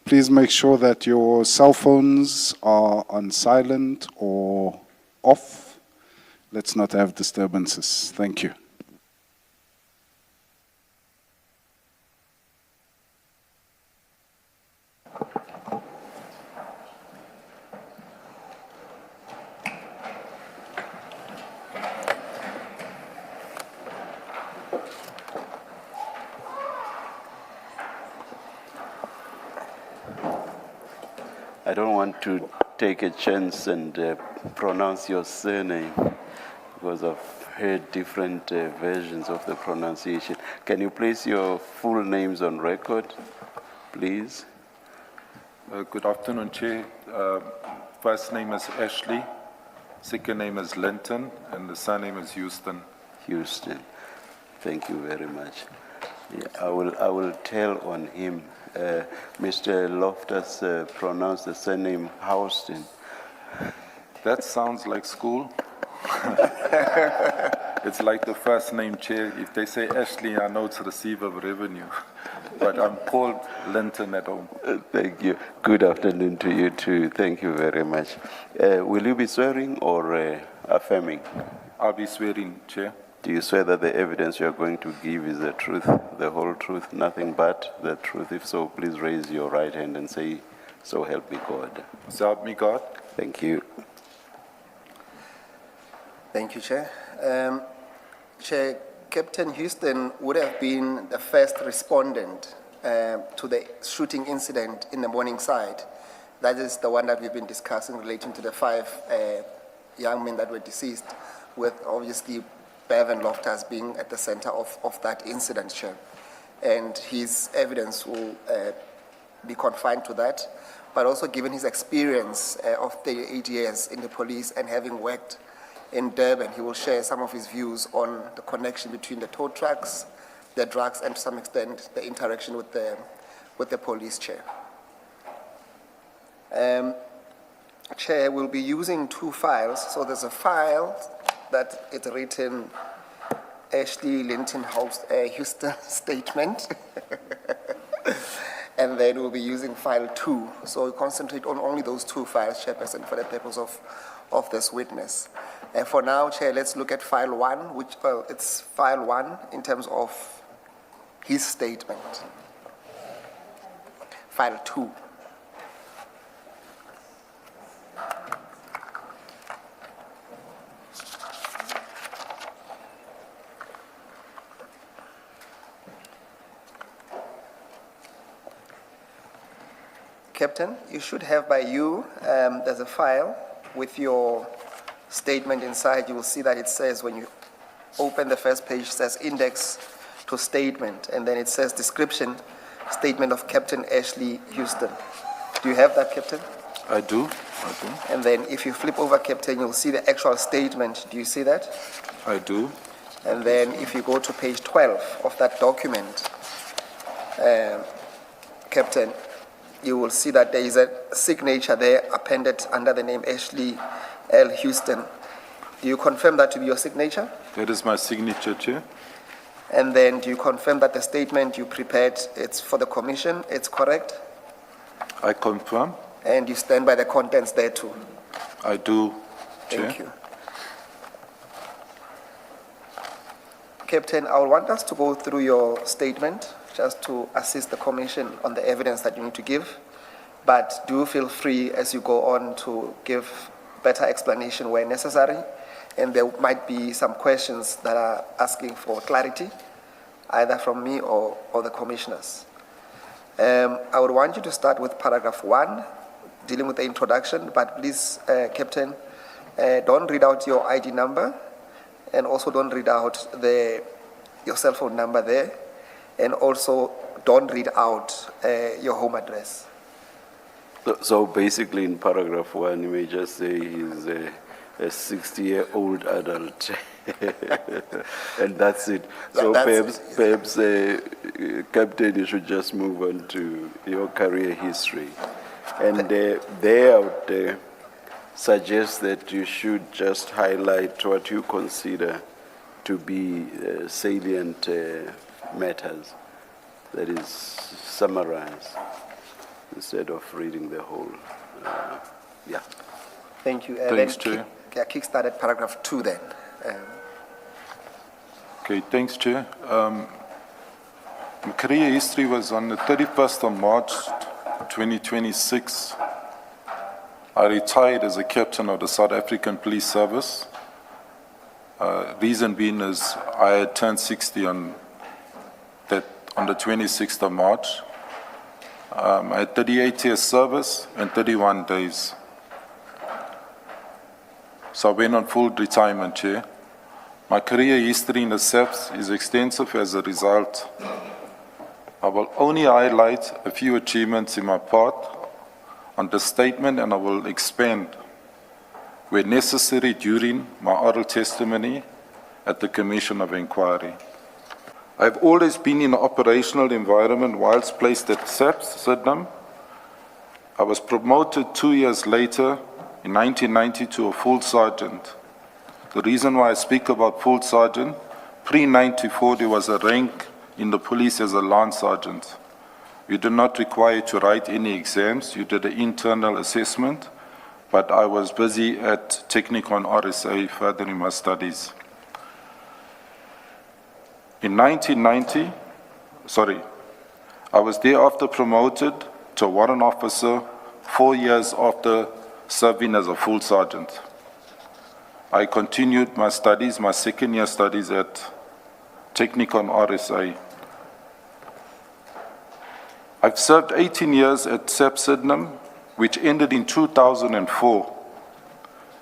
Please make sure that your cell phones are on silent or off. Let's not have disturbances. Thank you. I don't want to take a chance and pronounce your surname because I've heard different versions of the pronunciation. Can you place your full names on record, please? Good afternoon, Chair. First name is Ashley, second name is Linton, and the surname is Houston. Houston. Thank you very much. Yeah, I will tell on him. Mr. Loftus pronounced the surname Houston. That sounds like school. It's like the first name, Chair. If they say Ashley, I know it's receiver of revenue. But I'm called Linton at home. Thank you. Good afternoon to you too. Thank you very much. Will you be swearing or affirming? I'll be swearing, Chair. Do you swear that the evidence you are going to give is the truth, the whole truth, nothing but the truth? If so, please raise your right hand and say, "So help me God." So help me God. Thank you. Thank you, Chair. Chair, Captain Houston would have been the first respondent to the shooting incident in the Morningside. That is the one that we've been discussing relating to the 5 young men that were deceased, with obviously Bevan Loftus being at the center of that incident, Chair. And his evidence will be confined to that, but also given his experience of 38 years in the police and having worked in Durban, he will share some of his views on the connection between the tow trucks, the drugs, and to some extent the interaction with the police, Chair. Chair, we'll be using 2 files. So there's a file that it's written Ashley Linton Houston statement. And then we'll be using file 2. So we concentrate on only those 2 files, Chairperson, for the purpose of this witness. And for now, Chair, let's look at file 1, which, well, it's file 1 in terms of his statement. File 2. Captain, you should have by you, there's a file with your statement inside. You will see that it says, when you open the first page, it says index to statement, and then it says description, statement of Captain Ashley Houston. Do you have that, Captain? I do. And then if you flip over, Captain, you'll see the actual statement. Do you see that? I do. And then if you go to page 12 of that document, Captain, you will see that there is a signature there appended under the name Ashley L. Houston. Do you confirm that to be your signature? That is my signature, Chair. And then do you confirm that the statement you prepared, it's for the commission, it's correct? I confirm. And you stand by the contents there too? I do, Chair. Thank you. Captain, I want us to go through your statement just to assist the commission on the evidence that you need to give. But do feel free as you go on to give better explanation where necessary. And there might be some questions that are asking for clarity, either from me or the commissioners. I would want you to start with paragraph 1, dealing with the introduction, but please, Captain, don't read out your ID number, and also don't read out your cell phone number there, and also don't read out your home address. So basically in paragraph 1, you may just say he's a 60-year-old adult. And that's it. So perhaps Captain, you should just move on to your career history. And there I would suggest that you should just highlight what you consider to be salient matters, that is summarize instead of reading the whole. Yeah. Thank you. Thanks, then Chair. kickstart at paragraph 2 then. Okay, thanks, Chair. My career history was on the 31st of March 2026. I retired as a captain of the South African Police Service. Reason being is I had turned 60 on the 26th of March. I had 38 years service and 31 days. So I went on full retirement, Chair. My career history in the SAPS is extensive as a result. I will only highlight a few achievements in my part on the statement, and I will expand where necessary during my oral testimony at the Commission of Inquiry. I've always been in an operational environment whilst placed at SAPS, Sydenham. I was promoted 2 years later in 1990 to a full sergeant. The reason why I speak about full sergeant, pre-94 there was a rank in the police as a lance sergeant. You did not require to write any exams, you did an internal assessment, but I was busy at Technical and RSA furthering my studies. In 1990, I was thereafter promoted to a warrant officer 4 years after serving as a full sergeant. I continued my studies, my second year studies at Technical and RSA. I've served 18 years at SAPS Sydenham, which ended in 2004.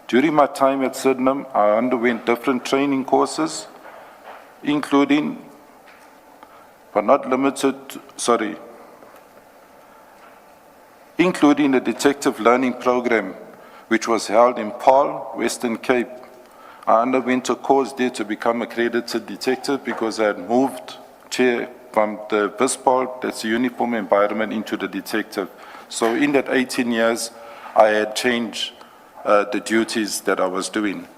During my time at Sydenham, I underwent different training courses, including, but not limited to, including the detective learning program, which was held in Paarl, Western Cape. I underwent a course there to become accredited detective because I had moved, Chair, from the VISPOL, that's the uniform environment, into the detective. So in that 18 years, I had changed the duties that I was doing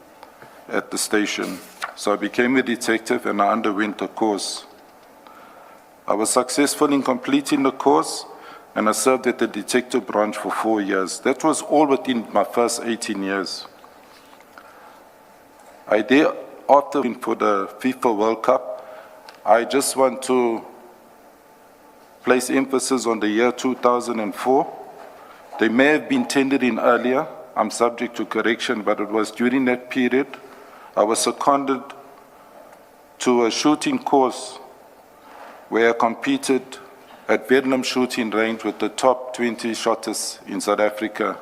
at the station. So I became a detective and I underwent a course. I was successful in completing the course and I served at the detective branch for 4 years. That was all within my first 18 years. I thereafter went for the FIFA World Cup. I just want to place emphasis on the year 2004. They may have been tendered in earlier. I'm subject to correction, but it was during that period I was seconded to a shooting course where I competed at Vietnam shooting range with the top 20 shotters in South Africa.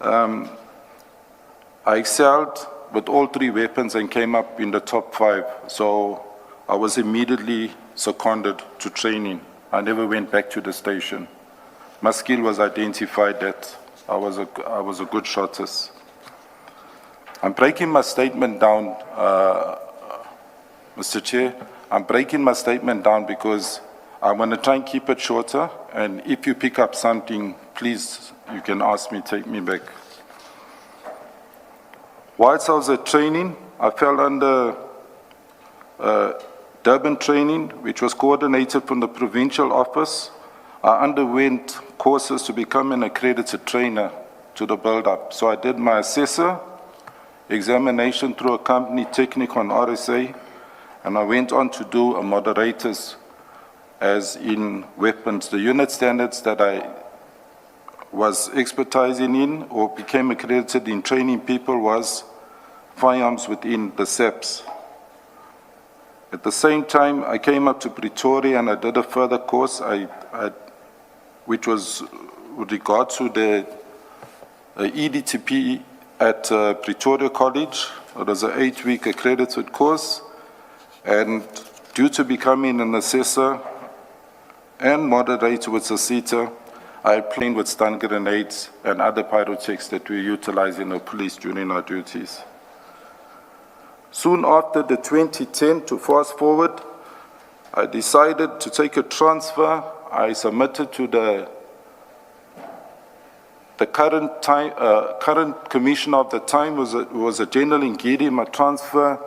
I excelled with all 3 weapons and came up in the top 5. So I was immediately seconded to training. I never went back to the station. My skill was identified that I was a good shotter. I'm breaking my statement down, Mr. Chair. I'm breaking my statement down because I'm going to try and keep it shorter, and if you pick up something, please, you can ask me, take me back. Whilst I was at training, I fell under Durban training, which was coordinated from the provincial office. I underwent courses to become an accredited trainer to the build-up. So I did my assessor examination through a company, Technical and RSA, and I went on to do a moderators as in weapons. The unit standards that I was expertising in or became accredited in training people was firearms within the SAPS. At the same time, I came up to Pretoria and I did a further course, which was with regard to the EDTP at Pretoria College. It was an 8-week accredited course, and due to becoming an assessor and moderator with CECITA, I played with stun grenades and other pyrotechs that we utilize in the police during our duties. Soon after the 2010, to fast forward, I decided to take a transfer. I submitted to the current commissioner of the time was a General Ngidi. My transfer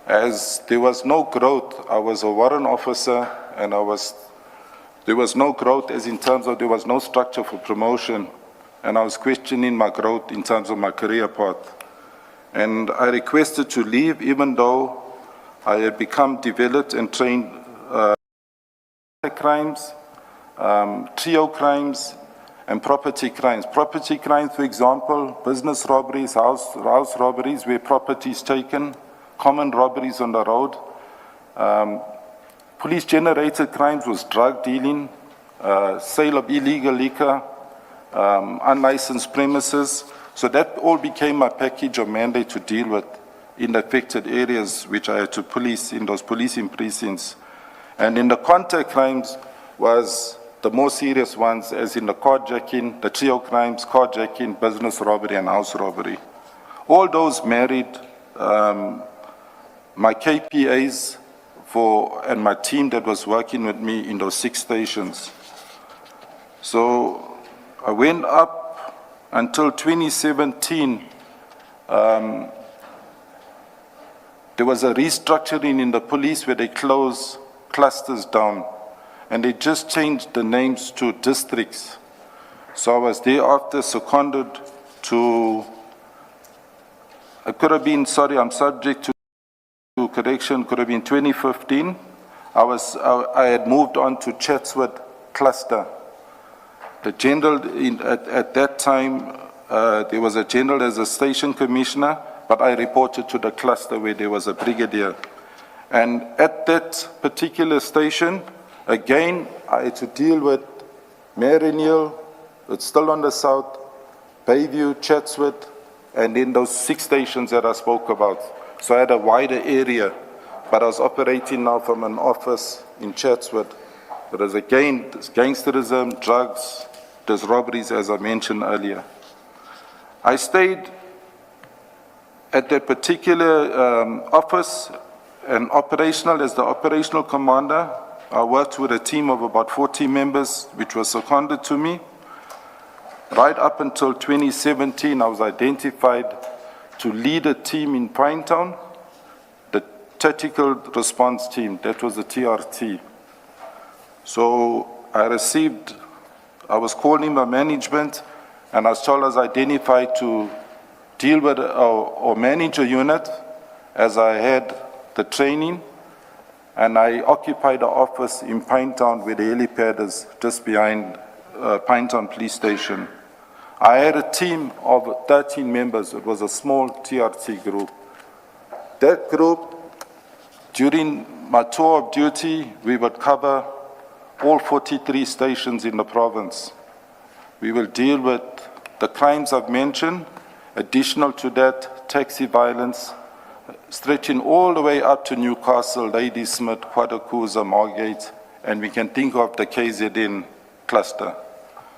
as there was no growth. I was a warrant officer, and there was no growth as in terms of there was no structure for promotion, and I was questioning my growth in terms of my career path. And I requested to leave even though I had become developed and trained crimes, trio crimes, and property crimes. Property crimes, for example, business robberies, house robberies where property is taken, common robberies on the road. Police-generated crimes was drug dealing, sale of illegal liquor, unlicensed premises. So that all became my package of mandate to deal with in the affected areas which I had to police in those policing precincts. And in the contact crimes was the more serious ones, as in the carjacking, the trio crimes, carjacking, business robbery, and house robbery. All those married my KPAs and my team that was working with me in those 6 stations. So I went up until 2017. There was a restructuring in the police where they closed clusters down, and they just changed the names to districts. So I was thereafter seconded to, it could have been, sorry, I'm subject to correction, could have been 2015. I had moved on to Chatsworth cluster. The general, at that time, there was a general as a station commissioner, but I reported to the cluster where there was a brigadier. And at that particular station, again, I had to deal with Marinhill, it's still on the south, Bayview, Chatsworth, and then those 6 stations that I spoke about. So I had a wider area, but I was operating now from an office in Chatsworth. But as again, there's gangsterism, drugs, there's robberies, as I mentioned earlier. I stayed at that particular office and operational as the operational commander. I worked with a team of about 40 members, which was seconded to me. Right up until 2017, I was identified to lead a team in Pinetown, the Tactical Response Team, that was the TRT. So I was called in by management, and I was told I was identified to deal with or manage a unit as I had the training, and I occupied an office in Pinetown where the helipad is just behind Pinetown Police Station. I had a team of 13 members. It was a small TRT group. That group, during my tour of duty, we would cover all 43 stations in the province. We will deal with the crimes I've mentioned. Additional to that, taxi violence, stretching all the way up to Newcastle, Ladysmith, Quadakuza, Margate, and we can think of the KZN cluster.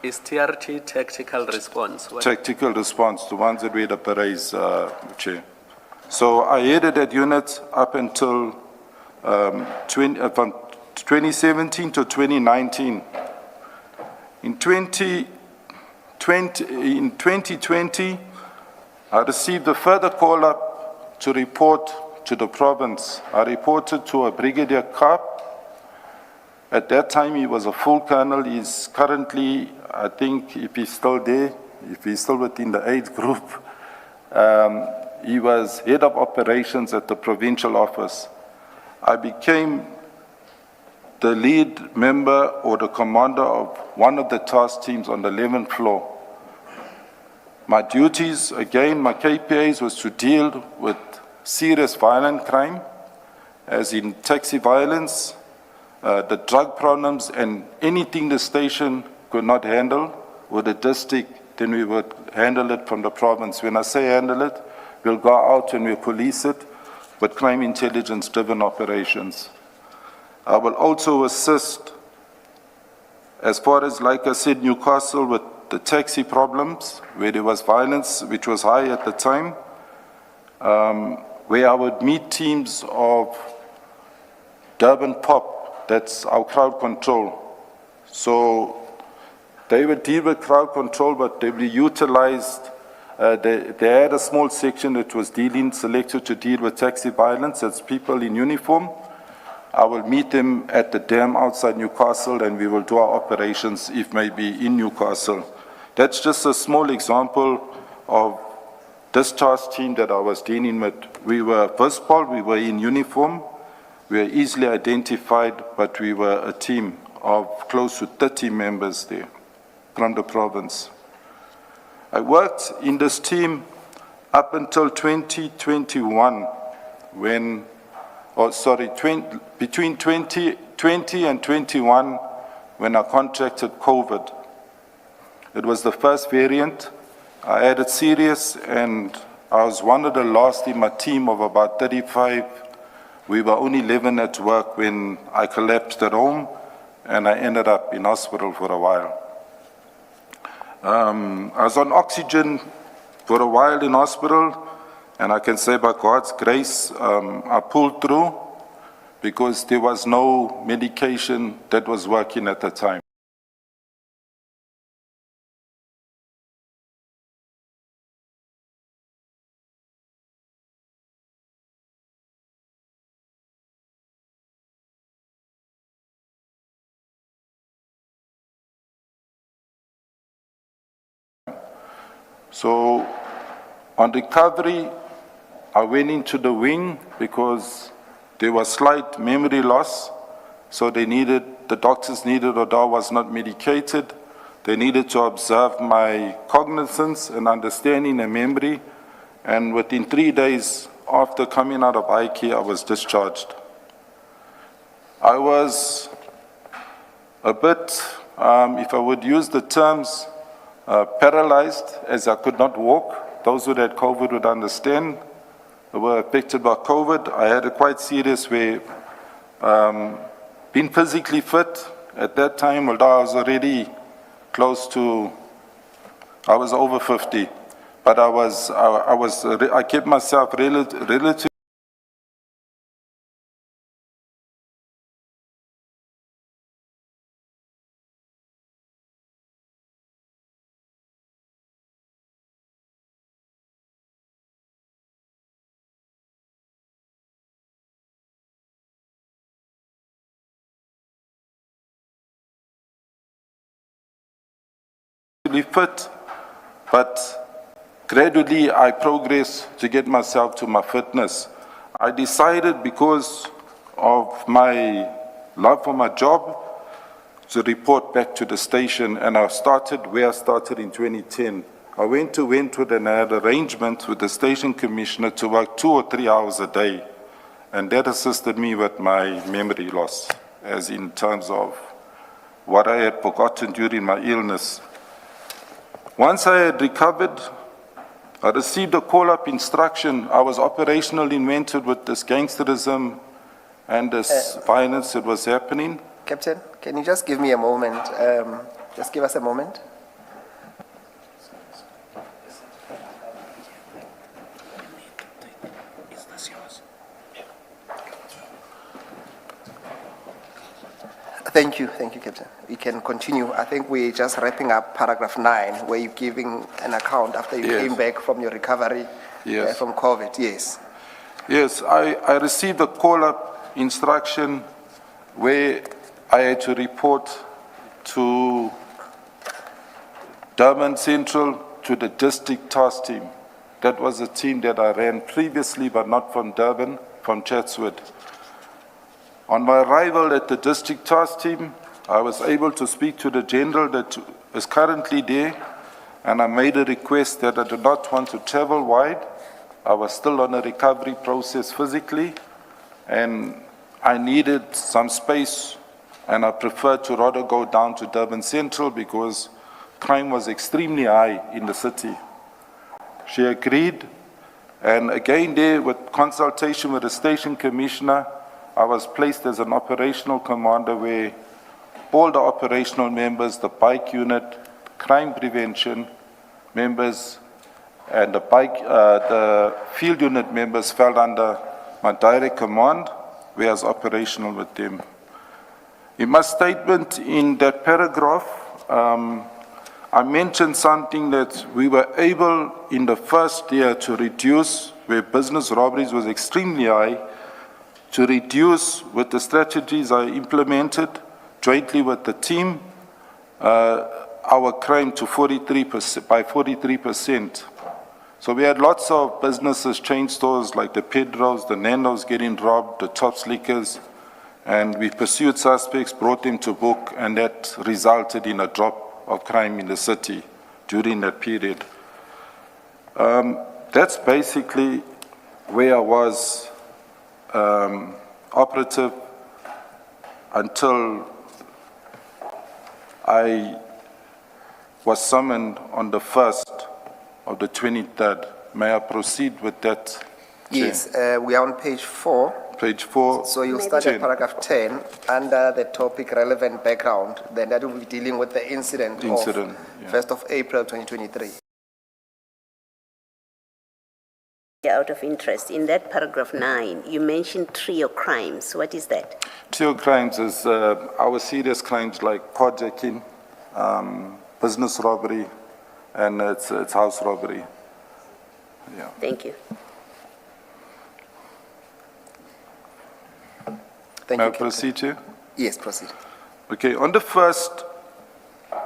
Is TRT tactical response? Tactical response, the ones that we had the parades, Chair. So I headed that unit up until from 2017 to 2019. In 2020, I received a further call-up to report to the province. I reported to a Brigadier Kaap. At that time, he was a full colonel. He's currently, I think, if he's still there, if he's still within the age group, he was head of operations at the provincial office. I became the lead member or the commander of one of the task teams on the 11th floor. My duties, again, my KPAs was to deal with serious violent crime, as in taxi violence, the drug problems, and anything the station could not handle with the district, then we would handle it from the province. When I say handle it, we'll go out and we'll police it with crime intelligence-driven operations. I will also assist, as far as, like I said, Newcastle with the taxi problems, where there was violence, which was high at the time, where I would meet teams of Durban Pop, that's our crowd control. So they would deal with crowd control, but they would utilize They had a small section that was selected to deal with taxi violence. It's people in uniform. I will meet them at the dam outside Newcastle, and we will do our operations if maybe in Newcastle. That's just a small example of this task team that I was dealing with. We were, first of all, we were in uniform. We were easily identified, but we were a team of close to 30 members there from the province. I worked in this team up until 2021 when, between 2020 and 21 when I contracted COVID. It was the first variant. I had it serious, and I was one of the last in my team of about 35. We were only 11 at work when I collapsed at home, and I ended up in hospital for a while. I was on oxygen for a while in hospital, and I can say by God's grace, I pulled through because there was no medication that was working at the time. So on recovery, I went into the wing because there was slight memory loss. So the doctors needed, although I was not medicated, they needed to observe my cognizance and understanding and memory. And within 3 days after coming out of IK, I was discharged. I was a bit, if I would use the terms, paralyzed, as I could not walk. Those who had COVID would understand. They were affected by COVID. I had a quite serious way. Being physically fit at that time, although I was already close to, I was over 50, but I kept myself relatively. Fit, but gradually I progressed to get myself to my fitness. I decided, because of my love for my job, to report back to the station, and I started where I started in 2010. I went to Wentworth and I had an arrangement with the station commissioner to work 2 or 3 hours a day, and that assisted me with my memory loss, as in terms of what I had forgotten during my illness. Once I had recovered, I received a call-up instruction. I was operational in Wentworth with this gangsterism and this violence that was happening. Captain, can you just give me a moment? Just give us a moment. Thank you, Captain. We can continue. I think we're just wrapping up paragraph 9, where you're giving an account after you came back from your recovery from COVID. Yes. Yes, I received a call-up instruction where I had to report to Durban Central, to the district task team. That was a team that I ran previously, but not from Durban, from Chatswood. On my arrival at the district task team, I was able to speak to the general that is currently there, and I made a request that I do not want to travel wide. I was still on a recovery process physically, and I needed some space, and I preferred to rather go down to Durban Central because crime was extremely high in the city. She agreed, and again there, with consultation with the station commissioner, I was placed as an operational commander where all the operational members, the bike unit, crime prevention members, and the field unit members fell under my direct command, where I was operational with them. In my statement in that paragraph, I mentioned something that we were able in the first year to reduce, where business robberies was extremely high, to reduce with the strategies I implemented jointly with the team, our crime to 43%, by 43%. So we had lots of businesses, chain stores like the Pedros, the Nando's getting robbed, the Top Slickers, and we pursued suspects, brought them to book, and that resulted in a drop of crime in the city during that period. That's basically where I was operative until I was summoned on the 1st of the 23rd. May I proceed with that, Chair? Yes, we are on page 4. Page 4. So you'll start at paragraph 10 under the topic relevant background. Then that will be dealing with the incident of 1st of April 2023. Out of interest, in that paragraph 9, you mentioned trio crimes. What is that? Trio crimes is our serious crimes like carjacking, business robbery, and it's house robbery. Yeah. Thank you. Thank May you, I proceed, Chair? Yes, proceed. Okay, on the 1st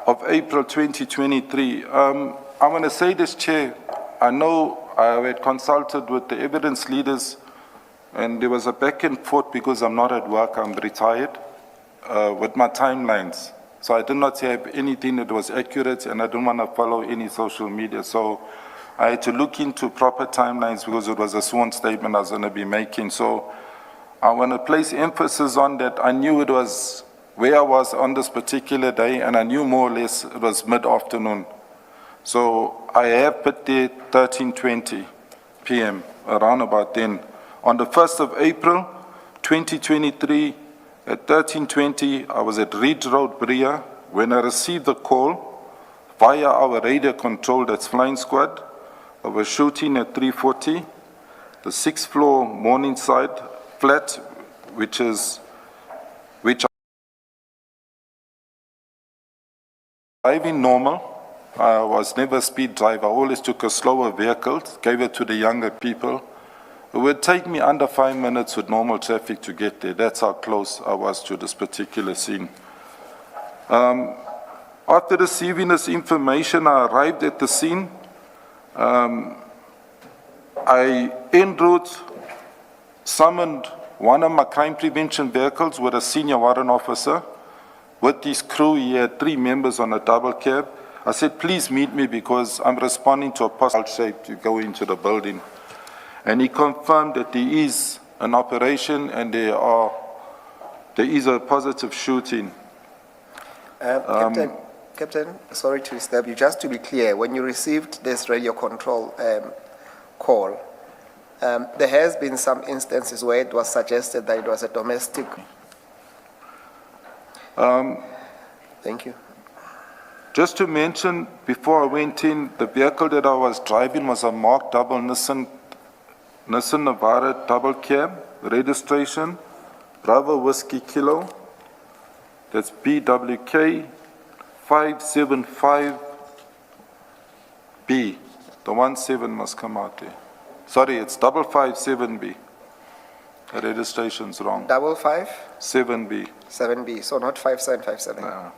of April 2023, I'm going to say this, Chair. I know I had consulted with the evidence leaders, and there was a back and forth because I'm not at work, I'm retired, with my timelines. So I did not have anything that was accurate, and I don't want to follow any social media. So I had to look into proper timelines because it was a sworn statement I was going to be making. So I want to place emphasis on that. I knew it was where I was on this particular day, and I knew more or less it was mid-afternoon. So I have put there 13:20 p.m., around about then. On the 1st of April, 2023, at 13:20, I was at Reed Road, Bria, when I received the call via our radio control, that's Flying Squad, of a shooting at 340, the 6th floor Morningside flat, which driving normal. I was never a speed driver. I always took a slower vehicle, gave it to the younger people. It would take me under 5 minutes with normal traffic to get there. That's how close I was to this particular scene. After receiving this information, I arrived at the scene. I en route summoned one of my crime prevention vehicles with a senior warrant officer. With his crew, he had 3 members on a double cab. I said, please meet me because I'm responding to a possible shape to go into the building. And he confirmed that there is an operation and there is a positive shooting. Captain, sorry to disturb you. Just to be clear, when you received this radio control call, there has been some instances where it was suggested that it was a domestic. Thank you. Just to mention, before I went in, the vehicle that I was driving was a marked double Nissan Navara double cab, registration, Bravo Whiskey Kilo, that's BWK 575B. The 17 must come out there. Sorry, it's 557B. The registration's wrong. 557B. 7B. So not 5757. No.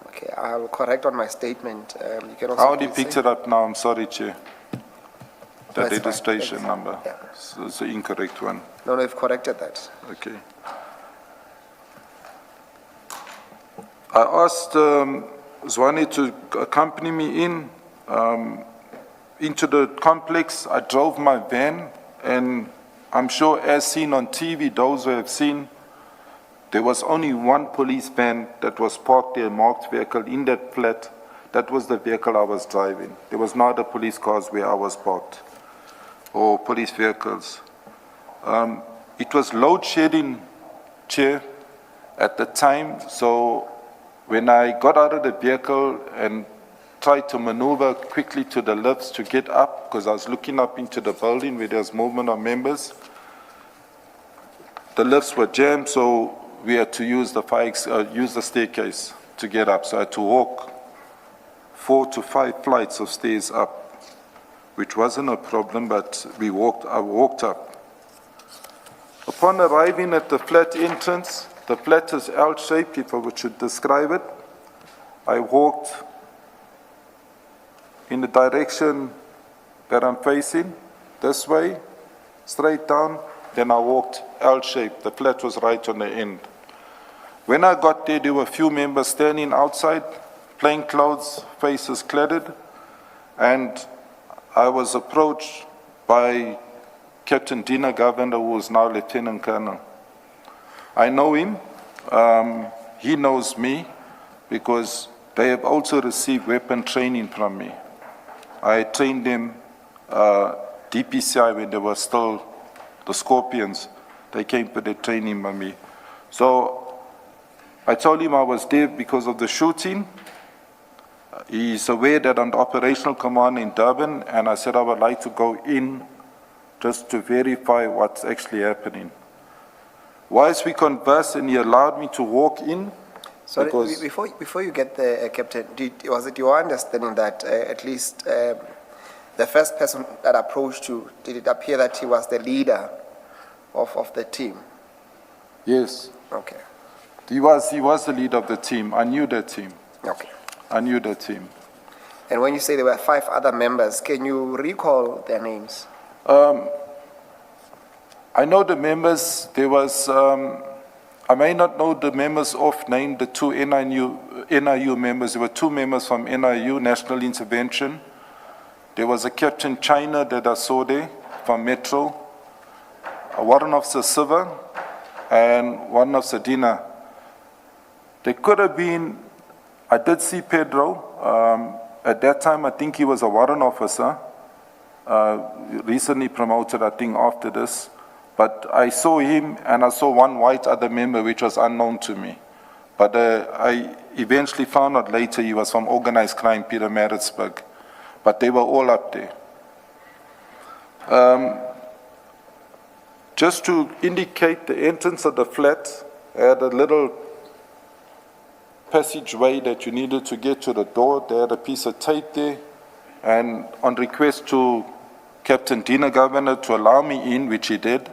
Okay, I'll correct on my statement. You can also I already picked it up now. I'm sorry, Chair. The That's registration fine. number. Yeah. So it's the incorrect one. No, I've corrected that. Okay. I asked Zwane to accompany me into the complex. I drove my van, and I'm sure as seen on TV, those who have seen, there was only one police van that was parked there, marked vehicle in that flat. That was the vehicle I was driving. There was no other police cars where I was parked, or police vehicles. It was load shedding, Chair, at the time. So when I got out of the vehicle and tried to maneuver quickly to the lifts to get up, because I was looking up into the building where there was movement of members, the lifts were jammed, so we had to use the staircase to get up. So I had to walk 4 to 5 flights of stairs up, which wasn't a problem, but I walked up. Upon arriving at the flat entrance, the flat is L-shaped, if I should describe it. I walked in the direction that I'm facing, this way, straight down, then I walked L-shaped. The flat was right on the end. When I got there, there were a few members standing outside, plain clothes, faces cladded, and I was approached by Captain Dina Governor, who is now Lieutenant Colonel. I know him, he knows me, because they have also received weapon training from me. I trained them DPCI when they were still the Scorpions. They came for their training by me. So I told him I was there because of the shooting. He's aware that I'm the operational commander in Durban, and I said I would like to go in just to verify what's actually happening. Whilst we conversed and he allowed me to walk in, Sorry, before you get there, Captain, was it your understanding that at least the first person that approached you, did it appear that he was the leader of the team? Yes. Okay. He was the leader of the team. I knew that team. Okay. I knew that team. And when you say there were 5 other members, can you recall their names? I know the members. There was, I may not know the members off name, the 2 NIU members. There were 2 members from NIU, National Intervention. There was a Captain China that I saw there from Metro, a Warrant Officer Silva, and Warrant Officer Dina. There could have been, I did see Pedro. At that time, I think he was a warrant officer, recently promoted, I think, after this. But I saw him, and I saw 1 white other member, which was unknown to me. But I eventually found out later he was from organized crime, Peter Maritzburg. But they were all up there. Just to indicate the entrance of the flat, I had a little passageway that you needed to get to the door. They had a piece of tape there. And on request to Captain Dina Governor to allow me in, which he did,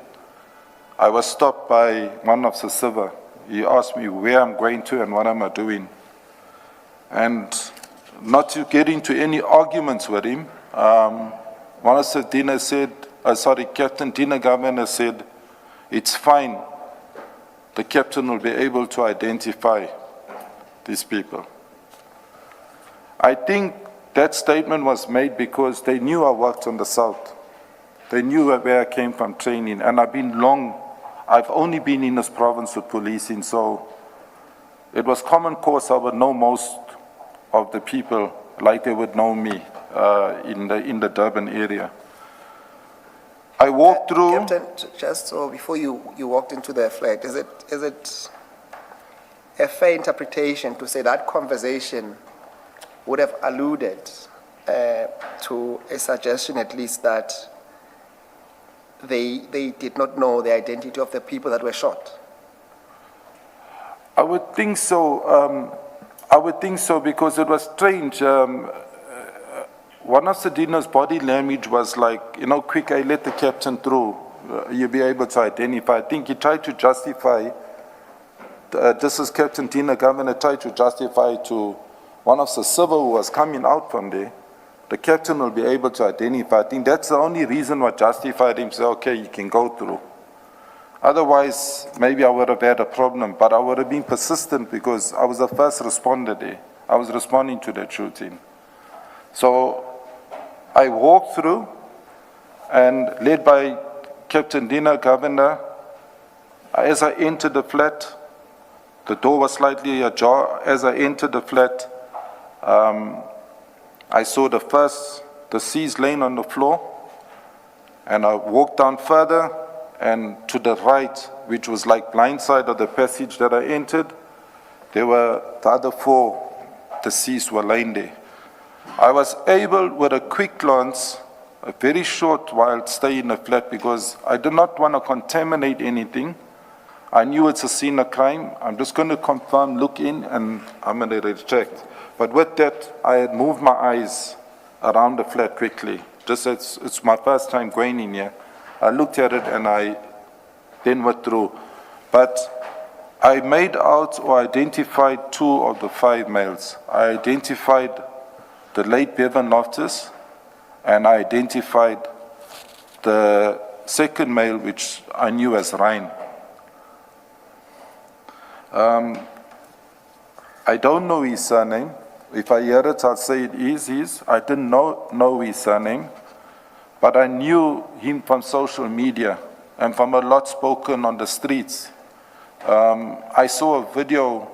I was stopped by one of the Silva. He asked me where I'm going to and what am I doing. And not to get into any arguments with him, one of the Dina said, Captain Dina Governor said, it's fine. The captain will be able to identify these people. I think that statement was made because they knew I worked on the South. They knew where I came from training, and I've only been in this province with policing, so it was common course I would know most of the people like they would know me in the Durban area. I walked through... Captain, just so before you walked into the flat, is it a fair interpretation to say that conversation would have alluded to a suggestion at least that they did not know the identity of the people that were shot? I would think so. I would think so because it was strange. One of Sedina's body language was like, quick, I let the captain through. You'll be able to identify. I think he tried to justify, this is Captain Dina Governor, tried to justify to one of the civil who was coming out from there, the captain will be able to identify. I think that's the only reason why justified him, say, okay, you can go through. Otherwise, maybe I would have had a problem, but I would have been persistent because I was the first responder there. I was responding to that shooting. So I walked through, and led by Captain Dina Governor, as I entered the flat, the door was slightly ajar. As I entered the flat, I saw the C's laying on the floor, and I walked down further, and to the right, which was like blind side of the passage that I entered, there were the other 4 deceased were laying there. I was able, with a quick glance, a very short while, stay in the flat because I did not want to contaminate anything. I knew it's a scene of crime. I'm just going to confirm, look in, and I'm going to reject. But with that, I had moved my eyes around the flat quickly. Just as it's my first time going in here. I looked at it and I then withdrew. But I made out or identified 2 of the 5 males. I identified the late Bevan Loftus, and I identified the second male, which I knew as Ryan. I don't know his surname. If I hear it, I'll say it is his. I didn't know his surname, but I knew him from social media and from a lot spoken on the streets. I saw a video,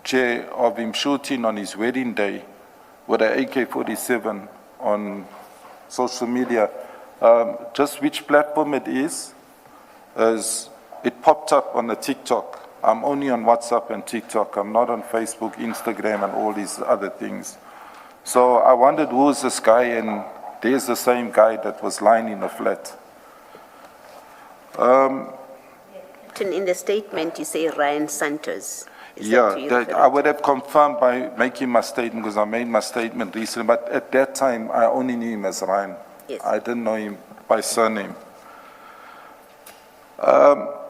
Chair, of him shooting on his wedding day with an AK-47 on social media. Just which platform it is it popped up on the TikTok. I'm only on WhatsApp and TikTok. I'm not on Facebook, Instagram, and all these other things. So I wondered, who's this guy? And there's the same guy that was lying in the flat. In the statement, you say Ryan Santos. Is Yeah, that who you that refer I would have confirmed by making my statement, because I made my statement recently, but at that time, I only knew him as Ryan. Yes. I didn't know him by surname.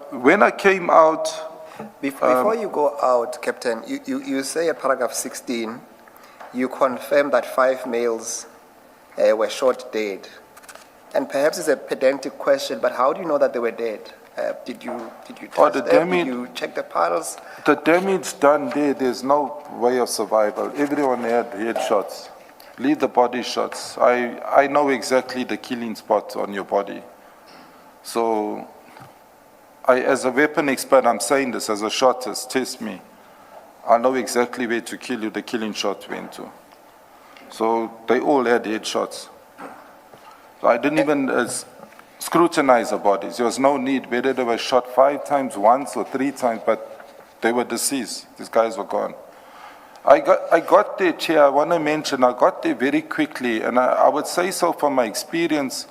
When I came out... Before you go out, Captain, you say at paragraph 16, you confirm that 5 males were shot dead. And perhaps it's a pedantic question, but how do you know that they were dead? Did you touch them? Did you check the pulse? The damage done there, there's no way of survival. Everyone had headshots. Leave the body shots. I know exactly the killing spot on your body. So, as a weapon expert, I'm saying this as a shotist, test me. I know exactly where to kill you, the killing shot went to. So they all had headshots. So I didn't even scrutinize the bodies. There was no need, whether they were shot 5 times, once or 3 times, but they were deceased. These guys were gone. I got there, Chair, I want to mention, I got there very quickly, and I would say so from my experience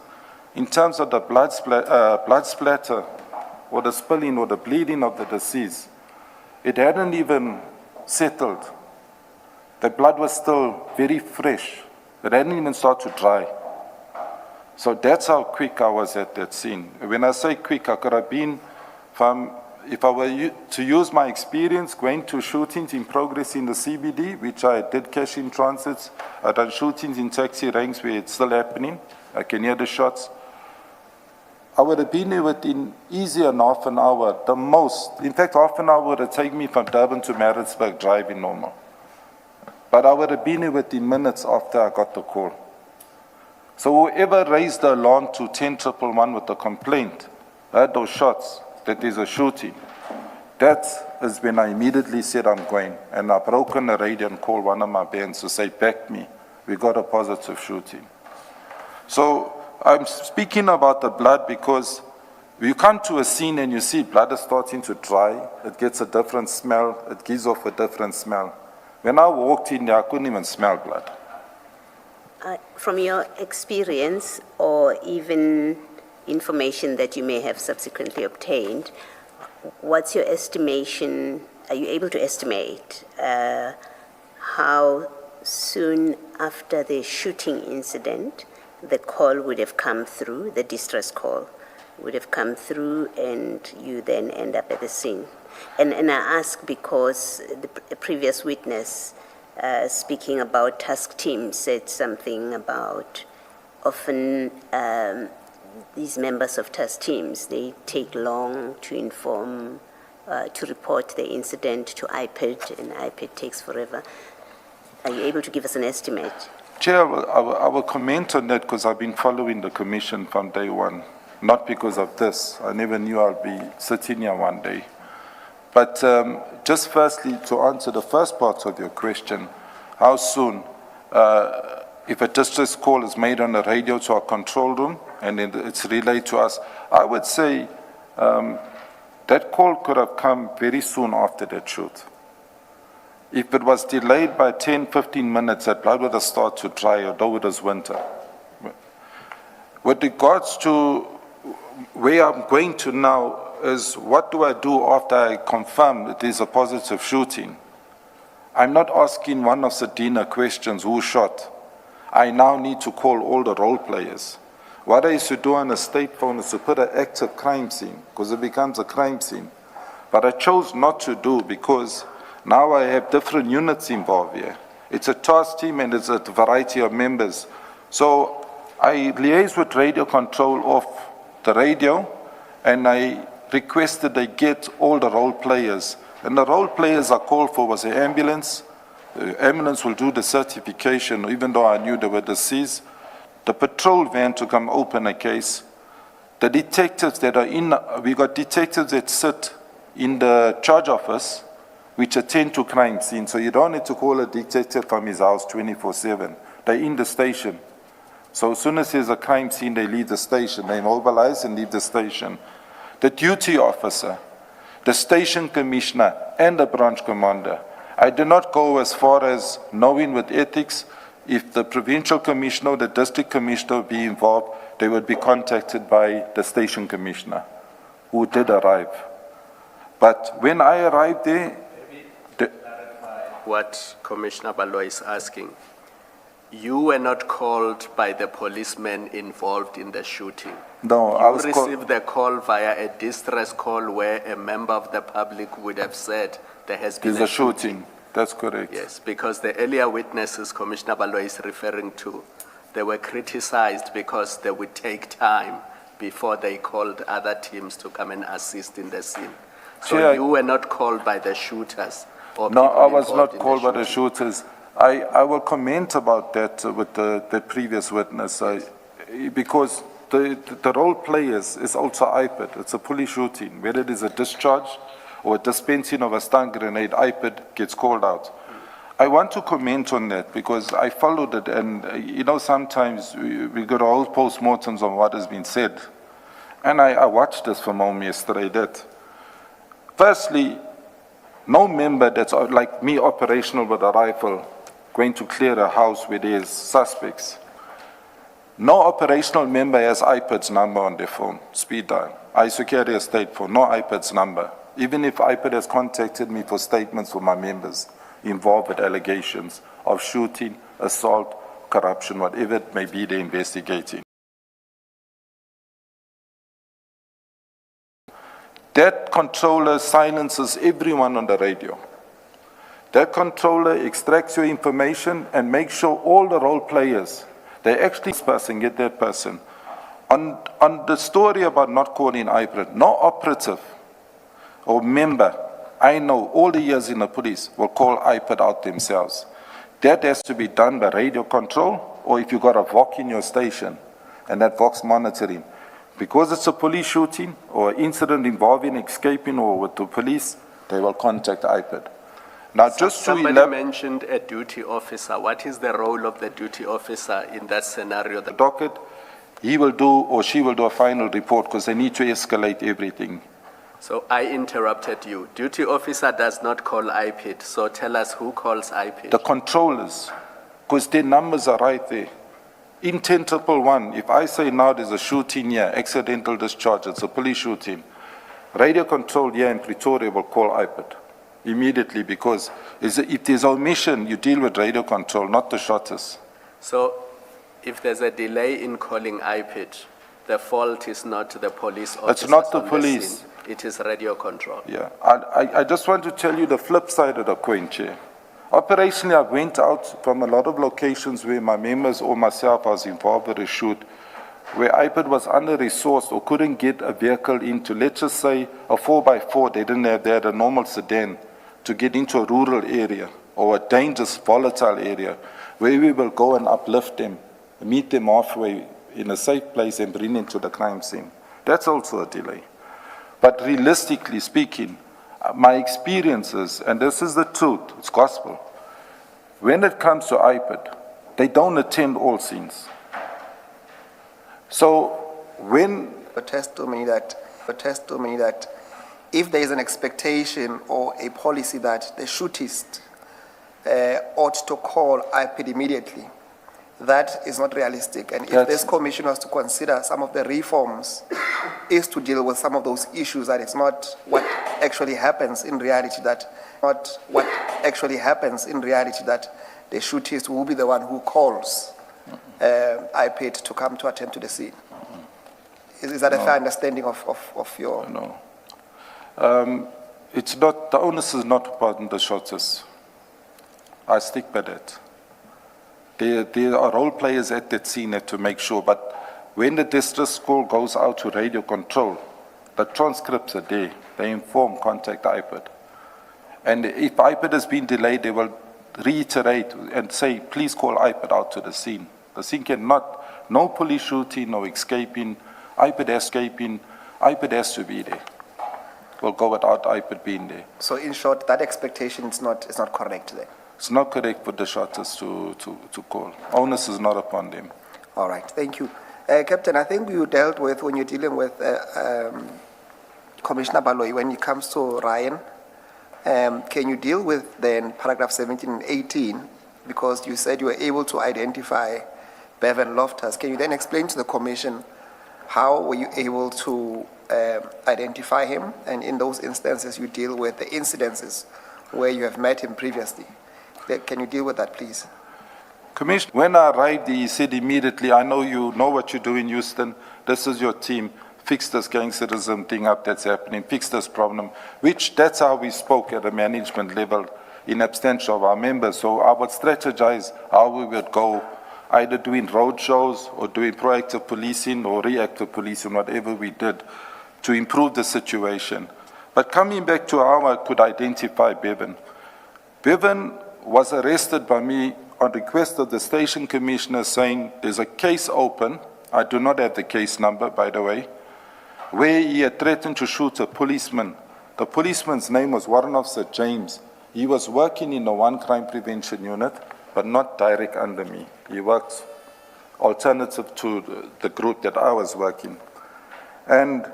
in terms of the blood splatter, or the spilling or the bleeding of the deceased. It hadn't even settled. The blood was still very fresh. It hadn't even started to dry. So that's how quick I was at that scene. When I say quick, I could have been from, if I were to use my experience going to shootings in progress in the CBD, which I did cash in transits, I've done shootings in taxi ranks where it's still happening. I can hear the shots. I would have been there within easier than half an hour, the most. In fact, half an hour would have taken me from Durban to Maritzburg driving normal. But I would have been there within minutes after I got the call. So whoever raised the alarm to 10-111 with the complaint, heard those shots, that there's a shooting. That is when I immediately said I'm going. And I broke on the radio and called one of my bands to say, back me, we got a positive shooting. So I'm speaking about the blood because you come to a scene and you see blood is starting to dry. It gets a different smell. It gives off a different smell. When I walked in there, I couldn't even smell blood. From your experience or even information that you may have subsequently obtained, what's your estimation? Are you able to estimate how soon after the shooting incident the call would have come through, the distress call would have come through, and you then end up at the scene? And I ask because the previous witness speaking about task teams said something about often these members of task teams, they take long to inform, to report the incident to IPID, and IPID takes forever. Are you able to give us an estimate? Chair, I will comment on that because I've been following the commission from day one, not because of this. I never knew I'll be sitting here one day. But just firstly, to answer the first part of your question, how soon, if a distress call is made on the radio to our control room and then it's relayed to us, I would say that call could have come very soon after that shoot. If it was delayed by 10, 15 minutes, that blood would have started to dry, although it was winter. With regards to where I'm going to now, is what do I do after I confirm it is a positive shooting? I'm not asking one of Sadina questions, who shot? I now need to call all the role players. What I used to do on a state phone is to put an active crime scene, because it becomes a crime scene. But I chose not to do because now I have different units involved here. It's a task team and it's a variety of members. So I liaise with radio control of the radio, and I requested they get all the role players. And the role players I called for was the ambulance. The ambulance will do the certification, even though I knew they were deceased. The patrol van to come open a case. The detectives that are in, we got detectives that sit in the charge office, which attend to crime scenes. So you don't need to call a detective from his house 24/7. They're in the station. So as soon as there's a crime scene, they leave the station. They mobilize and leave the station. The duty officer, the station commissioner, and the branch commander. I do not go as far as knowing with ethics, if the provincial commissioner or the district commissioner would be involved, they would be contacted by the station commissioner, who did arrive. But when I arrived there, what Commissioner Baloyi is asking, you were not called by the policemen involved in the shooting. No, I was You received the call via a distress call where a member of the public would have said there has been there's a shooting. That's correct. Yes, because the earlier witnesses Commissioner Baloyi is referring to, they were criticized because they would take time before they called other teams to come and assist in the scene. So Chair, you were not called by the shooters? Or no, people I was involved not in called by the shooting? shooters. I will comment about that with the previous witness, because the role players is also IPID. It's a police shooting. Whether it is a discharge or a dispensing of a stun grenade, IPID gets called out. I want to comment on that because I followed it, and you know, sometimes we got all postmortems on what has been said. And I watched this from home yesterday that, firstly, no member that's like me operational with a rifle going to clear a house where there's suspects. No operational member has IPID's number on their phone, speed dial. I used to carry a state phone, no IPID's number. Even if IPID has contacted me for statements for my members involved with allegations of shooting, assault, corruption, whatever it may be they're investigating. That controller silences everyone on the radio. That controller extracts your information and makes sure all the role players, they actually person, get that person. On the story about not calling IPID, no operative or member, I know all the years in the police, will call IPID out themselves. That has to be done by radio control, or if you've got a VOC in your station, and that VOC's monitoring. Because it's a police shooting or incident involving escaping or with the police, they will contact IPID. Now, just to somebody mentioned a duty officer. What is the role of the duty officer in that scenario? The docket, he will do or she will do a final report because they need to escalate everything. So I interrupted you. Duty officer does not call IPID. So tell us who calls IPID. The controllers, because their numbers are right there. In 10-1, if I say now there's a shooting here, accidental discharge, it's a police shooting, radio control here in Pretoria will call IPID immediately, because if there's omission, you deal with radio control, not the shotters. So if there's a delay in calling IPID, the fault is not the police officers. It's not the on police. scene. It is radio control. Yeah, I just want to tell you the flip side of the coin, Chair. Operationally, I went out from a lot of locations where my members or myself was involved with a shoot, where IPID was under-resourced or couldn't get a vehicle into, let's just say, a 4x4, they had a normal sedan to get into a rural area or a dangerous, volatile area, where we will go and uplift them, meet them halfway in a safe place and bring them to the crime scene. That's also a delay. But realistically speaking, my experiences, and this is the truth, it's gospel, when it comes to IPID, they don't attend all scenes. So when a testimony that if there is an expectation or a policy that the shootist ought to call IPID immediately, that is not realistic. And if this commission was to consider some of the reforms, is to deal with some of those issues, that it's not what actually happens in reality, that the shootist will be the one who calls IPAD to come to attend to the scene. Is that a fair understanding of your... No. It's not, the onus is not upon the shooters. I stick by that. There are role players at that scene to make sure, but when the distress call goes out to radio control, the transcripts are there. They inform, contact IPAD. And if IPAD has been delayed, they will reiterate and say, please call IPAD out to the scene. The scene cannot, no police shooting, no escaping, IPAD has to be there. We'll go without IPAD being there. So in short, that expectation is not correct then? It's not correct for the shooters to call. Onus is not upon them. All right, thank you. Captain, I think you dealt with, when you're dealing with Commissioner Baloyi, when it comes to Ryan, can you deal with then paragraph 17 and 18, because you said you were able to identify Bevan Loftus. Can you then explain to the Commission how were you able to identify him, and in those instances you deal with the incidences where you have met him previously? Can you deal with that, please? Commissioner, when I arrived, he said immediately, I know you know what you do in Houston, this is your team, fix this gangsterism thing up that's happening, fix this problem, which that's how we spoke at a management level in absentia of our members. So I would strategize how we would go, either doing road shows or doing proactive policing or reactive policing, whatever we did to improve the situation. But coming back to how I could identify Bevan. Bevan was arrested by me on request of the station commissioner saying there's a case open, I do not have the case number, by the way, where he had threatened to shoot a policeman. The policeman's name was Warrant Officer James. He was working in the one crime prevention unit, but not direct under me. He worked alternative to the group that I was working. And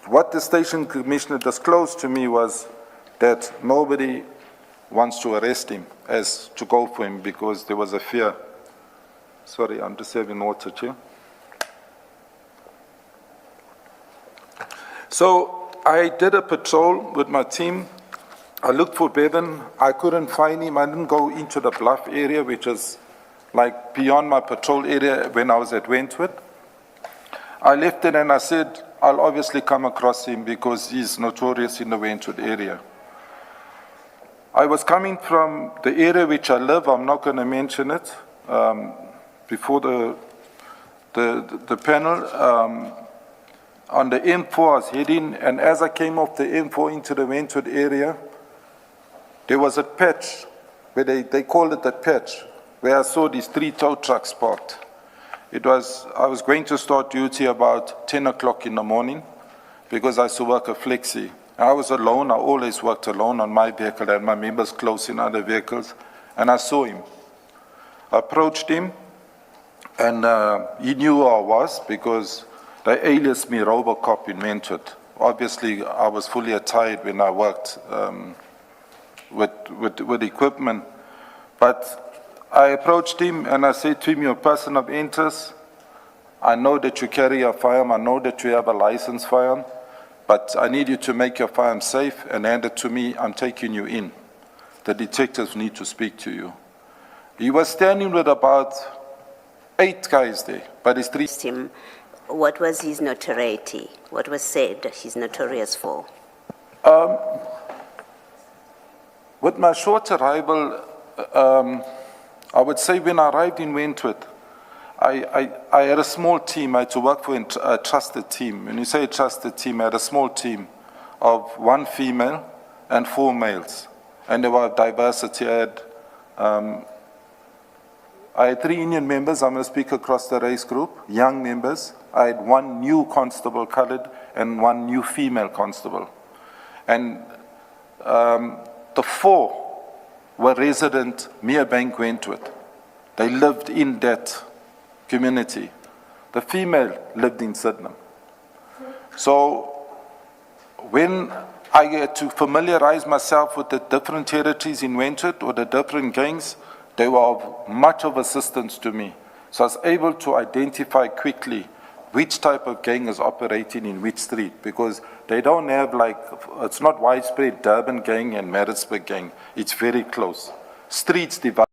what the station commissioner disclosed to me was that nobody wants to arrest him, as to go for him, because there was a fear. Sorry, I'm just having water too. So I did a patrol with my team. I looked for Bevan. I couldn't find him. I didn't go into the Bluff area, which is like beyond my patrol area when I was at Wentworth. I left it and I said, I'll obviously come across him because he's notorious in the Wentworth area. I was coming from the area which I live, I'm not going to mention it, before the panel. On the M4 I was heading, and as I came off the M4 into the Wentworth area, there was a patch, where they called it a patch, where I saw these 3 tow trucks parked. I was going to start duty about 10 o'clock in the morning, because I used to work a flexi. I was alone, I always worked alone on my vehicle, I had my members close in other vehicles, and I saw him. I approached him, and he knew who I was, because they aliased me Robocop in Wentworth. Obviously, I was fully attired when I worked with equipment, but I approached him and I said to him, you're a person of interest, I know that you carry a firearm, I know that you have a licensed firearm, but I need you to make your firearm safe and hand it to me, I'm taking you in. The detectives need to speak to you. He was standing with about 8 guys there, but his 3... What was his notoriety? What was said he's notorious for? With my short arrival, I would say when I arrived in Wentworth, I had a small team. I had to work for a trusted team. When you say a trusted team, I had a small team of 1 female and 4 males. And there was diversity. I had 3 Indian members. I'm going to speak across the race group, young members. I had 1 new constable colored and 1 new female constable. And the 4 were resident Merebank Wentworth. They lived in that community. The female lived in Sydenham. So when I had to familiarize myself with the different territories in Wentworth or the different gangs, They were of much of assistance to me. So I was able to identify quickly which type of gang is operating in which street, because they don't have it's not widespread Durban gang and Maritzburg gang. It's very close. Streets divide.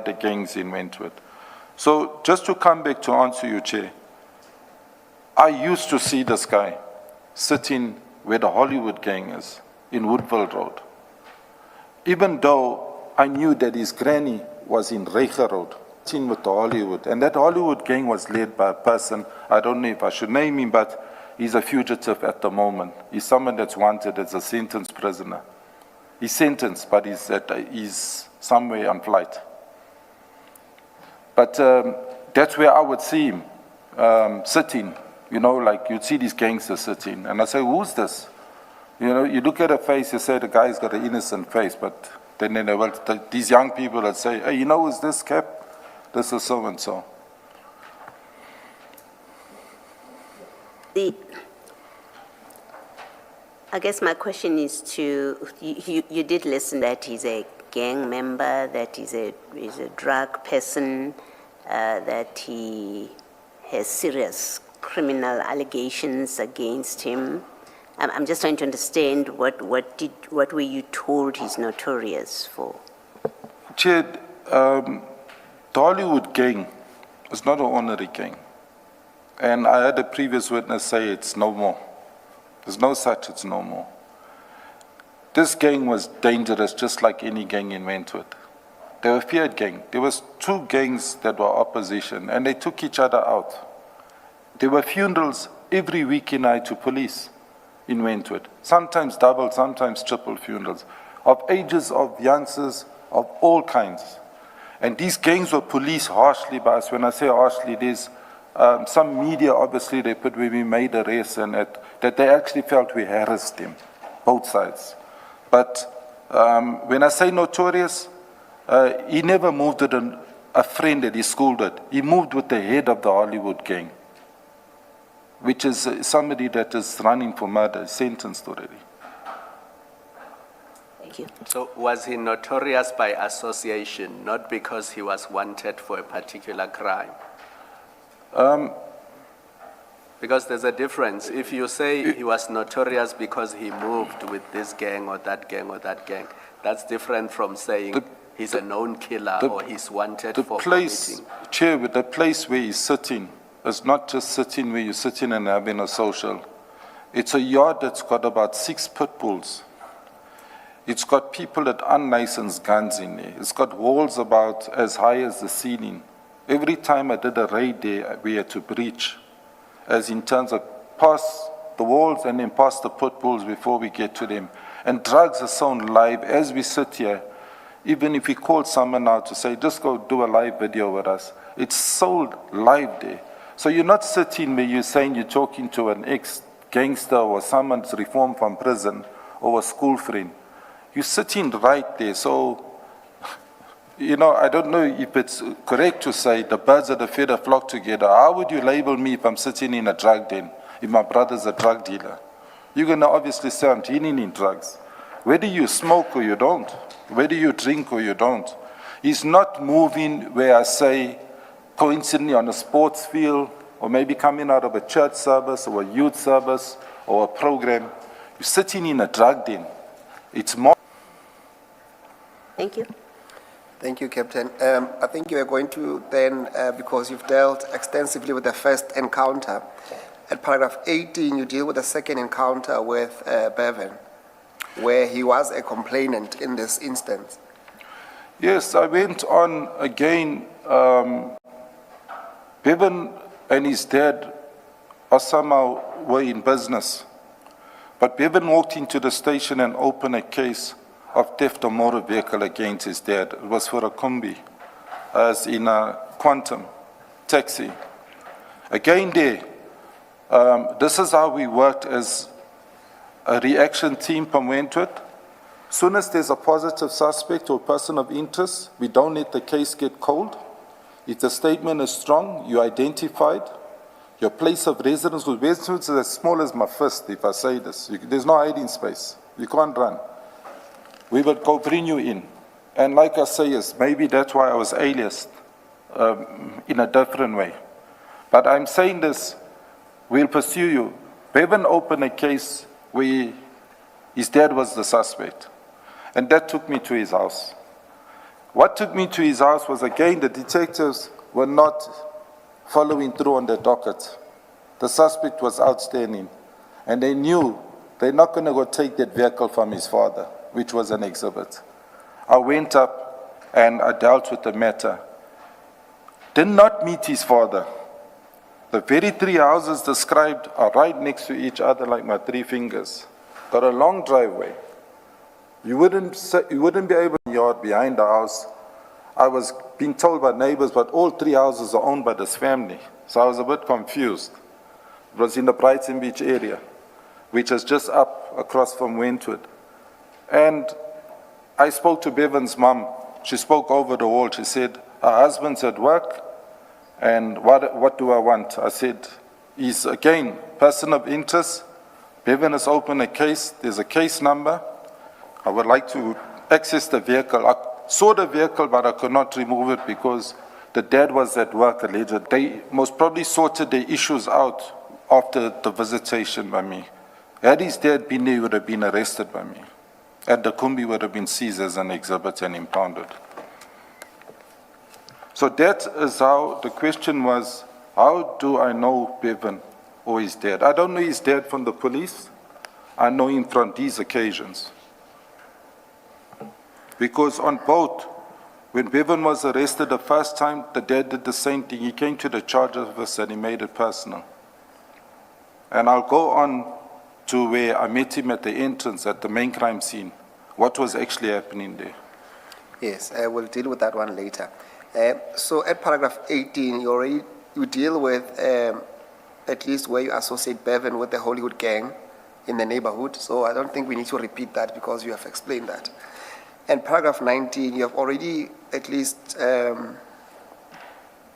The gangs in Wentworth. So just to come back to answer you, Chair, I used to see this guy sitting where the Hollywood gang is, in Woodville Road. Even though I knew that his granny was in Reiger Road, sitting with the Hollywood, and that Hollywood gang was led by a person, I don't know if I should name him, but he's a fugitive at the moment. He's someone that's wanted as a sentenced prisoner. He's sentenced, but he's somewhere on flight. But that's where I would see him sitting, like you'd see these gangsters sitting. And I say, who's this? You look at a face, you say the guy's got an innocent face, but then these young people that say, hey, who's this, Cap? This is so-and-so. I guess my question is you did listen that he's a gang member, that he's a drug person, that he has serious criminal allegations against him. I'm just trying to understand what were you told he's notorious for? Chair, the Hollywood gang is not an honorary gang. And I had a previous witness say it's no more. There's no such, it's no more. This gang was dangerous, just like any gang in Wentworth. They were a feared gang. There was two gangs that were opposition, and they took each other out. There were funerals every weekend night to police in Wentworth. Sometimes double, sometimes triple funerals, of ages of youngsters of all kinds. And these gangs were policed harshly by us. When I say harshly, there's some media, obviously, they put where we made arrests and that they actually felt we harassed them, both sides. But when I say notorious, he never moved with a friend that he scolded. He moved with the head of the Hollywood gang, which is somebody that is running for murder, sentenced already. Thank you. So was he notorious by association, not because he was wanted for a particular crime? Because there's a difference. If you say he was notorious because he moved with this gang or that gang or that gang, that's different from saying he's a known killer or he's wanted for committing. Chair, with the place where he's sitting, it's not just sitting where you're sitting and having a social. It's a yard that's got about 6 pit bulls. It's got people that unlicensed guns in there. It's got walls about as high as the ceiling. Every time I did a raid there, we had to breach, as in terms of pass the walls and then pass the pit bulls before we get to them. And drugs are sold live as we sit here. Even if we call someone out to say, just go do a live video with us, it's sold live there. So you're not sitting where you're saying you're talking to an ex-gangster or someone's reformed from prison or a school friend. You're sitting right there. So, I don't know if it's correct to say the birds of the feather flock together. How would you label me if I'm sitting in a drug den, if my brother's a drug dealer? You're going to obviously say I'm dealing in drugs. Whether you smoke or you don't, whether you drink or you don't. He's not moving where I say, coincidentally on a sports field, or maybe coming out of a church service or a youth service or a program. You're sitting in a drug den. It's more. Thank you. Thank you, Captain. I think you are going to then, because you've dealt extensively with the first encounter, at paragraph 18, you deal with the second encounter with Bevan, where he was a complainant in this instance. Yes, I went on again. Bevan and his dad are somehow were in business. But Bevan walked into the station and opened a case of theft of motor vehicle against his dad. It was for a combi, as in a quantum taxi. Again there, this is how we worked as a reaction team from Wentworth. Soon as there's a positive suspect or person of interest, we don't let the case get cold. If the statement is strong, you identified your place of residence, because Wentworth is as small as my fist, if I say this. There's no hiding space. You can't run. We would go bring you in. And like I say, yes, maybe that's why I was aliased in a different way. But I'm saying this, we'll pursue you. Bevan opened a case where his dad was the suspect. And that took me to his house. What took me to his house was, again, the detectives were not following through on the docket. The suspect was outstanding. And they knew they're not going to go take that vehicle from his father, which was an exhibit. I went up and I dealt with the matter. Did not meet his father. The very three houses described are right next to each other like my three fingers. Got a long driveway. You wouldn't be able to yard behind the house. I was being told by neighbors, but all three houses are owned by this family. So I was a bit confused. It was in the Brighton Beach area, which is just up across from Wentworth. And I spoke to Bevan's mum. She spoke over the wall. She said, her husband's at work, and what do I want? I said, he's, again, person of interest. Bevan has opened a case. There's a case number. I would like to access the vehicle. I saw the vehicle, but I could not remove it because the dad was at work allegedly. They most probably sorted their issues out after the visitation by me. Had his dad been there, he would have been arrested by me. And the Kumbi would have been seized as an exhibit and impounded. So that is how the question was, how do I know Bevan or his dad? I don't know his dad from the police. I know him from these occasions. Because on both, when Bevan was arrested the first time, the dad did the same thing. He came to the charge office and he made it personal. And I'll go on to where I met him at the entrance at the main crime scene. What was actually happening there? Yes, we'll deal with that one later. So at paragraph 18, you deal with at least where you associate Bevan with the Hollywood gang in the neighborhood. So I don't think we need to repeat that because you have explained that. And paragraph 19, you have already at least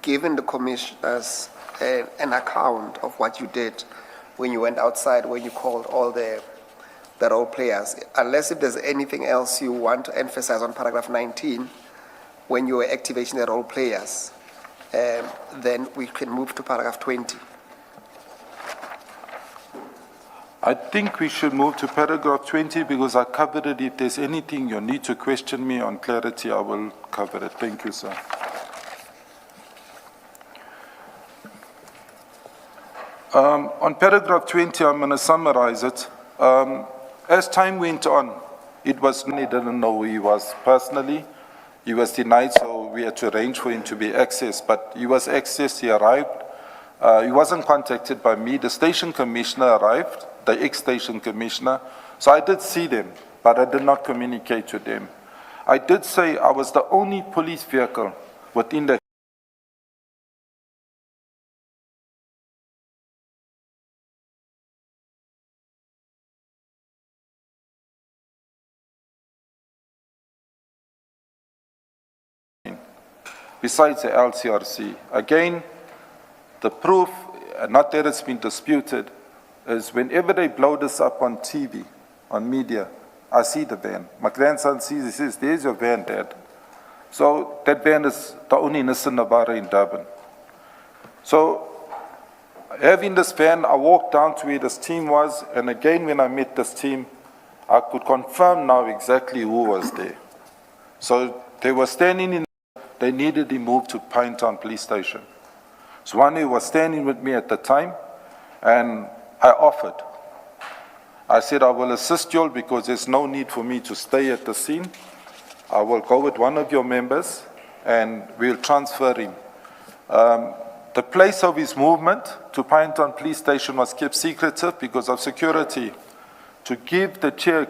given the commissioners an account of what you did when you went outside, when you called all the role players. Unless if there's anything else you want to emphasize on paragraph 19, when you were activating the role players, then we can move to paragraph 20. I think we should move to paragraph 20 because I covered it. If there's anything you need to question me on clarity, I will cover it. Thank you, sir. On paragraph 20, I'm going to summarize it. As time went on, he didn't know who he was personally. He was denied, so we had to arrange for him to be accessed. But he was accessed, he arrived. He wasn't contacted by me. The station commissioner arrived, the ex-station commissioner. So I did see them, but I did not communicate to them. I did say I was the only police vehicle within the besides the LCRC. Again, the proof, not that it's been disputed, is whenever they blow this up on TV, on media, I see the van. My grandson sees, he says, there's your van, Dad. So that van is the only Nissan Navara in Durban. So having this van, I walked down to where this team was, and again when I met this team, I could confirm now exactly who was there. So they were standing in, they needed him moved to Pinetown Police Station. So one who was standing with me at the time, and I offered. I said, I will assist you all because there's no need for me to stay at the scene. I will go with one of your members and we'll transfer him. The place of his movement to Pinetown Police Station was kept secretive because of security. To give the chair